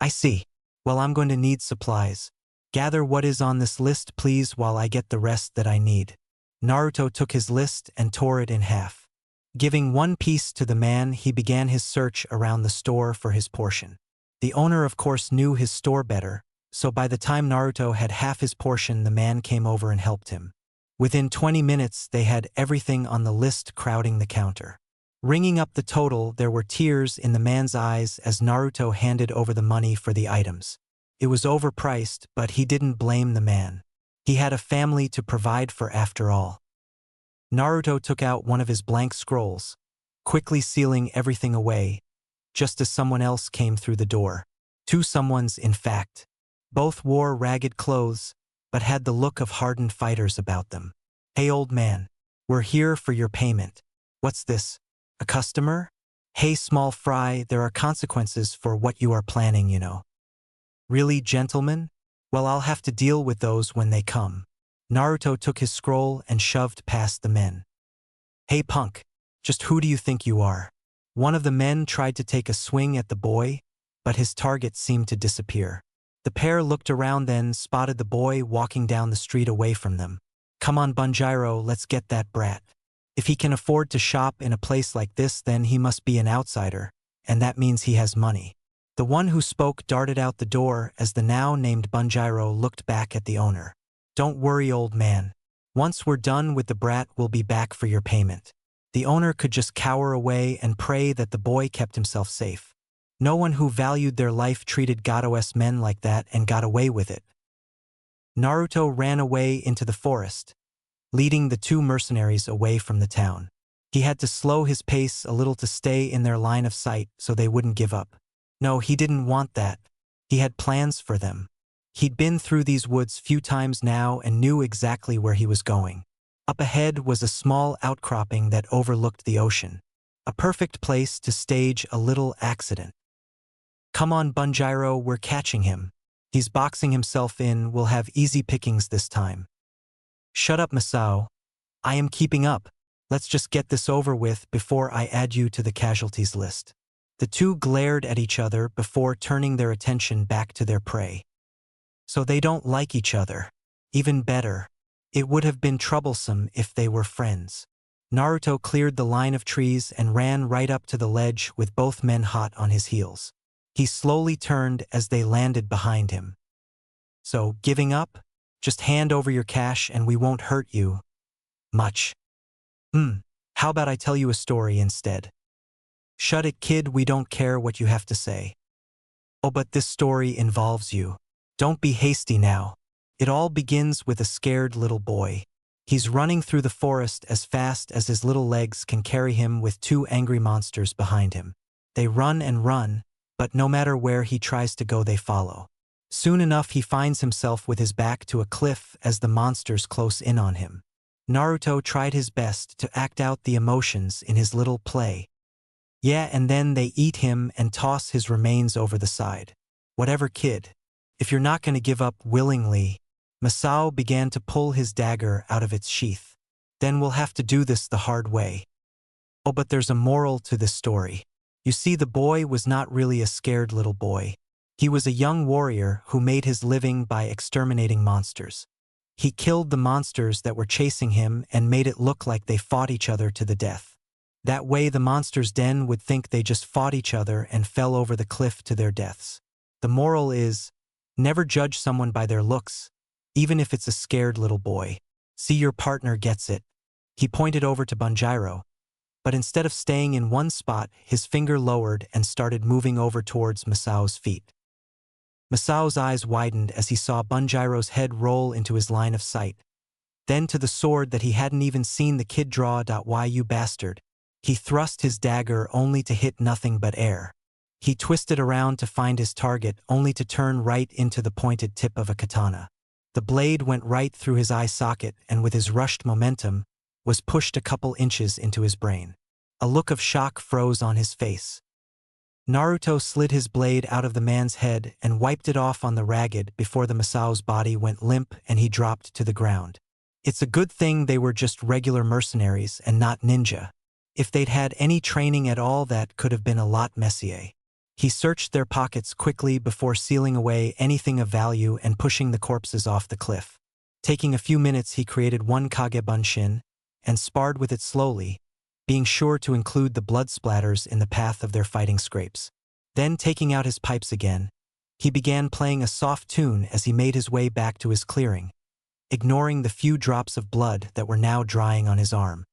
I see. Well, I'm going to need supplies. Gather what is on this list, please, while I get the rest that I need. Naruto took his list and tore it in half. Giving one piece to the man, he began his search around the store for his portion. The owner, of course, knew his store better, so by the time Naruto had half his portion, the man came over and helped him. Within 20 minutes, they had everything on the list crowding the counter. Ringing up the total, there were tears in the man's eyes as Naruto handed over the money for the items. It was overpriced, but he didn't blame the man. He had a family to provide for after all. Naruto took out one of his blank scrolls, quickly sealing everything away, just as someone else came through the door. Two someones, in fact. Both wore ragged clothes, but had the look of hardened fighters about them. Hey old man, we're here for your payment. What's this? A customer? Hey small fry, there are consequences for what you are planning, you know. Really, gentlemen? Well, I'll have to deal with those when they come. Naruto took his scroll and shoved past the men. Hey punk, just who do you think you are? One of the men tried to take a swing at the boy, but his target seemed to disappear. The pair looked around, then spotted the boy walking down the street away from them. Come on Bunjiro, let's get that brat. If he can afford to shop in a place like this, then he must be an outsider, and that means he has money. The one who spoke darted out the door as the now named Bunjiro looked back at the owner. Don't worry, old man. Once we're done with the brat, we'll be back for your payment. The owner could just cower away and pray that the boy kept himself safe. No one who valued their life treated Gato-s men like that and got away with it. Naruto ran away into the forest, leading the two mercenaries away from the town. He had to slow his pace a little to stay in their line of sight so they wouldn't give up. No, he didn't want that. He had plans for them. He'd been through these woods few times now and knew exactly where he was going. Up ahead was a small outcropping that overlooked the ocean. A perfect place to stage a little accident. Come on, Bunjiro, we're catching him. He's boxing himself in, we'll have easy pickings this time. Shut up, Masao. I am keeping up. Let's just get this over with before I add you to the casualties list. The two glared at each other before turning their attention back to their prey. So they don't like each other. Even better. It would have been troublesome if they were friends. Naruto cleared the line of trees and ran right up to the ledge with both men hot on his heels. He slowly turned as they landed behind him. So, giving up? Just hand over your cash and we won't hurt you much. How about I tell you a story instead? Shut it, kid, we don't care what you have to say. Oh, but this story involves you. Don't be hasty now. It all begins with a scared little boy. He's running through the forest as fast as his little legs can carry him with two angry monsters behind him. They run and run, but no matter where he tries to go, they follow. Soon enough, he finds himself with his back to a cliff as the monsters close in on him. Naruto tried his best to act out the emotions in his little play. Yeah, and then they eat him and toss his remains over the side. Whatever, kid. If you're not going to give up willingly. Masao began to pull his dagger out of its sheath. Then we'll have to do this the hard way. Oh, but there's a moral to this story. You see, the boy was not really a scared little boy. He was a young warrior who made his living by exterminating monsters. He killed the monsters that were chasing him and made it look like they fought each other to the death. That way the monsters' den would think they just fought each other and fell over the cliff to their deaths. The moral is, never judge someone by their looks, even if it's a scared little boy. See, your partner gets it. He pointed over to Bunjiro, but instead of staying in one spot, his finger lowered and started moving over towards Masao's feet. Masao's eyes widened as he saw Bunjiro's head roll into his line of sight. Then to the sword that he hadn't even seen the kid draw. Why, you bastard. He thrust his dagger only to hit nothing but air. He twisted around to find his target only to turn right into the pointed tip of a katana. The blade went right through his eye socket and with his rushed momentum, was pushed a couple inches into his brain. A look of shock froze on his face. Naruto slid his blade out of the man's head and wiped it off on the ragged before the Masao's body went limp and he dropped to the ground. It's a good thing they were just regular mercenaries and not ninja. If they'd had any training at all, that could have been a lot messier. He searched their pockets quickly before sealing away anything of value and pushing the corpses off the cliff. Taking a few minutes, he created one Kage Bunshin and sparred with it slowly, being sure to include the blood splatters in the path of their fighting scrapes. Then, taking out his pipes again, he began playing a soft tune as he made his way back to his clearing, ignoring the few drops of blood that were now drying on his arm.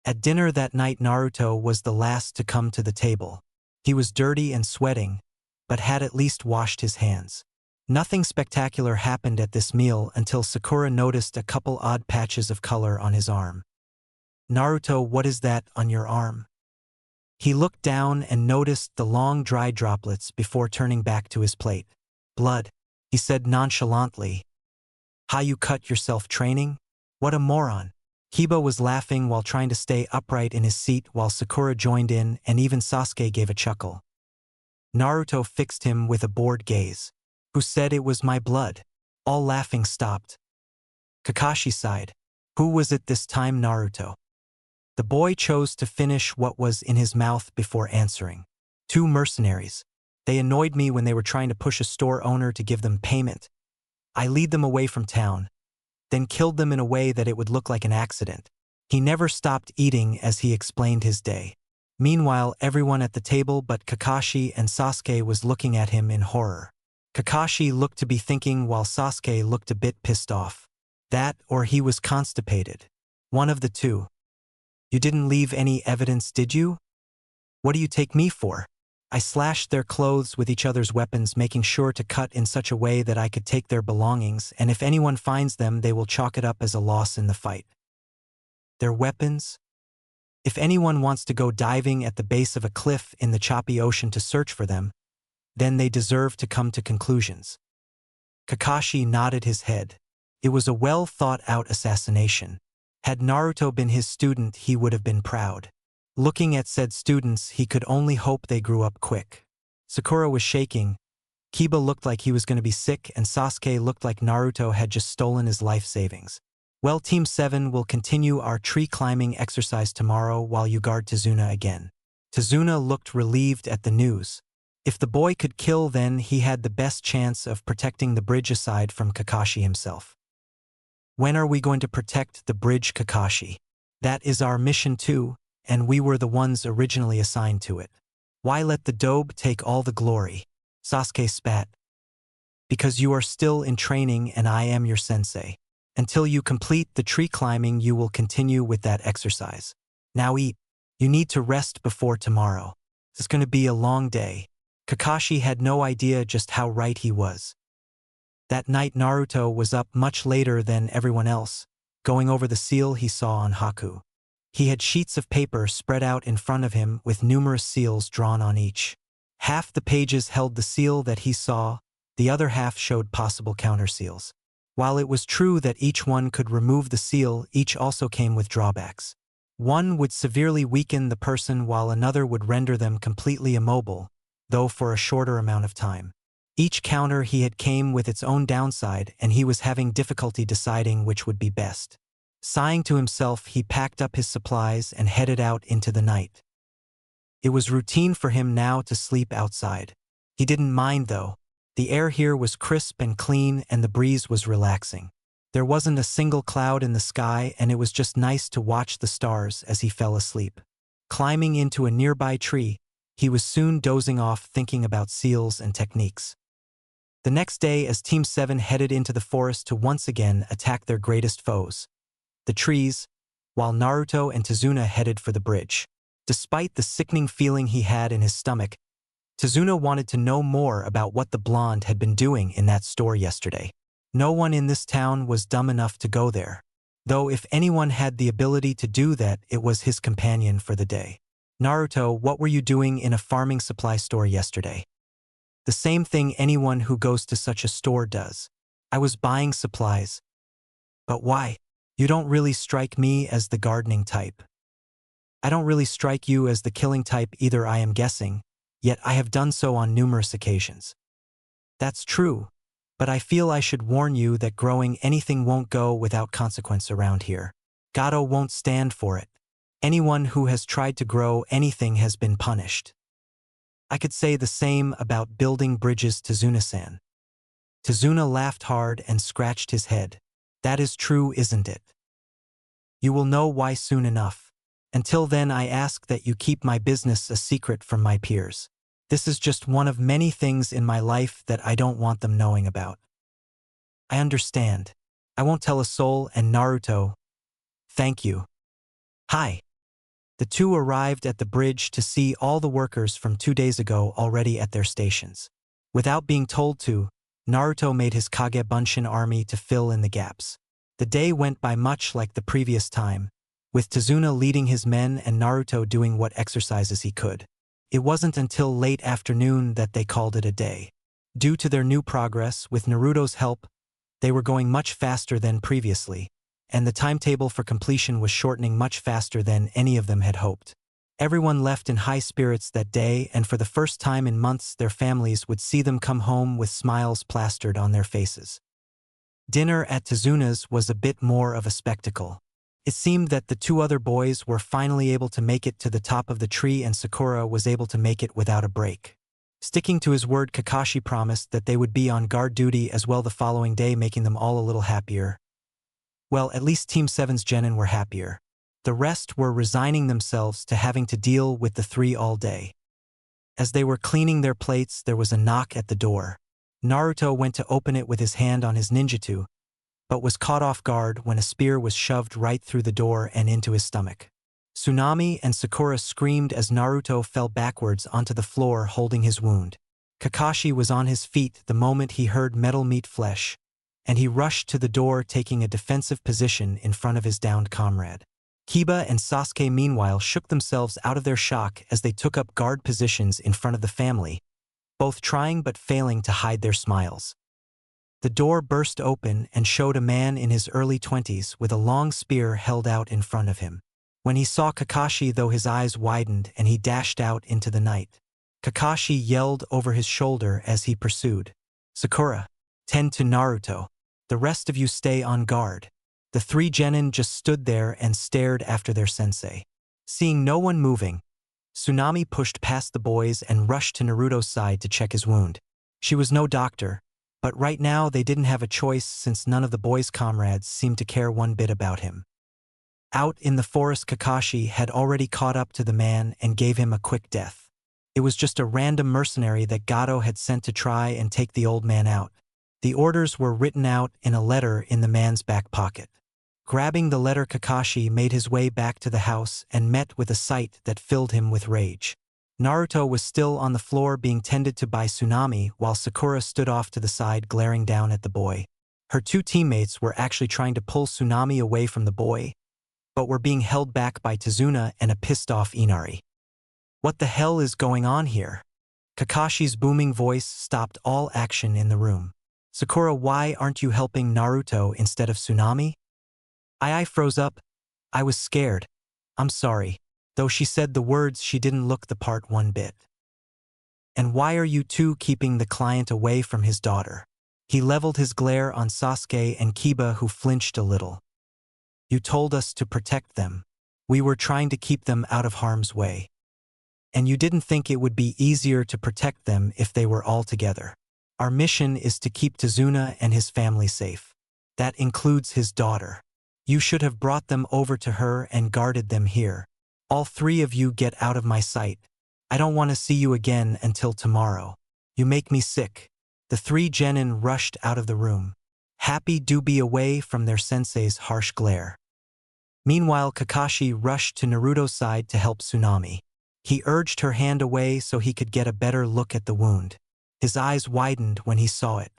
At dinner that night, Naruto was the last to come to the table. He was dirty and sweating, but had at least washed his hands. Nothing spectacular happened at this meal until Sakura noticed a couple odd patches of color on his arm. Naruto, what is that on your arm? He looked down and noticed the long dry droplets before turning back to his plate. Blood, he said nonchalantly. How you cut yourself training? What a moron. Kiba was laughing while trying to stay upright in his seat while Sakura joined in and even Sasuke gave a chuckle. Naruto fixed him with a bored gaze. Who said it was my blood? All laughing stopped. Kakashi sighed. Who was it this time, Naruto? The boy chose to finish what was in his mouth before answering. Two mercenaries. They annoyed me when they were trying to push a store owner to give them payment. I lead them away from town, then killed them in a way that it would look like an accident. He never stopped eating as he explained his day. Meanwhile, everyone at the table but Kakashi and Sasuke was looking at him in horror. Kakashi looked to be thinking while Sasuke looked a bit pissed off. That or he was constipated. One of the two. You didn't leave any evidence, did you? What do you take me for? I slashed their clothes with each other's weapons, making sure to cut in such a way that I could take their belongings, and if anyone finds them, they will chalk it up as a loss in the fight. Their weapons? If anyone wants to go diving at the base of a cliff in the choppy ocean to search for them, then they deserve to come to conclusions. Kakashi nodded his head. It was a well-thought-out assassination. Had Naruto been his student, he would have been proud. Looking at said students, he could only hope they grew up quick. Sakura was shaking, Kiba looked like he was going to be sick, and Sasuke looked like Naruto had just stolen his life savings. Well, Team 7 will continue our tree climbing exercise tomorrow while you guard Tazuna again. Tazuna looked relieved at the news. If the boy could kill, then he had the best chance of protecting the bridge aside from Kakashi himself. When are we going to protect the bridge, Kakashi? That is our mission too, and we were the ones originally assigned to it. Why let the dobe take all the glory? Sasuke spat. Because you are still in training and I am your sensei. Until you complete the tree climbing, you will continue with that exercise. Now eat. You need to rest before tomorrow. It's going to be a long day. Kakashi had no idea just how right he was. That night Naruto was up much later than everyone else, going over the seal he saw on Haku. He had sheets of paper spread out in front of him with numerous seals drawn on each. Half the pages held the seal that he saw, the other half showed possible counterseals. While it was true that each one could remove the seal, each also came with drawbacks. One would severely weaken the person while another would render them completely immobile, though for a shorter amount of time. Each counter he had came with its own downside, and he was having difficulty deciding which would be best. Sighing to himself, he packed up his supplies and headed out into the night. It was routine for him now to sleep outside. He didn't mind though. The air here was crisp and clean and the breeze was relaxing. There wasn't a single cloud in the sky and it was just nice to watch the stars as he fell asleep. Climbing into a nearby tree, he was soon dozing off thinking about seals and techniques. The next day, as Team 7 headed into the forest to once again attack their greatest foes, the trees, while Naruto and Tazuna headed for the bridge. Despite the sickening feeling he had in his stomach, Tazuna wanted to know more about what the blonde had been doing in that store yesterday. No one in this town was dumb enough to go there. Though if anyone had the ability to do that, it was his companion for the day. Naruto, what were you doing in a farming supply store yesterday? The same thing anyone who goes to such a store does. I was buying supplies. But why? You don't really strike me as the gardening type. I don't really strike you as the killing type either, I am guessing, yet I have done so on numerous occasions. That's true, but I feel I should warn you that growing anything won't go without consequence around here. Gato won't stand for it. Anyone who has tried to grow anything has been punished. I could say the same about building bridges, Tazuna-san. Tazuna laughed hard and scratched his head. That is true, isn't it? You will know why soon enough. Until then, I ask that you keep my business a secret from my peers. This is just one of many things in my life that I don't want them knowing about. I understand. I won't tell a soul, and Naruto, thank you. Hi. The two arrived at the bridge to see all the workers from 2 days ago already at their stations. Without being told to, Naruto made his Kage Bunshin army to fill in the gaps. The day went by much like the previous time, with Tazuna leading his men and Naruto doing what exercises he could. It wasn't until late afternoon that they called it a day. Due to their new progress, with Naruto's help, they were going much faster than previously, and the timetable for completion was shortening much faster than any of them had hoped. Everyone left in high spirits that day, and for the first time in months their families would see them come home with smiles plastered on their faces. Dinner at Tazuna's was a bit more of a spectacle. It seemed that the two other boys were finally able to make it to the top of the tree, and Sakura was able to make it without a break. Sticking to his word, Kakashi promised that they would be on guard duty as well the following day, making them all a little happier. Well, at least Team 7's genin were happier. The rest were resigning themselves to having to deal with the three all day. As they were cleaning their plates, there was a knock at the door. Naruto went to open it with his hand on his ninjutsu, but was caught off guard when a spear was shoved right through the door and into his stomach. Tsunami and Sakura screamed as Naruto fell backwards onto the floor holding his wound. Kakashi was on his feet the moment he heard metal meet flesh, and he rushed to the door taking a defensive position in front of his downed comrade. Kiba and Sasuke meanwhile shook themselves out of their shock as they took up guard positions in front of the family, both trying but failing to hide their smiles. The door burst open and showed a man in his early 20s with a long spear held out in front of him. When he saw Kakashi, though, his eyes widened and he dashed out into the night. Kakashi yelled over his shoulder as he pursued. "Sakura, tend to Naruto. The rest of you stay on guard." The three genin just stood there and stared after their sensei. Seeing no one moving, Tsunami pushed past the boys and rushed to Naruto's side to check his wound. She was no doctor, but right now they didn't have a choice since none of the boys' comrades seemed to care one bit about him. Out in the forest, Kakashi had already caught up to the man and gave him a quick death. It was just a random mercenary that Gato had sent to try and take the old man out. The orders were written out in a letter in the man's back pocket. Grabbing the letter, Kakashi made his way back to the house and met with a sight that filled him with rage. Naruto was still on the floor being tended to by Tsunami while Sakura stood off to the side glaring down at the boy. Her two teammates were actually trying to pull Tsunami away from the boy, but were being held back by Tazuna and a pissed-off Inari. "What the hell is going on here?" Kakashi's booming voice stopped all action in the room. "Sakura, why aren't you helping Naruto instead of Tsunami?" I froze up. "I was scared. I'm sorry." Though she said the words, she didn't look the part one bit. "And why are you two keeping the client away from his daughter?" He leveled his glare on Sasuke and Kiba, who flinched a little. "You told us to protect them. We were trying to keep them out of harm's way. And you didn't think it would be easier to protect them if they were all together. Our mission is to keep Tazuna and his family safe. That includes his daughter. You should have brought them over to her and guarded them here. All three of you get out of my sight. I don't want to see you again until tomorrow. You make me sick." The three genin rushed out of the room, happy to be away from their sensei's harsh glare. Meanwhile, Kakashi rushed to Naruto's side to help Tsunami. He urged her hand away so he could get a better look at the wound. His eyes widened when he saw it.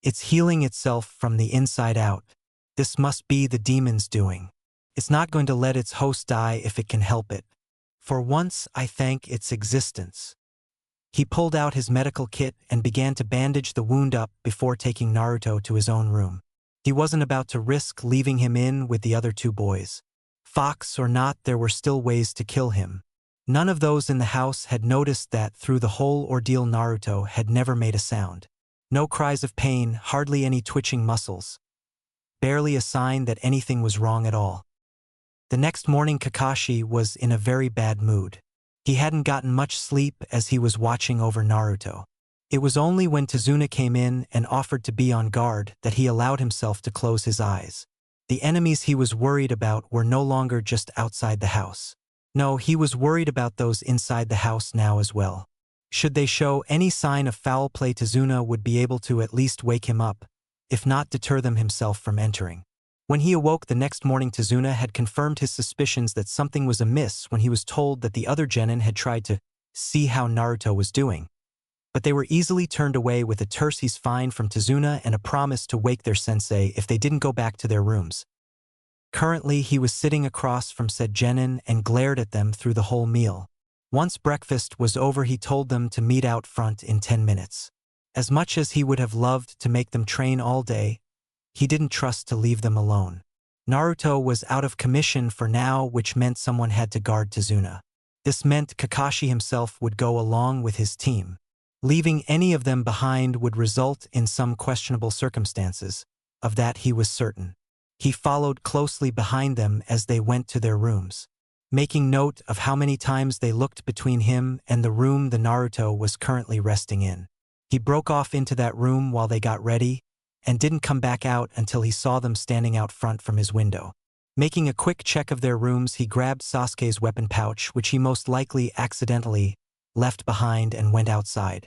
"It's healing itself from the inside out. This must be the demon's doing. It's not going to let its host die if it can help it. For once, I thank its existence." He pulled out his medical kit and began to bandage the wound up before taking Naruto to his own room. He wasn't about to risk leaving him in with the other two boys. Fox or not, there were still ways to kill him. None of those in the house had noticed that through the whole ordeal Naruto had never made a sound. No cries of pain, hardly any twitching muscles. Barely a sign that anything was wrong at all. The next morning, Kakashi was in a very bad mood. He hadn't gotten much sleep as he was watching over Naruto. It was only when Tazuna came in and offered to be on guard that he allowed himself to close his eyes. The enemies he was worried about were no longer just outside the house. No, he was worried about those inside the house now as well. Should they show any sign of foul play, Tazuna would be able to at least wake him up, if not deter them himself from entering. When he awoke the next morning, Tazuna had confirmed his suspicions that something was amiss when he was told that the other genin had tried to see how Naruto was doing. But they were easily turned away with a terse "he's fine" from Tazuna and a promise to wake their sensei if they didn't go back to their rooms. Currently, he was sitting across from said genin and glared at them through the whole meal. Once breakfast was over, he told them to meet out front in 10 minutes. As much as he would have loved to make them train all day, he didn't trust to leave them alone. Naruto was out of commission for now, which meant someone had to guard Tazuna. This meant Kakashi himself would go along with his team. Leaving any of them behind would result in some questionable circumstances. Of that he was certain. He followed closely behind them as they went to their rooms, making note of how many times they looked between him and the room the Naruto was currently resting in. He broke off into that room while they got ready, and didn't come back out until he saw them standing out front from his window. Making a quick check of their rooms, he grabbed Sasuke's weapon pouch, which he most likely accidentally left behind, and went outside.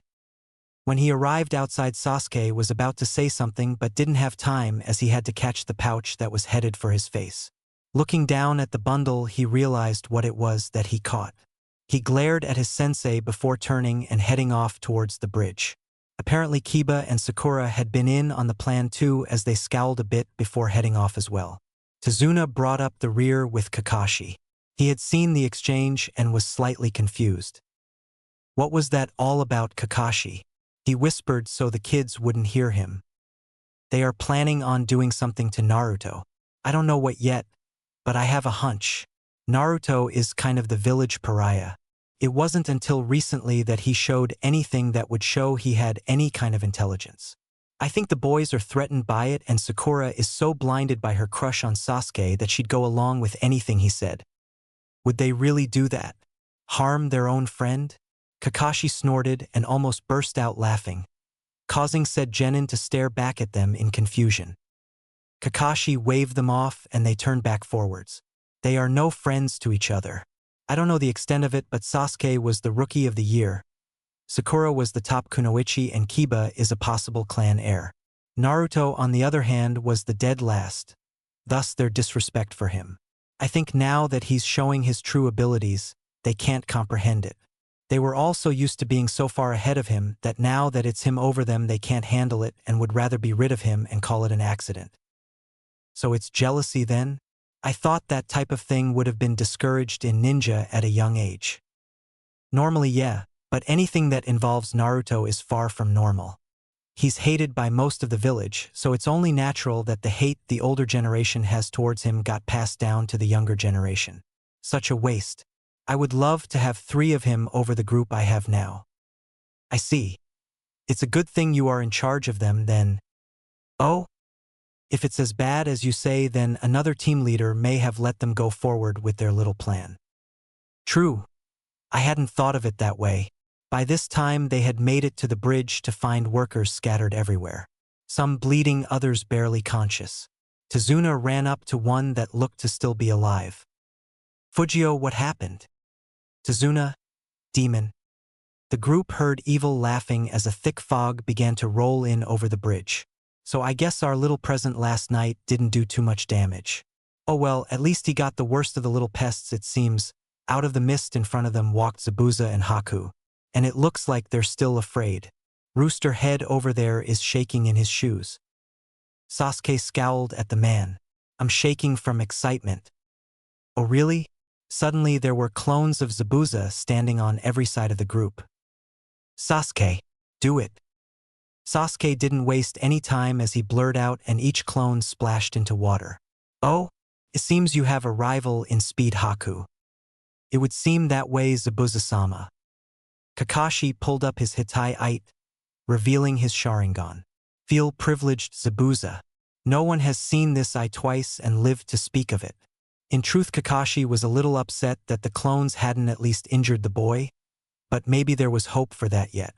When he arrived outside, Sasuke was about to say something but didn't have time as he had to catch the pouch that was headed for his face. Looking down at the bundle, he realized what it was that he caught. He glared at his sensei before turning and heading off towards the bridge. Apparently Kiba and Sakura had been in on the plan too, as they scowled a bit before heading off as well. Tazuna brought up the rear with Kakashi. He had seen the exchange and was slightly confused. What was that all about, Kakashi? He whispered so the kids wouldn't hear him. They are planning on doing something to Naruto. I don't know what yet, but I have a hunch. Naruto is kind of the village pariah. It wasn't until recently that he showed anything that would show he had any kind of intelligence. I think the boys are threatened by it, and Sakura is so blinded by her crush on Sasuke that she'd go along with anything he said. Would they really do that? Harm their own friend? Kakashi snorted and almost burst out laughing, causing said genin to stare back at them in confusion. Kakashi waved them off and they turned back forwards. They are no friends to each other. I don't know the extent of it, but Sasuke was the rookie of the year. Sakura was the top kunoichi and Kiba is a possible clan heir. Naruto, on the other hand, was the dead last, thus their disrespect for him. I think now that he's showing his true abilities, they can't comprehend it. They were also used to being so far ahead of him that now that it's him over them, they can't handle it and would rather be rid of him and call it an accident. So it's jealousy then? I thought that type of thing would have been discouraged in ninja at a young age. Normally, yeah, but anything that involves Naruto is far from normal. He's hated by most of the village, so it's only natural that the hate the older generation has towards him got passed down to the younger generation. Such a waste. I would love to have 3 of him over the group I have now. I see. It's a good thing you are in charge of them then. Oh? If it's as bad as you say, then another team leader may have let them go forward with their little plan. True. I hadn't thought of it that way. By this time they had made it to the bridge to find workers scattered everywhere. Some bleeding, others barely conscious. Tazuna ran up to one that looked to still be alive. Fujio, what happened? Tazuna, demon. The group heard evil laughing as a thick fog began to roll in over the bridge. So I guess our little present last night didn't do too much damage. Oh well, at least he got the worst of the little pests, it seems. Out of the mist in front of them walked Zabuza and Haku. And it looks like they're still afraid. Rooster Head over there is shaking in his shoes. Sasuke scowled at the man. I'm shaking from excitement. Oh really? Suddenly there were clones of Zabuza standing on every side of the group. Sasuke, do it. Sasuke didn't waste any time as he blurred out and each clone splashed into water. Oh, it seems you have a rival in speed, Haku. It would seem that way, Zabuza-sama. Kakashi pulled up his Hittite, revealing his Sharingan. Feel privileged, Zabuza. No one has seen this eye twice and lived to speak of it. In truth, Kakashi was a little upset that the clones hadn't at least injured the boy, but maybe there was hope for that yet.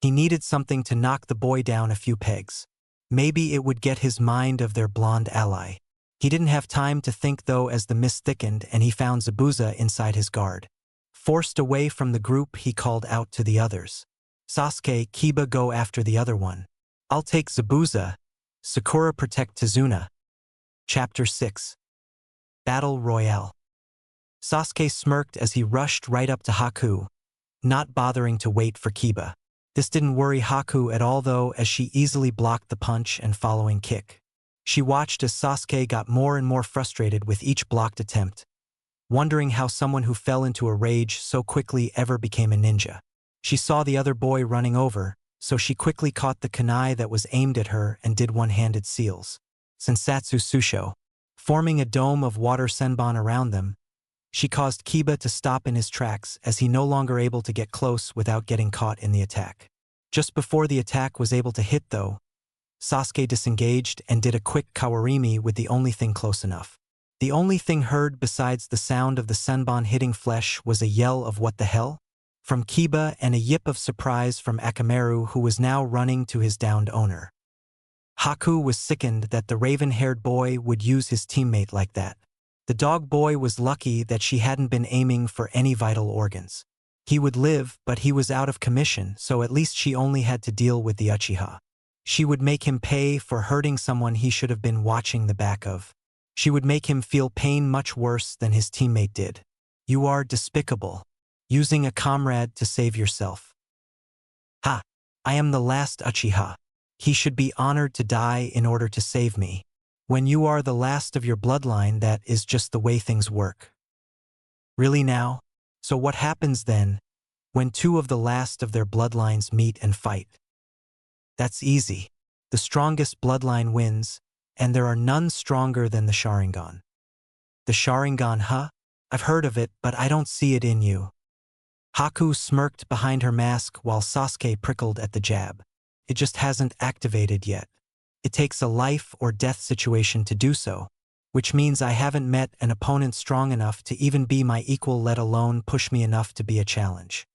He needed something to knock the boy down a few pegs. Maybe it would get his mind of their blonde ally. He didn't have time to think though as the mist thickened and he found Zabuza inside his guard. Forced away from the group, he called out to the others. Sasuke, Kiba, go after the other one. I'll take Zabuza. Sakura, protect Tazuna. Chapter 6. Battle Royale. Sasuke smirked as he rushed right up to Haku, not bothering to wait for Kiba. This didn't worry Haku at all though, as she easily blocked the punch and following kick. She watched as Sasuke got more and more frustrated with each blocked attempt, wondering how someone who fell into a rage so quickly ever became a ninja. She saw the other boy running over, so she quickly caught the kunai that was aimed at her and did one-handed seals. Sensatsu Susho. Forming a dome of water senbon around them, she caused Kiba to stop in his tracks as he no longer able to get close without getting caught in the attack. Just before the attack was able to hit though, Sasuke disengaged and did a quick kawarimi with the only thing close enough. The only thing heard besides the sound of the senbon hitting flesh was a yell of what the hell? From Kiba and a yip of surprise from Akamaru, who was now running to his downed owner. Haku was sickened that the raven-haired boy would use his teammate like that. The dog boy was lucky that she hadn't been aiming for any vital organs. He would live, but he was out of commission, so at least she only had to deal with the Uchiha. She would make him pay for hurting someone he should have been watching the back of. She would make him feel pain much worse than his teammate did. You are despicable. Using a comrade to save yourself. Ha! I am the last Uchiha. He should be honored to die in order to save me. When you are the last of your bloodline, that is just the way things work. Really now? So what happens then, when two of the last of their bloodlines meet and fight? That's easy. The strongest bloodline wins, and there are none stronger than the Sharingan. The Sharingan, huh? I've heard of it, but I don't see it in you. Haku smirked behind her mask while Sasuke prickled at the jab. It just hasn't activated yet. It takes a life or death situation to do so, which means I haven't met an opponent strong enough to even be my equal, let alone push me enough to be a challenge.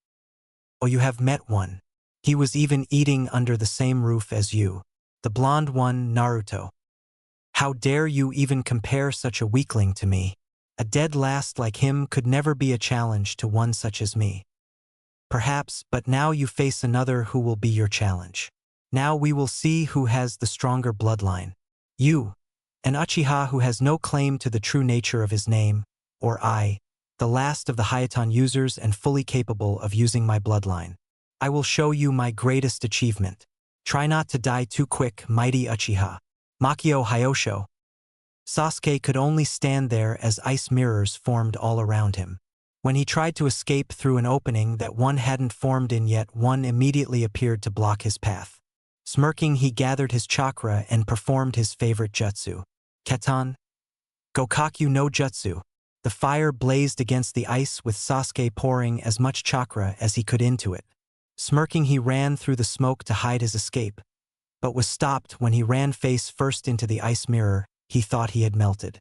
Oh, you have met one. He was even eating under the same roof as you. The blonde one, Naruto. How dare you even compare such a weakling to me? A dead last like him could never be a challenge to one such as me. Perhaps, but now you face another who will be your challenge. Now we will see who has the stronger bloodline. You, an Uchiha who has no claim to the true nature of his name, or I, the last of the Hayatan users and fully capable of using my bloodline. I will show you my greatest achievement. Try not to die too quick, mighty Uchiha. Makio Hyosho. Sasuke could only stand there as ice mirrors formed all around him. When he tried to escape through an opening that one hadn't formed in yet, one immediately appeared to block his path. Smirking, he gathered his chakra and performed his favorite jutsu. Ketan. Gokakyu no Jutsu. The fire blazed against the ice with Sasuke pouring as much chakra as he could into it. Smirking, he ran through the smoke to hide his escape, but was stopped when he ran face first into the ice mirror. He thought he had melted.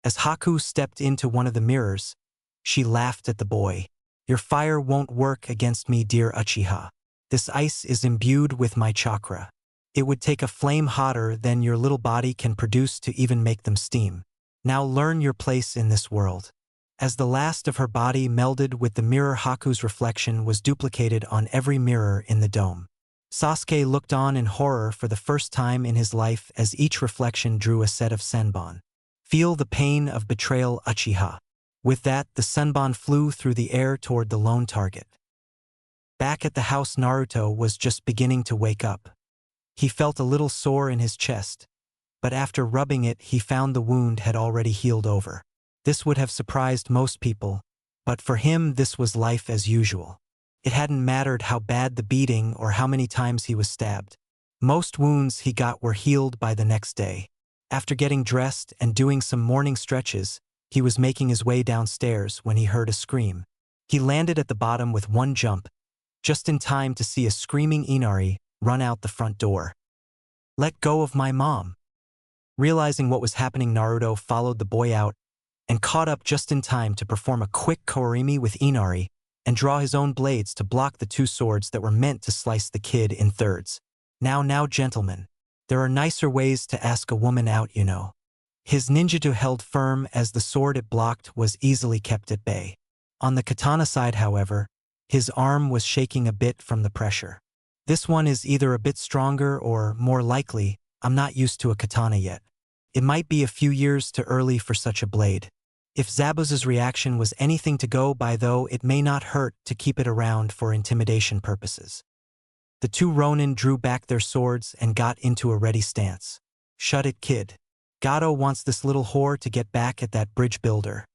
As Haku stepped into one of the mirrors, she laughed at the boy. Your fire won't work against me, dear Uchiha. This ice is imbued with my chakra. It would take a flame hotter than your little body can produce to even make them steam. Now learn your place in this world. As the last of her body melded with the mirror, Haku's reflection was duplicated on every mirror in the dome. Sasuke looked on in horror for the first time in his life as each reflection drew a set of senbon. Feel the pain of betrayal, Uchiha. With that, the senbon flew through the air toward the lone target. Back at the house, Naruto was just beginning to wake up. He felt a little sore in his chest, but after rubbing it, he found the wound had already healed over. This would have surprised most people, but for him this was life as usual. It hadn't mattered how bad the beating or how many times he was stabbed. Most wounds he got were healed by the next day. After getting dressed and doing some morning stretches, he was making his way downstairs when he heard a scream. He landed at the bottom with one jump, just in time to see a screaming Inari run out the front door. Let go of my mom. Realizing what was happening, Naruto followed the boy out and caught up just in time to perform a quick Kourimi with Inari and draw his own blades to block the two swords that were meant to slice the kid in thirds. Now, gentlemen, there are nicer ways to ask a woman out, you know. His ninjutsu held firm as the sword it blocked was easily kept at bay. On the katana side, however, his arm was shaking a bit from the pressure. This one is either a bit stronger or, more likely, I'm not used to a katana yet. It might be a few years too early for such a blade. If Zabuza's reaction was anything to go by, though, it may not hurt to keep it around for intimidation purposes. The two Ronin drew back their swords and got into a ready stance. Shut it, kid. Gato wants this little whore to get back at that bridge builder.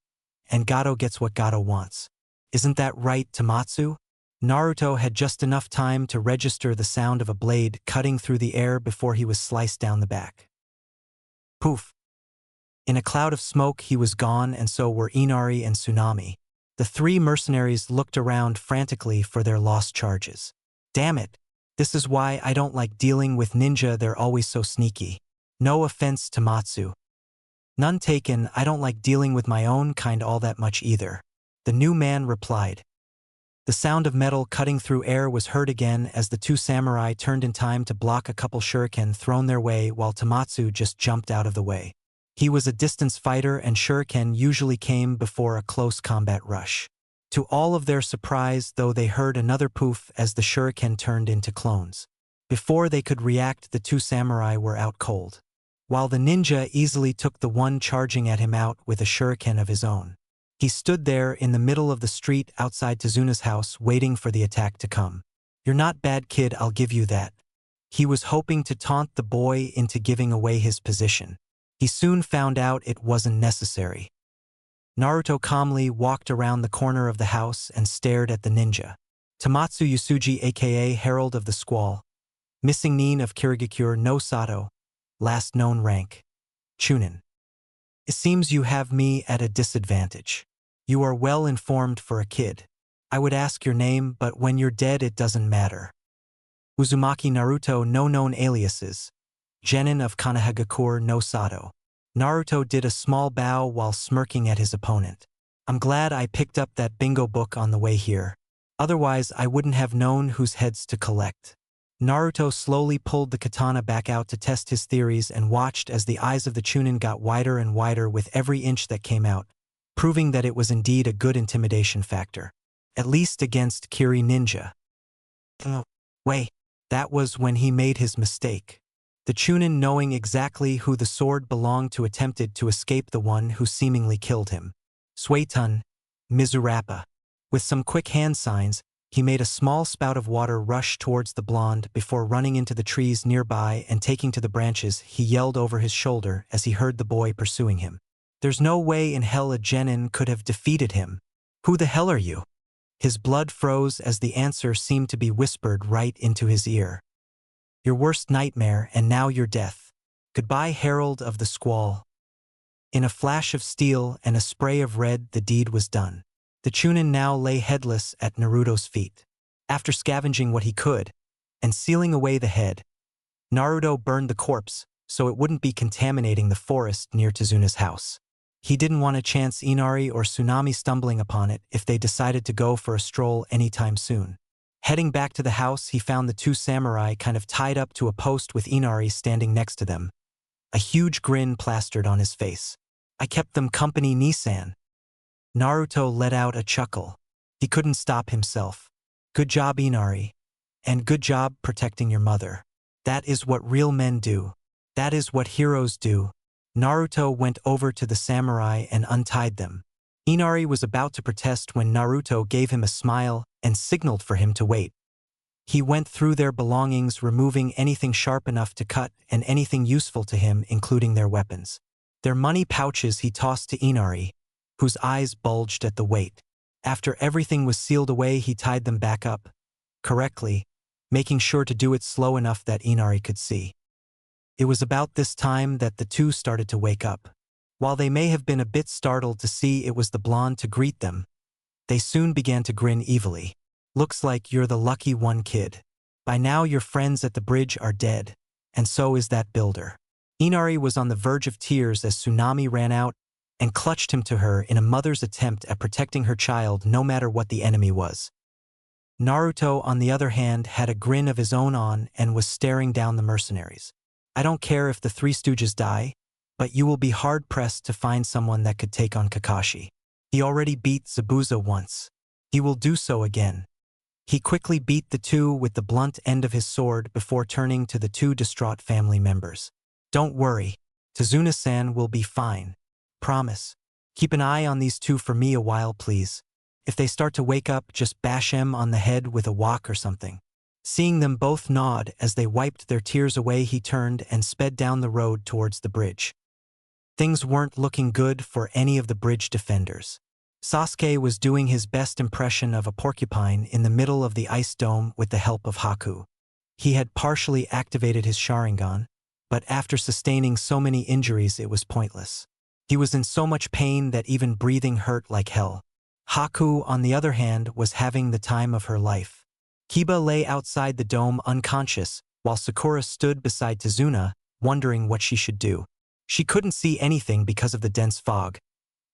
And Gato gets what Gato wants. Isn't that right, Tamatsu? Naruto had just enough time to register the sound of a blade cutting through the air before he was sliced down the back. Poof! In a cloud of smoke he was gone, and so were Inari and Tsunami. The three mercenaries looked around frantically for their lost charges. Damn it! This is why I don't like dealing with ninja, they're always so sneaky. No offense to Matsu. None taken, I don't like dealing with my own kind all that much either. The new man replied. The sound of metal cutting through air was heard again as the two samurai turned in time to block a couple shuriken thrown their way while Tamatsu just jumped out of the way. He was a distance fighter and shuriken usually came before a close combat rush. To all of their surprise, though, they heard another poof as the shuriken turned into clones. Before they could react, the two samurai were out cold, while the ninja easily took the one charging at him out with a shuriken of his own. He stood there in the middle of the street outside Tezuna's house waiting for the attack to come. "You're not bad, kid, I'll give you that." He was hoping to taunt the boy into giving away his position. He soon found out it wasn't necessary. Naruto calmly walked around the corner of the house and stared at the ninja. Tamatsu Yusuji, aka Herald of the Squall, missing nin of Kirigakure no Sato, last known rank, Chunin. "It seems you have me at a disadvantage. You are well informed for a kid. I would ask your name, but when you're dead it doesn't matter." Uzumaki Naruto, no known aliases, Genin of Kanehagakure no Sato. Naruto did a small bow while smirking at his opponent. "I'm glad I picked up that bingo book on the way here. Otherwise I wouldn't have known whose heads to collect." Naruto slowly pulled the katana back out to test his theories and watched as the eyes of the Chunin got wider and wider with every inch that came out, proving that it was indeed a good intimidation factor. At least against Kiri Ninja. Wait, that was when he made his mistake. The Chunin, knowing exactly who the sword belonged to, attempted to escape the one who seemingly killed him. Suetun, Mizurappa. With some quick hand signs, he made a small spout of water rush towards the blonde before running into the trees nearby and taking to the branches. He yelled over his shoulder as he heard the boy pursuing him. "There's no way in hell a genin could have defeated him. Who the hell are you?" His blood froze as the answer seemed to be whispered right into his ear. "Your worst nightmare, and now your death. Goodbye, Herald of the Squall." In a flash of steel and a spray of red, the deed was done. The Chunin now lay headless at Naruto's feet. After scavenging what he could, and sealing away the head, Naruto burned the corpse so it wouldn't be contaminating the forest near Tezuna's house. He didn't want to chance Inari or Tsunami stumbling upon it if they decided to go for a stroll anytime soon. Heading back to the house, he found the two samurai kind of tied up to a post with Inari standing next to them, a huge grin plastered on his face. "I kept them company, Nisan." Naruto let out a chuckle. He couldn't stop himself. "Good job, Inari. And good job protecting your mother. That is what real men do. That is what heroes do." Naruto went over to the samurai and untied them. Inari was about to protest when Naruto gave him a smile and signaled for him to wait. He went through their belongings, removing anything sharp enough to cut and anything useful to him, including their weapons. Their money pouches he tossed to Inari, whose eyes bulged at the weight. After everything was sealed away, he tied them back up correctly, making sure to do it slow enough that Inari could see. It was about this time that the two started to wake up. While they may have been a bit startled to see it was the blonde to greet them, they soon began to grin evilly. "Looks like you're the lucky one, kid. By now your friends at the bridge are dead, and so is that builder." Inari was on the verge of tears as Tsunami ran out and clutched him to her in a mother's attempt at protecting her child no matter what the enemy was. Naruto, on the other hand, had a grin of his own on and was staring down the mercenaries. "I don't care if the Three Stooges die, but you will be hard-pressed to find someone that could take on Kakashi. He already beat Zabuza once. He will do so again." He quickly beat the two with the blunt end of his sword before turning to the two distraught family members. "Don't worry. Tezuna-san will be fine. Promise. Keep an eye on these two for me a while, please. If they start to wake up, just bash 'em on the head with a wok or something." Seeing them both nod as they wiped their tears away, he turned and sped down the road towards the bridge. Things weren't looking good for any of the bridge defenders. Sasuke was doing his best impression of a porcupine in the middle of the ice dome with the help of Haku. He had partially activated his Sharingan, but after sustaining so many injuries it was pointless. He was in so much pain that even breathing hurt like hell. Haku, on the other hand, was having the time of her life. Kiba lay outside the dome unconscious, while Sakura stood beside Tezuna, wondering what she should do. She couldn't see anything because of the dense fog,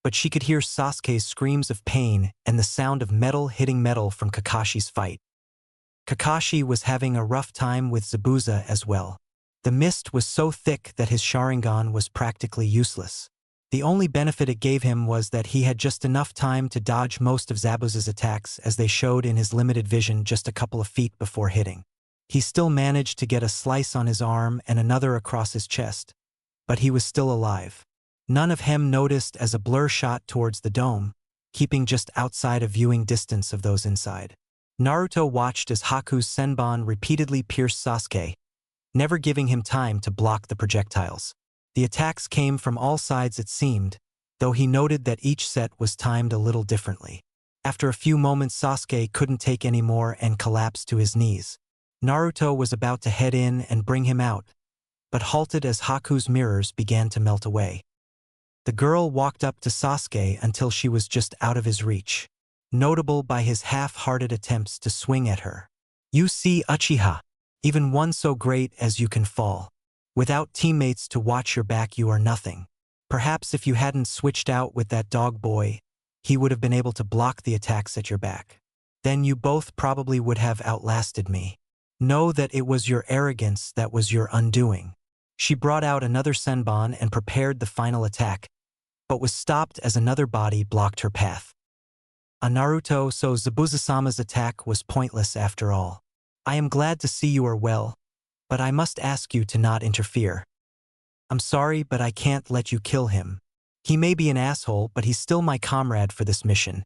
but she could hear Sasuke's screams of pain and the sound of metal hitting metal from Kakashi's fight. Kakashi was having a rough time with Zabuza as well. The mist was so thick that his Sharingan was practically useless. The only benefit it gave him was that he had just enough time to dodge most of Zabuz's attacks as they showed in his limited vision just a couple of feet before hitting. He still managed to get a slice on his arm and another across his chest, but he was still alive. None of him noticed as a blur shot towards the dome, keeping just outside of viewing distance of those inside. Naruto watched as Haku's Senbon repeatedly pierced Sasuke, never giving him time to block the projectiles. The attacks came from all sides it seemed, though he noted that each set was timed a little differently. After a few moments Sasuke couldn't take any more and collapsed to his knees. Naruto was about to head in and bring him out, but halted as Haku's mirrors began to melt away. The girl walked up to Sasuke until she was just out of his reach, notable by his half-hearted attempts to swing at her. "You see, Uchiha, even one so great as you can fall. Without teammates to watch your back you are nothing. Perhaps if you hadn't switched out with that dog boy, he would have been able to block the attacks at your back. Then you both probably would have outlasted me. Know that it was your arrogance that was your undoing." She brought out another Senbon and prepared the final attack, but was stopped as another body blocked her path. Naruto, so Zabuza-sama's attack was pointless after all. "I am glad to see you are well, but I must ask you to not interfere. I'm sorry, but I can't let you kill him. He may be an asshole, but he's still my comrade for this mission,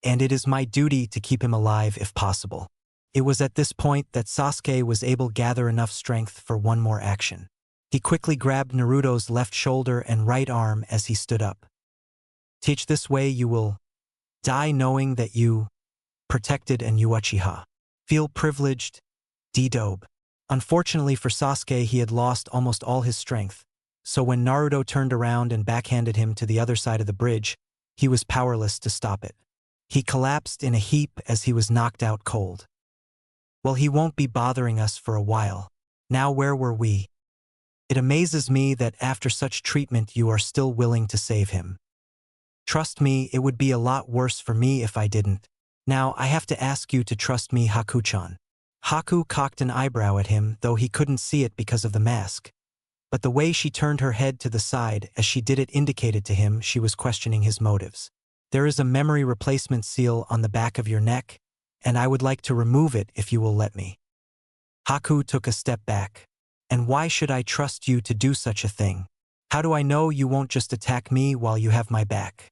and it is my duty to keep him alive if possible." It was at this point that Sasuke was able to gather enough strength for one more action. He quickly grabbed Naruto's left shoulder and right arm as he stood up. "Teach this way you will die knowing that you protected and you Uchiha. Feel privileged, D-dobe." Unfortunately for Sasuke, he had lost almost all his strength, so when Naruto turned around and backhanded him to the other side of the bridge, he was powerless to stop it. He collapsed in a heap as he was knocked out cold. "Well, he won't be bothering us for a while. Now where were we? It amazes me that after such treatment you are still willing to save him. Trust me, it would be a lot worse for me if I didn't. Now I have to ask you to trust me, Haku-chan." Haku cocked an eyebrow at him, though he couldn't see it because of the mask. But the way she turned her head to the side as she did it indicated to him she was questioning his motives. "There is a memory replacement seal on the back of your neck, and I would like to remove it if you will let me." Haku took a step back. "And why should I trust you to do such a thing? How do I know you won't just attack me while you have my back?"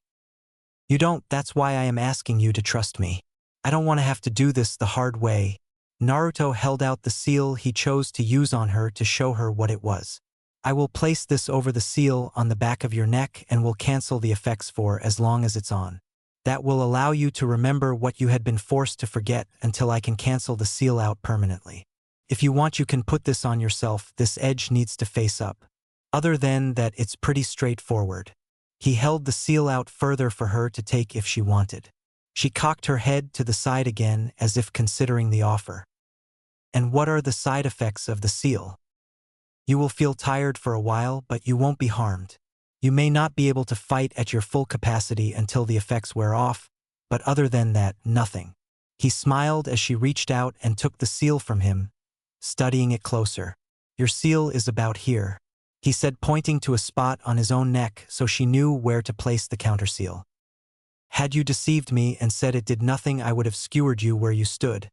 "You don't, that's why I am asking you to trust me. I don't want to have to do this the hard way." Naruto held out the seal he chose to use on her to show her what it was. "I will place this over the seal on the back of your neck and will cancel the effects for as long as it's on. That will allow you to remember what you had been forced to forget until I can cancel the seal out permanently. If you want you can put this on yourself, this edge needs to face up. Other than that it's pretty straightforward." He held the seal out further for her to take if she wanted. She cocked her head to the side again as if considering the offer. "And what are the side effects of the seal?" "You will feel tired for a while, but you won't be harmed. You may not be able to fight at your full capacity until the effects wear off, but other than that, nothing." He smiled as she reached out and took the seal from him, studying it closer. "Your seal is about here," he said, pointing to a spot on his own neck so she knew where to place the counterseal. "Had you deceived me and said it did nothing, I would have skewered you where you stood.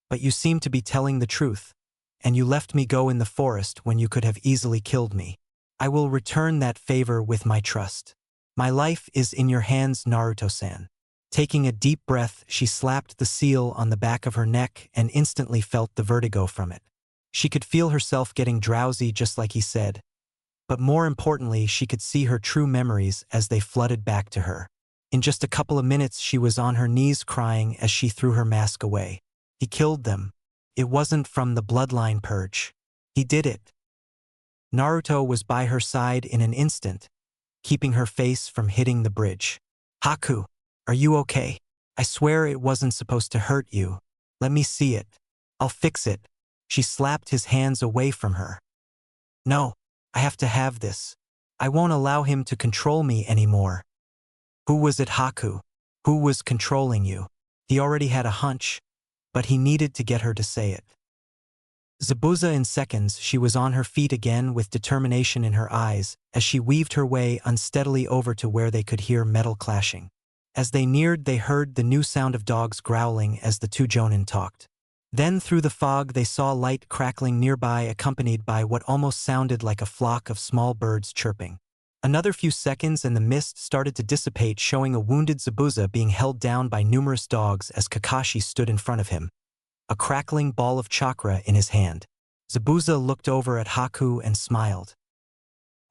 But you seem to be telling the truth, and you left me go in the forest when you could have easily killed me. I will return that favor with my trust. My life is in your hands, Naruto-san." Taking a deep breath, she slapped the seal on the back of her neck and instantly felt the vertigo from it. She could feel herself getting drowsy just like he said, but more importantly, she could see her true memories as they flooded back to her. In just a couple of minutes, she was on her knees crying as she threw her mask away. He killed them. It wasn't from the bloodline purge. He did it. Naruto was by her side in an instant, keeping her face from hitting the bridge. "Haku, are you okay? I swear it wasn't supposed to hurt you. Let me see it. I'll fix it." She slapped his hands away from her. "No, I have to have this. I won't allow him to control me anymore." Who was it, Haku? Who was controlling you? He already had a hunch, but he needed to get her to say it. Zabuza in seconds, she was on her feet again with determination in her eyes as she weaved her way unsteadily over to where they could hear metal clashing. As they neared, they heard the new sound of dogs growling as the two jonin talked. Then through the fog they saw light crackling nearby, accompanied by what almost sounded like a flock of small birds chirping. Another few seconds and the mist started to dissipate, showing a wounded Zabuza being held down by numerous dogs as Kakashi stood in front of him, a crackling ball of chakra in his hand. Zabuza looked over at Haku and smiled.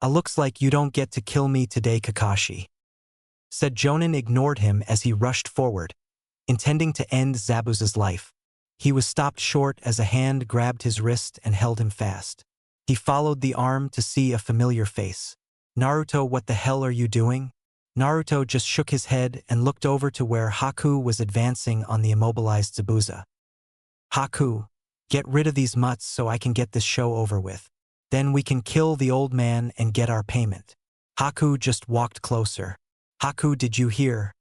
Looks like you don't get to kill me today, Kakashi," said Jonin. Ignored him as he rushed forward, intending to end Zabuza's life. He was stopped short as a hand grabbed his wrist and held him fast. He followed the arm to see a familiar face. "Naruto, what the hell are you doing?" Naruto just shook his head and looked over to where Haku was advancing on the immobilized Zabuza. "Haku, get rid of these mutts so I can get this show over with. Then we can kill the old man and get our payment." Haku just walked closer. "Haku, did you hear?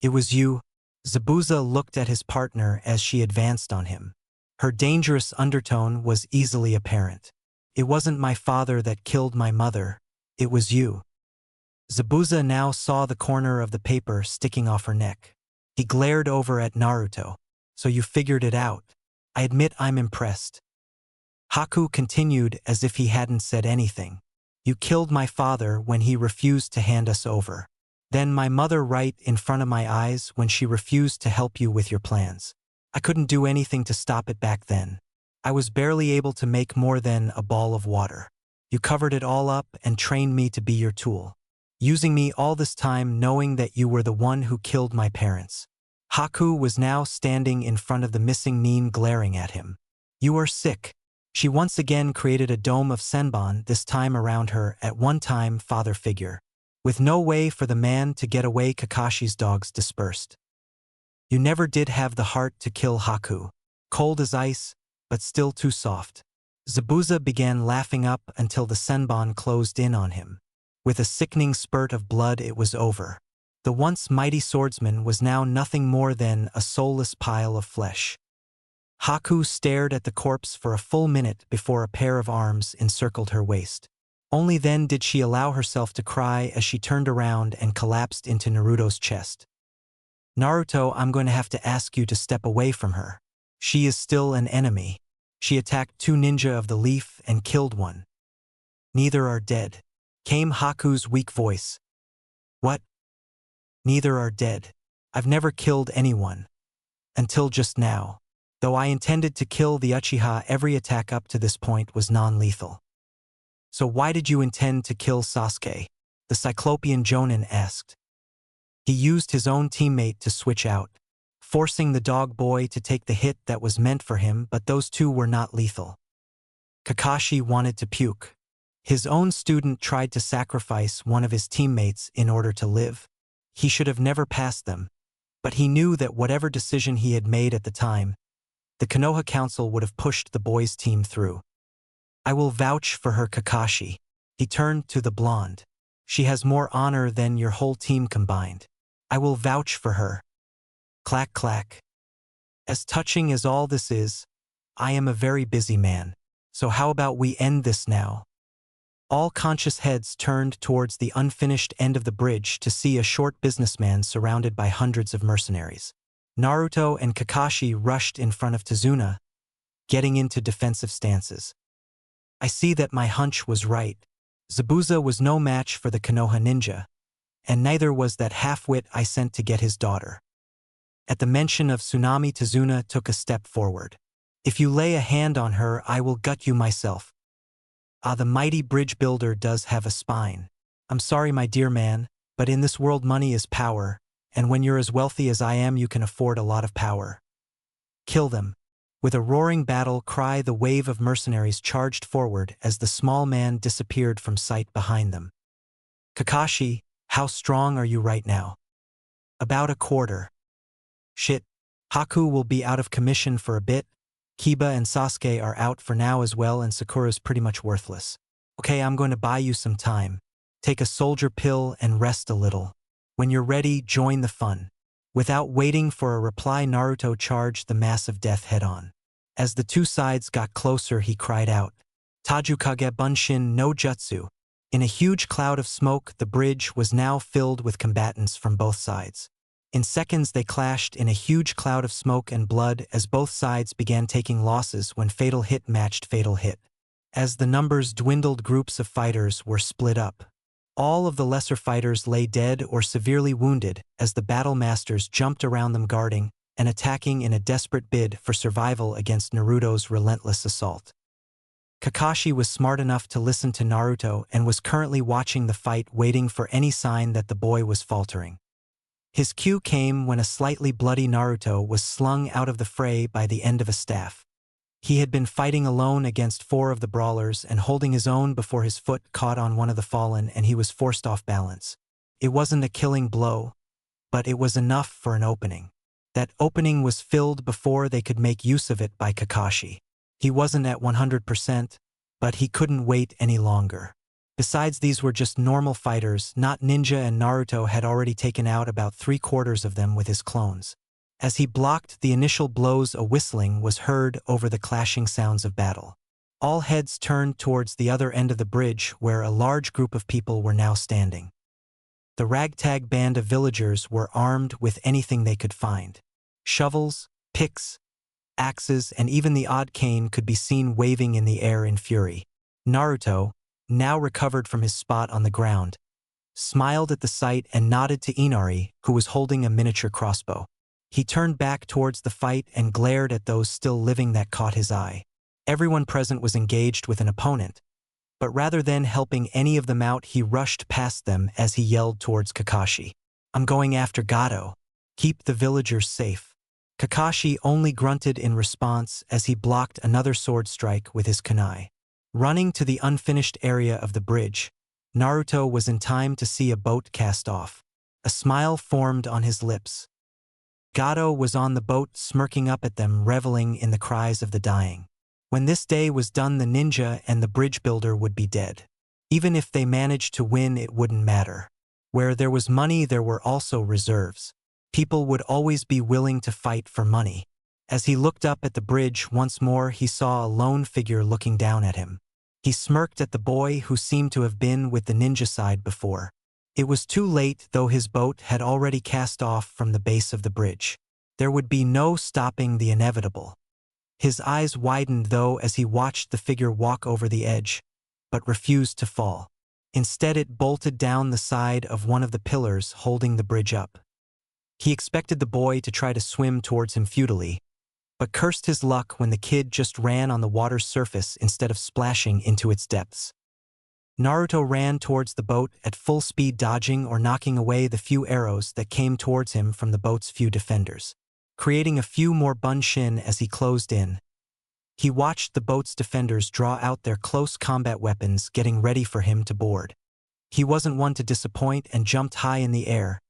It was you." Zabuza looked at his partner as she advanced on him. Her dangerous undertone was easily apparent. "It wasn't my father that killed my mother. It was you." Zabuza now saw the corner of the paper sticking off her neck. He glared over at Naruto. "So you figured it out. I admit I'm impressed." Haku continued as if he hadn't said anything. "You killed my father when he refused to hand us over. Then my mother right in front of my eyes when she refused to help you with your plans. I couldn't do anything to stop it back then. I was barely able to make more than a ball of water. You covered it all up and trained me to be your tool, using me all this time knowing that you were the one who killed my parents." Haku was now standing in front of the missing Nin, glaring at him. "You are sick." She once again created a dome of senbon, this time around her at one time father figure. With no way for the man to get away, Kakashi's dogs dispersed. "You never did have the heart to kill Haku. Cold as ice, but still too soft." Zabuza began laughing up until the senbon closed in on him. With a sickening spurt of blood, it was over. The once mighty swordsman was now nothing more than a soulless pile of flesh. Haku stared at the corpse for a full minute before a pair of arms encircled her waist. Only then did she allow herself to cry as she turned around and collapsed into Naruto's chest. "Naruto, I'm going to have to ask you to step away from her. She is still an enemy. She attacked 2 ninja of the leaf and killed one. Neither are dead," came Haku's weak voice. "What? Neither are dead. I've never killed anyone. Until just now. Though I intended to kill the Uchiha, every attack up to this point was non-lethal." "So why did you intend to kill Sasuke?" the Cyclopean Jonin asked. "He used his own teammate to switch out, forcing the dog boy to take the hit that was meant for him, but those two were not lethal." Kakashi wanted to puke. His own student tried to sacrifice one of his teammates in order to live. He should have never passed them, but he knew that whatever decision he had made at the time, the Konoha Council would have pushed the boys' team through. "I will vouch for her, Kakashi." He turned to the blonde. "She has more honor than your whole team combined. I will vouch for her." Clack clack. "As touching as all this is, I am a very busy man. So how about we end this now?" All conscious heads turned towards the unfinished end of the bridge to see a short businessman surrounded by hundreds of mercenaries. Naruto and Kakashi rushed in front of Tazuna, getting into defensive stances. "I see that my hunch was right. Zabuza was no match for the Konoha ninja, and neither was that half-wit I sent to get his daughter." At the mention of Tsunami, Tazuna took a step forward. "If you lay a hand on her, I will gut you myself." The mighty bridge builder does have a spine. "I'm sorry, my dear man, but in this world money is power, and when you're as wealthy as I am, you can afford a lot of power. Kill them." With a roaring battle cry, the wave of mercenaries charged forward as the small man disappeared from sight behind them. "Kakashi, how strong are you right now?" "About a quarter." "Shit. Haku will be out of commission for a bit. Kiba and Sasuke are out for now as well, and Sakura's pretty much worthless. Okay, I'm going to buy you some time. Take a soldier pill and rest a little. When you're ready, join the fun." Without waiting for a reply, Naruto charged the massive death head-on. As the two sides got closer, he cried out, Tajukage Bunshin no Jutsu. In a huge cloud of smoke, the bridge was now filled with combatants from both sides. In seconds they clashed in a huge cloud of smoke and blood as both sides began taking losses when fatal hit matched fatal hit. As the numbers dwindled, groups of fighters were split up. All of the lesser fighters lay dead or severely wounded as the battle masters jumped around them, guarding and attacking in a desperate bid for survival against Naruto's relentless assault. Kakashi was smart enough to listen to Naruto and was currently watching the fight, waiting for any sign that the boy was faltering. His cue came when a slightly bloody Naruto was slung out of the fray by the end of a staff. He had been fighting alone against 4 of the brawlers and holding his own before his foot caught on one of the fallen and he was forced off balance. It wasn't a killing blow, but it was enough for an opening. That opening was filled before they could make use of it by Kakashi. He wasn't at 100%, but he couldn't wait any longer. Besides, these were just normal fighters, not ninja, and Naruto had already taken out about 3/4 of them with his clones. As he blocked the initial blows, a whistling was heard over the clashing sounds of battle. All heads turned towards the other end of the bridge, where a large group of people were now standing. The ragtag band of villagers were armed with anything they could find. Shovels, picks, axes, and even the odd cane could be seen waving in the air in fury. Naruto, now recovered from his spot on the ground, smiled at the sight and nodded to Inari, who was holding a miniature crossbow. He turned back towards the fight and glared at those still living. That caught his eye. Everyone present was engaged with an opponent, but rather than helping any of them out, he rushed past them as he yelled towards Kakashi, "I'm going after Gato. Keep the villagers safe." Kakashi only grunted in response as he blocked another sword strike with his kunai. Running to the unfinished area of the bridge, Naruto was in time to see a boat cast off. A smile formed on his lips. Gato was on the boat, smirking up at them, reveling in the cries of the dying. When this day was done, the ninja and the bridge builder would be dead. Even if they managed to win, it wouldn't matter. Where there was money, there were also reserves. People would always be willing to fight for money. As he looked up at the bridge once more, he saw a lone figure looking down at him. He smirked at the boy who seemed to have been with the ninja side before. It was too late, though his boat had already cast off from the base of the bridge. There would be no stopping the inevitable. His eyes widened, though, as he watched the figure walk over the edge, but refused to fall. Instead, it bolted down the side of one of the pillars holding the bridge up. He expected the boy to try to swim towards him futilely, but cursed his luck when the kid just ran on the water's surface instead of splashing into its depths. Naruto ran towards the boat at full speed, dodging or knocking away the few arrows that came towards him from the boat's few defenders, creating a few more bunshin as he closed in. He watched the boat's defenders draw out their close combat weapons, getting ready for him to board. He wasn't one to disappoint and jumped high in the air,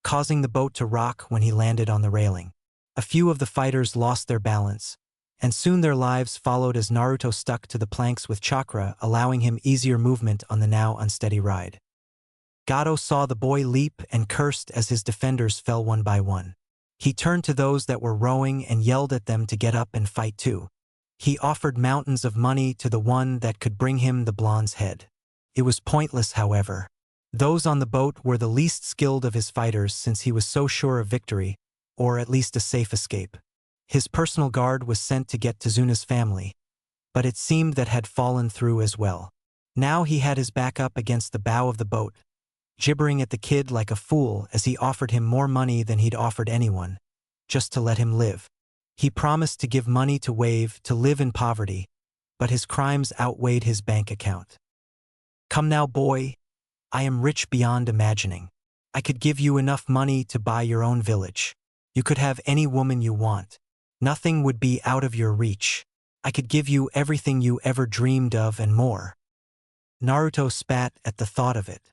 causing the boat to rock when he landed on the railing. A few of the fighters lost their balance, and soon their lives followed as Naruto stuck to the planks with chakra, allowing him easier movement on the now unsteady ride. Gato saw the boy leap and cursed as his defenders fell one by one. He turned to those that were rowing and yelled at them to get up and fight too. He offered mountains of money to the one that could bring him the blonde's head. It was pointless, however. Those on the boat were the least skilled of his fighters, since he was so sure of victory, or at least a safe escape. His personal guard was sent to get Tezuna's family, but it seemed that had fallen through as well. Now he had his back up against the bow of the boat, gibbering at the kid like a fool as he offered him more money than he'd offered anyone, just to let him live. He promised to give money to Wave to live in poverty, but his crimes outweighed his bank account. "Come now, boy. I am rich beyond imagining. I could give you enough money to buy your own village. You could have any woman you want. Nothing would be out of your reach. I could give you everything you ever dreamed of and more." Naruto spat at the thought of it.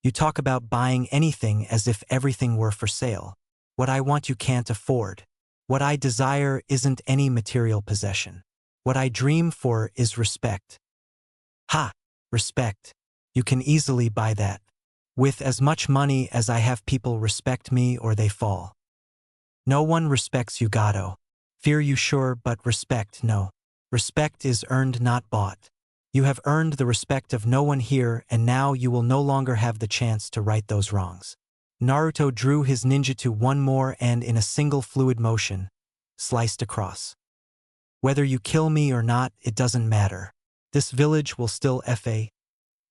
"You talk about buying anything as if everything were for sale. What I want you can't afford. What I desire isn't any material possession. What I dream for is respect." "Ha! Respect. You can easily buy that. With as much money as I have, people respect me or they fall. No one respects you, Gato. Fear you sure, but respect no. Respect is earned, not bought. You have earned the respect of no one here, and now you will no longer have the chance to right those wrongs. Naruto drew his ninjutsu one more and in a single fluid motion, sliced across. Whether you kill me or not, it doesn't matter. This village will still fa.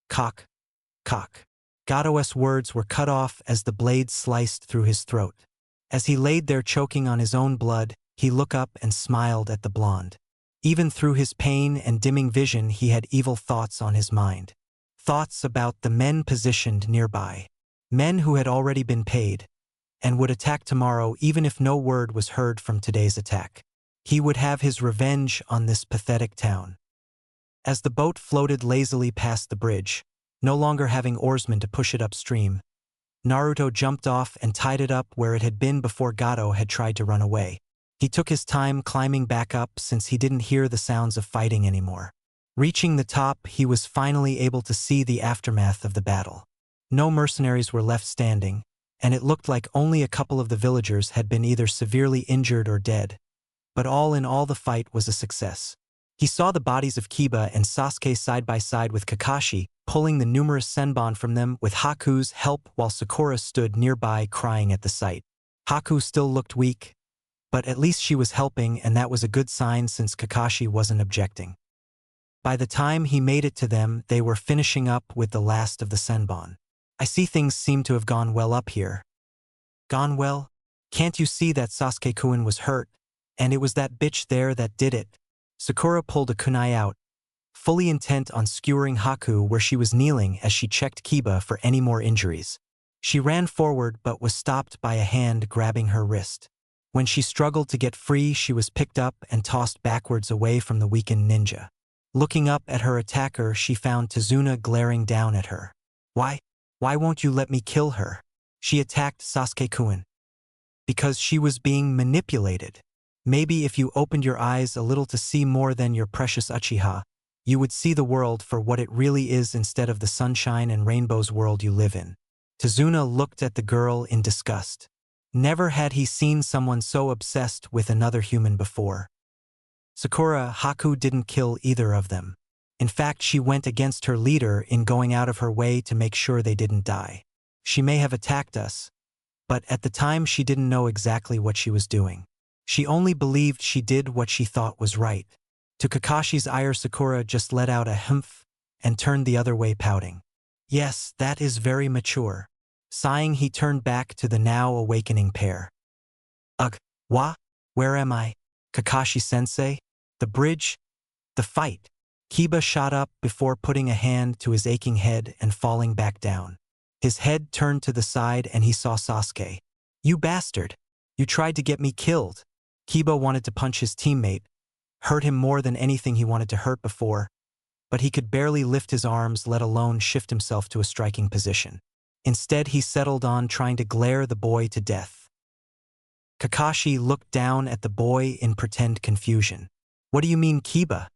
Cock. Cock. Gato's words were cut off as the blade sliced through his throat. As he laid there choking on his own blood, he looked up and smiled at the blonde. Even through his pain and dimming vision, he had evil thoughts on his mind. Thoughts about the men positioned nearby. Men who had already been paid, and would attack tomorrow even if no word was heard from today's attack. He would have his revenge on this pathetic town. As the boat floated lazily past the bridge, no longer having oarsmen to push it upstream, Naruto jumped off and tied it up where it had been before Gato had tried to run away. He took his time climbing back up since he didn't hear the sounds of fighting anymore. Reaching the top, he was finally able to see the aftermath of the battle. No mercenaries were left standing, and it looked like only a couple of the villagers had been either severely injured or dead. But all in all, the fight was a success. He saw the bodies of Kiba and Sasuke side by side with Kakashi, pulling the numerous senbon from them with Haku's help while Sakura stood nearby crying at the sight. Haku still looked weak, but at least she was helping, and that was a good sign since Kakashi wasn't objecting. By the time he made it to them, they were finishing up with the last of the senbon. I see things seem to have gone well up here. Gone well? Can't you see that Sasuke-kun was hurt, and it was that bitch there that did it? Sakura pulled a kunai out, fully intent on skewering Haku where she was kneeling as she checked Kiba for any more injuries. She ran forward but was stopped by a hand grabbing her wrist. When she struggled to get free, she was picked up and tossed backwards away from the weakened ninja. Looking up at her attacker, she found Tazuna glaring down at her. Why won't you let me kill her? She attacked Sasuke-kun. Because she was being manipulated. Maybe if you opened your eyes a little to see more than your precious Uchiha, you would see the world for what it really is instead of the sunshine and rainbows world you live in. Tazuna looked at the girl in disgust. Never had he seen someone so obsessed with another human before. Sakura, Haku didn't kill either of them. In fact, she went against her leader in going out of her way to make sure they didn't die. She may have attacked us, but at the time she didn't know exactly what she was doing. She only believed she did what she thought was right. To Kakashi's ire, Sakura just let out a humph and turned the other way pouting. Yes, that is very mature. Sighing, he turned back to the now awakening pair. Ugh, where am I? Kakashi-sensei? The bridge? The fight? Kiba shot up before putting a hand to his aching head and falling back down. His head turned to the side and he saw Sasuke. You bastard! You tried to get me killed! Kiba wanted to punch his teammate, hurt him more than anything he wanted to hurt before, but he could barely lift his arms, let alone shift himself to a striking position. Instead, he settled on trying to glare the boy to death. Kakashi looked down at the boy in pretend confusion. What do you mean, Kiba?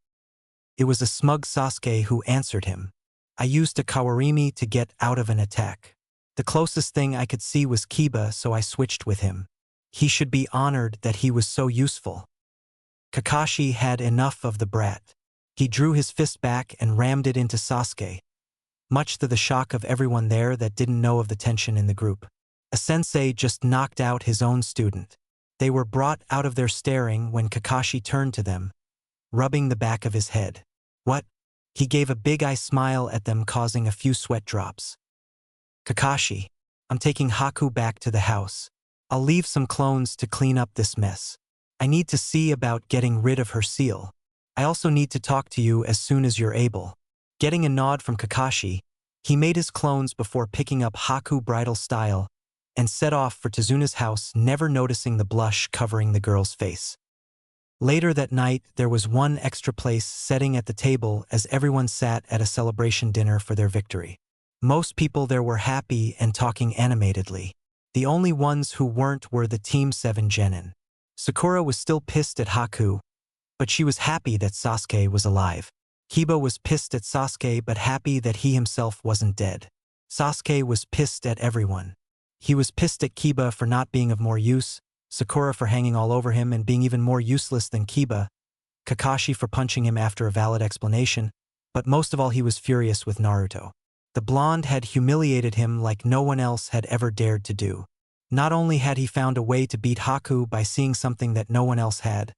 It was a smug Sasuke who answered him. I used a kawarimi to get out of an attack. The closest thing I could see was Kiba, so I switched with him. He should be honored that he was so useful. Kakashi had enough of the brat. He drew his fist back and rammed it into Sasuke, much to the shock of everyone there that didn't know of the tension in the group. A sensei just knocked out his own student. They were brought out of their staring when Kakashi turned to them, rubbing the back of his head. What? He gave a big-eye smile at them, causing a few sweat drops. Kakashi, I'm taking Haku back to the house. I'll leave some clones to clean up this mess. I need to see about getting rid of her seal. I also need to talk to you as soon as you're able. Getting a nod from Kakashi, he made his clones before picking up Haku bridal style and set off for Tazuna's house, never noticing the blush covering the girl's face. Later that night, there was one extra place setting at the table as everyone sat at a celebration dinner for their victory. Most people there were happy and talking animatedly. The only ones who weren't were the Team 7 genin. Sakura was still pissed at Haku, but she was happy that Sasuke was alive. Kiba was pissed at Sasuke but happy that he himself wasn't dead. Sasuke was pissed at everyone. He was pissed at Kiba for not being of more use, Sakura for hanging all over him and being even more useless than Kiba, Kakashi for punching him after a valid explanation, but most of all he was furious with Naruto. The blonde had humiliated him like no one else had ever dared to do. Not only had he found a way to beat Haku by seeing something that no one else had,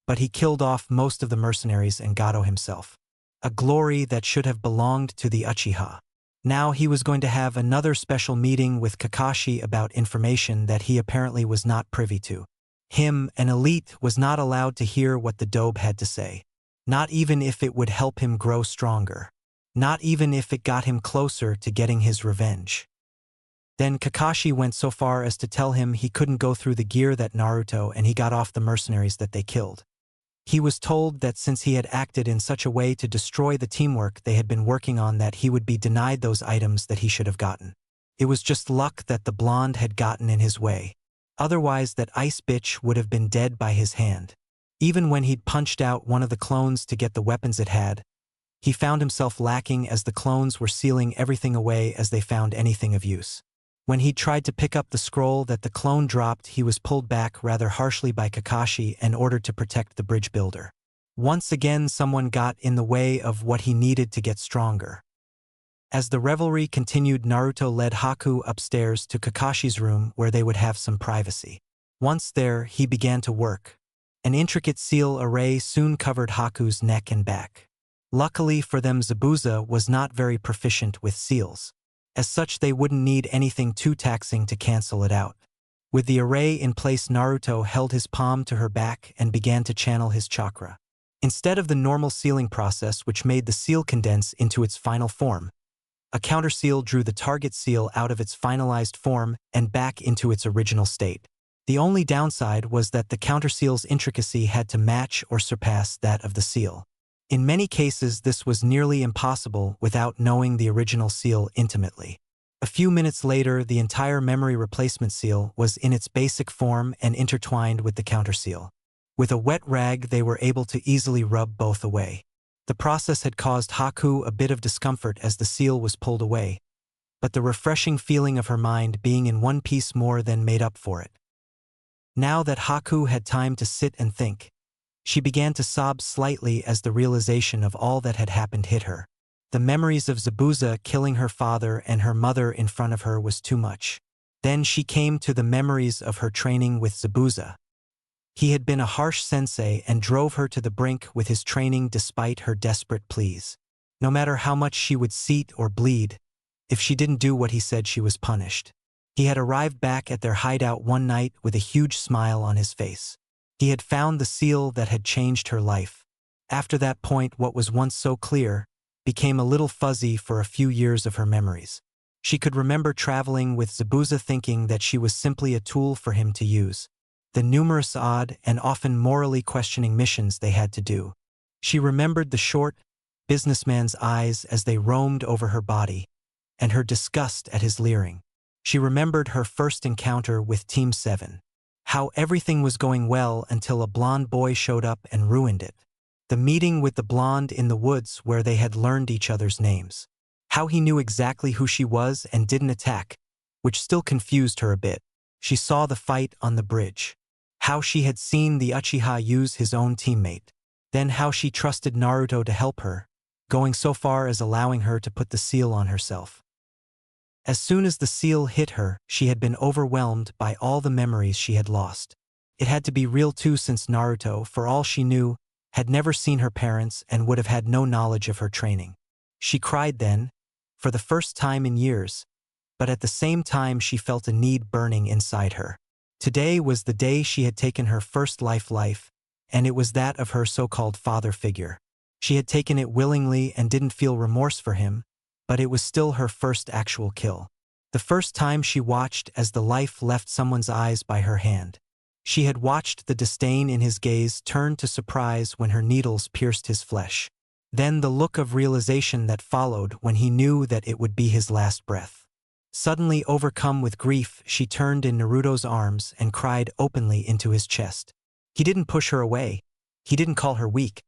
but he killed off most of the mercenaries and Gato himself. A glory that should have belonged to the Uchiha. Now he was going to have another special meeting with Kakashi about information that he apparently was not privy to. Him, an elite, was not allowed to hear what the Dobe had to say. Not even if it would help him grow stronger. Not even if it got him closer to getting his revenge. Then Kakashi went so far as to tell him he couldn't go through the gear that Naruto and he got off the mercenaries that they killed. He was told that since he had acted in such a way to destroy the teamwork they had been working on that he would be denied those items that he should have gotten. It was just luck that the blonde had gotten in his way. Otherwise that ice bitch would have been dead by his hand. Even when he'd punched out one of the clones to get the weapons it had, he found himself lacking as the clones were sealing everything away as they found anything of use. When he tried to pick up the scroll that the clone dropped, he was pulled back rather harshly by Kakashi and ordered to protect the bridge builder. Once again, someone got in the way of what he needed to get stronger. As the revelry continued, Naruto led Haku upstairs to Kakashi's room where they would have some privacy. Once there, he began to work. An intricate seal array soon covered Haku's neck and back. Luckily for them, Zabuza was not very proficient with seals. As such, they wouldn't need anything too taxing to cancel it out. With the array in place, Naruto held his palm to her back and began to channel his chakra. Instead of the normal sealing process which made the seal condense into its final form, a counterseal drew the target seal out of its finalized form and back into its original state. The only downside was that the counterseal's intricacy had to match or surpass that of the seal. In many cases, this was nearly impossible without knowing the original seal intimately. A few minutes later, the entire memory replacement seal was in its basic form and intertwined with the counterseal. With a wet rag, they were able to easily rub both away. The process had caused Haku a bit of discomfort as the seal was pulled away, but the refreshing feeling of her mind being in one piece more than made up for it. Now that Haku had time to sit and think, she began to sob slightly as the realization of all that had happened hit her. The memories of Zabuza killing her father and her mother in front of her was too much. Then she came to the memories of her training with Zabuza. He had been a harsh sensei and drove her to the brink with his training despite her desperate pleas. No matter how much she would seet or bleed, if she didn't do what he said, she was punished. He had arrived back at their hideout one night with a huge smile on his face. He had found the seal that had changed her life. After that point, what was once so clear became a little fuzzy for a few years of her memories. She could remember traveling with Zabuza thinking that she was simply a tool for him to use. The numerous odd and often morally questioning missions they had to do. She remembered the short businessman's eyes as they roamed over her body, and her disgust at his leering. She remembered her first encounter with Team 7. How everything was going well until a blonde boy showed up and ruined it. The meeting with the blonde in the woods where they had learned each other's names. How he knew exactly who she was and didn't attack, which still confused her a bit. She saw the fight on the bridge. How she had seen the Uchiha use his own teammate. Then how she trusted Naruto to help her, going so far as allowing her to put the seal on herself. As soon as the seal hit her, she had been overwhelmed by all the memories she had lost. It had to be real too, since Naruto, for all she knew, had never seen her parents and would have had no knowledge of her training. She cried then, for the first time in years, but at the same time she felt a need burning inside her. Today was the day she had taken her first life, and it was that of her so-called father figure. She had taken it willingly and didn't feel remorse for him, but it was still her first actual kill. The first time she watched as the life left someone's eyes by her hand. She had watched the disdain in his gaze turn to surprise when her needles pierced his flesh. Then the look of realization that followed when he knew that it would be his last breath. Suddenly overcome with grief, she turned in Naruto's arms and cried openly into his chest. He didn't push her away. He didn't call her weak.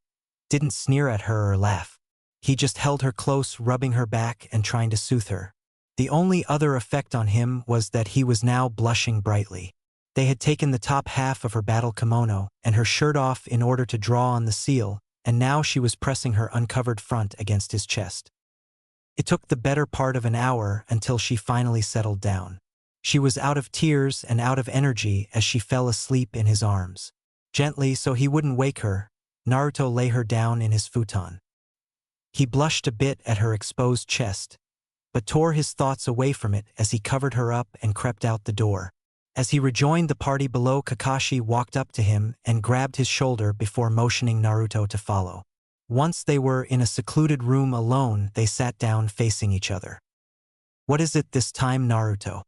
Didn't sneer at her or laugh. He just held her close, rubbing her back and trying to soothe her. The only other effect on him was that he was now blushing brightly. They had taken the top half of her battle kimono and her shirt off in order to draw on the seal, and now she was pressing her uncovered front against his chest. It took the better part of an hour until she finally settled down. She was out of tears and out of energy as she fell asleep in his arms. Gently, so he wouldn't wake her, Naruto lay her down in his futon. He blushed a bit at her exposed chest, but tore his thoughts away from it as he covered her up and crept out the door. As he rejoined the party below, Kakashi walked up to him and grabbed his shoulder before motioning Naruto to follow. Once they were in a secluded room alone, they sat down facing each other. "What is it this time, Naruto?"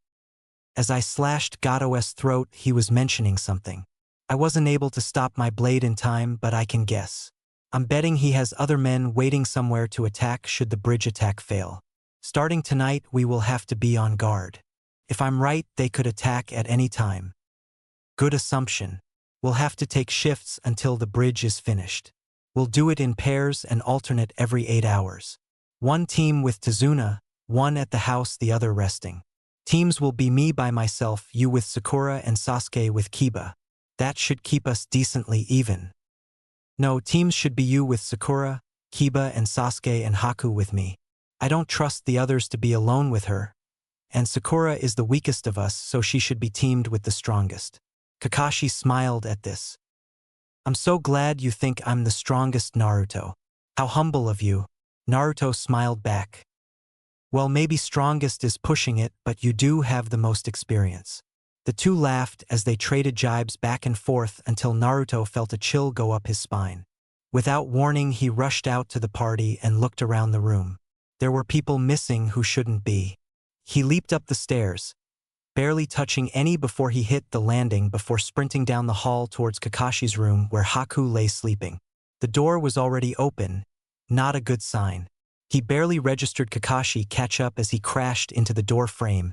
As I slashed Gato's throat, he was mentioning something. I wasn't able to stop my blade in time, but I can guess. I'm betting he has other men waiting somewhere to attack should the bridge attack fail. Starting tonight, we will have to be on guard. If I'm right, they could attack at any time. Good assumption. We'll have to take shifts until the bridge is finished. We'll do it in pairs and alternate every 8 hours. One team with Tazuna, one at the house, the other resting. Teams will be me by myself, you with Sakura, and Sasuke with Kiba. That should keep us decently even. No, teams should be you with Sakura, Kiba, and Sasuke, and Haku with me. I don't trust the others to be alone with her. And Sakura is the weakest of us, so she should be teamed with the strongest. Kakashi smiled at this. I'm so glad you think I'm the strongest, Naruto. How humble of you. Naruto smiled back. Well, maybe strongest is pushing it, but you do have the most experience. The two laughed as they traded jibes back and forth until Naruto felt a chill go up his spine. Without warning, he rushed out to the party and looked around the room. There were people missing who shouldn't be. He leaped up the stairs, barely touching any before he hit the landing before sprinting down the hall towards Kakashi's room where Haku lay sleeping. The door was already open, not a good sign. He barely registered Kakashi catch up as he crashed into the door frame,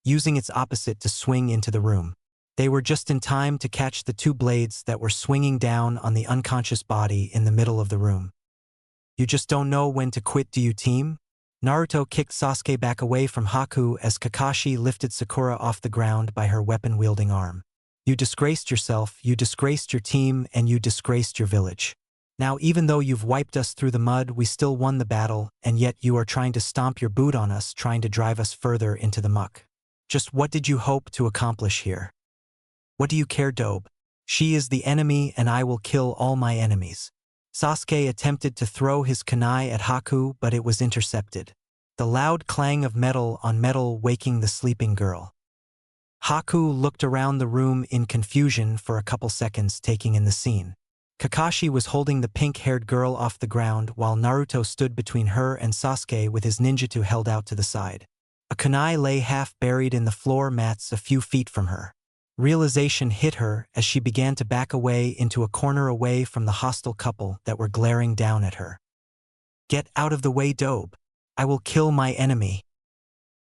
using its opposite to swing into the room. They were just in time to catch the two blades that were swinging down on the unconscious body in the middle of the room. You just don't know when to quit, do you, team? Naruto kicked Sasuke back away from Haku as Kakashi lifted Sakura off the ground by her weapon-wielding arm. You disgraced yourself, you disgraced your team, and you disgraced your village. Now, even though you've wiped us through the mud, we still won the battle, and yet you are trying to stomp your boot on us, trying to drive us further into the muck. Just what did you hope to accomplish here? What do you care, Dobe? She is the enemy, and I will kill all my enemies. Sasuke attempted to throw his kunai at Haku, but it was intercepted. The loud clang of metal on metal waking the sleeping girl. Haku looked around the room in confusion for a couple seconds, taking in the scene. Kakashi was holding the pink-haired girl off the ground while Naruto stood between her and Sasuke with his ninjutsu held out to the side. A kunai lay half buried in the floor mats a few feet from her. Realization hit her as she began to back away into a corner away from the hostile couple that were glaring down at her. Get out of the way, Dobe. I will kill my enemy.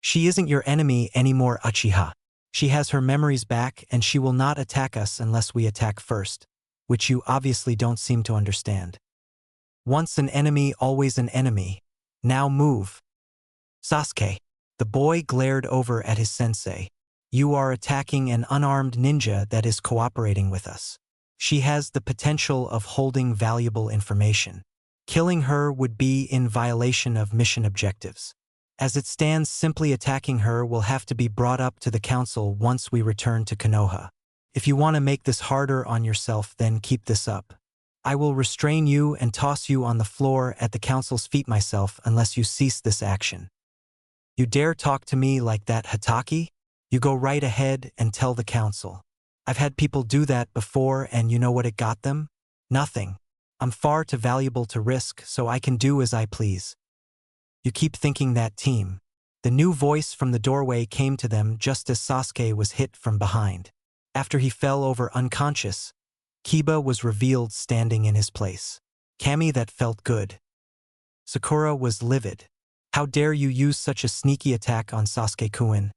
She isn't your enemy anymore, Uchiha. She has her memories back and she will not attack us unless we attack first, which you obviously don't seem to understand. Once an enemy, always an enemy. Now move. Sasuke. The boy glared over at his sensei. You are attacking an unarmed ninja that is cooperating with us. She has the potential of holding valuable information. Killing her would be in violation of mission objectives. As it stands, simply attacking her will have to be brought up to the council once we return to Konoha. If you want to make this harder on yourself, then keep this up. I will restrain you and toss you on the floor at the council's feet myself unless you cease this action. You dare talk to me like that, Hatake? You go right ahead and tell the council. I've had people do that before and you know what it got them? Nothing. I'm far too valuable to risk, so I can do as I please. You keep thinking that, team. The new voice from the doorway came to them just as Sasuke was hit from behind. After he fell over unconscious, Kiba was revealed standing in his place. Kami, that felt good. Sakura was livid. How dare you use such a sneaky attack on Sasuke-kun?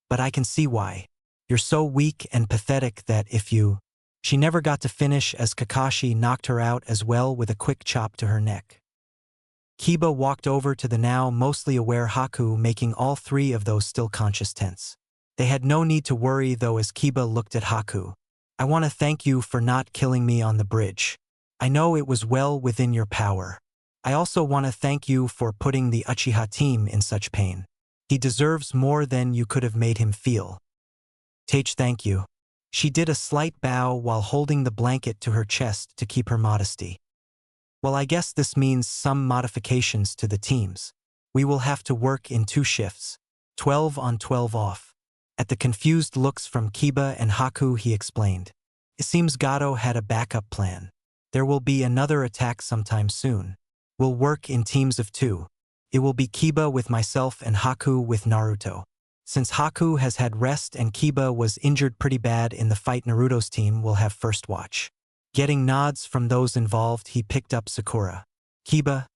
But I can see why. You're so weak and pathetic that if you... She never got to finish as Kakashi knocked her out as well with a quick chop to her neck. Kiba walked over to the now mostly aware Haku, making all three of those still conscious tense. They had no need to worry though as Kiba looked at Haku. I want to thank you for not killing me on the bridge. I know it was well within your power. I also want to thank you for putting the Uchiha team in such pain. He deserves more than you could have made him feel. Tage, thank you. She did a slight bow while holding the blanket to her chest to keep her modesty. Well, I guess this means some modifications to the teams. We will have to work in 2 shifts, 12 on 12 off. At the confused looks from Kiba and Haku, he explained. It seems Gato had a backup plan. There will be another attack sometime soon. We'll work in teams of 2. It will be Kiba with myself and Haku with Naruto. Since Haku has had rest and Kiba was injured pretty bad in the fight, Naruto's team will have first watch. Getting nods from those involved, he picked up Sakura. Kiba,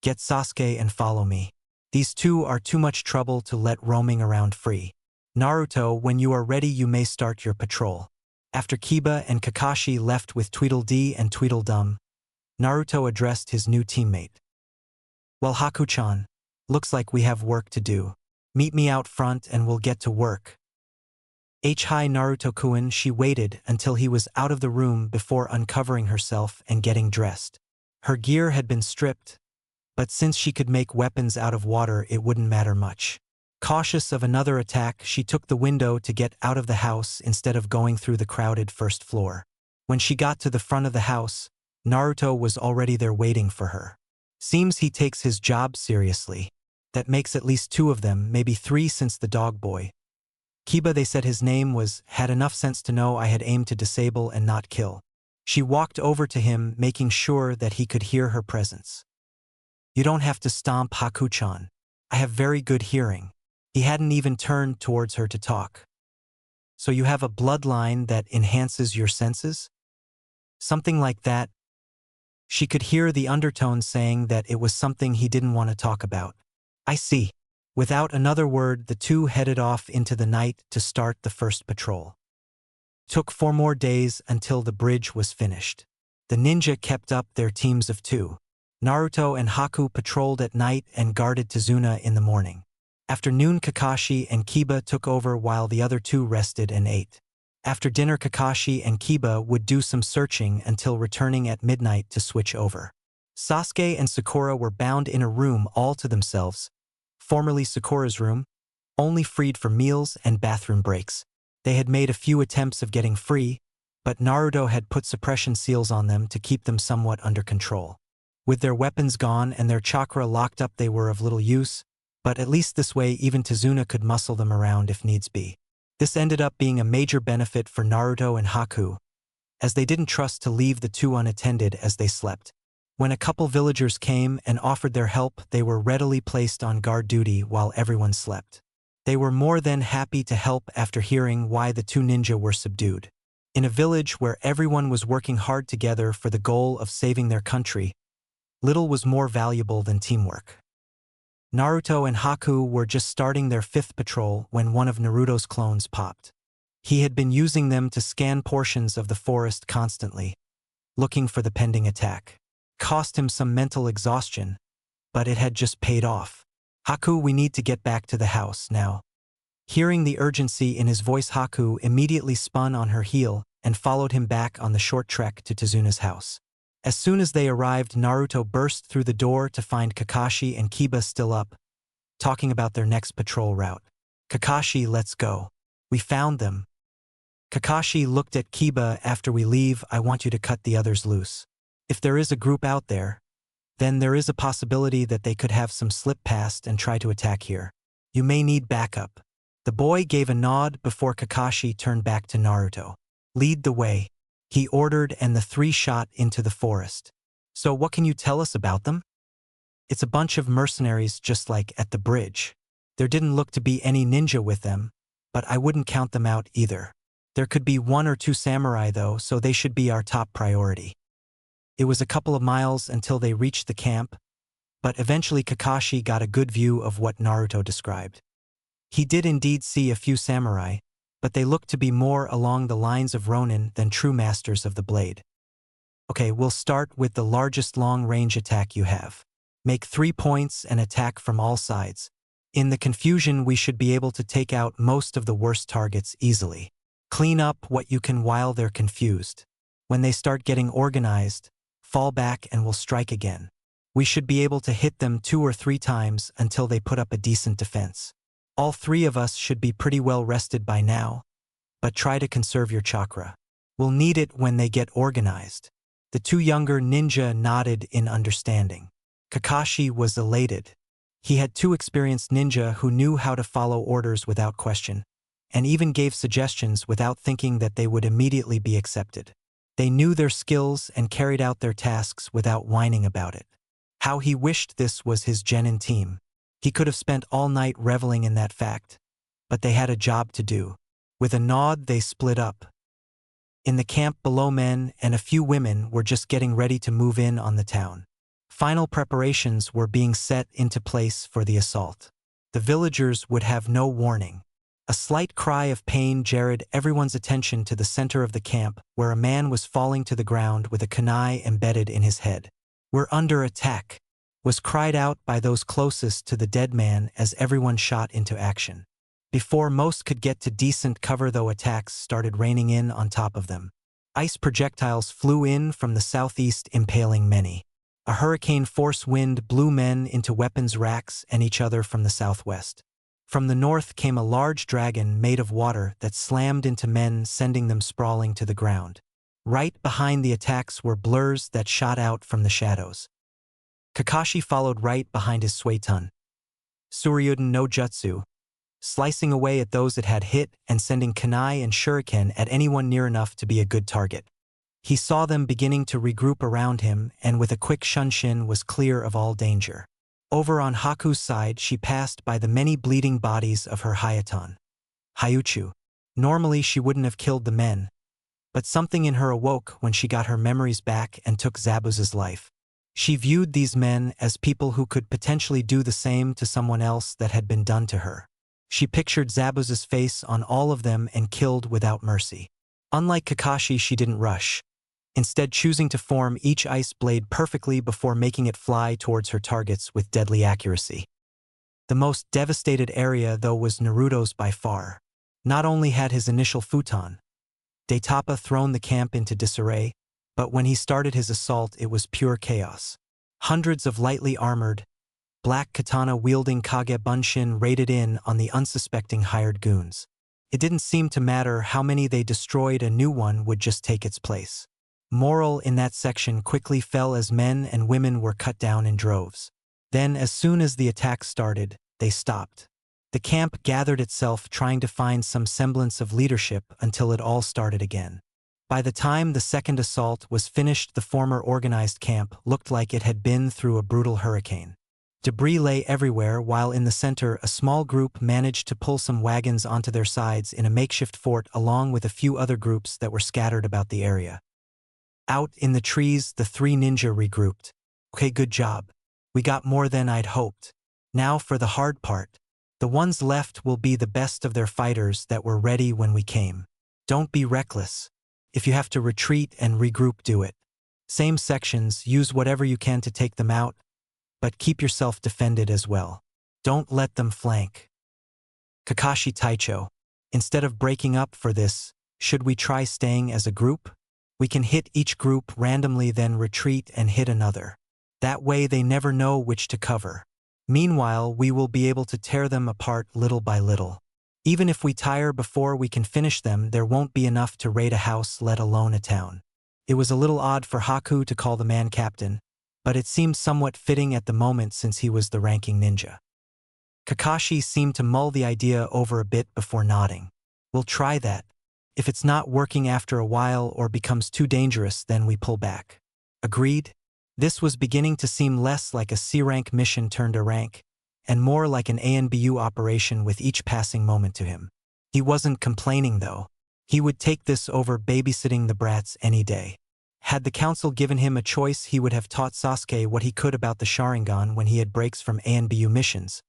get Sasuke and follow me. These 2 are too much trouble to let roaming around free. Naruto, when you are ready you may start your patrol. After Kiba and Kakashi left with Tweedledee and Tweedledum, Naruto addressed his new teammate. Well, Haku-chan, looks like we have work to do. Meet me out front and we'll get to work. Hi Naruto-kun. She waited until he was out of the room before uncovering herself and getting dressed. Her gear had been stripped, but since she could make weapons out of water it wouldn't matter much. Cautious of another attack, she took the window to get out of the house instead of going through the crowded first floor. When she got to the front of the house, Naruto was already there waiting for her. Seems he takes his job seriously. That makes at least 2 of them, maybe 3 since the dog boy. Kiba, they said his name was, had enough sense to know I had aimed to disable and not kill. She walked over to him, making sure that he could hear her presence. You don't have to stomp, Haku-chan. I have very good hearing. He hadn't even turned towards her to talk. So you have a bloodline that enhances your senses? Something like that. She could hear the undertones saying that it was something he didn't want to talk about. I see. Without another word, the 2 headed off into the night to start the first patrol. Took 4 more days until the bridge was finished. The ninja kept up their teams of 2. Naruto and Haku patrolled at night and guarded Tazuna in the morning. After noon, Kakashi and Kiba took over while the other 2 rested and ate. After dinner, Kakashi and Kiba would do some searching until returning at midnight to switch over. Sasuke and Sakura were bound in a room all to themselves, formerly Sakura's room, only freed for meals and bathroom breaks. They had made a few attempts of getting free, but Naruto had put suppression seals on them to keep them somewhat under control. With their weapons gone and their chakra locked up, they were of little use, but at least this way even Tazuna could muscle them around if needs be. This ended up being a major benefit for Naruto and Haku, as they didn't trust to leave the 2 unattended as they slept. When a couple villagers came and offered their help, they were readily placed on guard duty while everyone slept. They were more than happy to help after hearing why the 2 ninja were subdued. In a village where everyone was working hard together for the goal of saving their country, little was more valuable than teamwork. Naruto and Haku were just starting their 5th patrol when one of Naruto's clones popped. He had been using them to scan portions of the forest constantly, looking for the pending attack. Cost him some mental exhaustion, but it had just paid off. Haku, we need to get back to the house now. Hearing the urgency in his voice, Haku immediately spun on her heel and followed him back on the short trek to Tazuna's house. As soon as they arrived, Naruto burst through the door to find Kakashi and Kiba still up, talking about their next patrol route. Kakashi, let's go. We found them. Kakashi looked at Kiba. After we leave, I want you to cut the others loose. If there is a group out there, then there is a possibility that they could have some slip past and try to attack here. You may need backup. The boy gave a nod before Kakashi turned back to Naruto. Lead the way, he ordered, and the 3 shot into the forest. So what can you tell us about them? It's a bunch of mercenaries just like at the bridge. There didn't look to be any ninja with them, but I wouldn't count them out either. There could be 1 or 2 samurai though, so they should be our top priority. It was a couple of miles until they reached the camp, but eventually Kakashi got a good view of what Naruto described. He did indeed see a few samurai, but they looked to be more along the lines of Ronin than true masters of the blade. Okay, we'll start with the largest long-range attack you have. Make 3 points and attack from all sides. In the confusion, we should be able to take out most of the worst targets easily. Clean up what you can while they're confused. When they start getting organized, fall back and we'll strike again. We should be able to hit them 2 or 3 times until they put up a decent defense. All 3 of us should be pretty well rested by now, but try to conserve your chakra. We'll need it when they get organized. The 2 younger ninja nodded in understanding. Kakashi was elated. He had 2 experienced ninja who knew how to follow orders without question, and even gave suggestions without thinking that they would immediately be accepted. They knew their skills and carried out their tasks without whining about it. How he wished this was his genin team. He could have spent all night reveling in that fact, but they had a job to do. With a nod, they split up. In the camp below, men and a few women were just getting ready to move in on the town. Final preparations were being set into place for the assault. The villagers would have no warning. A slight cry of pain jarred everyone's attention to the center of the camp, where a man was falling to the ground with a kunai embedded in his head. "We're under attack," was cried out by those closest to the dead man as everyone shot into action. Before most could get to decent cover, though, attacks started raining in on top of them. Ice projectiles flew in from the southeast, impaling many. A hurricane-force wind blew men into weapons racks and each other from the southwest. From the north came a large dragon made of water that slammed into men, sending them sprawling to the ground. Right behind the attacks were blurs that shot out from the shadows. Kakashi followed right behind his Suetun Suryuden no Jutsu, slicing away at those it had hit and sending kunai and shuriken at anyone near enough to be a good target. He saw them beginning to regroup around him, and with a quick shunshin was clear of all danger. Over on Haku's side, she passed by the many bleeding bodies of her Hayaton Hayuchu. Normally she wouldn't have killed the men, but something in her awoke when she got her memories back and took Zabuza's life. She viewed these men as people who could potentially do the same to someone else that had been done to her. She pictured Zabuza's face on all of them and killed without mercy. Unlike Kakashi, she didn't rush, instead choosing to form each ice blade perfectly before making it fly towards her targets with deadly accuracy. The most devastated area, though, was Naruto's by far. Not only had his initial futon Daitapa thrown the camp into disarray, but when he started his assault, it was pure chaos. Hundreds of lightly armored, black katana-wielding Kage Bunshin raided in on the unsuspecting hired goons. It didn't seem to matter how many they destroyed, a new one would just take its place. Morale in that section quickly fell as men and women were cut down in droves. Then, as soon as the attack started, they stopped. The camp gathered itself, trying to find some semblance of leadership until it all started again. By the time the second assault was finished, the former organized camp looked like it had been through a brutal hurricane. Debris lay everywhere, while in the center a small group managed to pull some wagons onto their sides in a makeshift fort, along with a few other groups that were scattered about the area. Out in the trees, the 3 ninja regrouped. "Okay, good job. We got more than I'd hoped. Now for the hard part. The ones left will be the best of their fighters that were ready when we came. Don't be reckless. If you have to retreat and regroup, do it. Same sections, use whatever you can to take them out, but keep yourself defended as well. Don't let them flank." Kakashi Taicho, "Instead of breaking up for this, should we try staying as a group? We can hit each group randomly, then retreat and hit another. That way they never know which to cover. Meanwhile, we will be able to tear them apart little by little. Even if we tire before we can finish them, there won't be enough to raid a house, let alone a town." It was a little odd for Haku to call the man captain, but it seemed somewhat fitting at the moment since he was the ranking ninja. Kakashi seemed to mull the idea over a bit before nodding. "We'll try that. If it's not working after a while or becomes too dangerous, then we pull back." Agreed. This was beginning to seem less like a C-rank mission turned a rank, and more like an ANBU operation with each passing moment to him. He wasn't complaining, though. He would take this over babysitting the brats any day. Had the council given him a choice, he would have taught Sasuke what he could about the Sharingan when he had breaks from ANBU missions,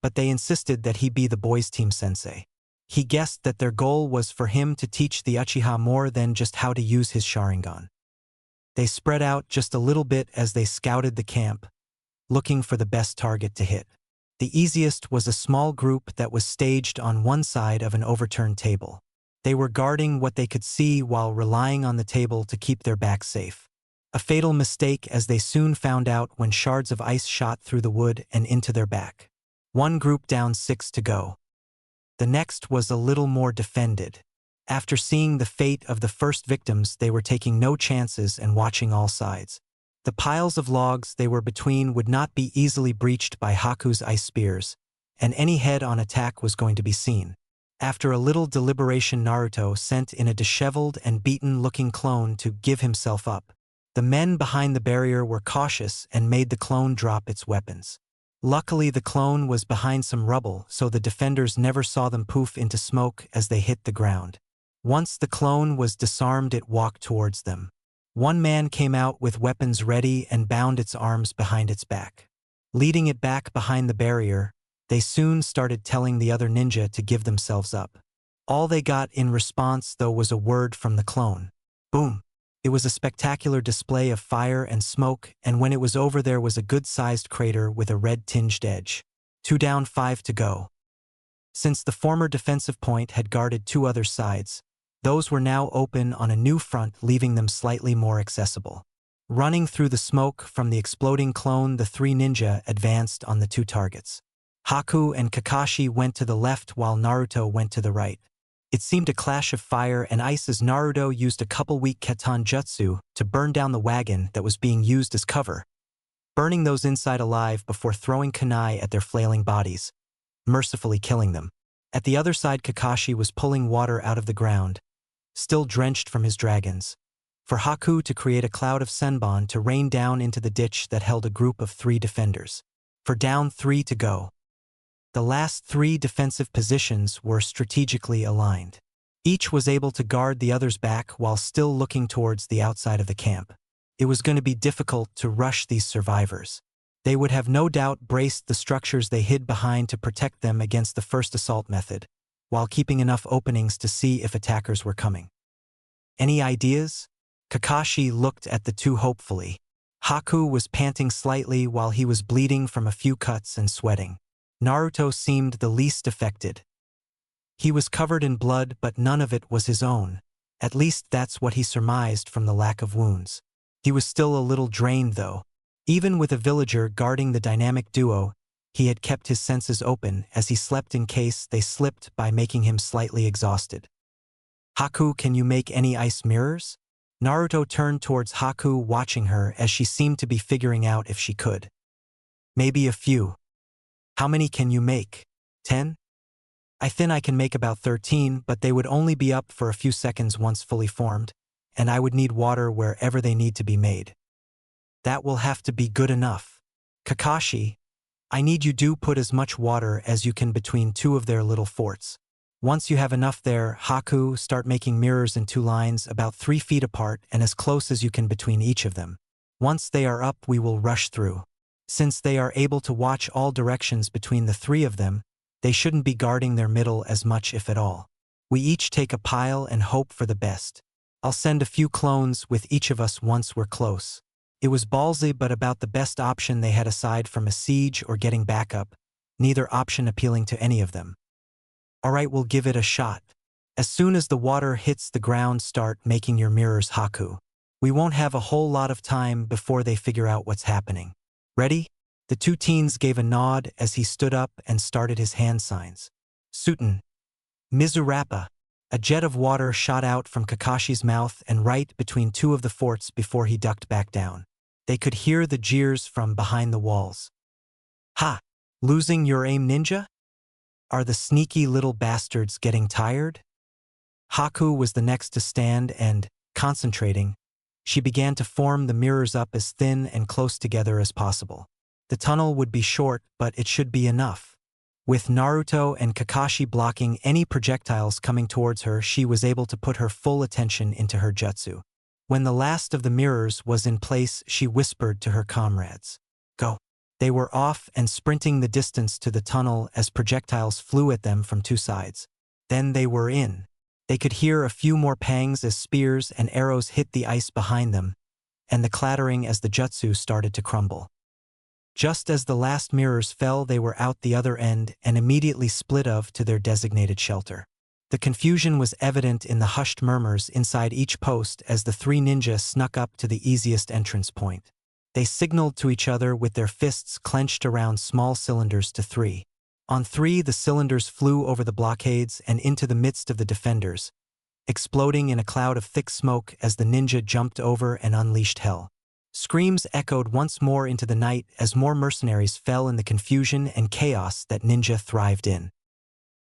but they insisted that he be the boys' team sensei. He guessed that their goal was for him to teach the Uchiha more than just how to use his Sharingan. They spread out just a little bit as they scouted the camp, looking for the best target to hit. The easiest was a small group that was staged on one side of an overturned table. They were guarding what they could see while relying on the table to keep their backs safe. A fatal mistake, as they soon found out when shards of ice shot through the wood and into their back. One group down, 6 to go. The next was a little more defended. After seeing the fate of the first victims, they were taking no chances and watching all sides. The piles of logs they were between would not be easily breached by Haku's ice spears, and any head-on attack was going to be seen. After a little deliberation, Naruto sent in a disheveled and beaten-looking clone to give himself up. The men behind the barrier were cautious and made the clone drop its weapons. Luckily, the clone was behind some rubble, so the defenders never saw them poof into smoke as they hit the ground. Once the clone was disarmed, it walked towards them. One man came out with weapons ready and bound its arms behind its back. Leading it back behind the barrier, they soon started telling the other ninja to give themselves up. All they got in response, though, was a word from the clone. Boom! It was a spectacular display of fire and smoke, and when it was over, there was a good-sized crater with a red-tinged edge. 2 down, 5 to go. Since the former defensive point had guarded 2 other sides, those were now open on a new front, leaving them slightly more accessible. Running through the smoke from the exploding clone, the 3 ninja advanced on the 2 targets. Haku and Kakashi went to the left while Naruto went to the right. It seemed a clash of fire and ice as Naruto used a couple weak Keton jutsu to burn down the wagon that was being used as cover, burning those inside alive before throwing kunai at their flailing bodies, mercifully killing them. At the other side, Kakashi was pulling water out of the ground, still drenched from his dragons, for Haku to create a cloud of senbon to rain down into the ditch that held a group of 3 defenders. For down, 3 to go. The last 3 defensive positions were strategically aligned. Each was able to guard the other's back while still looking towards the outside of the camp. It was going to be difficult to rush these survivors. They would have no doubt braced the structures they hid behind to protect them against the first assault method, while keeping enough openings to see if attackers were coming. Any ideas? Kakashi looked at the 2 hopefully. Haku was panting slightly while he was bleeding from a few cuts and sweating. Naruto seemed the least affected. He was covered in blood, but none of it was his own. At least that's what he surmised from the lack of wounds. He was still a little drained, though. Even with a villager guarding the dynamic duo, he had kept his senses open as he slept in case they slipped by making him slightly exhausted. Haku, can you make any ice mirrors? Naruto turned towards Haku, watching her as she seemed to be figuring out if she could. Maybe a few. How many can you make? 10? I think I can make about 13, but they would only be up for a few seconds once fully formed, and I would need water wherever they need to be made. That will have to be good enough. Kakashi, I need you to put as much water as you can between 2 of their little forts. Once you have enough there, Haku, start making mirrors in 2 lines about 3 feet apart and as close as you can between each of them. Once they are up, we will rush through. Since they are able to watch all directions between the 3 of them, they shouldn't be guarding their middle as much, if at all. We each take a pile and hope for the best. I'll send a few clones with each of us once we're close. It was ballsy, but about the best option they had aside from a siege or getting backup, neither option appealing to any of them. Alright, we'll give it a shot. As soon as the water hits the ground, start making your mirrors, Haku. We won't have a whole lot of time before they figure out what's happening. Ready? The 2 teens gave a nod as he stood up and started his hand signs. Sutin. Mizurappa. A jet of water shot out from Kakashi's mouth and right between 2 of the forts before he ducked back down. They could hear the jeers from behind the walls. Ha! Losing your aim, ninja? Are the sneaky little bastards getting tired? Haku was the next to stand and, concentrating, she began to form the mirrors up as thin and close together as possible. The tunnel would be short, but it should be enough. With Naruto and Kakashi blocking any projectiles coming towards her, she was able to put her full attention into her jutsu. When the last of the mirrors was in place, she whispered to her comrades, "Go." They were off and sprinting the distance to the tunnel as projectiles flew at them from 2 sides. Then they were in. They could hear a few more pangs as spears and arrows hit the ice behind them, and the clattering as the jutsu started to crumble. Just as the last mirrors fell, they were out the other end and immediately split off to their designated shelter. The confusion was evident in the hushed murmurs inside each post as the three ninja snuck up to the easiest entrance point. They signaled to each other with their fists clenched around small cylinders to 3. On 3, the cylinders flew over the blockades and into the midst of the defenders, exploding in a cloud of thick smoke as the ninja jumped over and unleashed hell. Screams echoed once more into the night as more mercenaries fell in the confusion and chaos that ninja thrived in.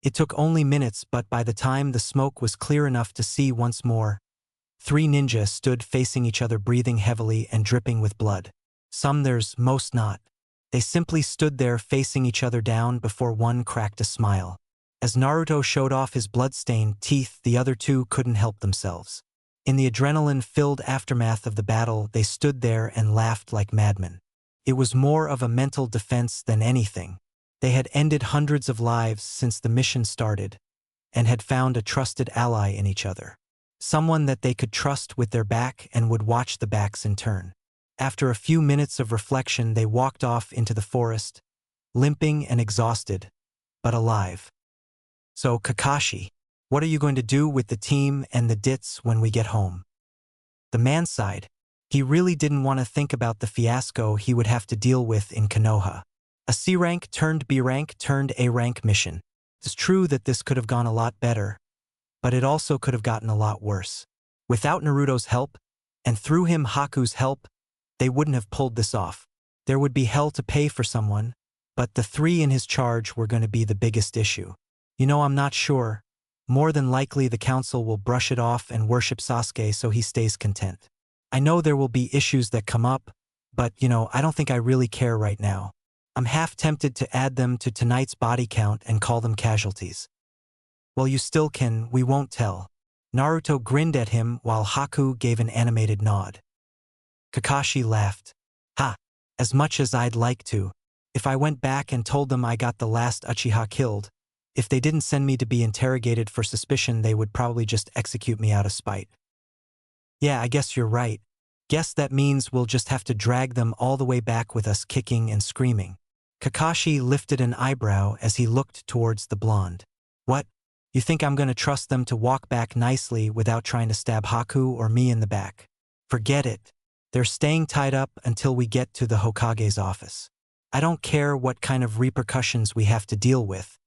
It took only minutes, but by the time the smoke was clear enough to see once more, 3 ninja stood facing each other, breathing heavily and dripping with blood. Some theirs, most not. They simply stood there facing each other down before one cracked a smile. As Naruto showed off his blood-stained teeth, the other 2 couldn't help themselves. In the adrenaline-filled aftermath of the battle, they stood there and laughed like madmen. It was more of a mental defense than anything. They had ended hundreds of lives since the mission started, and had found a trusted ally in each other. Someone that they could trust with their back and would watch the backs in turn. After a few minutes of reflection, they walked off into the forest, limping and exhausted, but alive. So, Kakashi, what are you going to do with the team and the dits when we get home? The man sighed. He really didn't want to think about the fiasco he would have to deal with in Konoha. A C rank turned B rank turned A rank mission. It's true that this could have gone a lot better, but it also could have gotten a lot worse. Without Naruto's help, and through him Haku's help, they wouldn't have pulled this off. There would be hell to pay for someone, but the 3 in his charge were going to be the biggest issue. I'm not sure. More than likely the council will brush it off and worship Sasuke so he stays content. I know there will be issues that come up, but I don't think I really care right now. I'm half tempted to add them to tonight's body count and call them casualties. Well, you still can, we won't tell. Naruto grinned at him while Haku gave an animated nod. Kakashi laughed. Ha! As much as I'd like to. If I went back and told them I got the last Uchiha killed, if they didn't send me to be interrogated for suspicion, they would probably just execute me out of spite. Yeah, I guess you're right. Guess that means we'll just have to drag them all the way back with us, kicking and screaming. Kakashi lifted an eyebrow as he looked towards the blonde. What? You think I'm going to trust them to walk back nicely without trying to stab Haku or me in the back? Forget it. They're staying tied up until we get to the Hokage's office. I don't care what kind of repercussions we have to deal with.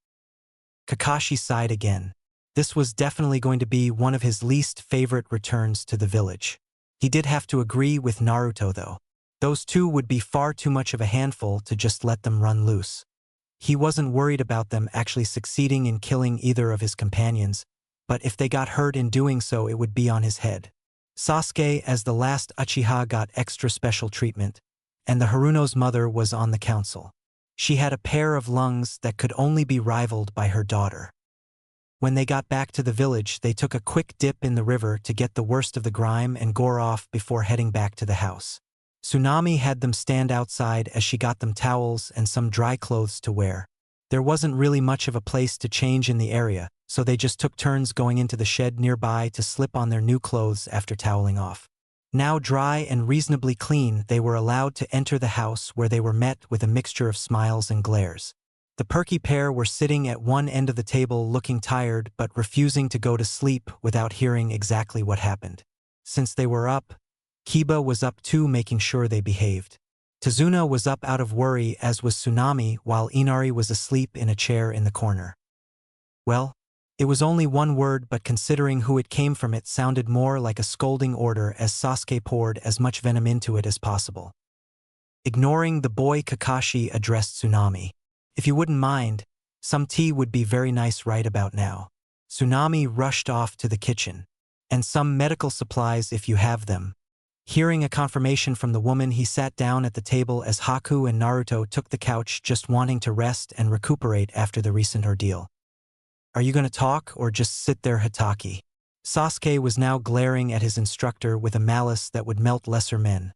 Kakashi sighed again. This was definitely going to be one of his least favorite returns to the village. He did have to agree with Naruto though. Those 2 would be far too much of a handful to just let them run loose. He wasn't worried about them actually succeeding in killing either of his companions, but if they got hurt in doing so, it would be on his head. Sasuke, as the last Uchiha, got extra special treatment, and the Haruno's mother was on the council. She had a pair of lungs that could only be rivaled by her daughter. When they got back to the village, they took a quick dip in the river to get the worst of the grime and gore off before heading back to the house. Tsunami had them stand outside as she got them towels and some dry clothes to wear. There wasn't really much of a place to change in the area, so they just took turns going into the shed nearby to slip on their new clothes after toweling off. Now dry and reasonably clean, they were allowed to enter the house, where they were met with a mixture of smiles and glares. The perky pair were sitting at one end of the table looking tired but refusing to go to sleep without hearing exactly what happened. Since they were up, Kiba was up too, making sure they behaved. Tazuna was up out of worry, as was Tsunami, while Inari was asleep in a chair in the corner. Well, it was only one word, but considering who it came from, it sounded more like a scolding order as Sasuke poured as much venom into it as possible. Ignoring the boy, Kakashi addressed Tsunami. If you wouldn't mind, some tea would be very nice right about now. Tsunami rushed off to the kitchen. And some medical supplies if you have them. Hearing a confirmation from the woman, he sat down at the table as Haku and Naruto took the couch, just wanting to rest and recuperate after the recent ordeal. Are you going to talk or just sit there, Hitaki? Sasuke was now glaring at his instructor with a malice that would melt lesser men.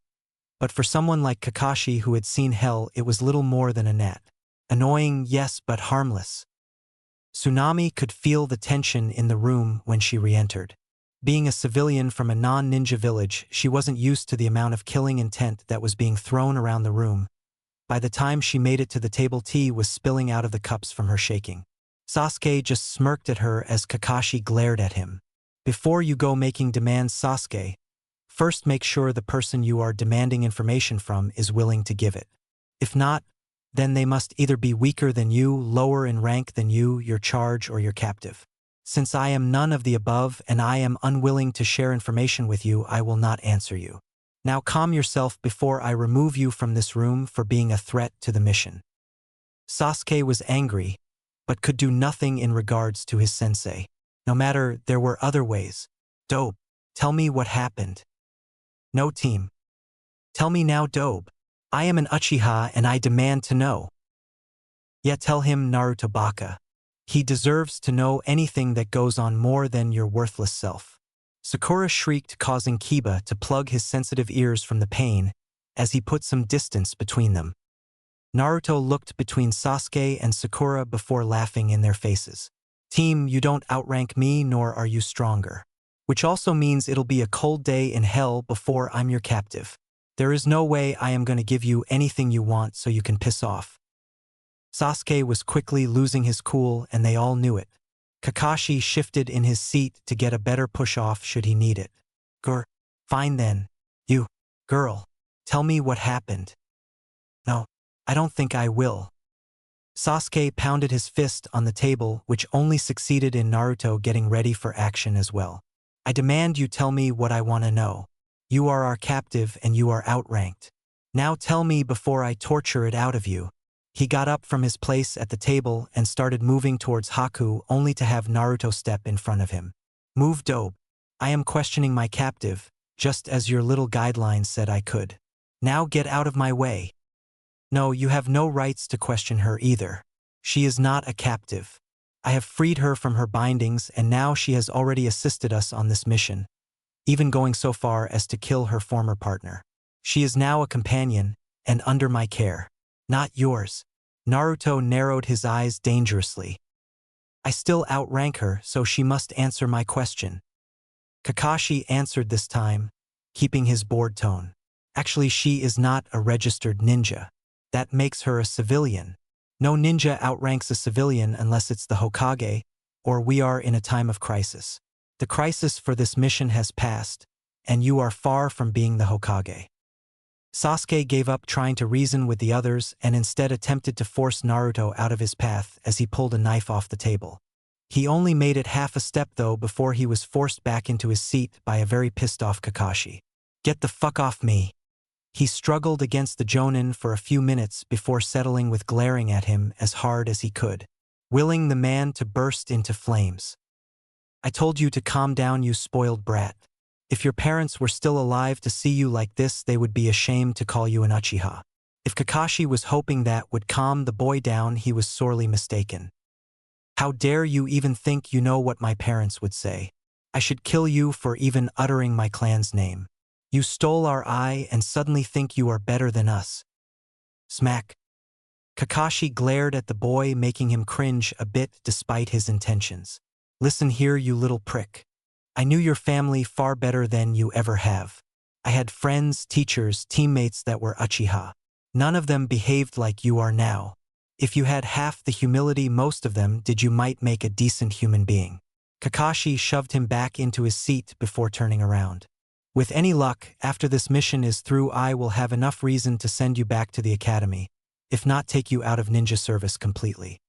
But for someone like Kakashi who had seen hell, it was little more than a gnat. Annoying, yes, but harmless. Tsunami could feel the tension in the room when she re-entered. Being a civilian from a non-ninja village, she wasn't used to the amount of killing intent that was being thrown around the room, By the time she made it to the table, tea was spilling out of the cups from her shaking. Sasuke just smirked at her as Kakashi glared at him. Before you go making demands, Sasuke, first make sure the person you are demanding information from is willing to give it. If not, then they must either be weaker than you, lower in rank than you, your charge, or your captive. Since I am none of the above and I am unwilling to share information with you, I will not answer you. Now calm yourself before I remove you from this room for being a threat to the mission. Sasuke was angry, but could do nothing in regards to his sensei. No matter, there were other ways. Dobe, tell me what happened. No, team. Tell me now, Dobe. I am an Uchiha and I demand to know. Yeah, tell him, Naruto Baka. He deserves to know anything that goes on more than your worthless self. Sakura shrieked, causing Kiba to plug his sensitive ears from the pain as he put some distance between them. Naruto looked between Sasuke and Sakura before laughing in their faces. Team, you don't outrank me, nor are you stronger. Which also means it'll be a cold day in hell before I'm your captive. There is no way I am going to give you anything you want so you can piss off. Sasuke was quickly losing his cool and they all knew it. Kakashi shifted in his seat to get a better push-off should he need it. Fine then. You, girl, tell me what happened. No, I don't think I will. Sasuke pounded his fist on the table, which only succeeded in Naruto getting ready for action as well. I demand you tell me what I want to know. You are our captive and you are outranked. Now tell me before I torture it out of you. He got up from his place at the table and started moving towards Haku, only to have Naruto step in front of him. Move, Dobe. I am questioning my captive, just as your little guidelines said I could. Now get out of my way. No, you have no rights to question her either. She is not a captive. I have freed her from her bindings and now she has already assisted us on this mission, even going so far as to kill her former partner. She is now a companion and under my care. Not yours. Naruto narrowed his eyes dangerously. I still outrank her, so she must answer my question. Kakashi answered this time, keeping his bored tone. Actually, she is not a registered ninja. That makes her a civilian. No ninja outranks a civilian unless it's the Hokage, or we are in a time of crisis. The crisis for this mission has passed, and you are far from being the Hokage. Sasuke gave up trying to reason with the others and instead attempted to force Naruto out of his path as he pulled a knife off the table. He only made it half a step though before he was forced back into his seat by a very pissed off Kakashi. Get the fuck off me. He struggled against the Jonin for a few minutes before settling with glaring at him as hard as he could, willing the man to burst into flames. I told you to calm down, you spoiled brat. If your parents were still alive to see you like this, they would be ashamed to call you an Uchiha. If Kakashi was hoping that would calm the boy down, he was sorely mistaken. How dare you even think you know what my parents would say? I should kill you for even uttering my clan's name. You stole our eye and suddenly think you are better than us. Smack. Kakashi glared at the boy, making him cringe a bit despite his intentions. Listen here, you little prick. I knew your family far better than you ever have. I had friends, teachers, teammates that were Uchiha. None of them behaved like you are now. If you had half the humility most of them did, you might make a decent human being. Kakashi shoved him back into his seat before turning around. With any luck, after this mission is through, I will have enough reason to send you back to the academy, if not take you out of ninja service completely.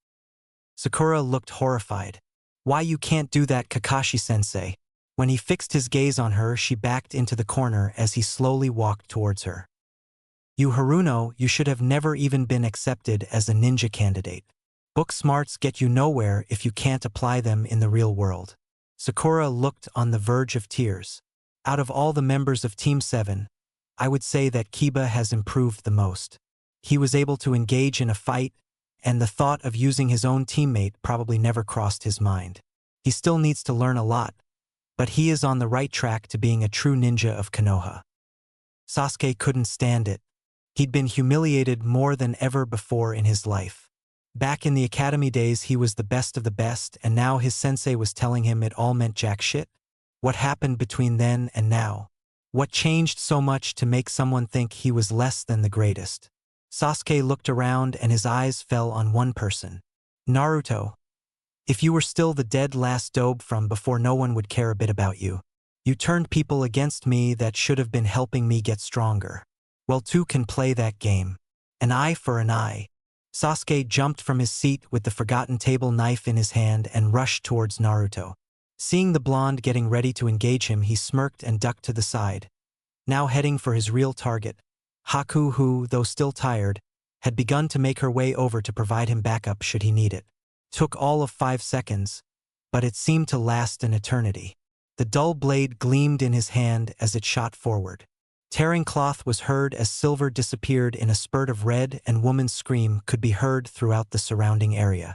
Sakura looked horrified. Why, you can't do that, Kakashi-sensei. When he fixed his gaze on her, she backed into the corner as he slowly walked towards her. You Haruno, you should have never even been accepted as a ninja candidate. Book smarts get you nowhere if you can't apply them in the real world. Sakura looked on the verge of tears. Out of all the members of Team 7, I would say that Kiba has improved the most. He was able to engage in a fight, and the thought of using his own teammate probably never crossed his mind. He still needs to learn a lot, but he is on the right track to being a true ninja of Konoha. Sasuke couldn't stand it. He'd been humiliated more than ever before in his life. Back in the academy days, he was the best of the best, and now his sensei was telling him it all meant jack shit. What happened between then and now? What changed so much to make someone think he was less than the greatest? Sasuke looked around and his eyes fell on one person. Naruto. If you were still the dead last dobe from before, no one would care a bit about you. You turned people against me that should have been helping me get stronger. Well, two can play that game. An eye for an eye. Sasuke jumped from his seat with the forgotten table knife in his hand and rushed towards Naruto. Seeing the blonde getting ready to engage him, he smirked and ducked to the side. Now heading for his real target, Haku, who, though still tired, had begun to make her way over to provide him backup should he need it. Took all of 5 seconds, but it seemed to last an eternity. The dull blade gleamed in his hand as it shot forward. Tearing cloth was heard as silver disappeared in a spurt of red, and woman's scream could be heard throughout the surrounding area.